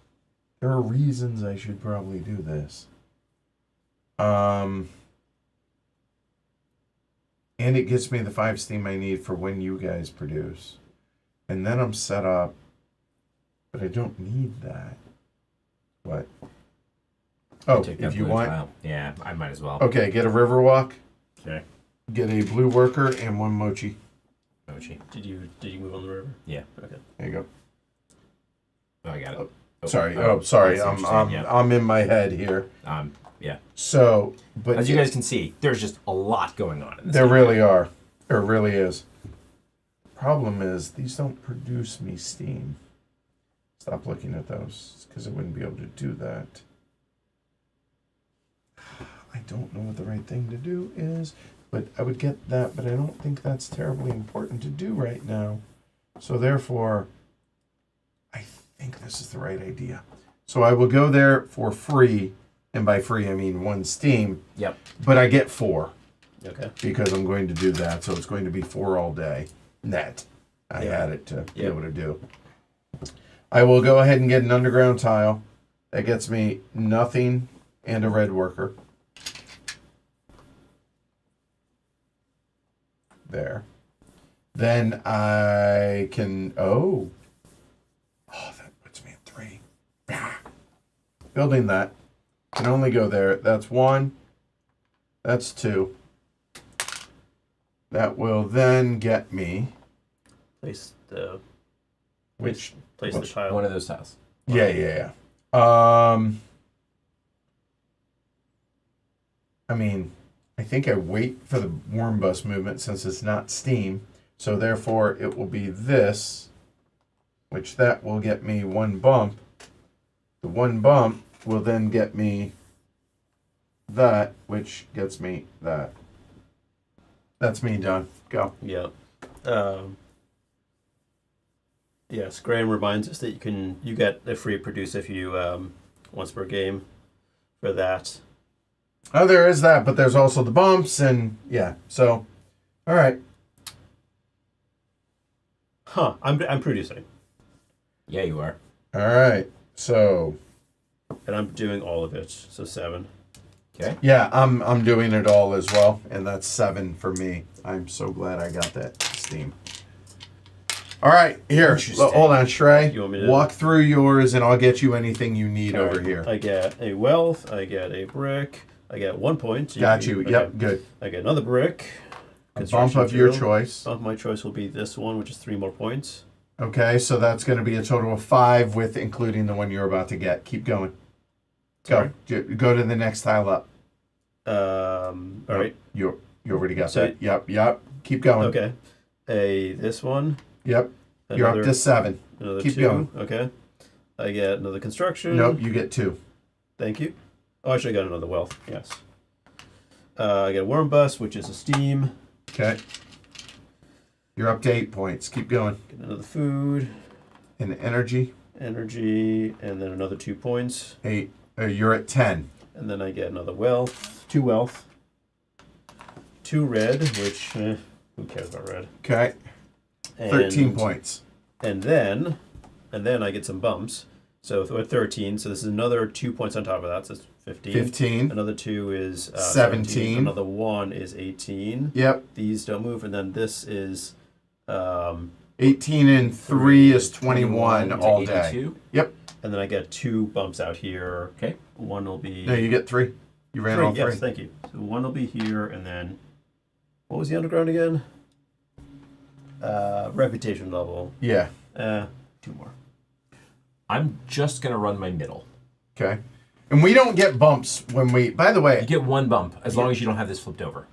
[SPEAKER 1] there are reasons I should probably do this. And it gives me the 5 steam I need for when you guys produce. And then I'm set up, but I don't need that. What? Oh,
[SPEAKER 2] Take
[SPEAKER 1] if
[SPEAKER 2] that
[SPEAKER 1] you
[SPEAKER 2] blue
[SPEAKER 1] want.
[SPEAKER 2] tile. Yeah, I might as well.
[SPEAKER 1] Okay, get a Riverwalk,
[SPEAKER 2] Okay.
[SPEAKER 1] get a blue worker, and 1 mochi.
[SPEAKER 2] Mochi.
[SPEAKER 3] Did you move on the river?
[SPEAKER 2] Yeah.
[SPEAKER 3] Okay.
[SPEAKER 1] There you go.
[SPEAKER 2] Oh, I got it.
[SPEAKER 1] Sorry.
[SPEAKER 2] Oh,
[SPEAKER 1] Sorry.
[SPEAKER 2] I see what you're saying, yeah.
[SPEAKER 1] I'm in my head here.
[SPEAKER 2] Yeah.
[SPEAKER 1] So, but
[SPEAKER 2] As you guys can see, there's just a lot going on in this
[SPEAKER 1] there
[SPEAKER 2] game.
[SPEAKER 1] really are. There really is. Problem is, these don't produce me steam. Stop looking at those because I wouldn't be able to do that. I don't know what the right thing to do is, but I would get that, but I don't think that's terribly important to do right now. So therefore, I think this is the right idea. So I will go there for free, and by free I mean 1 steam.
[SPEAKER 2] Yep.
[SPEAKER 1] But I get 4.
[SPEAKER 3] Okay.
[SPEAKER 1] Because I'm going to do that, so it's going to be 4 all day. Net. I had it to be able to do. I will go ahead and get an underground tile. That gets me nothing and a red worker. There. Then I can... Oh, that puts me at 3. Building that. Can only go there. That's 1. That's 2. That will then get me...
[SPEAKER 3] Place the
[SPEAKER 1] Which...
[SPEAKER 3] place the tile.
[SPEAKER 2] One of those tiles.
[SPEAKER 1] Yeah. I mean, I think I wait for the warm bus movement since it's not steam. So therefore it will be this, which that will get me 1 bump. The 1 bump will then get me that, which gets me that. That's me done. Go.
[SPEAKER 3] Yeah. Yes, Graham reminds us that you get a free produce if you once per game for that.
[SPEAKER 1] Oh, there is that, but there's also the bumps and yeah. So, all right.
[SPEAKER 3] Huh? I'm producing,
[SPEAKER 2] Yeah, you are.
[SPEAKER 1] All right. So,
[SPEAKER 3] and I'm doing all of it. So 7.
[SPEAKER 2] Okay.
[SPEAKER 1] yeah, I'm doing it all as well, and that's 7 for me. I'm so glad I got that steam. All right, here.
[SPEAKER 2] Interesting.
[SPEAKER 1] Hold on, Shrey.
[SPEAKER 3] You want me to-
[SPEAKER 1] Walk through yours, and I'll get you anything you need
[SPEAKER 3] All
[SPEAKER 1] over
[SPEAKER 3] right.
[SPEAKER 1] here.
[SPEAKER 3] I get a wealth. I get a brick. I get 1 point.
[SPEAKER 1] Got you.
[SPEAKER 3] Okay.
[SPEAKER 1] Yep, good.
[SPEAKER 3] I get another brick.
[SPEAKER 1] A bump
[SPEAKER 3] Construction
[SPEAKER 1] of your
[SPEAKER 3] material.
[SPEAKER 1] choice.
[SPEAKER 3] Bump of my choice will be this one, which is 3 more points.
[SPEAKER 1] Okay, so that's going to be a total of 5 with including the one you're about to get. Keep going.
[SPEAKER 3] Sorry.
[SPEAKER 1] Go to the next tile up.
[SPEAKER 3] All right.
[SPEAKER 1] You already got
[SPEAKER 3] So-
[SPEAKER 1] that. Yep. Keep going.
[SPEAKER 3] Okay. This one.
[SPEAKER 1] Yep. You're up to 7.
[SPEAKER 3] Another
[SPEAKER 1] Keep
[SPEAKER 3] 2.
[SPEAKER 1] going.
[SPEAKER 3] Okay. I get another construction.
[SPEAKER 1] Nope, you get 2.
[SPEAKER 3] Thank you. Oh, actually, I got another wealth. Yes. I get a worm bus, which is a steam.
[SPEAKER 1] Okay. You're up to 8 points. Keep going.
[SPEAKER 3] Get another food,
[SPEAKER 1] And energy,
[SPEAKER 3] energy, and then another 2 points.
[SPEAKER 1] 8. You're at 10.
[SPEAKER 3] And then I get another wealth, 2 wealth, 2 red, which who cares about red?
[SPEAKER 1] Okay.
[SPEAKER 3] And,
[SPEAKER 1] 13 points.
[SPEAKER 3] And then I get some bumps. So we're at 13. So this is another 2 points on top of that. So it's 15.
[SPEAKER 1] 15.
[SPEAKER 3] Another 2 is
[SPEAKER 1] 17.
[SPEAKER 3] Another 1 is 18.
[SPEAKER 1] Yep.
[SPEAKER 3] These don't move. And then this is
[SPEAKER 1] 18 and 3 is 21 all day.
[SPEAKER 2] 82.
[SPEAKER 1] Yep.
[SPEAKER 3] and then I get 2 bumps out here.
[SPEAKER 2] Okay.
[SPEAKER 3] One will be
[SPEAKER 1] No, you get 3. You ran all 3.
[SPEAKER 3] Yes, thank you. So one will be here, and then what was the underground again? Reputation level.
[SPEAKER 1] Yeah.
[SPEAKER 3] 2 more.
[SPEAKER 2] I'm just gonna run my middle.
[SPEAKER 1] Okay. And we don't get bumps when we. By the
[SPEAKER 2] You
[SPEAKER 1] way.
[SPEAKER 2] get 1 bump as long as you don't have this flipped over.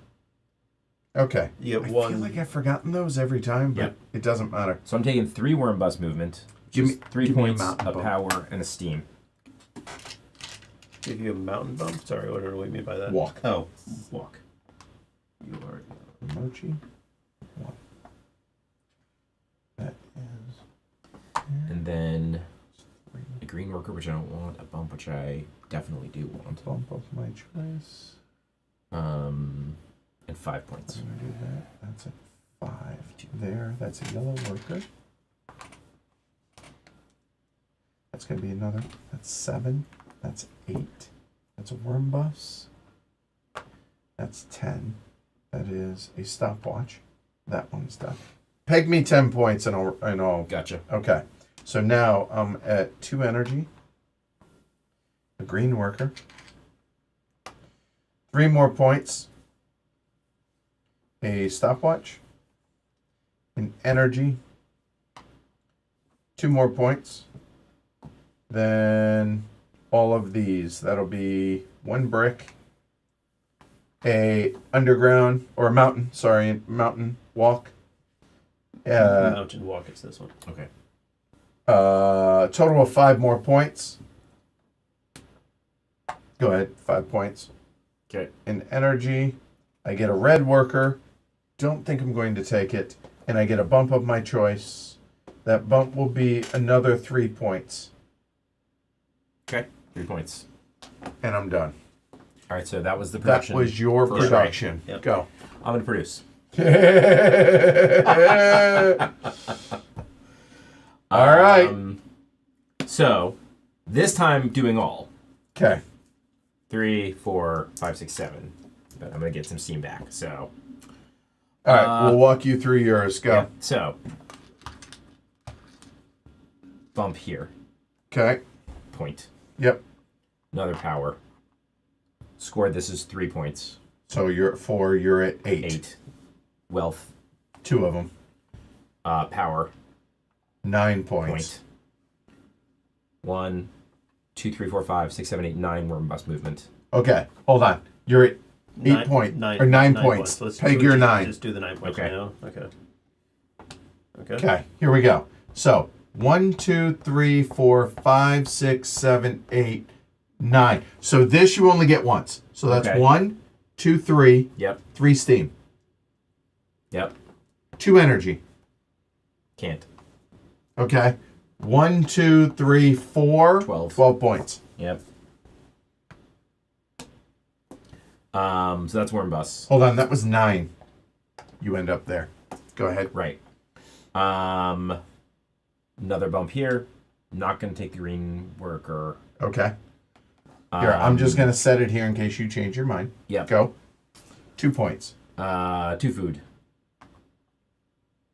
[SPEAKER 1] Okay.
[SPEAKER 3] You get
[SPEAKER 1] I
[SPEAKER 3] 1.
[SPEAKER 1] feel like I've forgotten those every time, but
[SPEAKER 2] Yep.
[SPEAKER 1] it doesn't matter.
[SPEAKER 2] So I'm taking 3 worm bus movement,
[SPEAKER 1] Give
[SPEAKER 2] which is
[SPEAKER 1] me-
[SPEAKER 2] 3
[SPEAKER 1] give me a
[SPEAKER 2] points,
[SPEAKER 1] mountain
[SPEAKER 2] a
[SPEAKER 1] bump.
[SPEAKER 2] power, and a steam.
[SPEAKER 3] Give you a mountain bump. Sorry, what do you mean by that?
[SPEAKER 1] Walk.
[SPEAKER 3] Oh, walk.
[SPEAKER 2] You are.
[SPEAKER 1] Mochi. Walk. That is.
[SPEAKER 2] And then green worker, which I don't want. A bump, which I definitely do want.
[SPEAKER 1] Bump up my choice.
[SPEAKER 2] And 5 points.
[SPEAKER 1] I'm gonna do that. That's a 5 there. That's a yellow worker. That's gonna be another. That's 7. That's 8. That's a worm bus. That's 10. That is a stopwatch. That one's done. Peg me 10 points and I'll.
[SPEAKER 2] Gotcha.
[SPEAKER 1] Okay. So now I'm at 2 energy. A green worker. 3 more points. A stopwatch. An energy. 2 more points. Then all of these. That'll be 1 brick. A underground or a mountain. Sorry, mountain walk.
[SPEAKER 3] Mountain walk is this one.
[SPEAKER 2] Okay.
[SPEAKER 1] Total of 5 more points. Go ahead, 5 points.
[SPEAKER 2] Okay.
[SPEAKER 1] In energy, I get a red worker. Don't think I'm going to take it. And I get a bump of my choice. That bump will be another 3 points.
[SPEAKER 2] Okay. 3 points.
[SPEAKER 1] And I'm done.
[SPEAKER 2] All right, so that was the
[SPEAKER 1] That
[SPEAKER 2] production.
[SPEAKER 1] was your
[SPEAKER 2] First
[SPEAKER 1] production.
[SPEAKER 3] Yep.
[SPEAKER 1] Go.
[SPEAKER 2] I'm going to produce.
[SPEAKER 1] All right.
[SPEAKER 2] So, this time doing all.
[SPEAKER 1] Okay.
[SPEAKER 2] 3, 4, 5, 6, 7. But I'm going to get some steam back, so.
[SPEAKER 1] All right, we'll walk you through yours. Go.
[SPEAKER 2] Yeah, so. Bump here.
[SPEAKER 1] Okay.
[SPEAKER 2] Point.
[SPEAKER 1] Yep.
[SPEAKER 2] Another power. Scored this is 3 points.
[SPEAKER 1] So you're at 4, you're at 8.
[SPEAKER 2] 8. Wealth.
[SPEAKER 1] 2 of them.
[SPEAKER 2] Power.
[SPEAKER 1] 9
[SPEAKER 2] Point.
[SPEAKER 1] points.
[SPEAKER 2] 1, 2, 3, 4, 5, 6, 7, 8, 9 worm bus movement.
[SPEAKER 1] Okay, hold on. You're at 9 points.
[SPEAKER 3] Let's
[SPEAKER 1] Peg your 9.
[SPEAKER 3] Just do the 9 points
[SPEAKER 2] Okay.
[SPEAKER 3] now. Okay.
[SPEAKER 1] Okay, here we go. So 1, 2, 3, 4, 5, 6, 7, 8, 9. So this you only get once. So that's
[SPEAKER 2] Okay.
[SPEAKER 1] 1, 2, 3,
[SPEAKER 2] Yep.
[SPEAKER 1] 3 steam,
[SPEAKER 2] Yep.
[SPEAKER 1] 2 energy.
[SPEAKER 2] Can't.
[SPEAKER 1] Okay. 1, 2, 3, 4.
[SPEAKER 2] 12.
[SPEAKER 1] 12 points.
[SPEAKER 2] Yep. So that's worm bus.
[SPEAKER 1] Hold on, that was 9. You end up there. Go ahead.
[SPEAKER 2] Right. Another bump here. Not going to take the green worker.
[SPEAKER 1] Okay. Here, I'm just going to set it here in case you change your mind.
[SPEAKER 2] Yep.
[SPEAKER 1] Go. 2 points.
[SPEAKER 2] 2 food.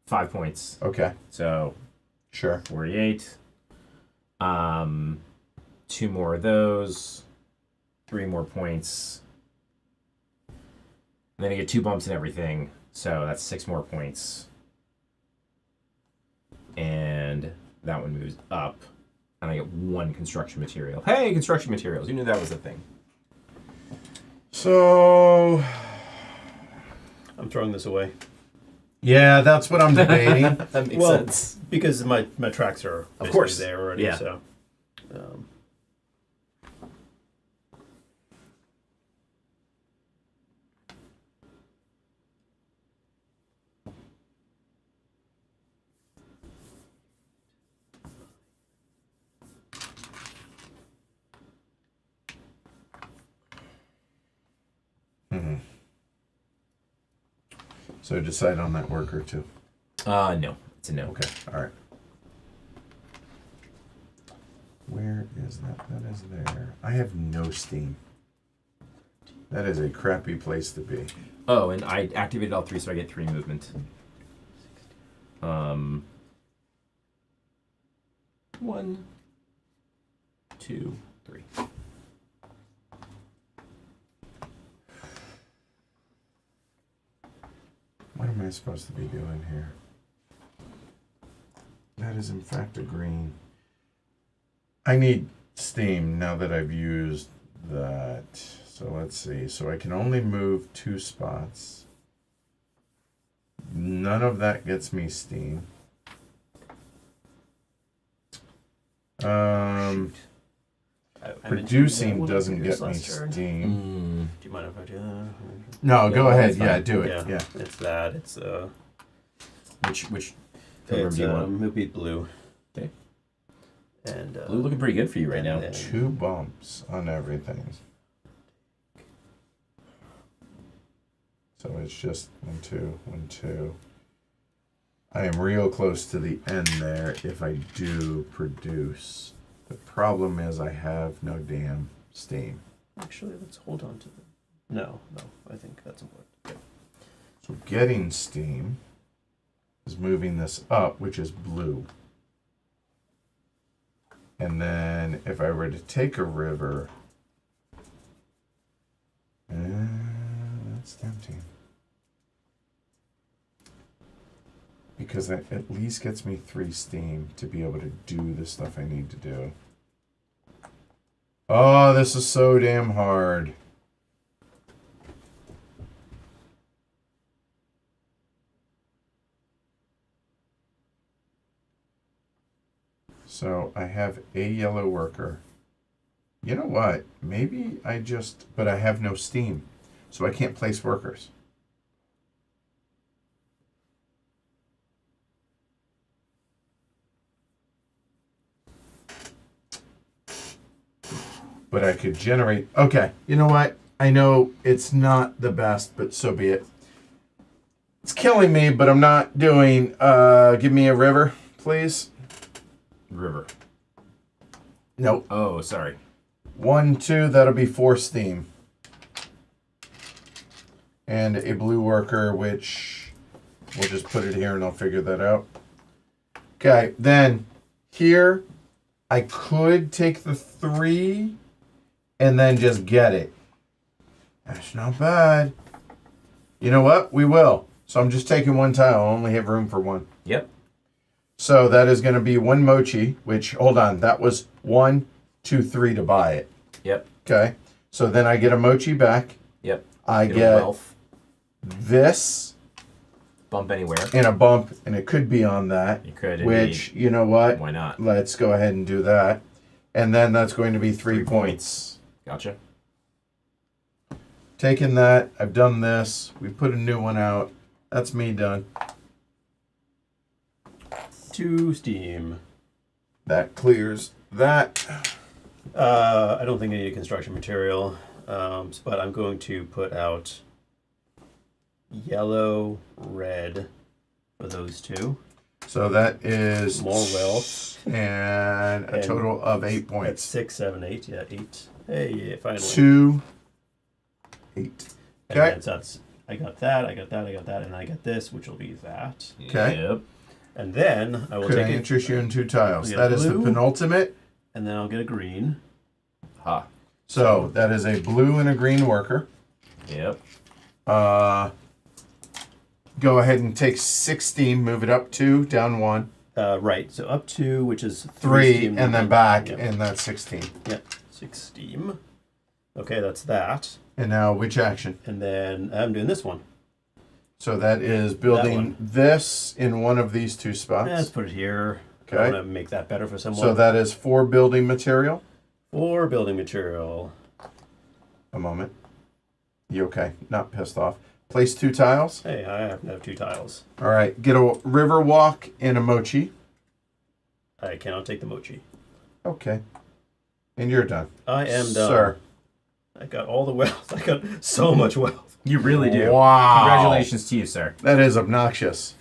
[SPEAKER 2] 5 points.
[SPEAKER 1] Okay.
[SPEAKER 2] So
[SPEAKER 1] Sure.
[SPEAKER 2] 48. 2 more of those. 3 more points. And then I get 2 bumps and everything. So that's 6 more points. And that one moves up. And I get 1 construction material. Hey, construction materials. Who knew that was a thing?
[SPEAKER 1] So,
[SPEAKER 3] I'm throwing this away.
[SPEAKER 1] yeah, that's what I'm debating.
[SPEAKER 2] That makes
[SPEAKER 3] Well,
[SPEAKER 2] sense.
[SPEAKER 3] because my tracks are basically
[SPEAKER 2] course.
[SPEAKER 3] there already.
[SPEAKER 2] Yeah.
[SPEAKER 3] So.
[SPEAKER 1] So decide on that worker too.
[SPEAKER 2] No. It's a no.
[SPEAKER 1] Okay. All right. Where is that? That is there. I have no steam. That is a crappy place to be.
[SPEAKER 2] Oh, and I activated all 3, so I get 3 movement. 1, 2, 3.
[SPEAKER 1] What am I supposed to be doing here? That is in fact a green. I need steam now that I've used that. So let's see. So I can only move 2 spots. None of that gets me steam. Producing doesn't get me steam.
[SPEAKER 3] Do you mind if I do that?
[SPEAKER 1] No, go
[SPEAKER 2] Yeah,
[SPEAKER 1] ahead.
[SPEAKER 2] that's
[SPEAKER 1] Yeah,
[SPEAKER 2] fine.
[SPEAKER 1] do it. Yeah.
[SPEAKER 3] It's that. It's
[SPEAKER 2] Which program
[SPEAKER 3] it's
[SPEAKER 2] do you want?
[SPEAKER 3] it'll be blue.
[SPEAKER 2] Okay.
[SPEAKER 3] And
[SPEAKER 2] Blue looking pretty good for you right now.
[SPEAKER 3] then-
[SPEAKER 1] 2 bumps on everything. So it's just 1, 2, 1, 2. I am real close to the end there if I do produce. The problem is I have no damn steam.
[SPEAKER 3] Actually, let's hold on to them. No, I think that's important. Okay.
[SPEAKER 1] So getting steam is moving this up, which is blue. And then if I were to take a river, that's tempting. Because that at least gets me 3 steam to be able to do the stuff I need to do. Oh, this is so damn hard. So I have a yellow worker. You know what? Maybe but I have no steam. So I can't place workers. But I could generate. Okay, you know what? I know it's not the best, but so be it. It's killing me, but I'm not doing. Give me a river, please.
[SPEAKER 2] River.
[SPEAKER 1] Nope.
[SPEAKER 2] Oh, sorry.
[SPEAKER 1] 1, 2. That'll be 4 steam. And a blue worker, which we'll just put it here, and I'll figure that out. Okay, then here I could take the 3. And then just get it. That's not bad. You know what? We will. So I'm just taking 1 tile. I only have room for 1.
[SPEAKER 2] Yep.
[SPEAKER 1] So that is going to be 1 mochi, which, hold on, that was 1, 2, 3 to buy it.
[SPEAKER 2] Yep.
[SPEAKER 1] Okay. So then I get a mochi back.
[SPEAKER 2] Yep.
[SPEAKER 1] I
[SPEAKER 2] Get a
[SPEAKER 1] get
[SPEAKER 2] wealth.
[SPEAKER 1] this
[SPEAKER 2] Bump anywhere.
[SPEAKER 1] and a bump, and it could be on that.
[SPEAKER 2] You could.
[SPEAKER 1] Which,
[SPEAKER 2] Indeed.
[SPEAKER 1] you know what?
[SPEAKER 2] Why not?
[SPEAKER 1] Let's go ahead and do that. And then that's going to be 3 points.
[SPEAKER 2] Gotcha.
[SPEAKER 1] Taking that, I've done this. We put a new one out. That's me done.
[SPEAKER 3] 2 steam.
[SPEAKER 1] That clears that.
[SPEAKER 3] I don't think I need a construction material, but I'm going to put out yellow, red for those 2.
[SPEAKER 1] So that is
[SPEAKER 3] More wealth.
[SPEAKER 1] and a total of 8
[SPEAKER 3] That's
[SPEAKER 1] points.
[SPEAKER 3] 6, 7, 8. Yeah, 8. Hey, yeah, finally.
[SPEAKER 1] 2, 8.
[SPEAKER 3] And
[SPEAKER 1] Okay.
[SPEAKER 3] then, so that's, I got that, and I got this, which will be that.
[SPEAKER 1] Okay.
[SPEAKER 2] Yep.
[SPEAKER 3] And then I will
[SPEAKER 1] Could I
[SPEAKER 3] take
[SPEAKER 1] interest you in 2 tiles?
[SPEAKER 3] Get
[SPEAKER 1] That is the
[SPEAKER 3] blue.
[SPEAKER 1] penultimate.
[SPEAKER 3] and then I'll get a green.
[SPEAKER 2] Ha.
[SPEAKER 1] So that is a blue and a green worker.
[SPEAKER 2] Yep.
[SPEAKER 1] Go ahead and take 16, move it up 2, down 1,
[SPEAKER 3] Right, so up 2, which is
[SPEAKER 1] 3,
[SPEAKER 3] steam,
[SPEAKER 1] and then back,
[SPEAKER 3] Yep.
[SPEAKER 1] and that's 16.
[SPEAKER 3] Yep, 6 steam. Okay, that's that.
[SPEAKER 1] And now which action?
[SPEAKER 3] And then I'm doing this one.
[SPEAKER 1] So that is building
[SPEAKER 3] one.
[SPEAKER 1] this in one of these 2 spots.
[SPEAKER 3] Let's put it here.
[SPEAKER 1] Okay.
[SPEAKER 3] I want to make that better for someone.
[SPEAKER 1] So that is 4 building material.
[SPEAKER 3] 4 building material.
[SPEAKER 1] A moment. You okay? Not pissed off. Place 2 tiles.
[SPEAKER 3] Hey, I happen to have 2 tiles.
[SPEAKER 1] All right. Get a river walk and a mochi.
[SPEAKER 3] I cannot take the mochi.
[SPEAKER 1] Okay. And you're done.
[SPEAKER 3] I am done.
[SPEAKER 1] Sir.
[SPEAKER 3] I got all the wealth. I got so much wealth.
[SPEAKER 2] You really do.
[SPEAKER 1] Wow.
[SPEAKER 2] Congratulations to you, sir.
[SPEAKER 1] That is obnoxious.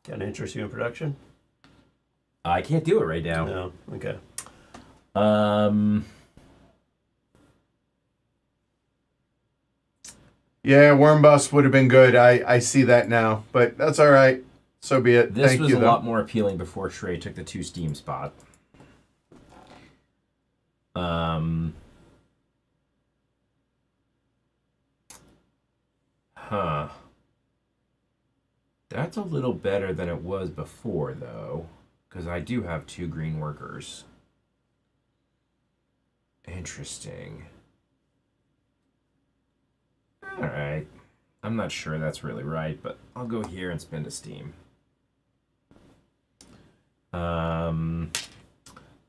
[SPEAKER 3] Can I interest you in production?
[SPEAKER 2] I can't do it right now.
[SPEAKER 3] No. Okay.
[SPEAKER 1] Yeah, worm bust would have been good. I see that now, but that's all right. So be it.
[SPEAKER 2] This
[SPEAKER 1] Thank
[SPEAKER 2] was
[SPEAKER 1] you,
[SPEAKER 2] a
[SPEAKER 1] though.
[SPEAKER 2] lot more appealing before Shrey took the 2 steam spot. Huh. That's a little better than it was before, though, because I do have 2 green workers. Interesting. Alright. I'm not sure that's really right, but I'll go here and spend a steam.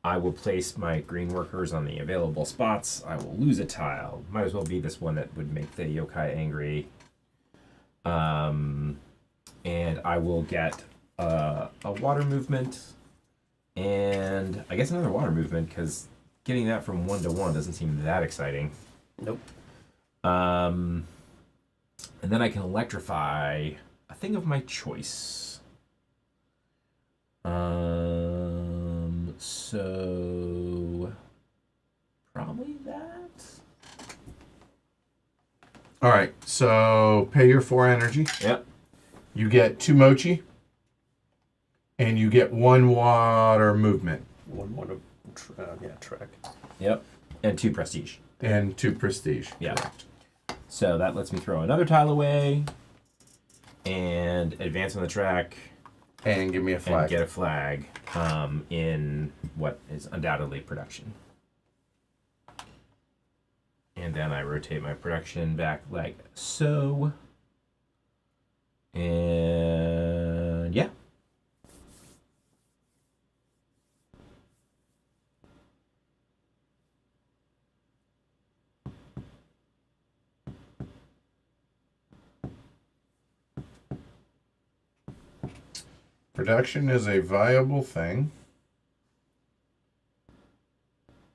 [SPEAKER 2] I will place my green workers on the available spots. I will lose a tile. Might as well be this one that would make the yokai angry. And I will get a water movement, and I guess another water movement, because getting that from 1 to 1 doesn't seem that exciting.
[SPEAKER 3] Nope.
[SPEAKER 2] And then I can electrify a thing of my choice. So probably that.
[SPEAKER 1] All right, so pay your 4 energy.
[SPEAKER 2] Yep.
[SPEAKER 1] You get 2 mochi, and you get 1 water movement.
[SPEAKER 3] One track.
[SPEAKER 2] Yep. And 2 prestige.
[SPEAKER 1] And 2 prestige.
[SPEAKER 2] Yeah.
[SPEAKER 1] Correct.
[SPEAKER 2] So that lets me throw another tile away and advance on the track
[SPEAKER 1] And give me a flag.
[SPEAKER 2] and get a flag in what is undoubtedly production. And then I rotate my production back like so. And yeah.
[SPEAKER 1] Production is a viable thing.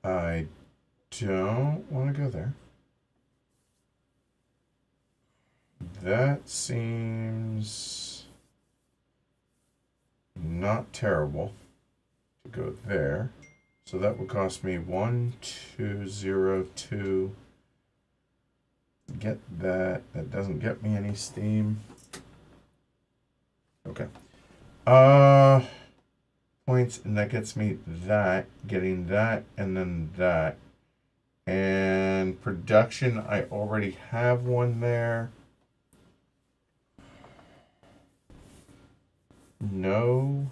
[SPEAKER 1] I don't want to go there. That seems not terrible to go there. So that would cost me 1, 2, 0, 2. Get that. That doesn't get me any steam. Okay. Points, and that gets me that, getting that, and then that. And production, I already have one there. No.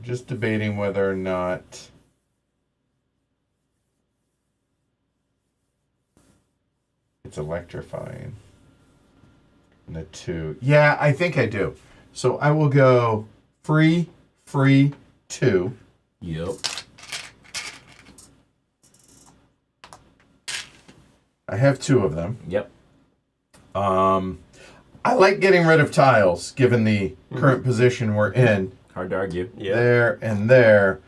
[SPEAKER 1] Just debating whether or not it's electrifying. And the 2. Yeah, I think I do. So I will go free, 2.
[SPEAKER 2] Yep.
[SPEAKER 1] I have 2 of them.
[SPEAKER 2] Yep.
[SPEAKER 1] I like getting rid of tiles, given the current position we're in.
[SPEAKER 2] Hard to argue.
[SPEAKER 3] Yeah.
[SPEAKER 1] There and there.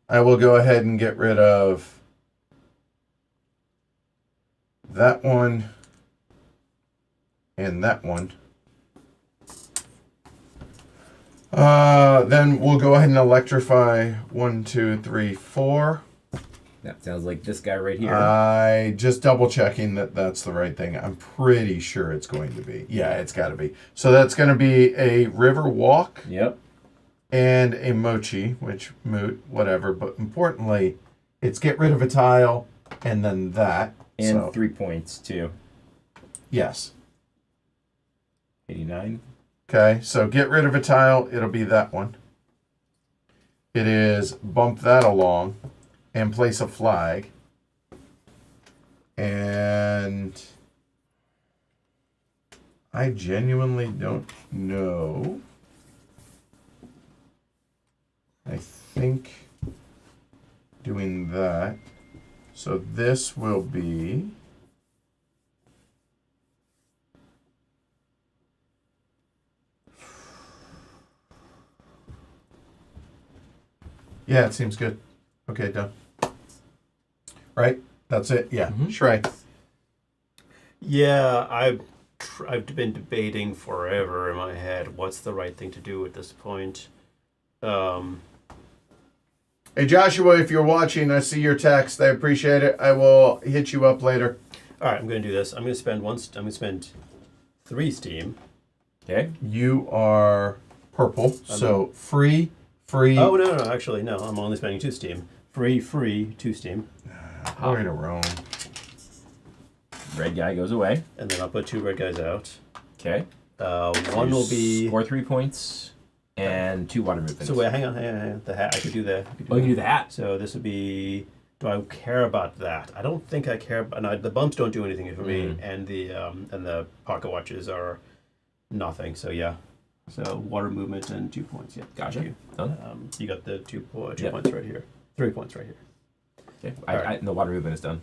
[SPEAKER 1] I will go ahead and get rid of that one and that one. Then we'll go ahead and electrify 1, 2, 3, 4.
[SPEAKER 2] That sounds like this guy right here.
[SPEAKER 1] I just double checking that that's the right thing. I'm pretty sure it's going to be. Yeah, it's got to be. So that's going to be a river walk
[SPEAKER 2] Yep.
[SPEAKER 1] and a mochi, which moot, whatever. But importantly, it's get rid of a tile and then that.
[SPEAKER 2] And
[SPEAKER 1] So,
[SPEAKER 2] 3 points too.
[SPEAKER 1] yes.
[SPEAKER 2] 89.
[SPEAKER 1] Okay, so get rid of a tile. It'll be that one. It is bump that along and place a flag. And I genuinely don't know. I think doing that. So this will be yeah, it seems good. Okay, done. Right? That's it. Yeah. Shrey.
[SPEAKER 3] Yeah, I've been debating forever in my head what's the right thing to do at this point.
[SPEAKER 1] Hey Joshua, if you're watching, I see your text. I appreciate it. I will hit you up later.
[SPEAKER 3] All right, I'm going to do this. I'm going to spend 3 steam.
[SPEAKER 2] Okay.
[SPEAKER 1] You are purple, so free.
[SPEAKER 3] Oh no, actually no. I'm only spending 2 steam. Free, 2 steam,
[SPEAKER 1] Way to roam.
[SPEAKER 2] Red guy goes away.
[SPEAKER 3] and then I'll put 2 red guys out.
[SPEAKER 2] Okay.
[SPEAKER 3] One will be.
[SPEAKER 2] Score 3 points and 2 water movements.
[SPEAKER 3] So wait, hang on. The hat. I could do that.
[SPEAKER 2] Oh, you can do that.
[SPEAKER 3] So this would be. Do I care about that? I don't think I care. About, no, the bumps don't do anything for me, and the pocket watches are nothing. So yeah. So water movement and 2 points. Yeah.
[SPEAKER 2] Gotcha.
[SPEAKER 3] Thank you.
[SPEAKER 2] Done.
[SPEAKER 3] You got the two
[SPEAKER 2] Yep.
[SPEAKER 3] points right here. 3 points right here.
[SPEAKER 2] Okay.
[SPEAKER 3] All right.
[SPEAKER 2] And the water movement is done.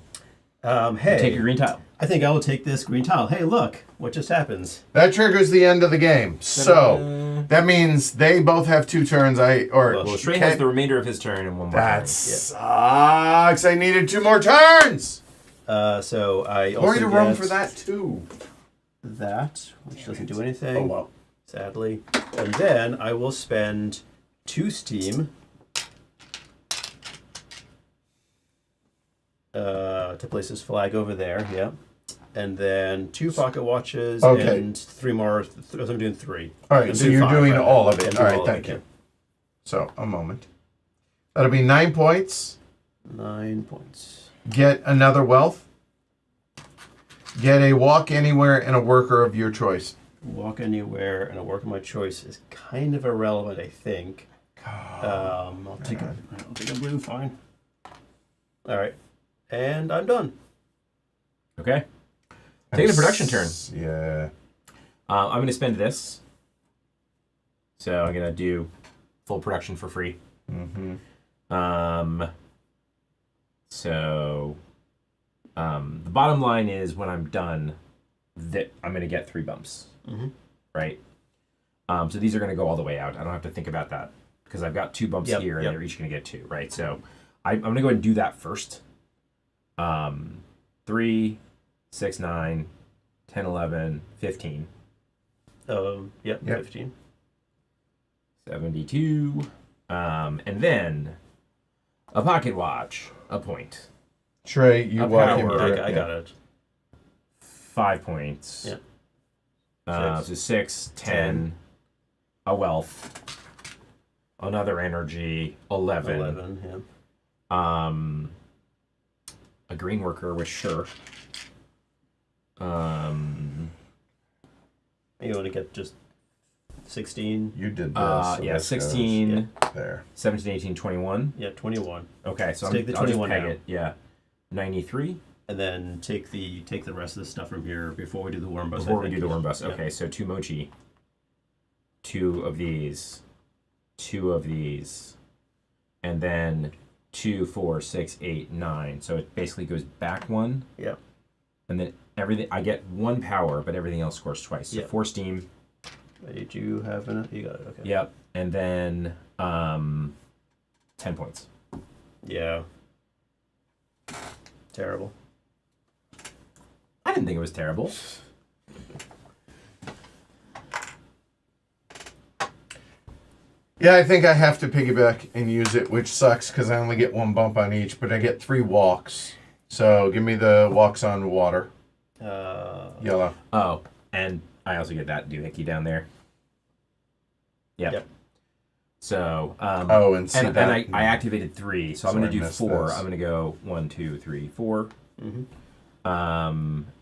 [SPEAKER 3] Hey,
[SPEAKER 2] Take your green tile.
[SPEAKER 3] I think I will take this green tile. Hey, look, what just happens?
[SPEAKER 1] That triggers the end of the game. So that means they both have 2 turns.
[SPEAKER 2] Well, Trey has the remainder of his turn and one more
[SPEAKER 1] That
[SPEAKER 2] turn.
[SPEAKER 1] sucks. I needed 2 more turns.
[SPEAKER 3] So I also
[SPEAKER 1] Going to
[SPEAKER 3] get
[SPEAKER 1] room for that too.
[SPEAKER 3] that, which doesn't do anything.
[SPEAKER 1] Oh well.
[SPEAKER 3] Sadly. And then I will spend 2 steam to place this flag over there. Yeah. And then 2 pocket watches and 3 more. So I'm doing 3.
[SPEAKER 1] All right,
[SPEAKER 3] I'm
[SPEAKER 1] so you're
[SPEAKER 3] 5
[SPEAKER 1] doing
[SPEAKER 3] right
[SPEAKER 1] all
[SPEAKER 3] now.
[SPEAKER 1] of it.
[SPEAKER 3] Yeah,
[SPEAKER 1] All
[SPEAKER 3] I'm doing
[SPEAKER 1] right, thank
[SPEAKER 3] of
[SPEAKER 1] you.
[SPEAKER 3] it,
[SPEAKER 1] So, a moment. That'll be 9 points.
[SPEAKER 3] yeah. 9 points.
[SPEAKER 1] Get another wealth. Get a walk anywhere and a worker of your choice.
[SPEAKER 3] Walk anywhere and a work of my choice is kind of irrelevant, I think. I'll take a blue, fine. All right. And I'm done.
[SPEAKER 2] Okay. Taking a production turn.
[SPEAKER 1] Yeah.
[SPEAKER 2] I'm going to spend this. So I'm going to do full production for free.
[SPEAKER 1] Mm-hmm.
[SPEAKER 2] The bottom line is when I'm done, that I'm going to get 3 bumps.
[SPEAKER 3] Mm-hmm.
[SPEAKER 2] Right? So these are going to go all the way out. I don't have to think about that because I've got 2 bumps here and they're each going to get 2, right? So I'm going to go ahead and do that first. 3, 6, 9, 10, 11, 15.
[SPEAKER 3] Yep. 15.
[SPEAKER 2] 72. And then a pocket watch, a point.
[SPEAKER 1] Trey, you
[SPEAKER 2] A
[SPEAKER 1] walk in.
[SPEAKER 2] power.
[SPEAKER 3] I got it.
[SPEAKER 2] 5 points.
[SPEAKER 3] Yeah.
[SPEAKER 2] So 6, 10, a wealth, another energy, 11.
[SPEAKER 3] 11, yeah.
[SPEAKER 2] A green worker with sure.
[SPEAKER 3] You want to get just 16?
[SPEAKER 1] You did this. So
[SPEAKER 2] Yeah,
[SPEAKER 1] this
[SPEAKER 2] 16,
[SPEAKER 1] goes there.
[SPEAKER 2] 17, 18, 21.
[SPEAKER 3] Yeah, 21.
[SPEAKER 2] Okay, so
[SPEAKER 3] Let's take the
[SPEAKER 2] I'll just
[SPEAKER 3] 21
[SPEAKER 2] peg
[SPEAKER 3] now.
[SPEAKER 2] it. Yeah, 93.
[SPEAKER 3] And then take the rest of the stuff from here before we do the worm bus.
[SPEAKER 2] Before we do the worm bus.
[SPEAKER 3] Yeah.
[SPEAKER 2] Okay, so 2 mochi, 2 of these, 2 of these, and then 2, 4, 6, 8, 9. So it basically goes back 1.
[SPEAKER 3] Yeah.
[SPEAKER 2] And then everything, I get 1 power, but everything else scores twice. So
[SPEAKER 3] Yeah.
[SPEAKER 2] 4 steam.
[SPEAKER 3] Did you have enough? You got it. Okay.
[SPEAKER 2] Yep. And then 10 points.
[SPEAKER 3] Yeah. Terrible.
[SPEAKER 2] I didn't think it was terrible.
[SPEAKER 1] Yeah, I think I have to piggyback and use it, which sucks because I only get 1 bump on each, but I get 3 walks. So give me the walks on water. Yellow.
[SPEAKER 2] Oh, and I also get that doohickey down there. Yep.
[SPEAKER 1] and see
[SPEAKER 2] and
[SPEAKER 1] that.
[SPEAKER 2] I activated 3, so I'm
[SPEAKER 1] So
[SPEAKER 2] going
[SPEAKER 1] I
[SPEAKER 2] to do
[SPEAKER 1] missed
[SPEAKER 2] 4.
[SPEAKER 1] this.
[SPEAKER 2] I'm going to go 1, 2, 3, 4.
[SPEAKER 3] Mm-hmm.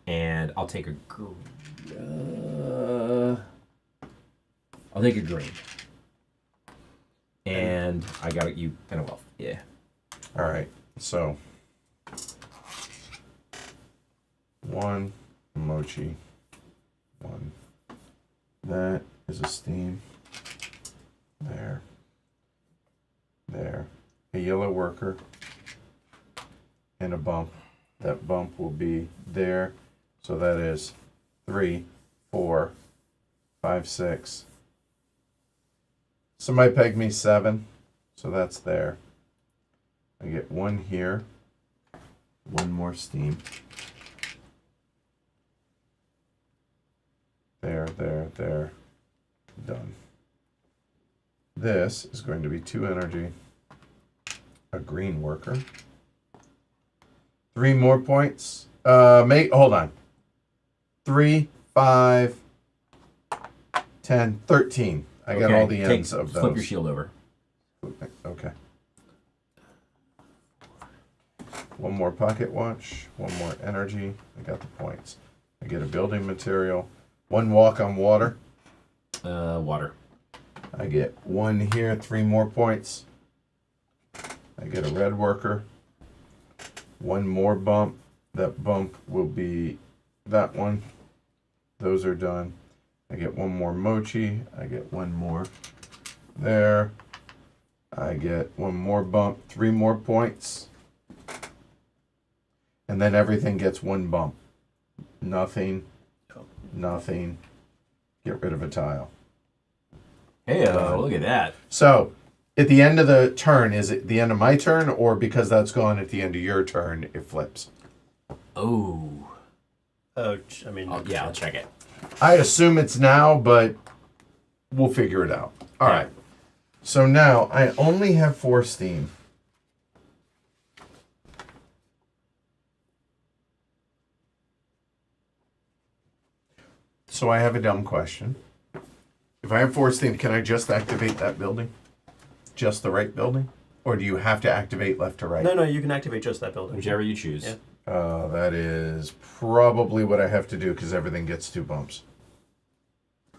[SPEAKER 2] And I'll take a I'll take a green. And I got you and a wealth. Yeah.
[SPEAKER 1] All right, so 1 mochi, 1. That is a steam. There. A yellow worker and a bump. That bump will be there. So that is 3, 4, 5, 6. Somebody pegged me 7, so that's there. I get 1 here. 1 more steam. There. Done. This is going to be 2 energy. A green worker. 3 more points. Hold on. 3, 5, 10, 13. I got all the ends of those.
[SPEAKER 2] Flip your shield over.
[SPEAKER 1] Okay. 1 more pocket watch, 1 more energy. I got the points. I get a building material. 1 walk on water.
[SPEAKER 2] Water.
[SPEAKER 1] I get 1 here, 3 more points. I get a red worker. 1 more bump. That bump will be that one. Those are done. I get 1 more mochi. I get 1 more there. I get 1 more bump, 3 more points. And and then everything gets 1 bump. Nothing. Nothing. Get rid of a tile.
[SPEAKER 2] Hey, look at that.
[SPEAKER 1] So, at the end of the turn, is it the end of my turn, or because that's gone at the end of your turn, it flips?
[SPEAKER 2] Oh.
[SPEAKER 3] I mean,
[SPEAKER 2] I'll check it.
[SPEAKER 1] I assume it's now, but we'll figure it out. All right. So now I only have 4 steam. So I have a dumb question. If I have 4 steam, can I just activate that building? Just the right building? Or do you have to activate left to right?
[SPEAKER 3] No, you can activate just that building.
[SPEAKER 2] Whichever you choose.
[SPEAKER 3] Yeah.
[SPEAKER 1] That is probably what I have to do because everything gets 2 bumps.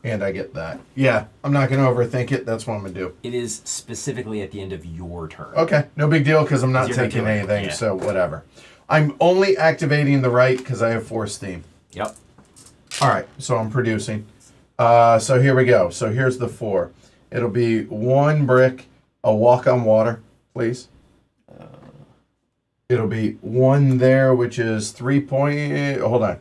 [SPEAKER 1] And I get that. Yeah, I'm not going to overthink it. That's what I'm going to do.
[SPEAKER 2] It is specifically at the end of your turn.
[SPEAKER 1] Okay, no big deal because I'm not taking anything, so whatever. I'm only activating the right because I have 4 steam.
[SPEAKER 2] Yep.
[SPEAKER 1] All right, so I'm producing. So here we go. So here's the 4. It'll be 1 brick, a walk on water, please. It'll be 1 there, which is 3 point. Hold on.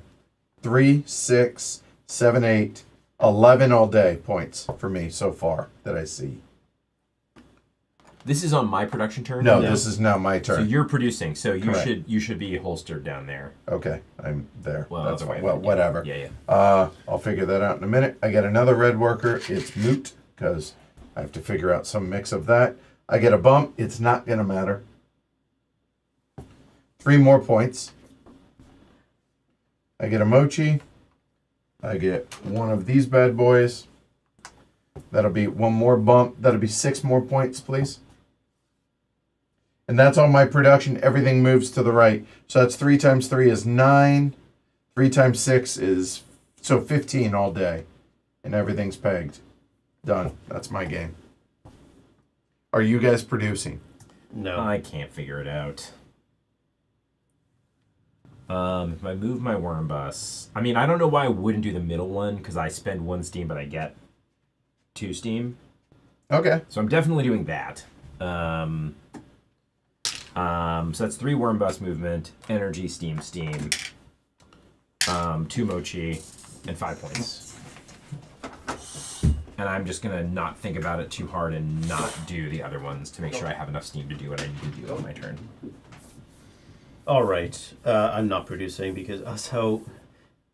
[SPEAKER 1] 3, 6, 7, 8, 11 all day points for me so far that I see.
[SPEAKER 2] This is on my production turn?
[SPEAKER 1] No, this is now my turn.
[SPEAKER 2] So you're producing, so
[SPEAKER 1] Correct.
[SPEAKER 2] you should be holstered down there.
[SPEAKER 1] Okay, I'm there.
[SPEAKER 2] Well,
[SPEAKER 1] that's
[SPEAKER 2] other way,
[SPEAKER 1] fine. Well,
[SPEAKER 2] yeah.
[SPEAKER 1] whatever.
[SPEAKER 2] Yeah.
[SPEAKER 1] I'll figure that out in a minute. I get another red worker. It's moot because I have to figure out some mix of that. I get a bump. It's not going to matter. 3 more points. I get a mochi. I get 1 of these bad boys. That'll be 1 more bump. That'll be 6 more points, please. And that's all my production. Everything moves to the right. So that's 3 times 3 is 9. 3 times 6 is, so 15 all day. And everything's pegged. Done. That's my game. Are you guys producing?
[SPEAKER 3] No.
[SPEAKER 2] I can't figure it out. If I move my worm bus, I mean, I don't know why I wouldn't do the middle one because I spend 1 steam, but I get 2 steam.
[SPEAKER 1] Okay.
[SPEAKER 2] So I'm definitely doing that. So that's 3 worm bus movement, energy, steam, 2 mochi, and 5 points. And I'm just gonna not think about it too hard and not do the other ones to make sure I have enough steam to do what I need to do on my turn.
[SPEAKER 3] All right. I'm not producing because I'm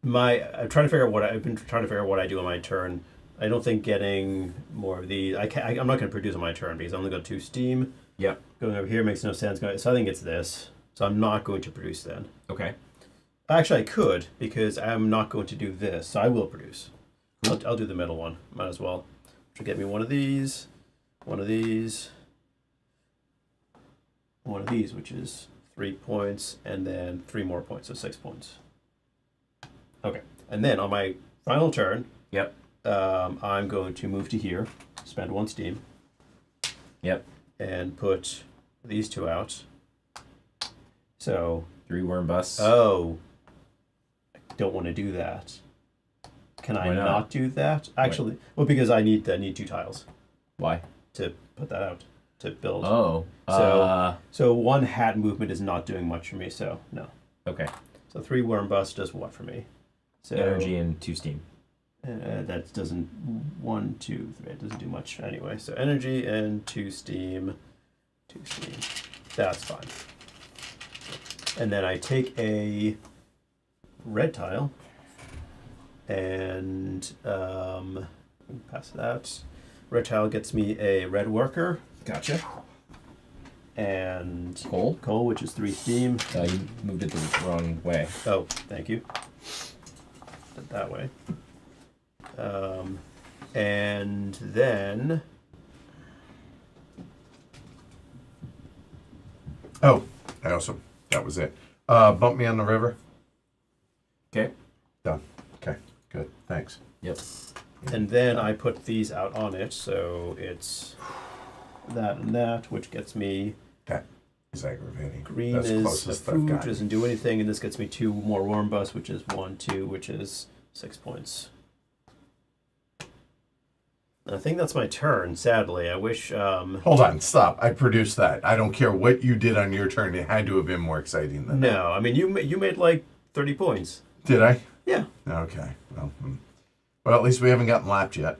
[SPEAKER 3] trying to figure out I've been trying to figure out what I do on my turn. I don't think getting more of these. I'm not going to produce on my turn because I only got 2 steam.
[SPEAKER 2] Yep.
[SPEAKER 3] Going over here makes no sense. So I think it's this. So I'm not going to produce then.
[SPEAKER 2] Okay.
[SPEAKER 3] Actually, I could because I'm not going to do this. So I will produce. I'll do the middle one. Might as well. Which will get me 1 of these, 1 of these, 1 of these, which is 3 points, and then 3 more points, so 6 points. Okay, and then on my final turn,
[SPEAKER 2] Yep.
[SPEAKER 3] I'm going to move to here, spend 1 steam.
[SPEAKER 2] Yep.
[SPEAKER 3] And put these 2 out. So
[SPEAKER 2] 3 worm bus.
[SPEAKER 3] I don't want to do that. Can I
[SPEAKER 2] Why not?
[SPEAKER 3] do that? Actually, well, because I need 2 tiles
[SPEAKER 2] Why?
[SPEAKER 3] to put that out to build.
[SPEAKER 2] Oh.
[SPEAKER 3] So 1 hat movement is not doing much for me. So no.
[SPEAKER 2] Okay.
[SPEAKER 3] So 3 worm bus does what for me? So
[SPEAKER 2] Energy and 2 steam.
[SPEAKER 3] That doesn't 1, 2, 3. It doesn't do much anyway. So energy and 2 steam, 2 steam. That's fine. And then I take a red tile and pass that. Red tile gets me a red worker.
[SPEAKER 2] Gotcha.
[SPEAKER 3] And
[SPEAKER 2] Coal,
[SPEAKER 3] which is 3 steam.
[SPEAKER 2] You moved it the wrong way.
[SPEAKER 3] Oh, thank you. Did it that way. And then
[SPEAKER 1] that was it. Bump me on the river.
[SPEAKER 2] Okay.
[SPEAKER 1] Done. Okay, good. Thanks.
[SPEAKER 2] Yep.
[SPEAKER 3] and then I put these out on it, so it's that and that, which gets me
[SPEAKER 1] That is aggravating.
[SPEAKER 3] green
[SPEAKER 1] That's
[SPEAKER 3] is
[SPEAKER 1] closest I've
[SPEAKER 3] food,
[SPEAKER 1] gotten.
[SPEAKER 3] doesn't do anything, and this gets me 2 more warm bus, which is 1, 2, which is 6 points. I think that's my turn, sadly. I wish...
[SPEAKER 1] Hold on, stop. I produced that. I don't care what you did on your turn. It had to have been more exciting than that.
[SPEAKER 3] No, I mean, you made like 30 points.
[SPEAKER 1] Did I?
[SPEAKER 3] Yeah.
[SPEAKER 1] Okay. Well, at least we haven't gotten lapped yet.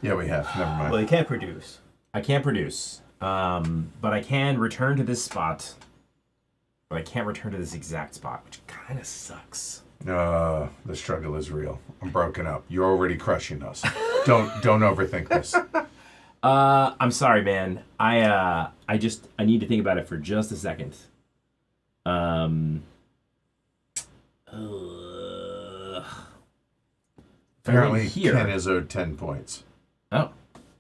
[SPEAKER 1] Yeah, we have. Never mind.
[SPEAKER 3] Well, you can't produce.
[SPEAKER 2] I can't produce. But I can return to this spot. But I can't return to this exact spot, which kind of sucks.
[SPEAKER 1] The struggle is real. I'm broken up. You're already crushing us. Don't overthink this.
[SPEAKER 2] I'm sorry, man. I need to think about it for just a second.
[SPEAKER 1] Apparently,
[SPEAKER 2] here.
[SPEAKER 1] Ken is owed 10 points,
[SPEAKER 2] Oh,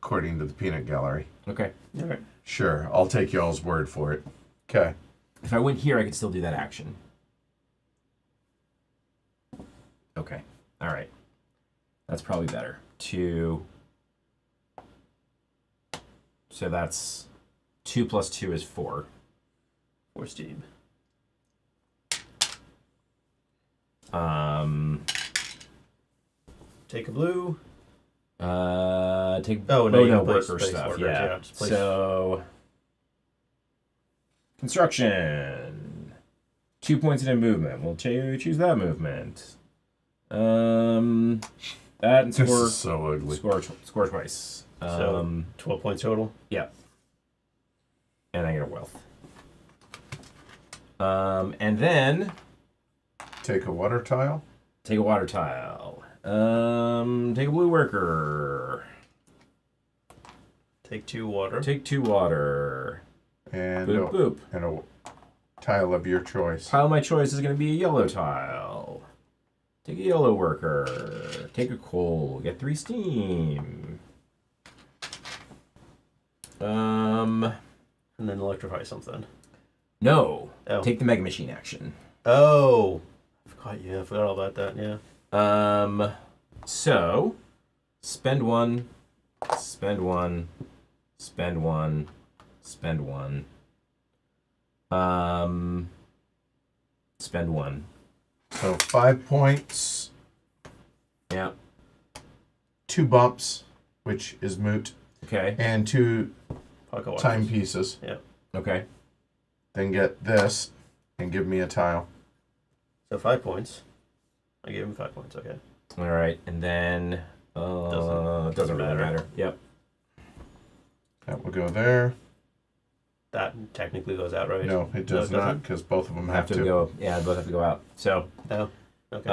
[SPEAKER 1] according to the peanut gallery.
[SPEAKER 2] okay.
[SPEAKER 3] All right.
[SPEAKER 1] Sure, I'll take y'all's word for it. Okay.
[SPEAKER 2] If I went here, I could still do that action. Okay. All right. That's probably better. 2. So that's 2 plus 2 is 4.
[SPEAKER 3] For Steam. Take a blue.
[SPEAKER 2] Take
[SPEAKER 3] Oh, no, you
[SPEAKER 2] no
[SPEAKER 3] can place
[SPEAKER 2] worker stuff.
[SPEAKER 3] workers,
[SPEAKER 2] Yeah.
[SPEAKER 3] just place-
[SPEAKER 2] So construction. 2 points in movement. We'll choose that movement. That and
[SPEAKER 1] This
[SPEAKER 2] score.
[SPEAKER 1] is so ugly.
[SPEAKER 2] Score twice.
[SPEAKER 3] So 12 points total.
[SPEAKER 2] Yeah. And I get a wealth. And then
[SPEAKER 1] Take a water tile.
[SPEAKER 2] take a water tile. Take a blue worker.
[SPEAKER 3] Take 2 water.
[SPEAKER 2] Take 2 water.
[SPEAKER 1] And
[SPEAKER 2] Boop, boop.
[SPEAKER 1] and a tile of your choice.
[SPEAKER 2] Tile of my choice is going to be a yellow tile. Take a yellow worker. Take a coal. Get 3 steam.
[SPEAKER 3] And then electrify something.
[SPEAKER 2] No.
[SPEAKER 3] Oh.
[SPEAKER 2] Take the mega machine action.
[SPEAKER 3] Oh. I forgot all about that, yeah.
[SPEAKER 2] So spend 1, spend 1, spend 1, spend 1. Spend 1.
[SPEAKER 1] So 5 points,
[SPEAKER 2] Yeah.
[SPEAKER 1] 2 bumps, which is moot,
[SPEAKER 2] Okay.
[SPEAKER 1] and 2
[SPEAKER 3] Pocket watches.
[SPEAKER 1] timepieces.
[SPEAKER 3] Yeah.
[SPEAKER 2] Okay.
[SPEAKER 1] Then get this and give me a tile.
[SPEAKER 3] So 5 points. I gave him 5 points, okay.
[SPEAKER 2] All right. And then doesn't really matter. Yep.
[SPEAKER 1] That will go there.
[SPEAKER 3] That technically goes out, right?
[SPEAKER 1] No, it does not,
[SPEAKER 3] doesn't?
[SPEAKER 1] because both of them
[SPEAKER 2] Have to go. Yeah, both have to go out. So
[SPEAKER 3] No. Okay.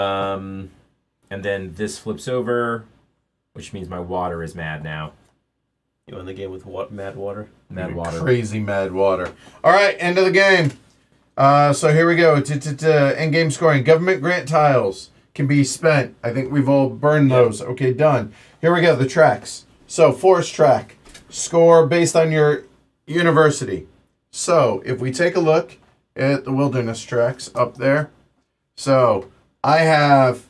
[SPEAKER 2] and then this flips over, which means my water is mad now.
[SPEAKER 3] You won the game with what? Mad water?
[SPEAKER 2] Mad water.
[SPEAKER 1] Crazy mad water. All right, end of the game. So here we go. End game scoring. Government grant tiles can be spent. I think we've all burned those. Okay, done. Here we go. The tracks. So forest track. Score based on your university. So if we take a look at the wilderness tracks up there. So I have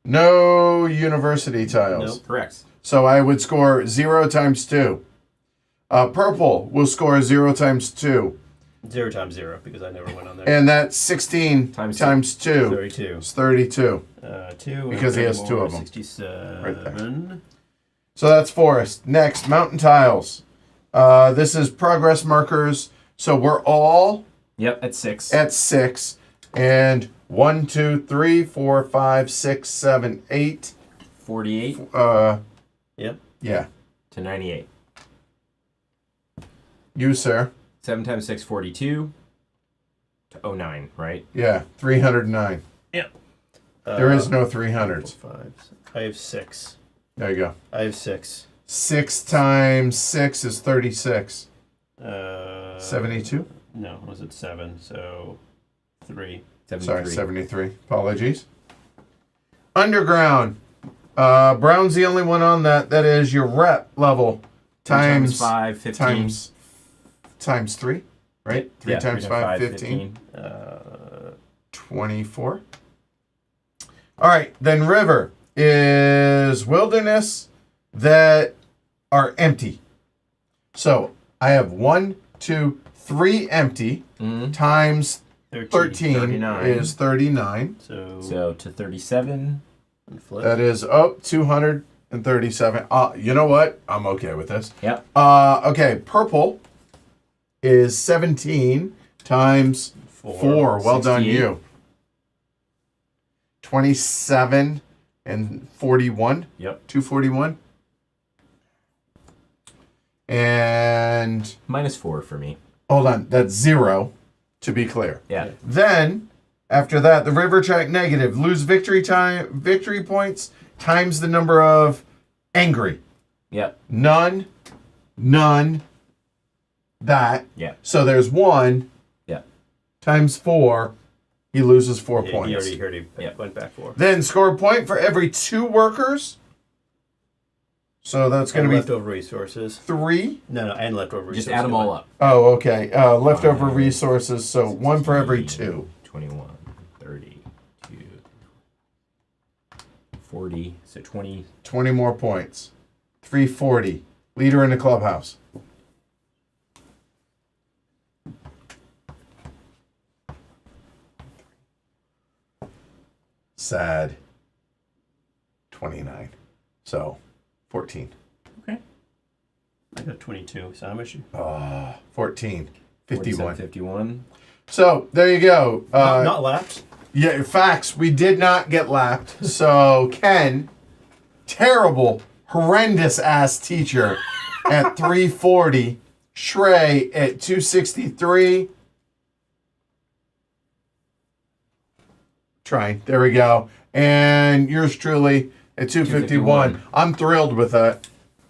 [SPEAKER 1] no university tiles.
[SPEAKER 3] Nope.
[SPEAKER 2] Correct.
[SPEAKER 1] So I would score 0 times 2. Purple will score 0 times 2.
[SPEAKER 3] 0 times 0, because I never went on there.
[SPEAKER 1] And that's 16
[SPEAKER 2] Times
[SPEAKER 1] times 2.
[SPEAKER 3] 32.
[SPEAKER 1] It's 32.
[SPEAKER 3] 2.
[SPEAKER 1] Because he has 2 of them.
[SPEAKER 3] 67.
[SPEAKER 1] Right there. So that's forest. Next, mountain tiles. This is progress markers. So we're all
[SPEAKER 2] Yep. At 6.
[SPEAKER 1] at 6. And 1, 2, 3, 4, 5, 6, 7, 8.
[SPEAKER 2] 48
[SPEAKER 3] Yep.
[SPEAKER 1] Yeah.
[SPEAKER 2] to 98.
[SPEAKER 1] You, sir.
[SPEAKER 2] 7 times 6, 42 to 09, right?
[SPEAKER 1] Yeah. 309.
[SPEAKER 3] Yep.
[SPEAKER 1] There is no 300s.
[SPEAKER 3] 5. I have 6.
[SPEAKER 1] There you go.
[SPEAKER 3] I have 6.
[SPEAKER 1] 6 times 6 is 36. 72?
[SPEAKER 3] No, was it 7? So 3.
[SPEAKER 2] 73.
[SPEAKER 1] Sorry, 73. Apologies. Underground. Brown's the only one on that. That is your rep level
[SPEAKER 2] times
[SPEAKER 1] times
[SPEAKER 2] 5, 15.
[SPEAKER 1] times 3, right? 3
[SPEAKER 2] Yeah,
[SPEAKER 1] times 5, 15.
[SPEAKER 3] 15.
[SPEAKER 1] 24. All right, then river is wilderness that are empty. So I have 1, 2, 3 empty times 13
[SPEAKER 2] 39.
[SPEAKER 1] is 39.
[SPEAKER 3] So
[SPEAKER 2] So to 37.
[SPEAKER 3] and flip.
[SPEAKER 1] That is 200 and 37. You know what? I'm okay with this.
[SPEAKER 2] Yep.
[SPEAKER 1] Okay, purple is 17 times 4. Well done,
[SPEAKER 2] 68.
[SPEAKER 1] you. 27 and 41.
[SPEAKER 2] Yep.
[SPEAKER 1] 241. And
[SPEAKER 2] -4 for me.
[SPEAKER 1] hold on, that's 0, to be clear.
[SPEAKER 2] Yeah.
[SPEAKER 1] Then, after that, the river track negative. Lose victory points times the number of angry.
[SPEAKER 2] Yep.
[SPEAKER 1] None, that.
[SPEAKER 2] Yeah.
[SPEAKER 1] So there's 1
[SPEAKER 2] Yeah.
[SPEAKER 1] times 4. He loses 4
[SPEAKER 3] He
[SPEAKER 1] points.
[SPEAKER 3] already went back 4.
[SPEAKER 1] Then score a point for every 2 workers. So that's going to be
[SPEAKER 3] leftover resources.
[SPEAKER 1] 3.
[SPEAKER 3] No, and leftover resources.
[SPEAKER 2] Just add them all up.
[SPEAKER 1] Oh, okay. Leftover resources, so 1 for every 2.
[SPEAKER 2] 21, 30, 40, so 20.
[SPEAKER 1] 20 more points. 340. Leader in the clubhouse. Sad. 29. So, 14.
[SPEAKER 2] Okay.
[SPEAKER 3] I got 22, so how much?
[SPEAKER 1] 14. 51.
[SPEAKER 2] 51.
[SPEAKER 1] So, there you go.
[SPEAKER 3] Not lapped.
[SPEAKER 1] Yeah, facts. We did not get lapped. So, Ken, terrible, horrendous ass teacher at 340. Shrey at 263. Trying. There we go. And yours truly at 251. I'm thrilled with that.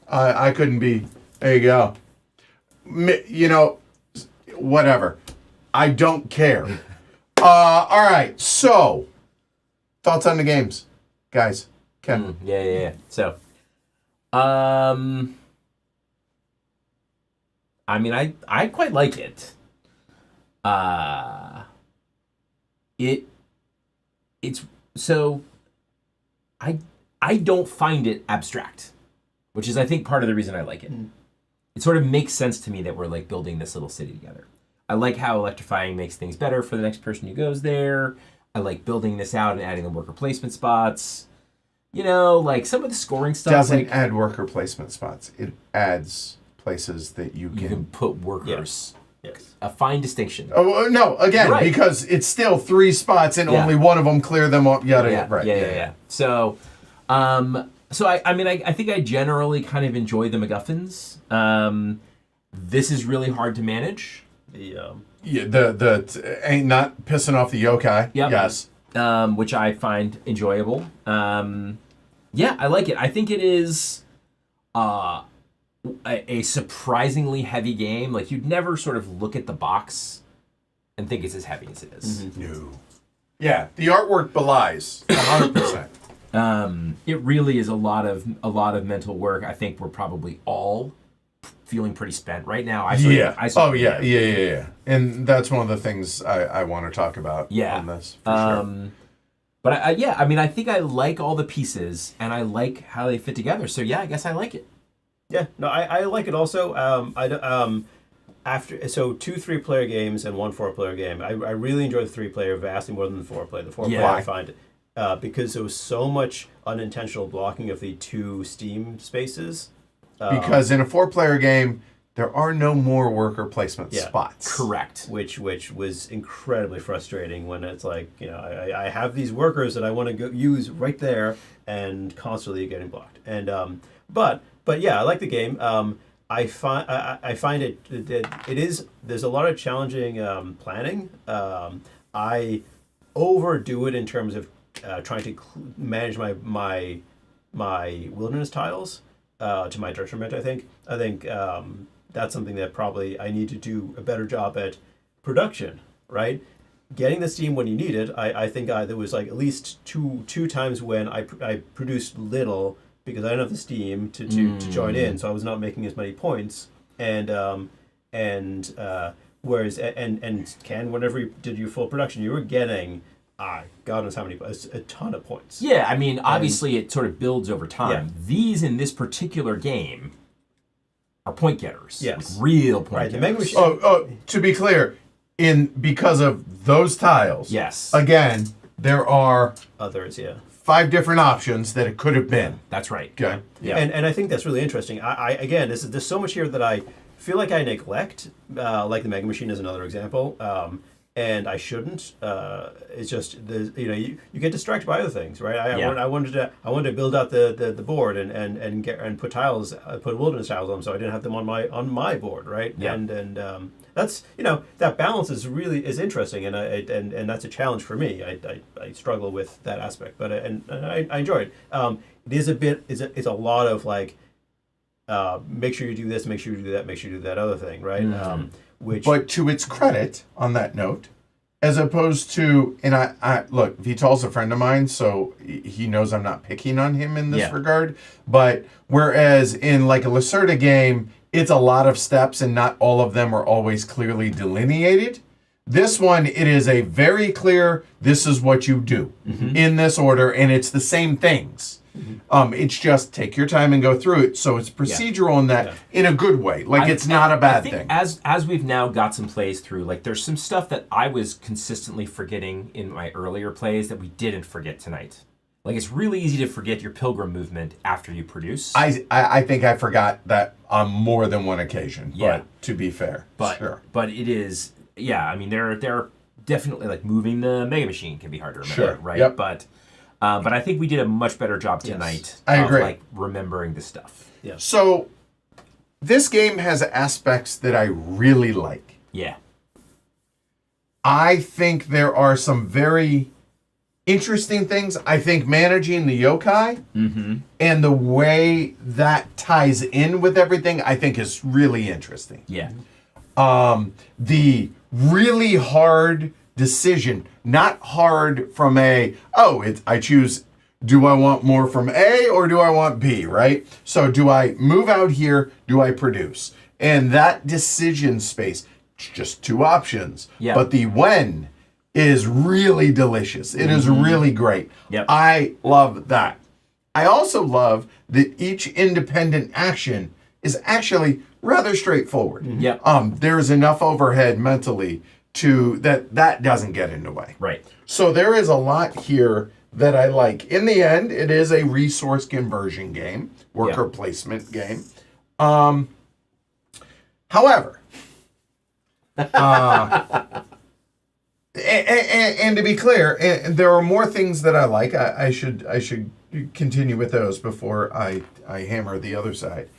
[SPEAKER 1] I couldn't be. There you go. You know, whatever. I don't care. All right. So, thoughts on the games, guys. Ken.
[SPEAKER 2] Yeah. So, I mean, I quite like it. It's so I don't find it abstract, which is I think part of the reason I like it. It sort of makes sense to me that we're like building this little city together. I like how electrifying makes things better for the next person who goes there. I like building this out and adding the worker placement spots. You know, like some of the scoring stuff
[SPEAKER 1] Doesn't add worker placement spots. It adds places that you
[SPEAKER 2] you can
[SPEAKER 1] can.
[SPEAKER 2] put workers.
[SPEAKER 3] Yes.
[SPEAKER 2] A fine distinction.
[SPEAKER 1] Oh no! Again,
[SPEAKER 2] Right.
[SPEAKER 1] because it's still 3 spots and
[SPEAKER 2] Yeah.
[SPEAKER 1] only one of them clear them up. Yada.
[SPEAKER 2] Yeah,
[SPEAKER 1] Right.
[SPEAKER 2] yeah. So, I mean, I think I generally kind of enjoy the MacGuffins. This is really hard to manage.
[SPEAKER 3] The
[SPEAKER 1] Yeah. The ain't not pissing off the yokai.
[SPEAKER 2] Yep.
[SPEAKER 1] Yes.
[SPEAKER 2] Which I find enjoyable. Yeah, I like it. I think it is a surprisingly heavy game. Like, you'd never sort of look at the box and think it's as heavy as it is.
[SPEAKER 1] No. Yeah, the artwork belies 100%.
[SPEAKER 2] It really is a lot of mental work. I think we're probably all feeling pretty spent right now. I certainly am.
[SPEAKER 1] Yeah. And that's one of the things I want to talk about
[SPEAKER 2] Yeah.
[SPEAKER 1] on this, for sure.
[SPEAKER 2] But I mean, I think I like all the pieces and I like how they fit together. So yeah, I guess I like it.
[SPEAKER 3] Yeah, no, I like it also. After 2 3-player games and 1 4-player game, I really enjoy the 3-player vastly more than the 4-player. The 4-player
[SPEAKER 2] Yeah.
[SPEAKER 3] I find because there was so much unintentional blocking of the 2 Steam spaces.
[SPEAKER 1] Because in a 4-player game, there are no more worker placement
[SPEAKER 3] Yeah.
[SPEAKER 1] spots.
[SPEAKER 2] Correct.
[SPEAKER 3] Which was incredibly frustrating when it's like, you know, I have these workers that I want to go use right there and constantly getting blocked. And but yeah, I like the game. I find there's a lot of challenging planning. I overdo it in terms of trying to manage my wilderness tiles to my detriment. I think that's something that probably I need to do a better job at production. Right, getting the steam when you need it. I think there was like at least two times when I produced little because I didn't have the steam to join in, so I was not making as many points. Whereas Ken, whenever you did your full production, you were getting God knows how many, a ton of points.
[SPEAKER 2] Yeah, I mean, obviously it sort of builds over time.
[SPEAKER 3] Yeah.
[SPEAKER 2] These in this particular game are point getters.
[SPEAKER 3] Yes.
[SPEAKER 2] Like real point
[SPEAKER 3] Right. The
[SPEAKER 2] getters.
[SPEAKER 3] Mega
[SPEAKER 1] To be clear, because of those tiles.
[SPEAKER 2] Yes.
[SPEAKER 1] Again, there are
[SPEAKER 3] others, yeah.
[SPEAKER 1] 5 different options that it could have been.
[SPEAKER 2] That's right.
[SPEAKER 1] Okay.
[SPEAKER 2] Yeah.
[SPEAKER 3] And I think that's really interesting. I again, there's so much here that I feel like I neglect. Like the Mega Machine is another example, and I shouldn't. It's just you get distracted by other things, right? I wanted to build out the board and put tiles, put wilderness tiles on them, so I didn't have them on my board, right?
[SPEAKER 2] Yeah.
[SPEAKER 3] And that's that balance is interesting, and that's a challenge for me. I struggle with that aspect, but I enjoy it. It is it's a lot of like make sure you do this, make sure you do that, make sure you do that other thing, right?
[SPEAKER 1] But to its credit, on that note, as opposed to, and I look, Vital's a friend of mine, so he knows I'm not picking on him in this regard. But whereas in like a Lacerda game, it's a lot of steps and not all of them are always clearly delineated. This one, it is a very clear, this is what you do in this order, and it's the same things. It's just take your time and go through it. So it's procedural in that, in a good way. Like it's not a bad thing.
[SPEAKER 2] As we've now got some plays through, like there's some stuff that I was consistently forgetting in my earlier plays that we didn't forget tonight. Like it's really easy to forget your pilgrim movement after you produce.
[SPEAKER 1] I think I forgot that on more than one occasion.
[SPEAKER 2] Yeah.
[SPEAKER 1] But to be fair, sure.
[SPEAKER 2] But it is, I mean, there are definitely like moving the Mega Machine can be hard to remember, right?
[SPEAKER 1] Yep.
[SPEAKER 2] But I think we did a much better job tonight
[SPEAKER 1] I agree.
[SPEAKER 2] of like remembering the stuff.
[SPEAKER 3] Yeah.
[SPEAKER 1] So this game has aspects that I really like.
[SPEAKER 2] Yeah.
[SPEAKER 1] I think there are some very interesting things. I think managing the yokai and the way that ties in with everything, I think is really interesting.
[SPEAKER 2] Yeah.
[SPEAKER 1] The really hard decision, not hard from I choose, do I want more from A or do I want B, right? So do I move out here? Do I produce? And that decision space, just 2 options.
[SPEAKER 2] Yeah.
[SPEAKER 1] But the when is really delicious. It is really great.
[SPEAKER 2] Yep.
[SPEAKER 1] I love that. I also love that each independent action is actually rather straightforward.
[SPEAKER 2] Yep.
[SPEAKER 1] There's enough overhead mentally to that doesn't get in the way.
[SPEAKER 2] Right.
[SPEAKER 1] So there is a lot here that I like. In the end, it is a resource conversion game, worker placement game. However, and to be clear, and there are more things that I like. I should continue with those before I hammer the other side.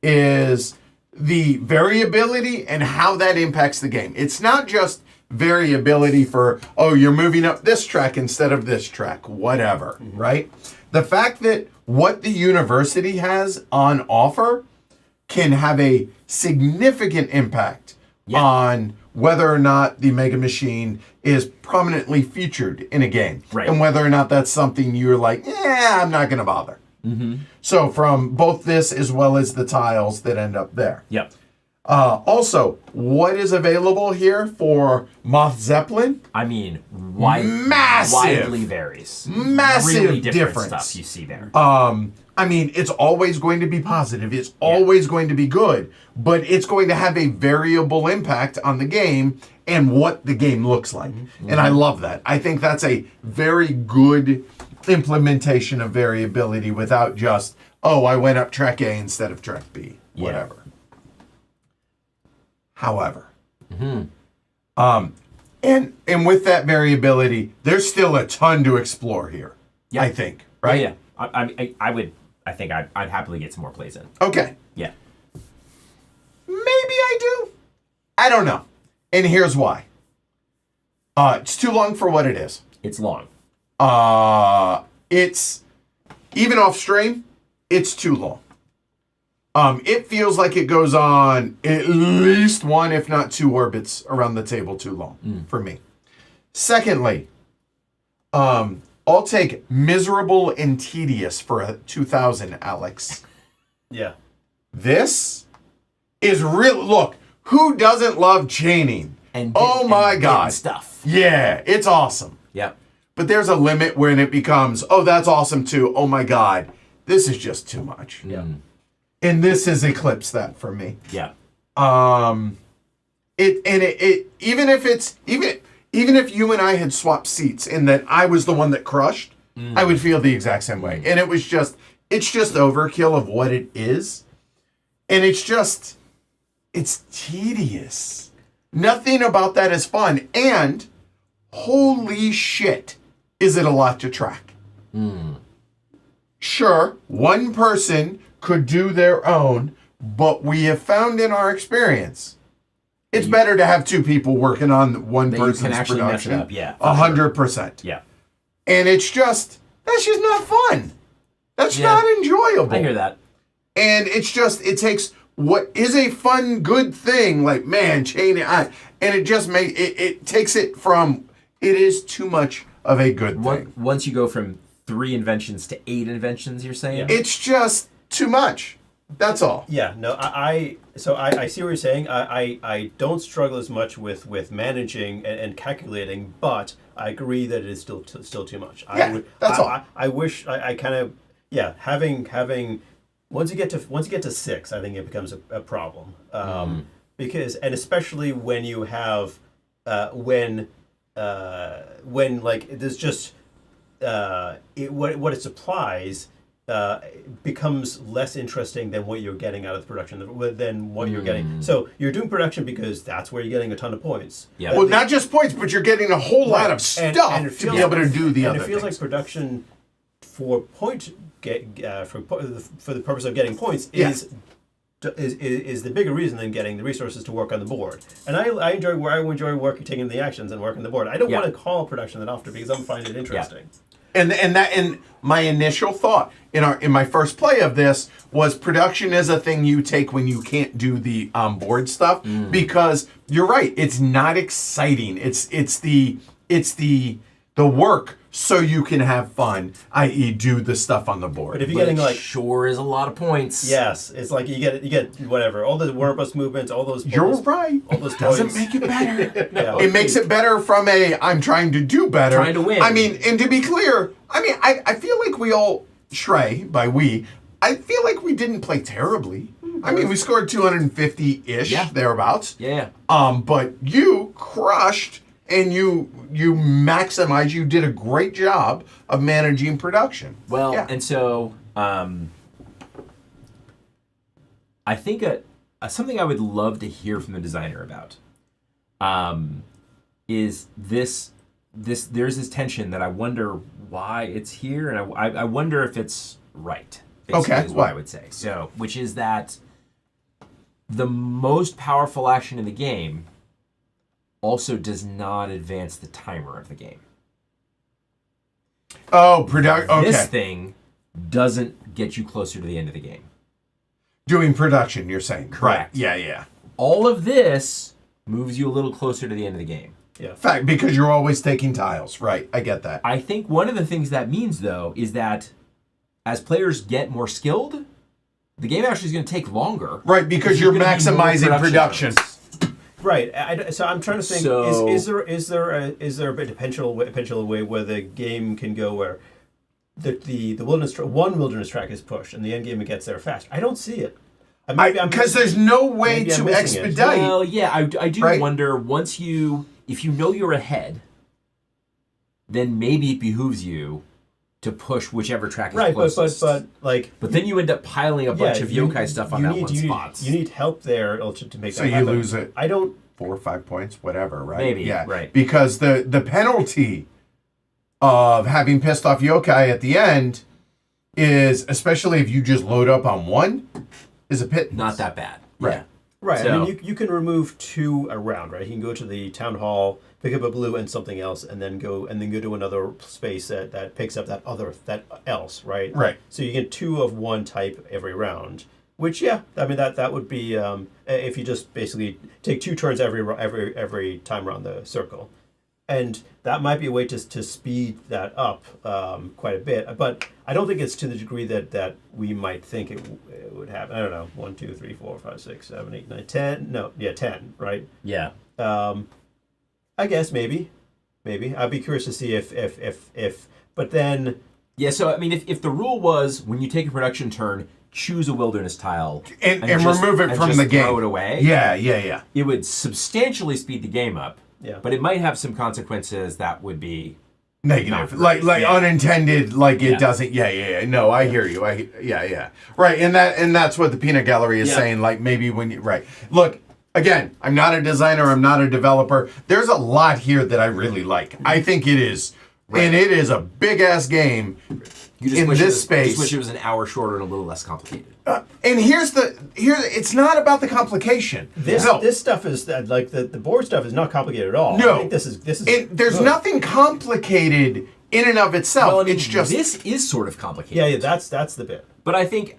[SPEAKER 1] Is the variability and how that impacts the game. It's not just variability for, you're moving up this track instead of this track, whatever, right? The fact that what the university has on offer can have a significant impact on whether or not the Mega Machine is prominently featured in a game.
[SPEAKER 2] Right.
[SPEAKER 1] And whether or not that's something you're like, I'm not going to bother. So from both this as well as the tiles that end up there.
[SPEAKER 2] Yep.
[SPEAKER 1] Also, what is available here for Moth Zeppelin?
[SPEAKER 2] I mean,
[SPEAKER 1] Massive!
[SPEAKER 2] widely varies.
[SPEAKER 1] Massive
[SPEAKER 2] really different
[SPEAKER 1] difference.
[SPEAKER 2] stuff you see there.
[SPEAKER 1] I mean, it's always going to be positive. It's always going to be good, but it's going to have a variable impact on the game and what the game looks like. And I love that. I think that's a very good implementation of variability without just, I went up track A instead of track B, whatever. However, and with that variability, there's still a ton to explore here. I think, right?
[SPEAKER 2] Yeah. I think I'd happily get some more plays in.
[SPEAKER 1] Okay.
[SPEAKER 2] Yeah.
[SPEAKER 1] Maybe I do. I don't know. And here's why. It's too long for what it is.
[SPEAKER 2] It's long.
[SPEAKER 1] It's even off stream, it's too long. It feels like it goes on at least 1, if not 2 orbits around the table too long for me. Secondly, I'll take miserable and tedious for a 2000, Alex.
[SPEAKER 3] Yeah.
[SPEAKER 1] This is real. Look, who doesn't love chaining?
[SPEAKER 2] And
[SPEAKER 1] my God.
[SPEAKER 2] Stuff.
[SPEAKER 1] Yeah, it's awesome.
[SPEAKER 2] Yep.
[SPEAKER 1] But there's a limit when it becomes, that's awesome too. Oh my God, this is just too much.
[SPEAKER 2] Yeah.
[SPEAKER 1] And this has eclipsed that for me.
[SPEAKER 2] Yeah.
[SPEAKER 1] Even if you and I had swapped seats in that I was the one that crushed, I would feel the exact same way. And it's just overkill of what it is. And it's tedious. Nothing about that is fun. And holy shit, is it a lot to track. Sure, one person could do their own, but we have found in our experience, it's better to have two people working on one person's production.
[SPEAKER 2] Up. Yeah,
[SPEAKER 1] 100%.
[SPEAKER 2] Yeah.
[SPEAKER 1] And that's just not fun. That's not enjoyable.
[SPEAKER 2] I hear that.
[SPEAKER 1] And it takes what is a fun, good thing, like, man, chaining on, and it just it takes it from, it is too much of a good thing.
[SPEAKER 2] Once you go from 3 inventions to 8 inventions, you're saying?
[SPEAKER 1] It's just too much. That's all.
[SPEAKER 3] Yeah, no, I see what you're saying. I don't struggle as much with managing and calculating, but I agree that it is still too much.
[SPEAKER 1] That's all.
[SPEAKER 3] I wish I kind of having once you get to 6, I think it becomes a problem because, and especially when you have when like there's just what it supplies. Becomes less interesting than what you're getting out of the production than what you're getting. So you're doing production because that's where you're getting a ton of points.
[SPEAKER 2] Yeah.
[SPEAKER 1] Well, not just points, but you're getting a whole lot of stuff to be able to do the other things.
[SPEAKER 3] And it feels like production for for the purpose of getting points is the bigger reason than getting the resources to work on the board. And I enjoy working, taking the actions and working the board. I don't want to call production that often because I'm finding it interesting.
[SPEAKER 1] Yeah. And my initial thought in my first play of this was production is a thing you take when you can't do the board stuff because you're right, it's not exciting. It's the work so you can have fun, i.e. do the stuff on the board.
[SPEAKER 3] But if you're getting like
[SPEAKER 2] sure is a lot of points.
[SPEAKER 3] Yes, it's like you get whatever, all the warp bus movements, all those.
[SPEAKER 1] You're right.
[SPEAKER 3] All those
[SPEAKER 1] doesn't make it better. No. It makes it better from I'm trying to do better.
[SPEAKER 2] Trying to win.
[SPEAKER 1] I mean, and to be clear, I feel like we all I feel like we didn't play terribly. I mean, we scored 250-ish thereabouts.
[SPEAKER 2] Yeah.
[SPEAKER 1] But you crushed. And you maximize. You did a great job of managing production.
[SPEAKER 2] Well, and so I think something I would love to hear from the designer about is this. There's this tension that I wonder why it's here, and I wonder if it's right.
[SPEAKER 1] Okay,
[SPEAKER 2] is what I would say. So, which is that the most powerful action in the game also does not advance the timer of the game.
[SPEAKER 1] Oh, okay.
[SPEAKER 2] This thing doesn't get you closer to the end of the game.
[SPEAKER 1] Doing production, you're saying?
[SPEAKER 2] Correct.
[SPEAKER 1] Right. Yeah.
[SPEAKER 2] All of this moves you a little closer to the end of the game.
[SPEAKER 3] Yeah.
[SPEAKER 1] Fact, because you're always taking tiles. Right. I get that.
[SPEAKER 2] I think one of the things that means, though, is that as players get more skilled, the game actually is going to take longer.
[SPEAKER 1] Right, because you're maximizing production.
[SPEAKER 3] Right. So I'm trying to think: is there a potential way where the game can go where the wilderness track is pushed and the end game gets there fast? I don't see it.
[SPEAKER 1] Because there's no way to expedite.
[SPEAKER 2] Well, yeah, I do wonder if you know you're ahead, then maybe it behooves you to push whichever track is closest. But then you end up piling a bunch of yokai stuff on that one spot.
[SPEAKER 3] You need help there to make
[SPEAKER 1] so
[SPEAKER 3] that happen.
[SPEAKER 1] You lose it.
[SPEAKER 3] I don't
[SPEAKER 1] 4 or 5 points, whatever, right?
[SPEAKER 2] Maybe,
[SPEAKER 1] yeah,
[SPEAKER 2] right.
[SPEAKER 1] Because the penalty of having pissed off yokai at the end is, especially if you just load up on one, is a pittance.
[SPEAKER 2] Not that bad.
[SPEAKER 1] Right.
[SPEAKER 2] Yeah.
[SPEAKER 3] Right.
[SPEAKER 2] So,
[SPEAKER 3] I mean, you can remove 2 a round, right? You can go to the town hall, pick up a blue and something else, and then go to another space that picks up that else, right?
[SPEAKER 1] Right.
[SPEAKER 3] So you get 2 of one type every round. Which, I mean, that would be if you just basically take 2 turns every time around the circle, and that might be a way to speed that up quite a bit. But I don't think it's to the degree that we might think it would happen. I don't know. 1, 2, 3, 4, 5, 6, 7, 8, 9, 10. No, 10. Right.
[SPEAKER 2] Yeah.
[SPEAKER 3] I guess maybe. I'd be curious to see if. But then.
[SPEAKER 2] Yeah. So I mean, if the rule was when you take a production turn, choose a wilderness tile
[SPEAKER 1] and remove it from the game.
[SPEAKER 2] Throw it away.
[SPEAKER 1] Yeah.
[SPEAKER 2] It would substantially speed the game up.
[SPEAKER 3] Yeah.
[SPEAKER 2] But it might have some consequences that would be
[SPEAKER 1] negative,
[SPEAKER 2] Not
[SPEAKER 1] like
[SPEAKER 2] yeah.
[SPEAKER 1] unintended, like it
[SPEAKER 2] Yeah.
[SPEAKER 1] doesn't. Yeah. No, I hear you. Yeah. Right, and that's what the peanut gallery is
[SPEAKER 2] Yeah.
[SPEAKER 1] saying. Like maybe when you right. Look, again, I'm not a designer. I'm not a developer. There's a lot here that I really like. I think it is, and it is a big ass game.
[SPEAKER 2] You just
[SPEAKER 1] in
[SPEAKER 2] wish
[SPEAKER 1] this
[SPEAKER 2] it was,
[SPEAKER 1] space.
[SPEAKER 2] Just wish it was an hour shorter and a little less complicated.
[SPEAKER 1] And here it's not about the complication.
[SPEAKER 3] This stuff is like the board stuff is not complicated at all.
[SPEAKER 1] No.
[SPEAKER 3] I think this is
[SPEAKER 1] There's
[SPEAKER 3] good.
[SPEAKER 1] nothing complicated in and of itself.
[SPEAKER 2] Well, I mean,
[SPEAKER 1] it's just
[SPEAKER 2] this is sort of complicated.
[SPEAKER 3] Yeah, that's the bit.
[SPEAKER 2] But I think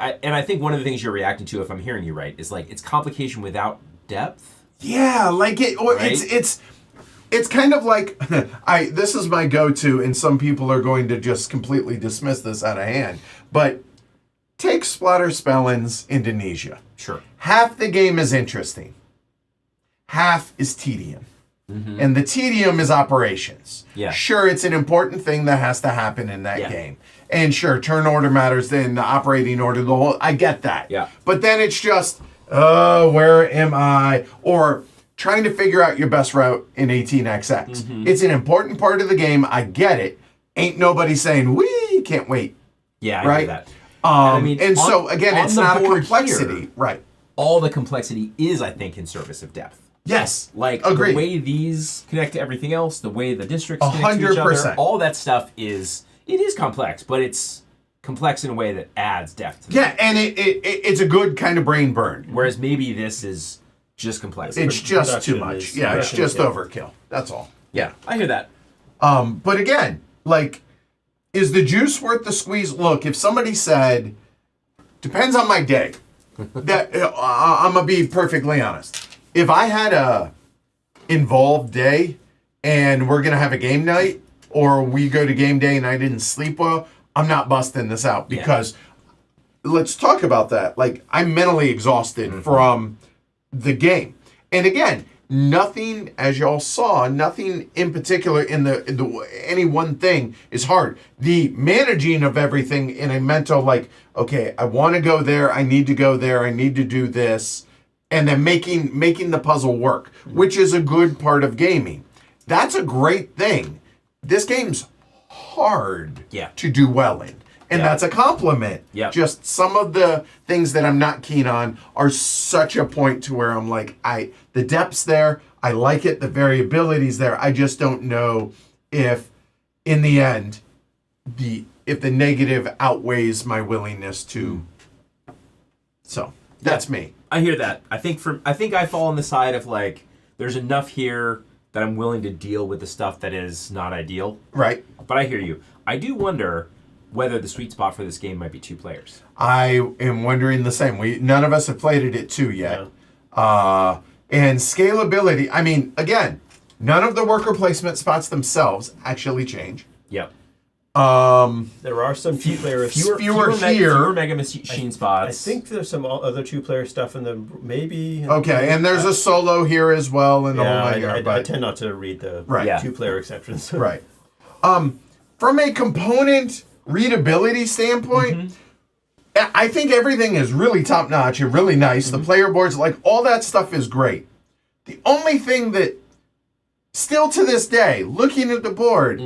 [SPEAKER 2] one of the things you're reacting to, if I'm hearing you right, is like it's complication without depth.
[SPEAKER 1] yeah, like it. Or
[SPEAKER 2] Right?
[SPEAKER 1] It's kind of like this is my go-to, and some people are going to just completely dismiss this out of hand. But take Splatterspellens Indonesia.
[SPEAKER 2] Sure.
[SPEAKER 1] Half the game is interesting. Half is tedium. And the tedium is operations.
[SPEAKER 2] Yeah.
[SPEAKER 1] Sure, it's an important thing that has to happen in that
[SPEAKER 2] Yeah.
[SPEAKER 1] game. And sure, turn order matters, then the operating order, the whole, I get that.
[SPEAKER 2] Yeah.
[SPEAKER 1] But then it's just, where am I? Or trying to figure out your best route in 18XX. It's an important part of the game. I get it. Ain't nobody saying, we can't wait.
[SPEAKER 2] Yeah, I
[SPEAKER 1] Right?
[SPEAKER 2] hear that. I mean,
[SPEAKER 1] So, again,
[SPEAKER 2] on
[SPEAKER 1] it's
[SPEAKER 2] the
[SPEAKER 1] not a
[SPEAKER 2] board
[SPEAKER 1] complexity.
[SPEAKER 2] here,
[SPEAKER 1] Right.
[SPEAKER 2] all the complexity is, I think, in service of depth.
[SPEAKER 1] Yes.
[SPEAKER 2] Like
[SPEAKER 1] Agreed.
[SPEAKER 2] the way these connect to everything else, the way the districts connect to each
[SPEAKER 1] 100%.
[SPEAKER 2] other, all that stuff is complex, but it's complex in a way that adds depth to it.
[SPEAKER 1] Yeah, and it's a good kind of brain burn.
[SPEAKER 2] Whereas maybe this is just complex.
[SPEAKER 1] It's just too
[SPEAKER 3] Production
[SPEAKER 1] much.
[SPEAKER 3] is-
[SPEAKER 1] Yeah, it's
[SPEAKER 3] production
[SPEAKER 1] just
[SPEAKER 3] is, yeah.
[SPEAKER 1] overkill. That's all.
[SPEAKER 2] yeah, I hear that.
[SPEAKER 1] But again, like, is the juice worth the squeeze? Look, if somebody said, depends on my day. That I'm gonna be perfectly honest. If I had a involved day and we're gonna have a game night, or we go to game day and I didn't sleep well, I'm not busting this out because let's talk about that. Like, I'm mentally exhausted from the game. And again, nothing, as y'all saw, nothing in particular in the any one thing is hard. The managing of everything in a mental, like, okay, I want to go there, I need to go there, I need to do this, and then making the puzzle work, which is a good part of gaming. That's a great thing. This game's hard to do well in. And that's a compliment.
[SPEAKER 2] Yeah.
[SPEAKER 1] Just some of the things that I'm not keen on are such a point to where I'm like, the depth's there, I like it, the variability's there. I just don't know if in the end if the negative outweighs my willingness to. So that's me.
[SPEAKER 2] I hear that. I think I fall on the side of like there's enough here that I'm willing to deal with the stuff that is not ideal.
[SPEAKER 1] Right.
[SPEAKER 2] But I hear you. I do wonder whether the sweet spot for this game might be 2 players.
[SPEAKER 1] I am wondering the same. None of us have played it at 2 yet. And scalability, I mean, again, none of the worker placement spots themselves actually change.
[SPEAKER 2] Yep.
[SPEAKER 3] There are some two-player
[SPEAKER 1] fewer here.
[SPEAKER 2] Fewer mega machine spots.
[SPEAKER 3] I think there's some other two-player stuff in the maybe.
[SPEAKER 1] Okay, and there's a solo here as well, and the whole
[SPEAKER 3] Yeah,
[SPEAKER 1] nine yards,
[SPEAKER 3] I
[SPEAKER 1] but
[SPEAKER 3] tend not to read the
[SPEAKER 1] Right.
[SPEAKER 2] Yeah.
[SPEAKER 3] two-player exceptions.
[SPEAKER 1] right. From a component readability standpoint, I think everything is really top notch and really nice. The player boards, like all that stuff is great. The only thing that still to this day, looking at the board,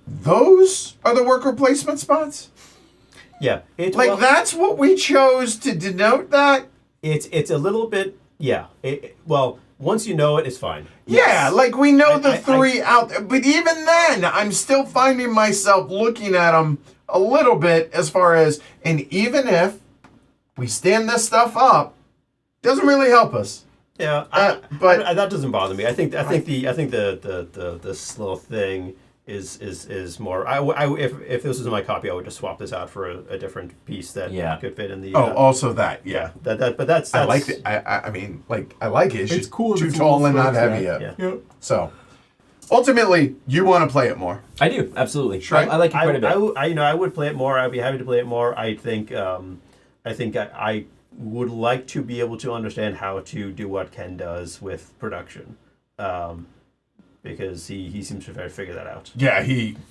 [SPEAKER 1] those are the worker placement spots?
[SPEAKER 3] Yeah,
[SPEAKER 1] Like that's what we chose to denote that?
[SPEAKER 3] it's a little bit well, once you know it, it's fine.
[SPEAKER 1] Yeah, like we know the
[SPEAKER 3] I-
[SPEAKER 1] three out there, but even then, I'm still finding myself looking at them a little bit as far as, and even if we stand this stuff up, doesn't really help us.
[SPEAKER 3] Yeah,
[SPEAKER 1] but
[SPEAKER 3] that doesn't bother me. I think the slow thing is more. If this was in my copy, I would just swap this out for a different piece that could fit in the.
[SPEAKER 1] also that, yeah.
[SPEAKER 3] But that's
[SPEAKER 1] I like it. I mean, like I like it. It's
[SPEAKER 2] It's
[SPEAKER 1] just
[SPEAKER 2] cool if
[SPEAKER 1] too
[SPEAKER 2] it's a
[SPEAKER 1] tall
[SPEAKER 2] little
[SPEAKER 1] and not
[SPEAKER 2] further,
[SPEAKER 1] heavy yet.
[SPEAKER 3] yeah.
[SPEAKER 1] So, ultimately, you want to play it more.
[SPEAKER 2] I do, absolutely.
[SPEAKER 1] Right.
[SPEAKER 2] I like it quite a bit.
[SPEAKER 3] I would play it more. I'd be happy to play it more. I think I would like to be able to understand how to do what Ken does with production, because he seems to have figured that out.
[SPEAKER 1] Yeah,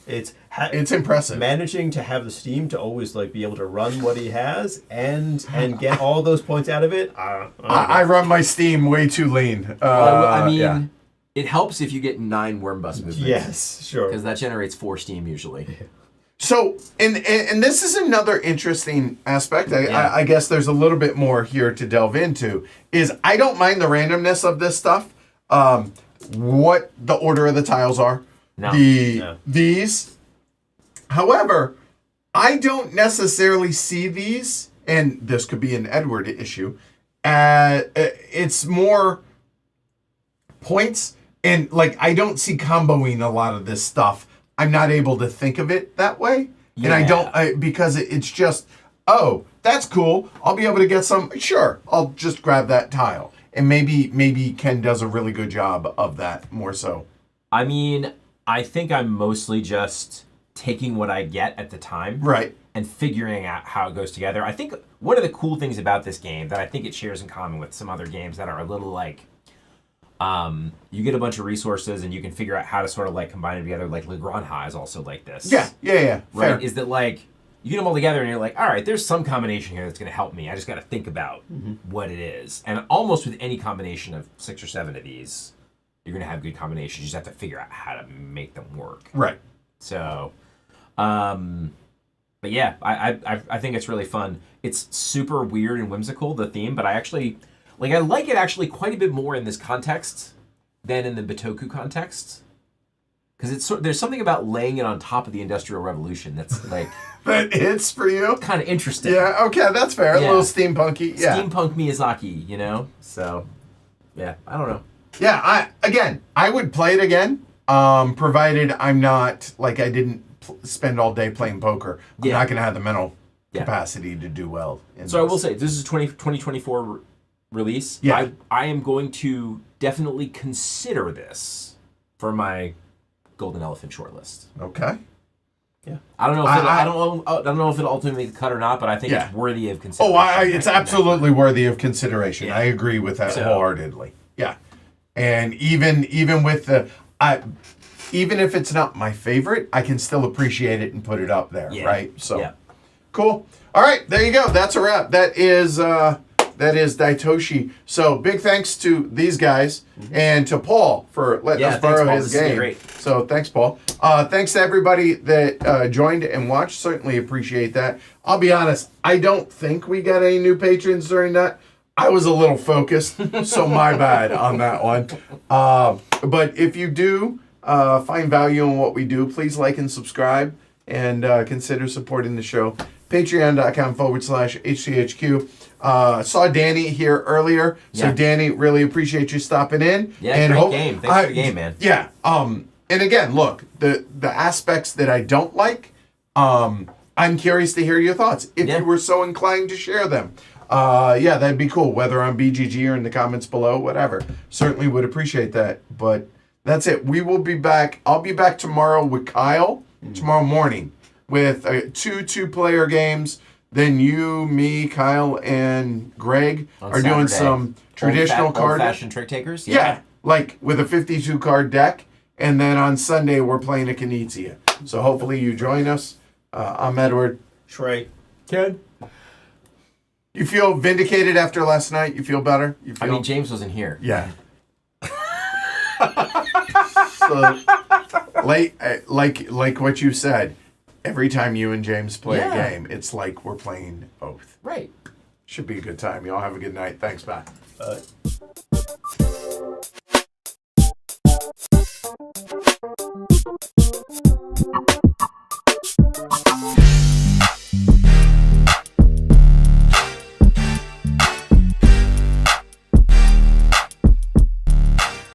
[SPEAKER 3] It's
[SPEAKER 1] impressive.
[SPEAKER 3] managing to have the steam to always like be able to run what he has and get all those points out of it.
[SPEAKER 1] I run my Steam way too lean.
[SPEAKER 2] I mean,
[SPEAKER 1] yeah.
[SPEAKER 2] It helps if you get 9 worm bus movements.
[SPEAKER 3] Yes, sure.
[SPEAKER 2] Because that generates 4 steam usually.
[SPEAKER 1] So, and this is another interesting aspect. I guess there's a little bit more here to delve into. Is I don't mind the randomness of this stuff. What the order of the tiles are.
[SPEAKER 2] No.
[SPEAKER 1] These. However, I don't necessarily see these, and this could be an Edward issue. It's more points, and like I don't see comboing a lot of this stuff. I'm not able to think of it that way, and I don't because it's just, oh, that's cool. I'll be able to get some. Sure, I'll just grab that tile, and maybe Ken does a really good job of that more so.
[SPEAKER 2] I mean, I think I'm mostly just taking what I get at the time,
[SPEAKER 1] right,
[SPEAKER 2] and figuring out how it goes together. I think one of the cool things about this game that I think it shares in common with some other games that are a little like, you get a bunch of resources and you can figure out how to sort of like combine them together. Like Le Grand Ha is also like this.
[SPEAKER 1] Yeah.
[SPEAKER 2] Right?
[SPEAKER 1] Fair.
[SPEAKER 2] Is that like, you get them all together and you're like, all right, there's some combination here that's going to help me. I just got to think about what it is. And almost with any combination of 6 or 7 of these, you're going to have good combinations. You just have to figure out how to make them work.
[SPEAKER 1] Right.
[SPEAKER 2] So, but yeah, I think it's really fun. It's super weird and whimsical, the theme, but I like it actually quite a bit more in this context than in the Bitoku context. Because there's something about laying it on top of the Industrial Revolution that's like...
[SPEAKER 1] that hits for you?
[SPEAKER 2] Kind of interesting.
[SPEAKER 1] Yeah, okay, that's fair.
[SPEAKER 2] Yeah.
[SPEAKER 1] A little steampunky. Yeah.
[SPEAKER 2] Steampunk Miyazaki, you know? So, yeah, I don't know.
[SPEAKER 1] Yeah, I would play it again, provided I'm not, like, I didn't spend all day playing poker. I'm not going to have the mental capacity to do well.
[SPEAKER 2] So I will say, this is 2024 release.
[SPEAKER 1] Yeah.
[SPEAKER 2] I am going to definitely consider this for my Golden Elephant shortlist.
[SPEAKER 1] Okay.
[SPEAKER 2] Yeah. I don't know if I don't know if it'll ultimately cut or not, but I think it's worthy of consideration.
[SPEAKER 1] Oh, it's absolutely worthy of consideration.
[SPEAKER 2] Yeah.
[SPEAKER 1] I agree with that wholeheartedly. Yeah. And even with the even if it's not my favorite, I can still appreciate it and put it up there, right? So cool. All right, there you go. That's a wrap. That is Daitoshi. So big thanks to these guys and to Paul for letting us borrow his game.
[SPEAKER 2] Great.
[SPEAKER 1] So thanks, Paul. Thanks to everybody that joined and watched. Certainly appreciate that. I'll be honest, I don't think we got any new patrons during that. I was a little focused, so my bad on that one. But if you do find value in what we do, please like and subscribe and consider supporting the show. Patreon.com/HCHQ. Saw Danny here earlier. So Danny, really appreciate you stopping in.
[SPEAKER 2] Yeah, and great game. Thanks for the game, man.
[SPEAKER 1] Yeah. And again, look, the aspects that I don't like, I'm curious to hear your thoughts. If you were so inclined to share them. That'd be cool. Whether on BGG or in the comments below, whatever. Certainly would appreciate that. But that's it. We will be back. I'll be back tomorrow with Kyle, tomorrow morning, with 2-player games. Then you, me, Kyle, and Greg are doing some traditional card.
[SPEAKER 2] Old-fashioned trick takers?
[SPEAKER 1] Yeah, like with a 52 card deck. And then on Sunday, we're playing a Knizia. So hopefully you join us. I'm Edward.
[SPEAKER 3] Trey.
[SPEAKER 2] Ken.
[SPEAKER 1] You feel vindicated after last night? You feel better?
[SPEAKER 2] I mean, James wasn't here.
[SPEAKER 1] Yeah. So, like what you said, every time you and James play a game, it's like we're playing both.
[SPEAKER 2] Right.
[SPEAKER 1] Should be a good time. Y'all have a good night. Thanks, bye.